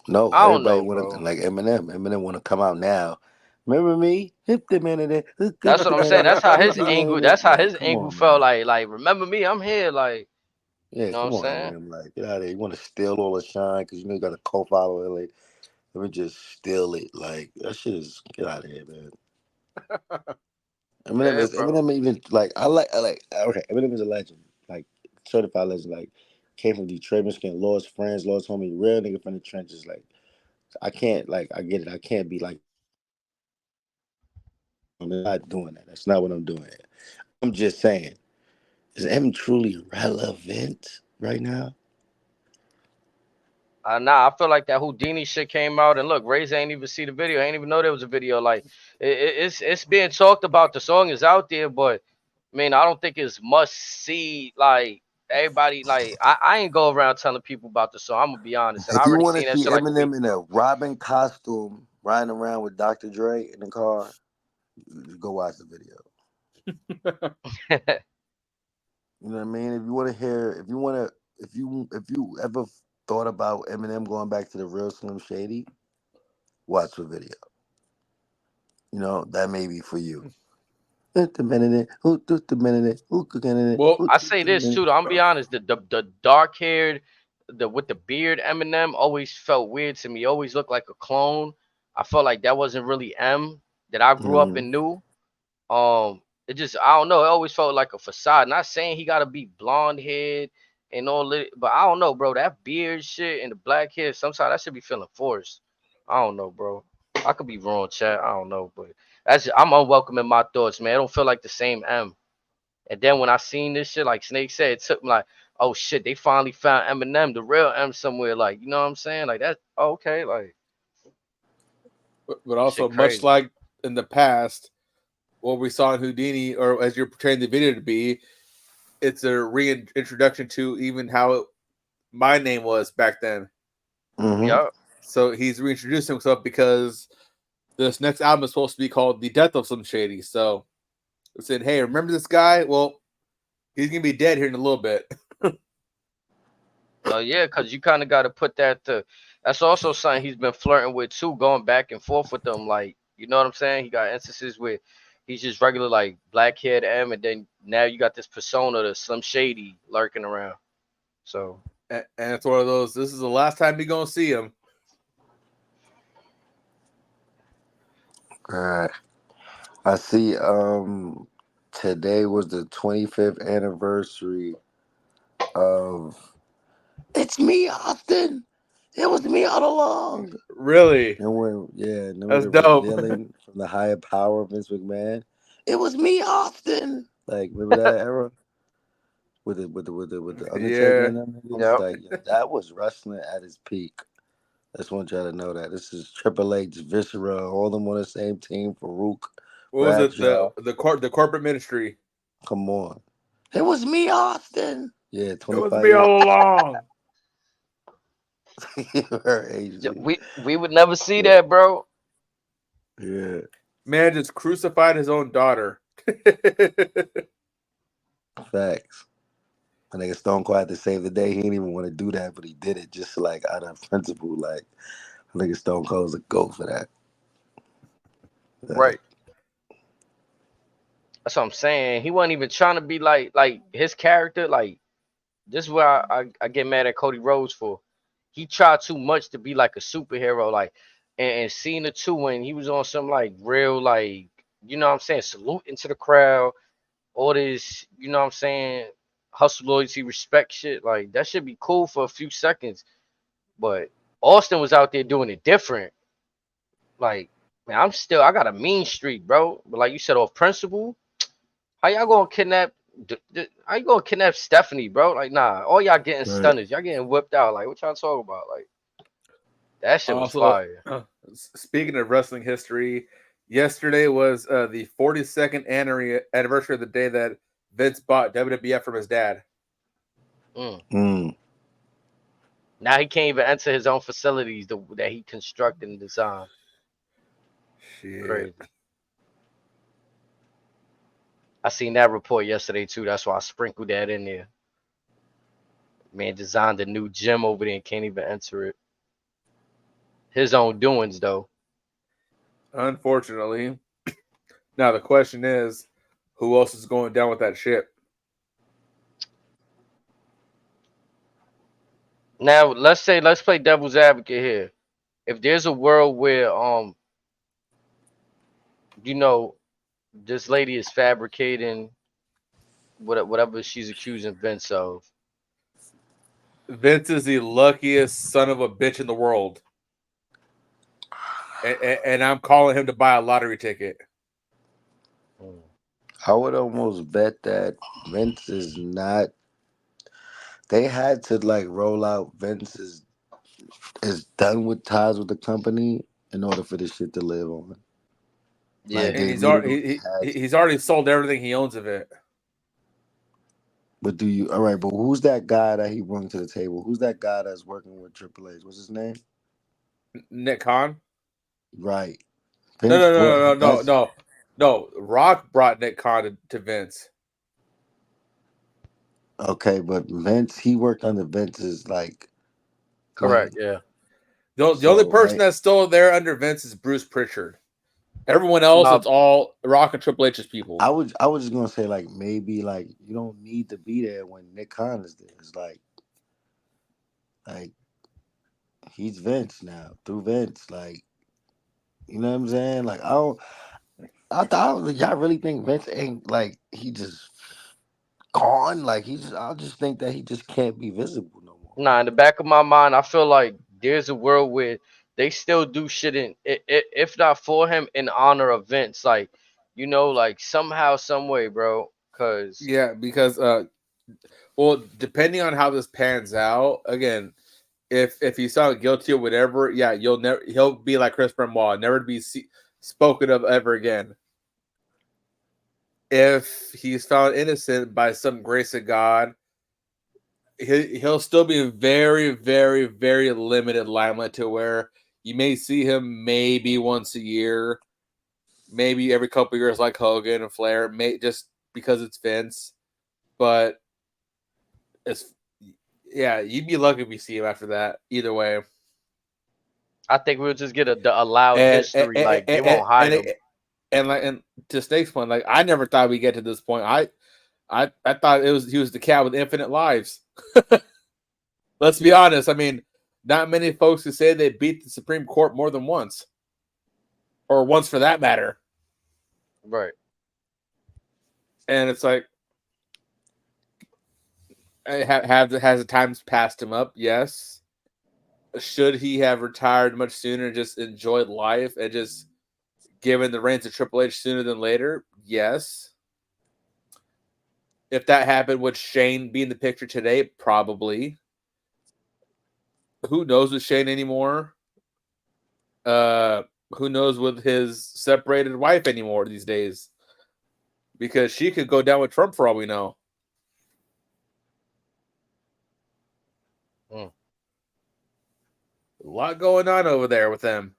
No, I don't everybody know, want to bro. like Eminem. Eminem want to come out now. Remember me? Hit the minute. That's what I'm saying. That's how his angle. That's how Like, his come angle on, felt. man. Like remember me? I'm here. Like, Yeah, you know what I'm come on, saying? Eminem. Like, get out of here. You want to steal all the shine because you know you got a co-follower. Like, let me just steal it. Like, that shit is get out of here, man. Yeah, bro. Eminem even like I like okay. Eminem is a legend, like certified legend. Like, came from Detroit, Michigan. Lost friends, lost homie, real nigga from the trenches. Like, I can't like I get it. I can't be like. I'm not doing that. That's not what I'm doing. I'm just saying, is M truly relevant right now? Nah, I feel like that Houdini shit came out, and look, Ray's ain't even see the video. I ain't even know there was a video. Like, it's being talked about. The song is out there, but I mean, I don't think it's must see. Like everybody, like I ain't go around telling people about the song. I'm gonna be honest, and I If you already want seen to that see shit like a week Eminem in a Robin costume riding around with Dr. Dre in the car, go watch the video. ago. You know what I mean? If you want to hear, if you ever thought about Eminem going back to the real Slim Shady, watch the video. You know that may be for you. Well, I say this too, though. I'm be honest. The dark haired, the with the beard Eminem always felt weird to me. He always looked like a clone. I felt like that wasn't really M that I grew up Mhm. and knew. It just I don't know. It always felt like a facade. Not saying he gotta be blonde head and all that, but I don't know, bro. That beard shit and the black hair, sometimes that should be feeling forced. I don't know, bro. I could be wrong, chat. I don't know, but I'm unwelcome in my thoughts, man. I don't feel like the same M. And then when I seen this shit, like Snake said, it took me like, oh shit, they finally found Eminem, the real M somewhere. Like, you know what I'm saying? Like that. Oh, okay, like but also shit, much crazy. like in the past, what we saw in Houdini, or as you're portraying the video to be, it's a reintroduction to even how my name was back then. Mhm. Yup. So he's reintroducing himself because this next album is supposed to be called The Death of Slim Shady. So I said, hey, remember this guy? Well, he's gonna be dead here in a little bit. Well, yeah, cause you kind of got to put that to. That's also something he's been flirting with too, going back and forth with them. Like, you know what I'm saying? He got instances where he's just regular like black haired M, and then now you got this persona, the Slim Shady, lurking around. So And it's one of those, this is the last time you're gonna see him. All right. I see. Today was the 25th anniversary of "It's Me, Austin." It was me all along. Really? And then when That's they're dope. revealing from the higher power of Vince McMahon, it was me, Austin. Like, remember that era with the Undertaker Yeah. and them niggas? yep. Like, that was wrestling at its peak. I just want y'all to know that this is Triple H, Viscera, all them on the same team. Farouk, What was it? Bradshaw. The corporate ministry. Come on, it was me, Austin. Yeah, It was 25 me years. all along. Her HD. We would never see Yeah, that, bro. yeah, Man just crucified his own daughter. facts. I think Stone Cold had to save the day. He didn't even want to do that, but he did it just like out of principle. Like I think Stone Cold's a GOAT for that. Right. That's what I'm saying. He wasn't even trying to be like his character. Like this is where I get mad at Cody Rhodes for. He tried too much to be like a superhero. Like and seeing the two when he was on some like real like you know what I'm saying saluting to the crowd. All this you know what I'm saying hustle loyalty respect shit. Like that should be cool for a few seconds. But Austin was out there doing it different. Like man, I got a mean streak, bro. But like you said, off principle. How y'all gonna kidnap? How you gonna kidnap Stephanie, bro? Like, nah. All y'all getting Right. stunners. Y'all getting whipped out. Like, what y'all talking about? Like, that shit was Also, fire. speaking of wrestling history, yesterday was the 42nd anniversary of the day that Vince bought WWF from his dad. Mm. Now he can't even enter his own facilities that he constructed and designed. Shit. Crazy. I seen that report yesterday too. That's why I sprinkled that in there. Man designed a new gym over there and can't even enter it. His own doings though. Unfortunately. Now the question is, who else is going down with that ship? Now let's play devil's advocate here. If there's a world where you know this lady is fabricating whatever she's accusing Vince of. Vince is the luckiest son of a bitch in the world. And I'm calling him to buy a lottery ticket. I would almost bet that Vince is not. They had to like roll out Vince is done with ties with the company in order for this shit to live on. Yeah. Like And they he's literally already had. he's already sold everything he owns of it. But do you all right? But who's that guy that he brought to the table? Who's that guy that's working with Triple H? What's his name? Nick Khan? Right. No, Vince no, no, brought. no, no, no, That's no. No, Rock brought Nick Khan to Vince. okay, but Vince he worked under Vince's like. Go Correct. ahead. Yeah. The only So person right. that's still there under Vince is Bruce Pritchard. Everyone else, No, it's all Rock and Triple H's people. I was just gonna say like maybe like you don't need to be there when Nick Khan is there. It's like he's Vince now through Vince. Like you know what I'm saying? Like y'all really think Vince ain't like he just gone? Like I just think that he just can't be visible no more. nah. In the back of my mind, I feel like there's a world where they still do shit if not for him in honor of Vince. Like, you know, like somehow, some way, bro. Cause Yeah, because well, depending on how this pans out, again, if he's found guilty or whatever, yeah, he'll be like Chris Benoit, never to be spoken of ever again. If he's found innocent by some grace of God, he'll still be a very, very, very limited limelight to where you may see him maybe once a year, maybe every couple of years like Hogan and Flair, just because it's Vince. But it's you'd be lucky if you see him after that. Either way, I think we'll just get a loud and history. Like they won't hide him. and to Snake's point, like I never thought we'd get to this point. I thought he was the cat with infinite lives. Let's be honest. I mean, not many folks who say they beat the Supreme Court more than once, or once for that matter. Right. And it's like, has the times passed him up? Yes. Should he have retired much sooner and just enjoyed life and just given the reins to Triple H sooner than later? Yes. If that happened, would Shane be in the picture today? Probably. Who knows with Shane anymore? Who knows with his separated wife anymore these days? Because she could go down with Trump for all we know. A lot going on over there with them.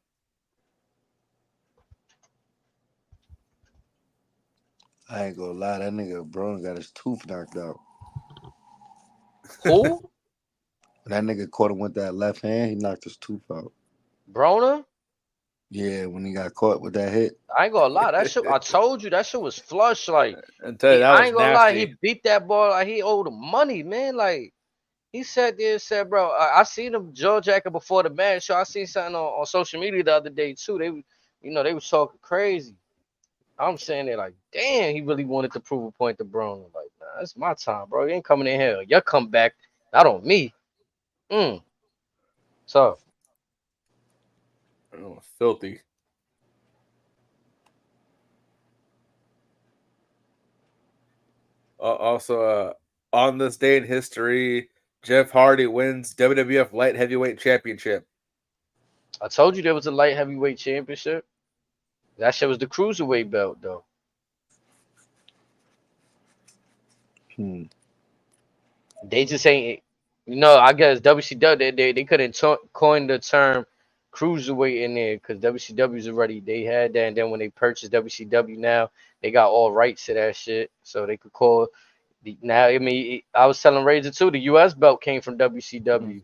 I ain't gonna lie, that nigga Braun got his tooth knocked out. Who? That nigga caught him with that left hand. He knocked his tooth out. Broner? Yeah, when he got caught with that hit. I ain't gonna lie, that shit. I told you that shit was flush. Like, And tell you, that I was ain't gonna lie, he nasty. beat that ball like he owed him money, man. Like, he sat there and said, "Bro, I seen him jaw jacket before the match. So I seen something on social media the other day too. They was talking crazy. I'm saying they're like, damn, he really wanted to prove a point to Broner. Like, nah, it's my time, bro. You ain't coming in here. Your comeback, not on me. So, Oh, filthy. Also, on this day in history, Jeff Hardy wins WWF Light Heavyweight Championship. I told you there was a light heavyweight championship. That shit was the cruiserweight belt, though. They just ain't, I guess WCW, they couldn't coin the term cruiserweight in there because WCW's already, they had that. And then when they purchased WCW now, they got all rights to that shit. So they could call now, I mean, I was telling Razor too, the US belt came from WCW.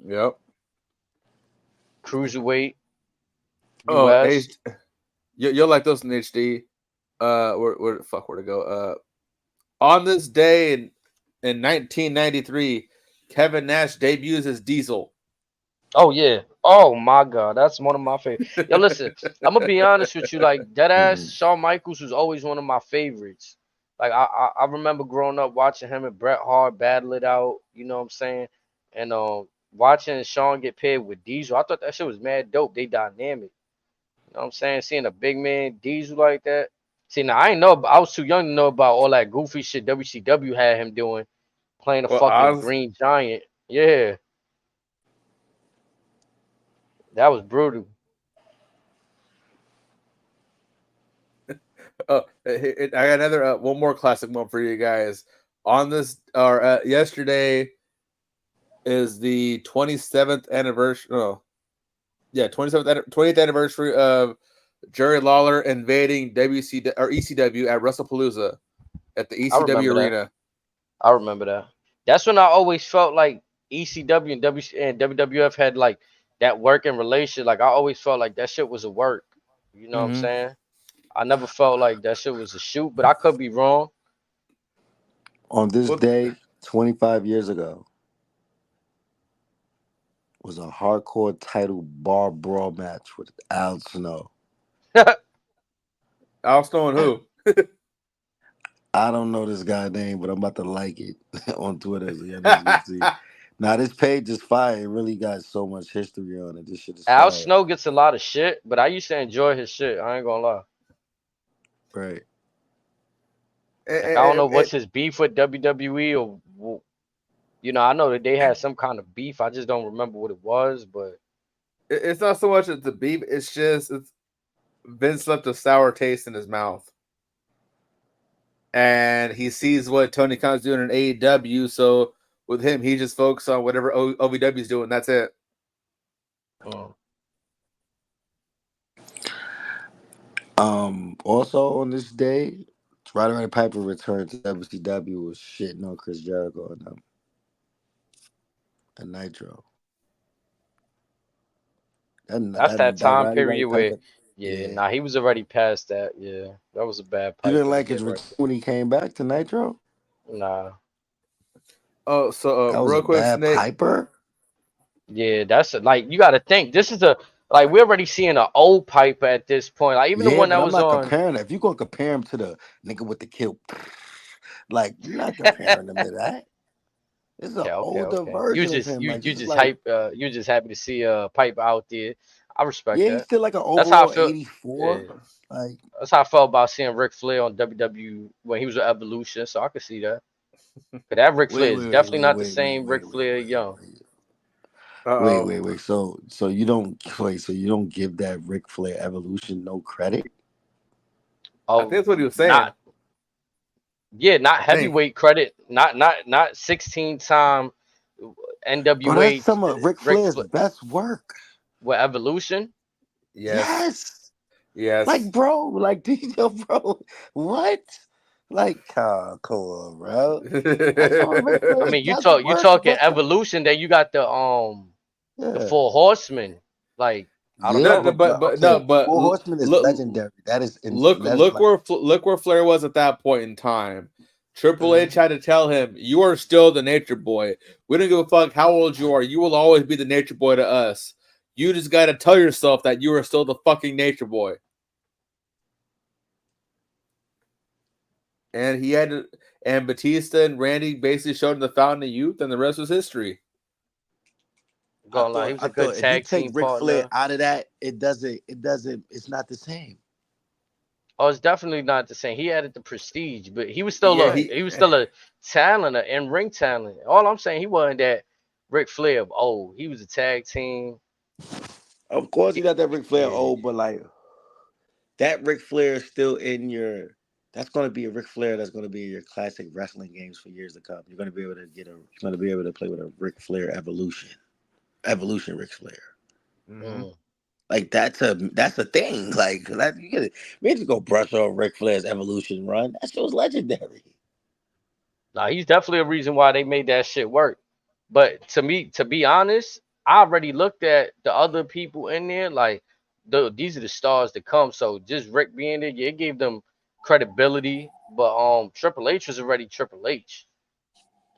Yep. Cruiserweight, Oh, US. you'll like those in HD. Where the fuck to go? On this day in 1993, Kevin Nash debuts as Diesel. Oh yeah. Oh my God, that's one of my favorites. Yo, listen, I'm gonna be honest with you. Like deadass, Shawn Michaels was always one of my favorites. Like I remember growing up watching him and Bret Hart battle it out. You know what I'm saying? And watching Shawn get paired with Diesel, I thought that shit was mad dope. They dynamic. You know what I'm saying? Seeing a big man Diesel like that. See, now I ain't know. I was too young to know about all that goofy shit WCW had him doing, playing a fucking Green Giant. Yeah. That was brutal. I got another one more classic one for you guys. On this, or yesterday is the 27th anniversary. Oh, yeah, 20th anniversary of Jerry Lawler invading WCW or ECW at WrestlePalooza at the ECW arena. I remember that. That's when I always felt like ECW and WWF had like that working relation. Like I always felt like that shit was a work. You know what I'm saying? I never felt like that shit was a shoot, but I could be wrong. On this day, 25 years ago, was a hardcore title bar brawl match with Al Snow. Al Snow and who? I don't know this guy's name, but I'm about to like it on Twitter. So you can see. Now this page is fire. It really got so much history on it. This shit is Al fire. Snow gets a lot of shit, but I used to enjoy his shit. I ain't gonna lie. Right. Like, I don't know what's his beef with WWE or, I know that they had some kind of beef. I just don't remember what it was, but it's not so much as the beef. It's just Vince left a sour taste in his mouth. And he sees what Tony Khan's doing in AEW, so with him, he just focuses on whatever OVW's doing. That's it. Also on this day, Roddy Piper returned to WCW was shitting on Chris Jericho and them. And Nitro. That's that time period where, he was already past that. Yeah, that was a bad Piper. You didn't like his return when he came back to Nitro? Nah. Oh, so that was real quick, bad Snake. Piper? Yeah, that's like you got to think. This is like we're already seeing an old Piper at this point. Like even the one that was I'm not on. comparing that. If you're gonna compare him to the nigga with the kill, like you're not comparing him to that. It's an older version of him. You just hype. You're just happy to see Piper out there. I respect that. Yeah, he's still like an overall 84. Yeah. Like that's how I felt about seeing Ric Flair on WWE when he was with Evolution. So I could see that. But that Ric Flair is definitely not the same Ric Flair young. Wait. So you don't give that Ric Flair Evolution no credit? I think that's what he was saying. Not heavyweight credit. Not 16-time NWA. Bro, that's some of Ric Flair's best work. With Evolution? Yes. Like, bro, like, bro, what? Like, come on, bro. That's all Ric I Flair mean, you does. The worst talking wrestler. evolution. Then you got the Yeah. Four Horsemen. Like, I don't Yeah, No, know. but Four Horsemen is look, legendary. That's like look where Flair was at that point in time. Triple H Mhm. had to tell him, "You are still the Nature Boy. We don't give a fuck how old you are. You will always be the Nature Boy to us. You just got to tell yourself that you are still the fucking Nature Boy." And he had to, and Batista and Randy basically showed him the fountain of youth, and the rest was history. Going like he was I a good thought if you tag take team Ric Flair partner. out of that, it's not the same. Oh, it's definitely not the same. He added the prestige, but he was still Yeah, a talent, an in-ring talent. All I'm saying, he wasn't that Ric Flair of old. He was a tag team. Of course, you got that Ric Flair Yeah. old, but like that Ric Flair is still in your. That's going to be a Ric Flair. That's going to be in your classic wrestling games for years to come. You're going to be able to You're going to be able to play with a Ric Flair evolution Ric Flair. Mm-hmm. Mm. Like that's a thing. Like that you get it. We need to go brush off Ric Flair's evolution run. That shit was legendary. Nah, he's definitely a reason why they made that shit work. But to me, to be honest, I already looked at the other people in there. Like, these are the stars to come. So just Rick being there, yeah, it gave them credibility. But Triple H was already Triple H.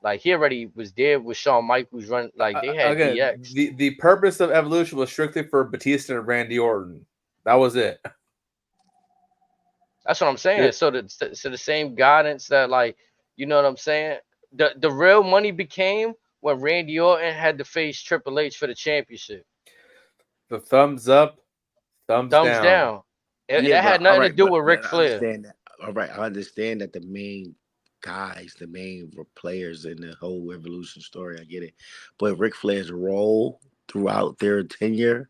Like he already was there with Shawn Michaels running. Like they had Again, DX. the purpose of Evolution was strictly for Batista and Randy Orton. That was it. That's what I'm saying. So the same guidance that, like, you know what I'm saying. The real money became when Randy Orton had to face Triple H for the championship. The thumbs up, thumbs Thumbs down. down. Yeah, That had but all nothing to right, do with Ric I Flair. understand that. All right, I understand that the main guys, the main players in the whole evolution story, I get it. But Ric Flair's role throughout their tenure,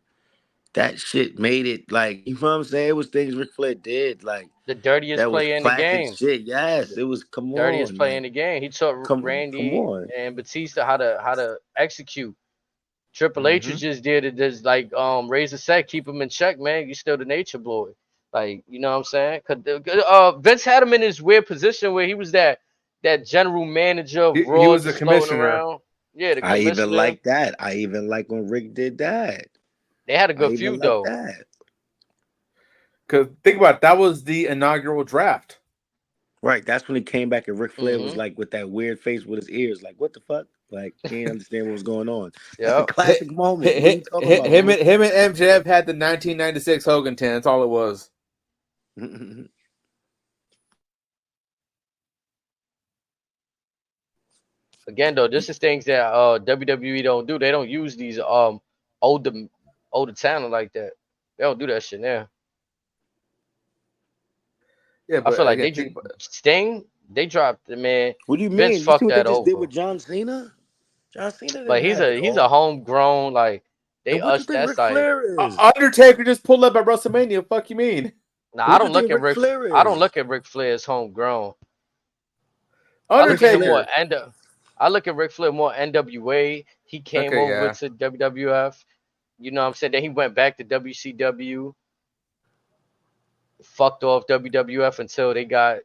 that shit made it like you know what I'm saying. It was things Ric Flair did like The dirtiest that was player in the classic game. shit. Yes, The it was. Come dirtiest on, player in like the game. He taught come Randy on. and Batista how to execute. Triple H Mm-hmm. was just there to just like raise the set, keep him in check, man. You still the nature boy. Like, you know what I'm saying? Cause Vince had him in this weird position where he was that general manager of He Raw was the just floating commissioner. around. Yeah, the I even commissioner. like that. I even like when Rick did that. They had a I good even feud like though. that. Because think about it, that was the inaugural draft. Right, that's when he came back and Ric Flair was Mm-hmm. like with that weird face with his ears, like what the fuck? Like he didn't understand what was going on. That's a Yep. classic moment. What are you talking about, bro? Him and MJF had the 1996 Hogan 10. That's all it was. Again though, this is things that WWE don't do. They don't use these older older talent like that. They don't do that shit now. Yeah, I feel but like again, think about Sting, they dropped the man. What do you Vince mean? You see fucked what they that just did over. with John Cena? John Cena But didn't have it he's a all. homegrown, like they And what you us think that's Ric like Flair is? Undertaker just pulled up at WrestleMania. Fuck you mean? nah, What you think Ric Flair I don't is? look at Ric Flair as homegrown. I look Ric at him more Undertaker. Flair. I look at Ric Flair more NWA. He came Okay, over yeah. to WWF. You know what I'm saying? Then he went back to WCW, fucked off WWF until they got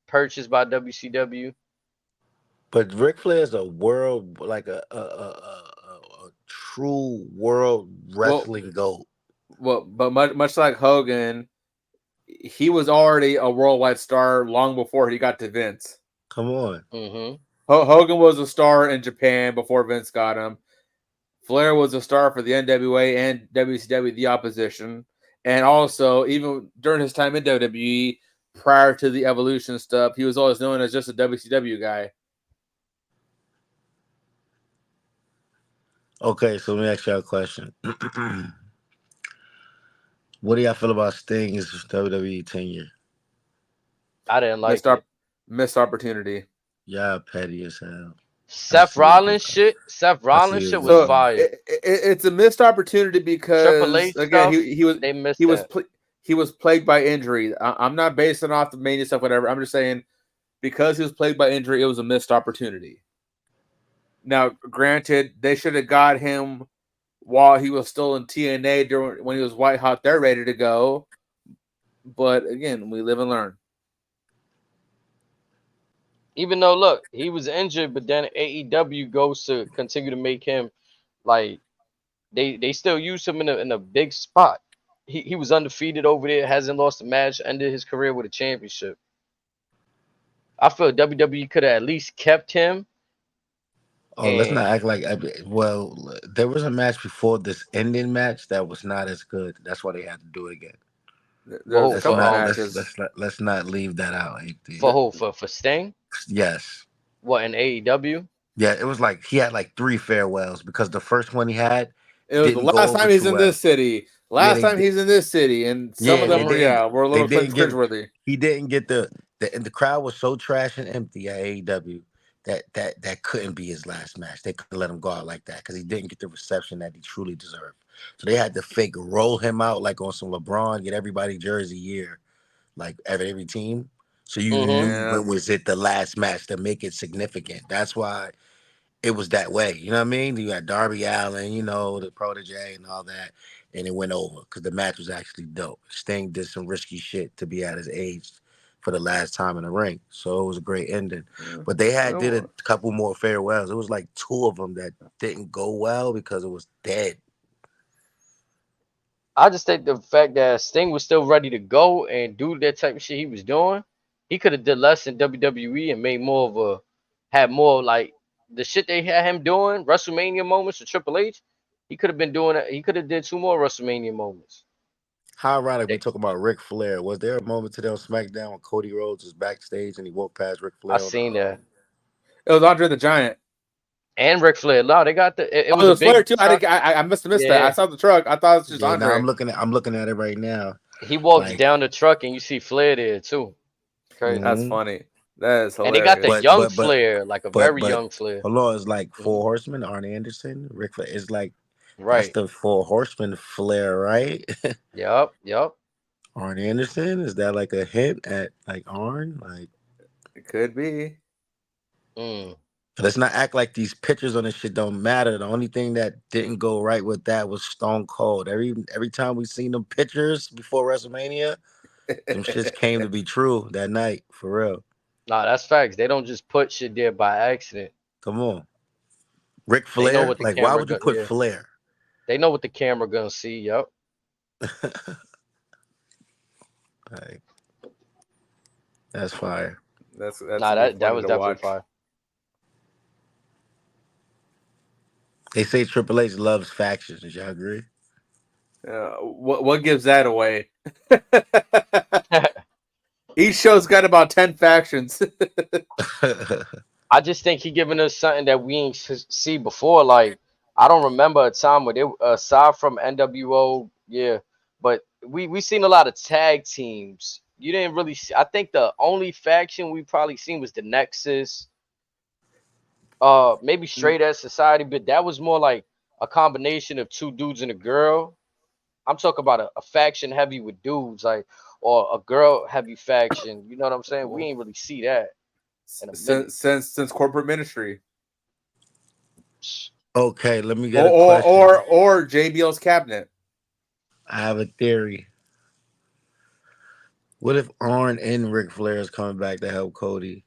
purchased by WCW. But Ric Flair is a world like a true world Well, wrestling goat. but much like Hogan, he was already a worldwide star long before he got to Vince. Come on. Mm-hmm. Hogan was a star in Japan before Vince got him. Flair was a star for the NWA and WCW, the opposition. And also, even during his time in WWE, prior to the Evolution stuff, he was always known as just a WCW guy. Okay, so let me ask y'all a question. What do y'all feel about Sting's WWE tenure? I didn't Missed, like it. missed opportunity. Y'all petty as hell. I Seth see what's going Rollins on. shit. Seth I see Rollins what's shit was going So on. fire. it's a missed opportunity Triple because H again stuff, they missed he was that. he was plagued by injury. I'm not basing off the Mania stuff, whatever. I'm just saying because he was plagued by injury, it was a missed opportunity. Now, granted, they should have got him while he was still in TNA during when he was white hot. They're ready to go, but again, we live and learn. Even though, look, he was injured, but then AEW goes to continue to make him like they still use him in a big spot. He was undefeated over there, hasn't lost a match, ended his career with a championship. I feel WWE could have at least kept him. Oh, let's And not act like. Well, there was a match before this ending match that was not as good. That's why they had to do it again. There's a Let's couple not matches. let's not leave that out. for who? For Sting? Yes. What, in AEW? Yeah, it was like he had like 3 farewells because the first one he had It was the didn't go last over time he's too in well. this city. Yeah, Last time he's in this city, and some of them were were a they little didn't give cringeworthy. he didn't get and the crowd was so trash and empty at AEW that couldn't be his last match. They couldn't let him go out like that because he didn't get the reception that he truly deserved. So they had to fake roll him out like on some LeBron, get everybody jersey year, like every team. So you Mm-hmm. knew Yeah. when was it the last match to make it significant. That's why it was that way. You know what I mean? You got Darby Allin, the protege and all that, and it went over because the match was actually dope. Sting did some risky shit to be at his age for the last time in the ring, so it was a great ending. But they did a couple more farewells. It was like 2 of them that didn't go well because it was dead. I just think the fact that Sting was still ready to go and do that type of shit he was doing, he could have did less in WWE and made more of had more like the shit they had him doing, WrestleMania moments with Triple H. He could have been doing it. He could have did 2 more WrestleMania moments. How ironic we They, talk about Ric Flair. Was there a moment today on SmackDown when Cody Rhodes was backstage and he walked past Ric I Flair on seen that. It was Andre the Giant. And Ric Flair. No, they got it Oh, was it a was Flair big too. truck. I must have missed that. I Yeah. saw the truck. I thought it was just Yeah, now Andre. I'm looking at it right now. He walks Like, down the truck and you see Flair there too. Crazy. That's funny. That is And they got the hilarious. young Flair, like a very but young Flair. hold on, it's like Mhm. 4 Horsemen, Arn Anderson, Ric Flair. It's like that's Right. the 4 Horsemen Flair, right? Yep. Arn Anderson, is that like a hint at like Arn? Like, It could be. Mm. let's not act like these pictures on this shit don't matter. The only thing that didn't go right with that was Stone Cold. Every time we seen them pictures before WrestleMania, them shits came to be true that night for real. Nah, that's facts. They don't just put shit there by accident. Come on, Ric They know Flair. what the Like, why camera would you gun. put Yeah, Flair? they know what the camera gonna see. Yep. Like, that's fire. That's Nah, gonna be that funny was to definitely watch. fire. They say Triple H loves factions. Did y'all agree? What gives that away? Each show's got about 10 factions. I just think he giving us something that we ain't see before. Like I don't remember a time where they aside from NWO, yeah, but we seen a lot of tag teams. You didn't really see. I think the only faction we probably seen was the Nexus. Maybe Straight Edge Society, but that was more like a combination of 2 dudes and a girl. I'm talking about a faction heavy with dudes, like, or a girl heavy faction. You know what I'm saying? We ain't really see that in a minute. since corporate ministry. Okay, let me get a question. Or JBL's cabinet. I have a theory. What if Arn and Ric Flair is coming back to help Cody?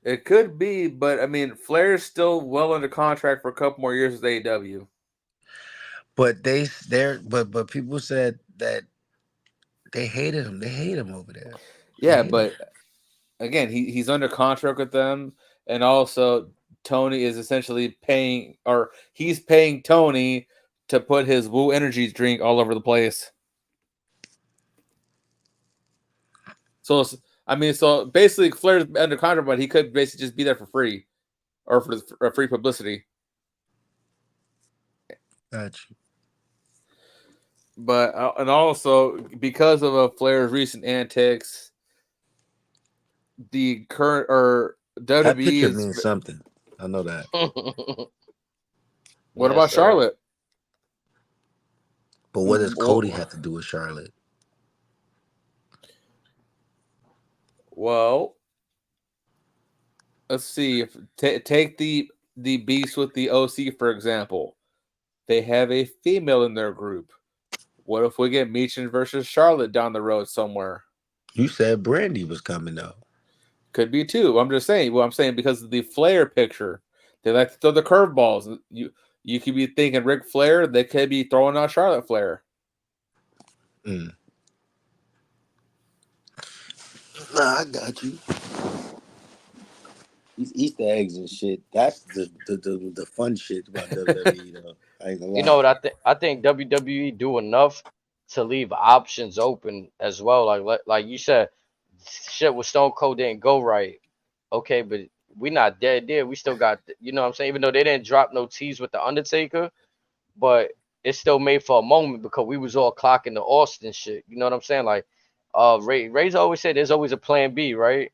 It could be, but I mean, Flair's still well under contract for a couple more years with AEW. But but people said that they hated him. They hate him over there. Yeah, but again, he's under contract with them, and also Tony is essentially he's paying Tony to put his Woo Energy drink all over the place. So basically, Flair's under contract, but he could basically just be there for free, or for free publicity. Gotcha. But and also because of Flair's recent antics, the current That WWE picture means something. I know that. What about Charlotte? But what does Cody have to do with Charlotte? Well, let's see. Take the Beast with the OC, for example. They have a female in their group. What if we get Meechin versus Charlotte down the road somewhere? You said Brandy was coming though. Could be too. I'm just saying. Well, I'm saying because of the Flair picture, they like to throw the curveballs. You could be thinking Ric Flair. They could be throwing out Charlotte Flair. Nah, I got you. These Easter eggs and shit. That's the fun shit about WWE. Though I ain't gonna lie. You know what I think WWE do enough to leave options open as well. Like you said, shit with Stone Cold didn't go right. Okay, but we not dead there. We still got, you know what I'm saying? Even though they didn't drop no tease with the Undertaker, but it still made for a moment because we was all clocking the Austin shit. You know what I'm saying? Like, Ray's always said there's always a plan B, right?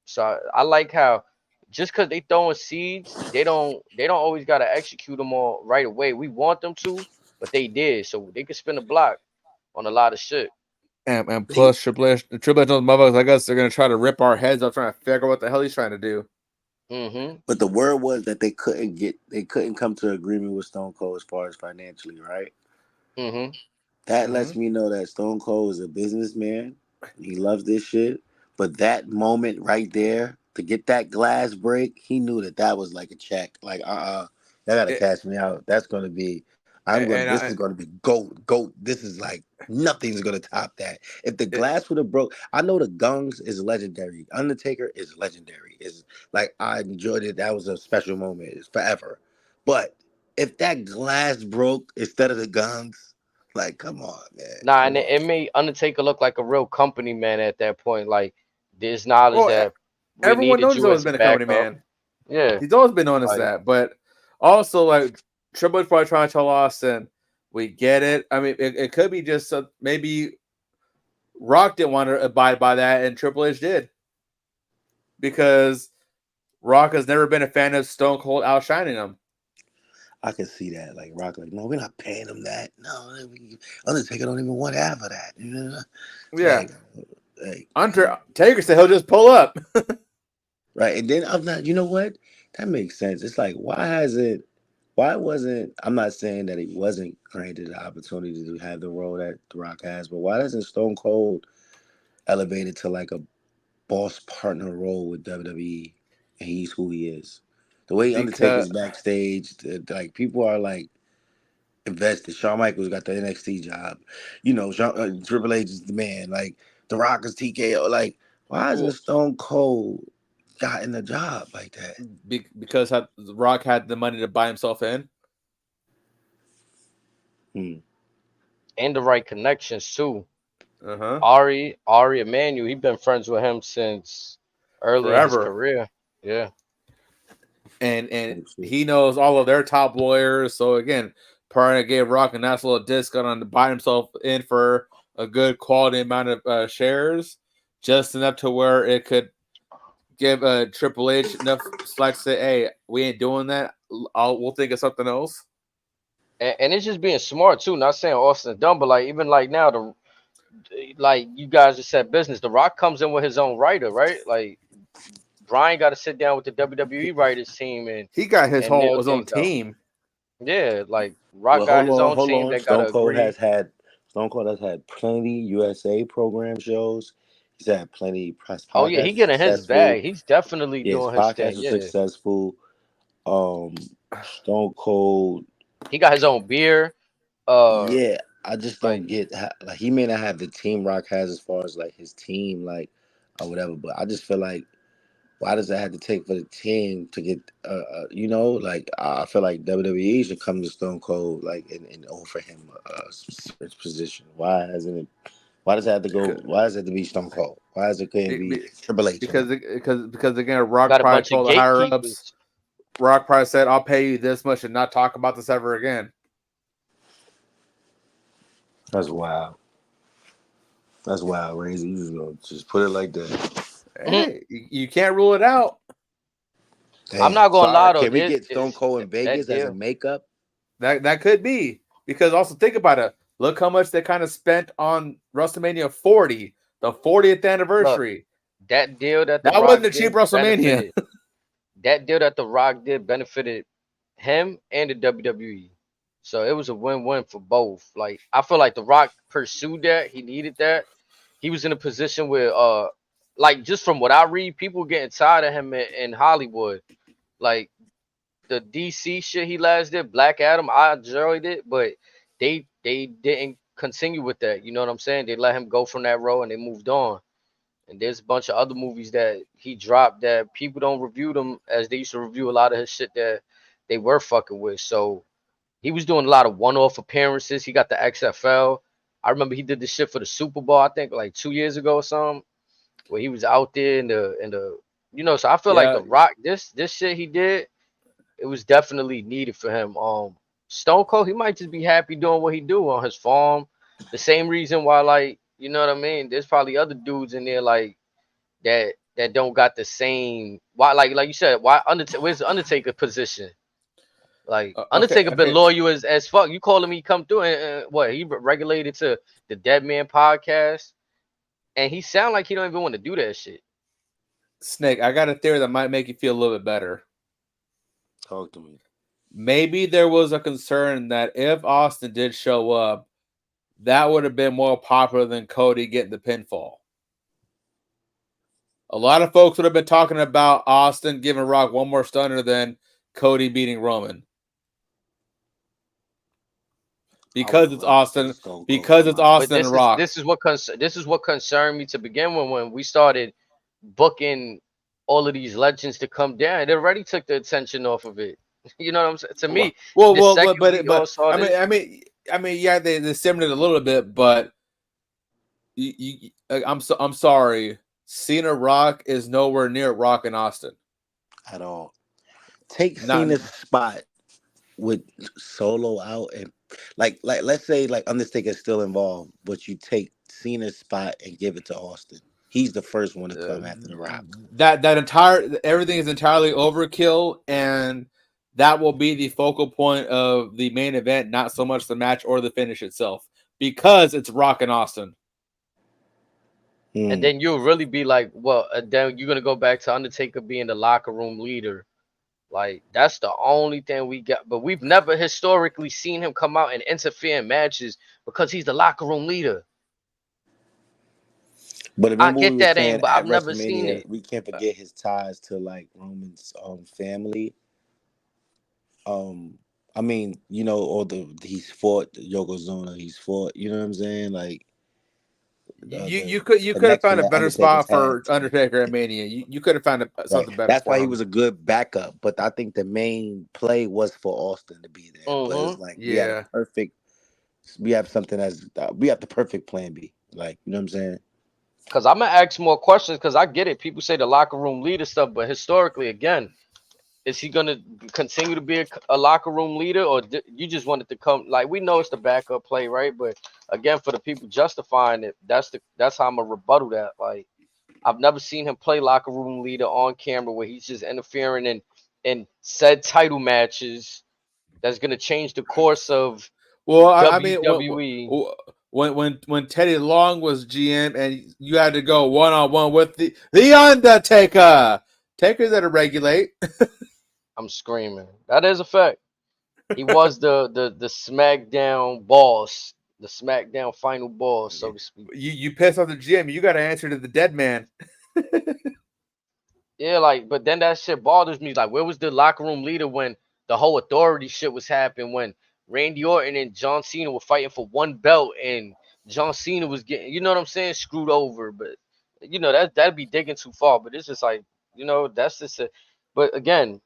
So I like how just because they throwing seeds, they don't always gotta execute them all right away. We want them to, but they did, so they could spin the block on a lot of shit. And plus Triple H knows motherfuckers like us. They're gonna try to rip our heads off trying to figure out what the hell he's trying to do. But the word was that they couldn't come to agreement with Stone Cold as far as financially, right? That lets me know that Stone Cold is a businessman. He loves this shit. But that moment right there to get that glass break, he knew that was like a check. Like, that gotta cash me out. That's gonna be. This is gonna be goat. This is like nothing's gonna top that. If the glass would have broke, I know the Gungs is legendary. Undertaker is legendary. Is like I enjoyed it. That was a special moment. It's forever. But if that glass broke instead of the Gungs, like, come on, man. Nah, and it made Undertaker look like a real company man at that point. Like, there's knowledge that we Everyone needed knows he's you always as a been a company backup. man. Yeah, He's always been honest that. But also, like, Triple H probably trying to tell Austin, we get it. I mean, it could be just maybe Rock didn't want to abide by that, and Triple H did. Because Rock has never been a fan of Stone Cold outshining him. I can see that. Like, Rock, like, no, we're not paying him that. No, Undertaker don't even want half of that. You know? Yeah. Like, Undertaker said he'll just pull up. Right. And then I'm not, you know what? That makes sense. It's like, I'm not saying that he wasn't granted the opportunity to have the role that The Rock has, but why doesn't Stone Cold elevate it to like a boss partner role with WWE, and he's who he is? The way Undertaker's backstage, like, people are like invested. Shawn Michaels got the NXT job. You know, Triple H is the man. Like, The Rock is TKO. Like, why isn't Stone Cold gotten a job like that? Because Rock had the money to buy himself in. And the right connections too. Ari Emanuel, he's been friends with him since early in his career. Yeah. And he knows all of their top lawyers. So again, probably gave Rock a nice little discount on to buy himself in for a good quality amount of shares, just enough to where it could give Triple H enough slack to say, "Hey, we ain't doing that. We'll think of something else." And it's just being smart too. Not saying Austin's dumb, but like even like now, like you guys just said business. The Rock comes in with his own writer, right? Like Brian got to sit down with the WWE writers team, and he got his own team. Yeah, like Rock got his own team that got to agree. Stone Cold has had plenty USA program shows. He's had plenty press podcasts. Oh yeah, he getting his bag. He's definitely doing his thing. His podcast is successful. Stone Cold. He got his own beer. Yeah, I just don't get how, like, he may not have the team Rock has as far as like his team, like, or whatever, but I just feel like, why does that have to take for the team to get you know, like, I feel like WWE should come to Stone Cold, like, and offer him a position. Why does it have to go? Why does it have to be Stone Cold? Why does it couldn't be Triple H? Because again, Rock probably told the higher ups. Rock probably said, "I'll pay you this much and not talk about this ever again." That's wild. That's wild, Razor. You just gonna just put it like that. Hey, you can't rule it out. Hey, I'm not gonna lie though. Can we get Stone Cold in Vegas as a makeup? That could be, because also think about it. Look how much they kind of spent on WrestleMania 40, the 40th anniversary. Look, that deal that wasn't a cheap WrestleMania. That deal that The Rock did benefited him and the WWE. So it was a win-win for both. Like, I feel like The Rock pursued that. He needed that. He was in a position where like just from what I read, people getting tired of him in Hollywood. Like the DC shit he last did, Black Adam, I enjoyed it, but they didn't continue with that. You know what I'm saying? They let him go from that role and they moved on. And there's a bunch of other movies that he dropped that people don't review them as they used to review a lot of his shit that they were fucking with. So he was doing a lot of one-off appearances. He got the XFL. I remember he did this shit for the Super Bowl, I think like 2 years ago or something, where he was out there in the you know, so I feel like Yeah. The Rock, this shit he did, it was definitely needed for him. Stone Cold, he might just be happy doing what he do on his farm. The same reason why, like, you know what I mean? There's probably other dudes in there like that don't got the same why like you said, why Undertaker, where's the Undertaker position? Like Undertaker been okay. loyal as fuck. You calling me come through and what he regulated to the Dead Man podcast, and he sound like he don't even want to do that shit. Snake, I got a theory that might make you feel a little bit better. Talk to me. Maybe there was a concern that if Austin did show up, that would have been more popular than Cody getting the pinfall. A lot of folks would have been talking about Austin giving Rock one more stunner than Cody beating Roman. Because it's Austin. Because it's Austin and Rock. This is what concerned me to begin with when we started booking all of these legends to come down. It already took the attention off of it. You know what I'm saying? To me, yeah, they simmered it a little bit, but I'm sorry. Cena Rock is nowhere near Rock and Austin at all. Take Cena's spot with Solo out and like let's say like Undertaker's still involved, but you take Cena's spot and give it to Austin. He's the first one to come after the Rock. Everything is entirely overkill, and that will be the focal point of the main event, not so much the match or the finish itself, because it's Rock and Austin. And then you'll really be like, well, then you're gonna go back to Undertaker being the locker room leader. Like that's the only thing we got, but we've never historically seen him come out and interfere in matches because he's the locker room leader. But I get that aim, but I've never seen it. We can't forget his ties to like Roman's family. I mean, you know, he's fought Yokozuna, he's fought, you know what I'm saying? Like you could have found a better spot for Undertaker at Mania. You could have found something better. That's why he was a good backup. But I think the main play was for Austin to be there. But it's like we have something we have the perfect plan B. Like, you know what I'm saying? Because I'm gonna ask more questions because I get it. People say the locker room leader stuff, but historically, again, is he gonna continue to be a locker room leader, or you just wanted to come? Like, we know it's the backup play, right? But again, for the people justifying it, that's how I'm gonna rebuttal that. Like, I've never seen him play locker room leader on camera where he's just interfering in said title matches that's gonna change the course of WWE. When Teddy Long was GM and you had to go one-on-one with the Undertaker, Taker's that to regulate. I'm screaming. That is a fact. He was the SmackDown boss, the SmackDown final boss, so to speak. You piss off the GM, you got to answer to the dead man. Yeah, like, but then that shit bothers me. Like, where was the locker room leader when the whole authority shit was happening? When Randy Orton and John Cena were fighting for one belt, and John Cena was getting, you know what I'm saying, screwed over. But you know that'd be digging too far. But it's just like, you know, that's just a. But again,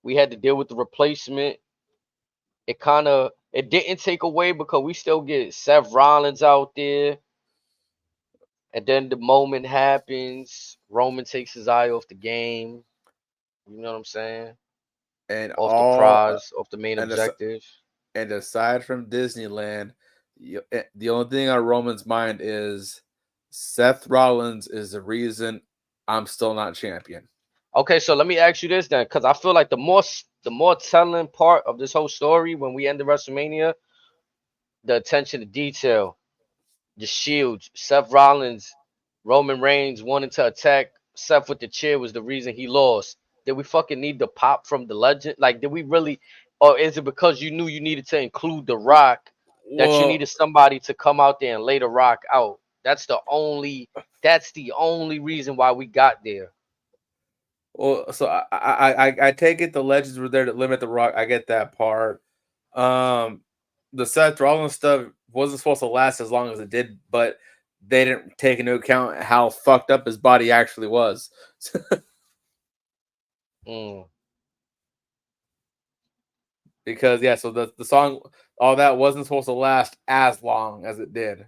we had to deal with the replacement. It didn't take away because we still get Seth Rollins out there. And then the moment happens, Roman takes his eye off the game. You know what I'm saying? And off the prize, off the main objective. And aside from Disneyland, the only thing on Roman's mind is Seth Rollins is the reason I'm still not champion. Okay, so let me ask you this then, because I feel like the more telling part of this whole story when we ended WrestleMania, the attention to detail, the Shield, Seth Rollins, Roman Reigns wanting to attack Seth with the chair was the reason he lost. Did we fucking need the pop from the legend? Like, did we really, or is it because you knew you needed to include The Rock that you needed somebody to come out there and lay The Rock out? That's the only reason why we got there. Well, so I take it the legends were there to limit the Rock. I get that part. The Seth Rollins stuff wasn't supposed to last as long as it did, but they didn't take into account how fucked up his body actually was. Because so the song, all that wasn't supposed to last as long as it did.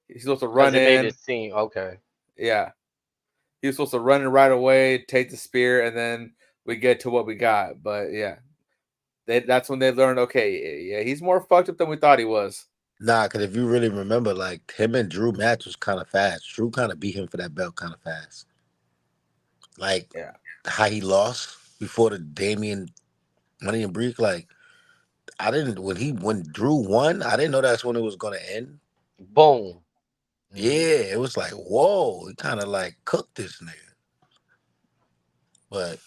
He's supposed to run in. Made it seem okay. Yeah, he was supposed to run in right away, take the spear, and then we get to what we got. But yeah, that's when they learned. Okay, yeah, he's more fucked up than we thought he was. Nah, because if you really remember, like him and Drew match was kind of fast. Drew kind of beat him for that belt kind of fast. Like how he lost before the Damian Money and Break. Like I didn't when Drew won, I didn't know that's when it was gonna end. Boom. Yeah, it was like whoa, he kind of like cooked this nigga. But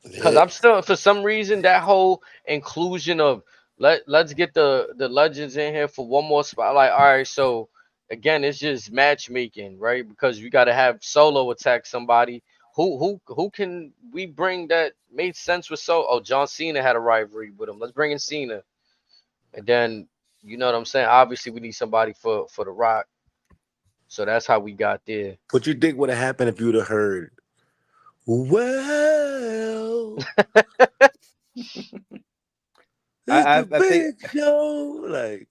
because I'm still, for some reason, that whole inclusion of let's get the legends in here for one more spot. Like, all right, so again, it's just matchmaking, right? Because you got to have Solo attack somebody. Who can we bring that made sense with Solo? Oh, John Cena had a rivalry with him. Let's bring in Cena, and then you know what I'm saying. Obviously, we need somebody for The Rock. So that's how we got there. What you think would have happened if you'd have heard? Well, I think show like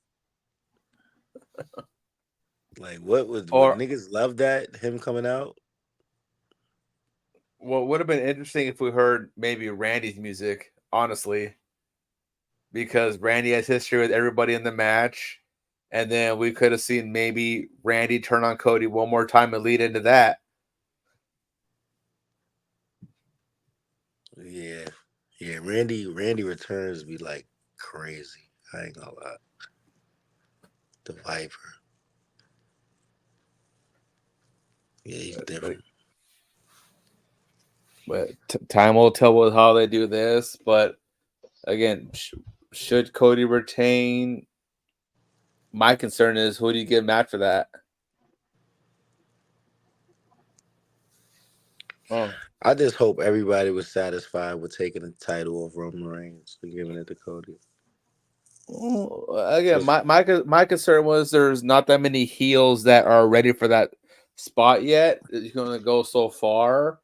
what was niggas love that him coming out. What would have been interesting if we heard maybe Randy's music, honestly, because Randy has history with everybody in the match, and then we could have seen maybe Randy turn on Cody one more time and lead into that. Yeah. Randy returns be like crazy. I ain't gonna lie. The Viper. Yeah, he's different. But time will tell how they do this. But again, should Cody retain? My concern is, who do you give Matt for that? I just hope everybody was satisfied with taking the title of Roman Reigns and giving it to Cody. Again, my concern was there's not that many heels that are ready for that spot yet. It's going to go so far,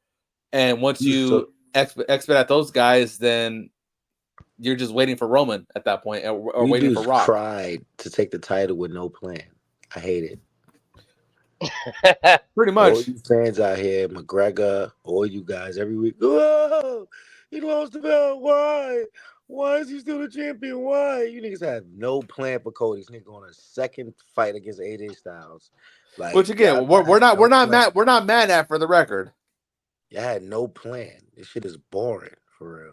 and once you expedite those guys, then you're just waiting for Roman at that point, or waiting for Rock. Tried to take the title with no plan. I hate it. Pretty much. All you fans out here, McGregor, all you guys every week. Oh, he lost the belt. Why? Why is he still the champion? Why? You niggas have no plan for Cody. This nigga on a second fight against AJ Styles. Like, which again, we're not mad at, for the record. You had no plan. This shit is boring for real.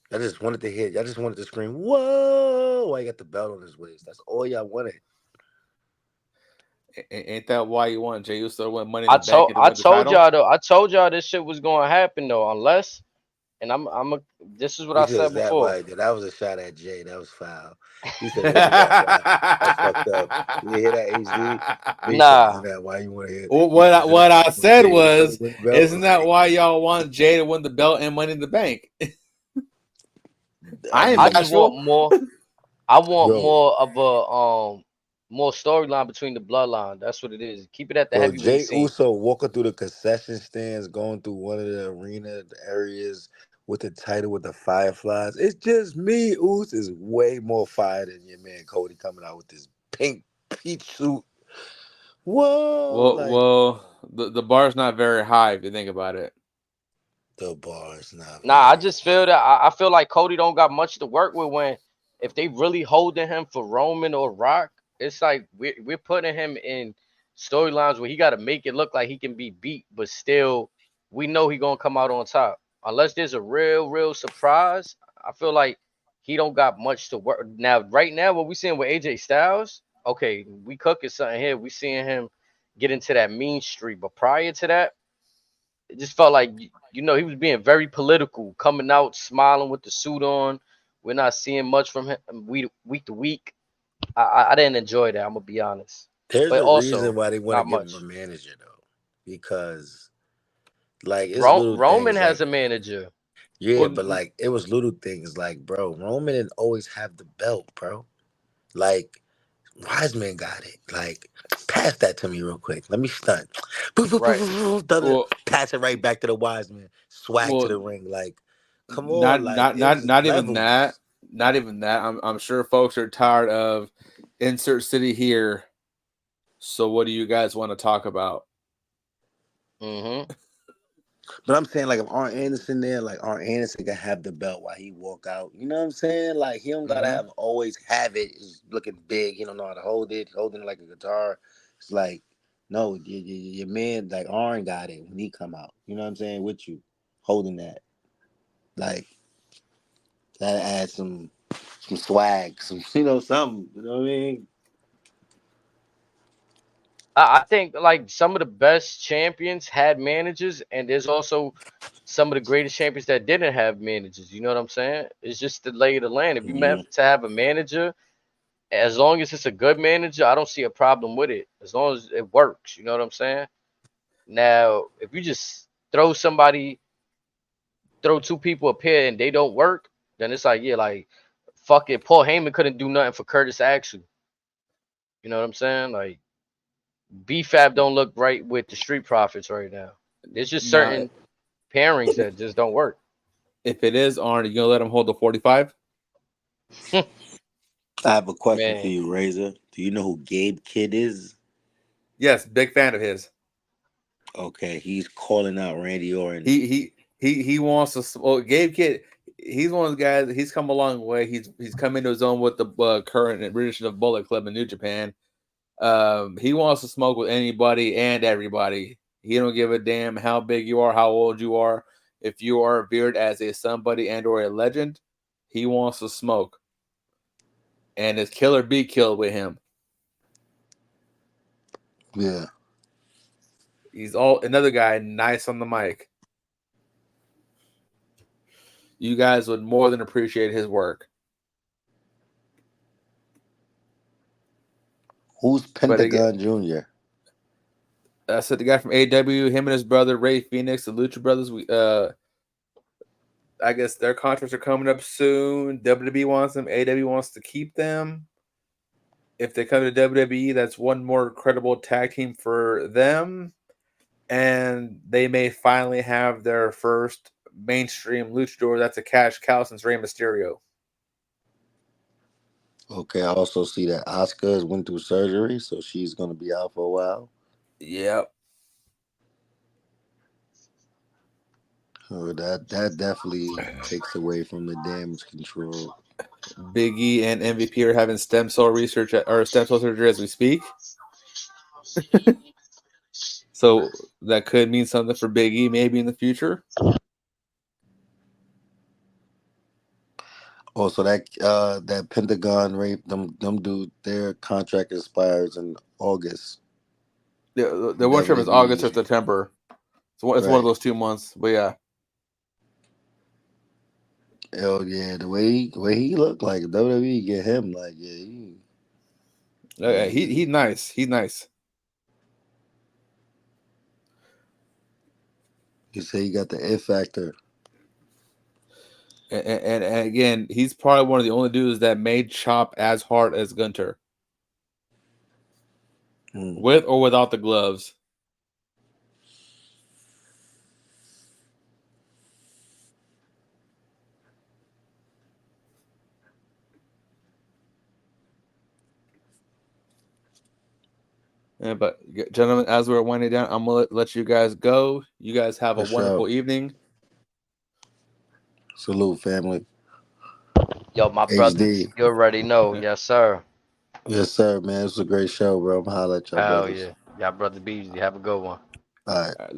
I just wanted to scream, whoa! Why you got the belt on his waist? That's all y'all wanted. Ain't that why you want Jey Uso to win Money in the Bank? I told y'all this shit was going to happen though, unless, and this is what I said before. That was a shot at Jay. That was foul. He said that's fucked up. You hear that, HD? Nah. Why you want to hear? What I said was, isn't that why y'all want Jay to win the belt and Money in the Bank? I just want more. I want more of a more storyline between the bloodline. That's what it is. Keep it at the heavyweight scene. Jey Uso walking through the concession stands, going through one of the arena areas with the title with the Fireflies. It's just me. Uso is way more fire than your man Cody coming out with this pink peach suit. Whoa! Well, the bar's not very high if you think about it. The bar's not. Nah, I just feel that I feel like Cody don't got much to work with when if they really holding him for Roman or Rock. It's like we're putting him in storylines where he got to make it look like he can be beat, but still we know he gonna come out on top. Unless there's a real surprise, I feel like he don't got much to work. Now, right now, what we seeing with AJ Styles, okay, we cooking something here. We seeing him get into that mean streak, but prior to that, it just felt like he was being very political, coming out smiling with the suit on. We're not seeing much from him week to week. I didn't enjoy that. I'm gonna be honest. There's but a also reason why they want to not give him much. a manager though, because like it's little Roman things has like a manager. yeah, Well, but like it was little things like bro, Roman didn't always have the belt, bro. Like Wiseman got it. Like pass that to me real quick. Let me stunt. Boop, boop, boop, Right. boop, boop, well, pass it right back to the Wiseman. Swag to well, the ring. Like come on, like it was not even that. levels. Not even that. I'm sure folks are tired of insert city here. So what do you guys want to talk about? Mm-hmm. But I'm saying, like, if Arn Anderson there, like, Arn Anderson can have the belt while he walk out. You know what I'm saying? Like, he don't gotta Mm-hmm. always have it. It's looking big. He don't know how to hold it. Holding it like a guitar. It's like, no, your man, like, Arn got it when he come out. You know what I'm saying? With you, holding that. Like, that adds some swag, some, something. You know what I mean? I think like some of the best champions had managers, and there's also some of the greatest champions that didn't have managers. You know what I'm saying? It's just the lay of the land. If you Mm-hmm. meant to have a manager, as long as it's a good manager, I don't see a problem with it. As long as it works. You know what I'm saying? Now, if you just throw two people up here and they don't work, then it's like, yeah, like fuck it. Paul Heyman couldn't do nothing for Curtis Axel. You know what I'm saying? Like BFAB don't look right with the Street Profits right now. There's just Now, certain pairings that just don't work. if it is Arn, you gonna let him hold the 45? I have a question for Man, you, Razor. Do you know who Gabe Kidd is? Yes, big fan of his. Okay, he's calling out Randy Orton. He wants to. Well, Gabe Kidd, he's one of the guys. He's come a long way. He's come into his own with the current edition of Bullet Club in New Japan. He wants to smoke with anybody and everybody. He don't give a damn how big you are, how old you are. If you are revered as a somebody and or a legend, he wants to smoke. And it's kill or be killed with him. Yeah. He's another guy nice on the mic. You guys would more than appreciate his work. Who's Pentagon Jr.? I said the guy from AEW, him and his brother Ray Phoenix, the Lucha Brothers. I guess their contracts are coming up soon. WWE wants them. AEW wants to keep them. If they come to WWE, that's one more credible tag team for them, and they may finally have their first mainstream luchador. That's a cash cow since Rey Mysterio. Okay, I also see that Asuka went through surgery, so she's going to be out for a while. Yep. So that definitely takes away from the damage control. Big E and MVP are having stem cell research or stem cell surgery as we speak. So that could mean something for Big E maybe in the future. Also, that Pentagon rape them dude, their contract expires in August. Yeah, the one term is August or September. So it's one of those 2 months. But yeah. Hell yeah, the way he looked, like WWE get him, like He's nice. He's nice. You say he got the it factor. And again, he's probably one of the only dudes that made chop as hard as Gunter. With or without the gloves. Yeah, but gentlemen, as we're winding down, I'm gonna let you guys go. You guys have a wonderful evening. Salute, family. Yo, my brothers, you already know. Yes, sir. Yes, sir, man. It's a great show, bro. I'm holla at y'all Hell brothers. yeah. Y'all brother Beasley. Have a good one. All right.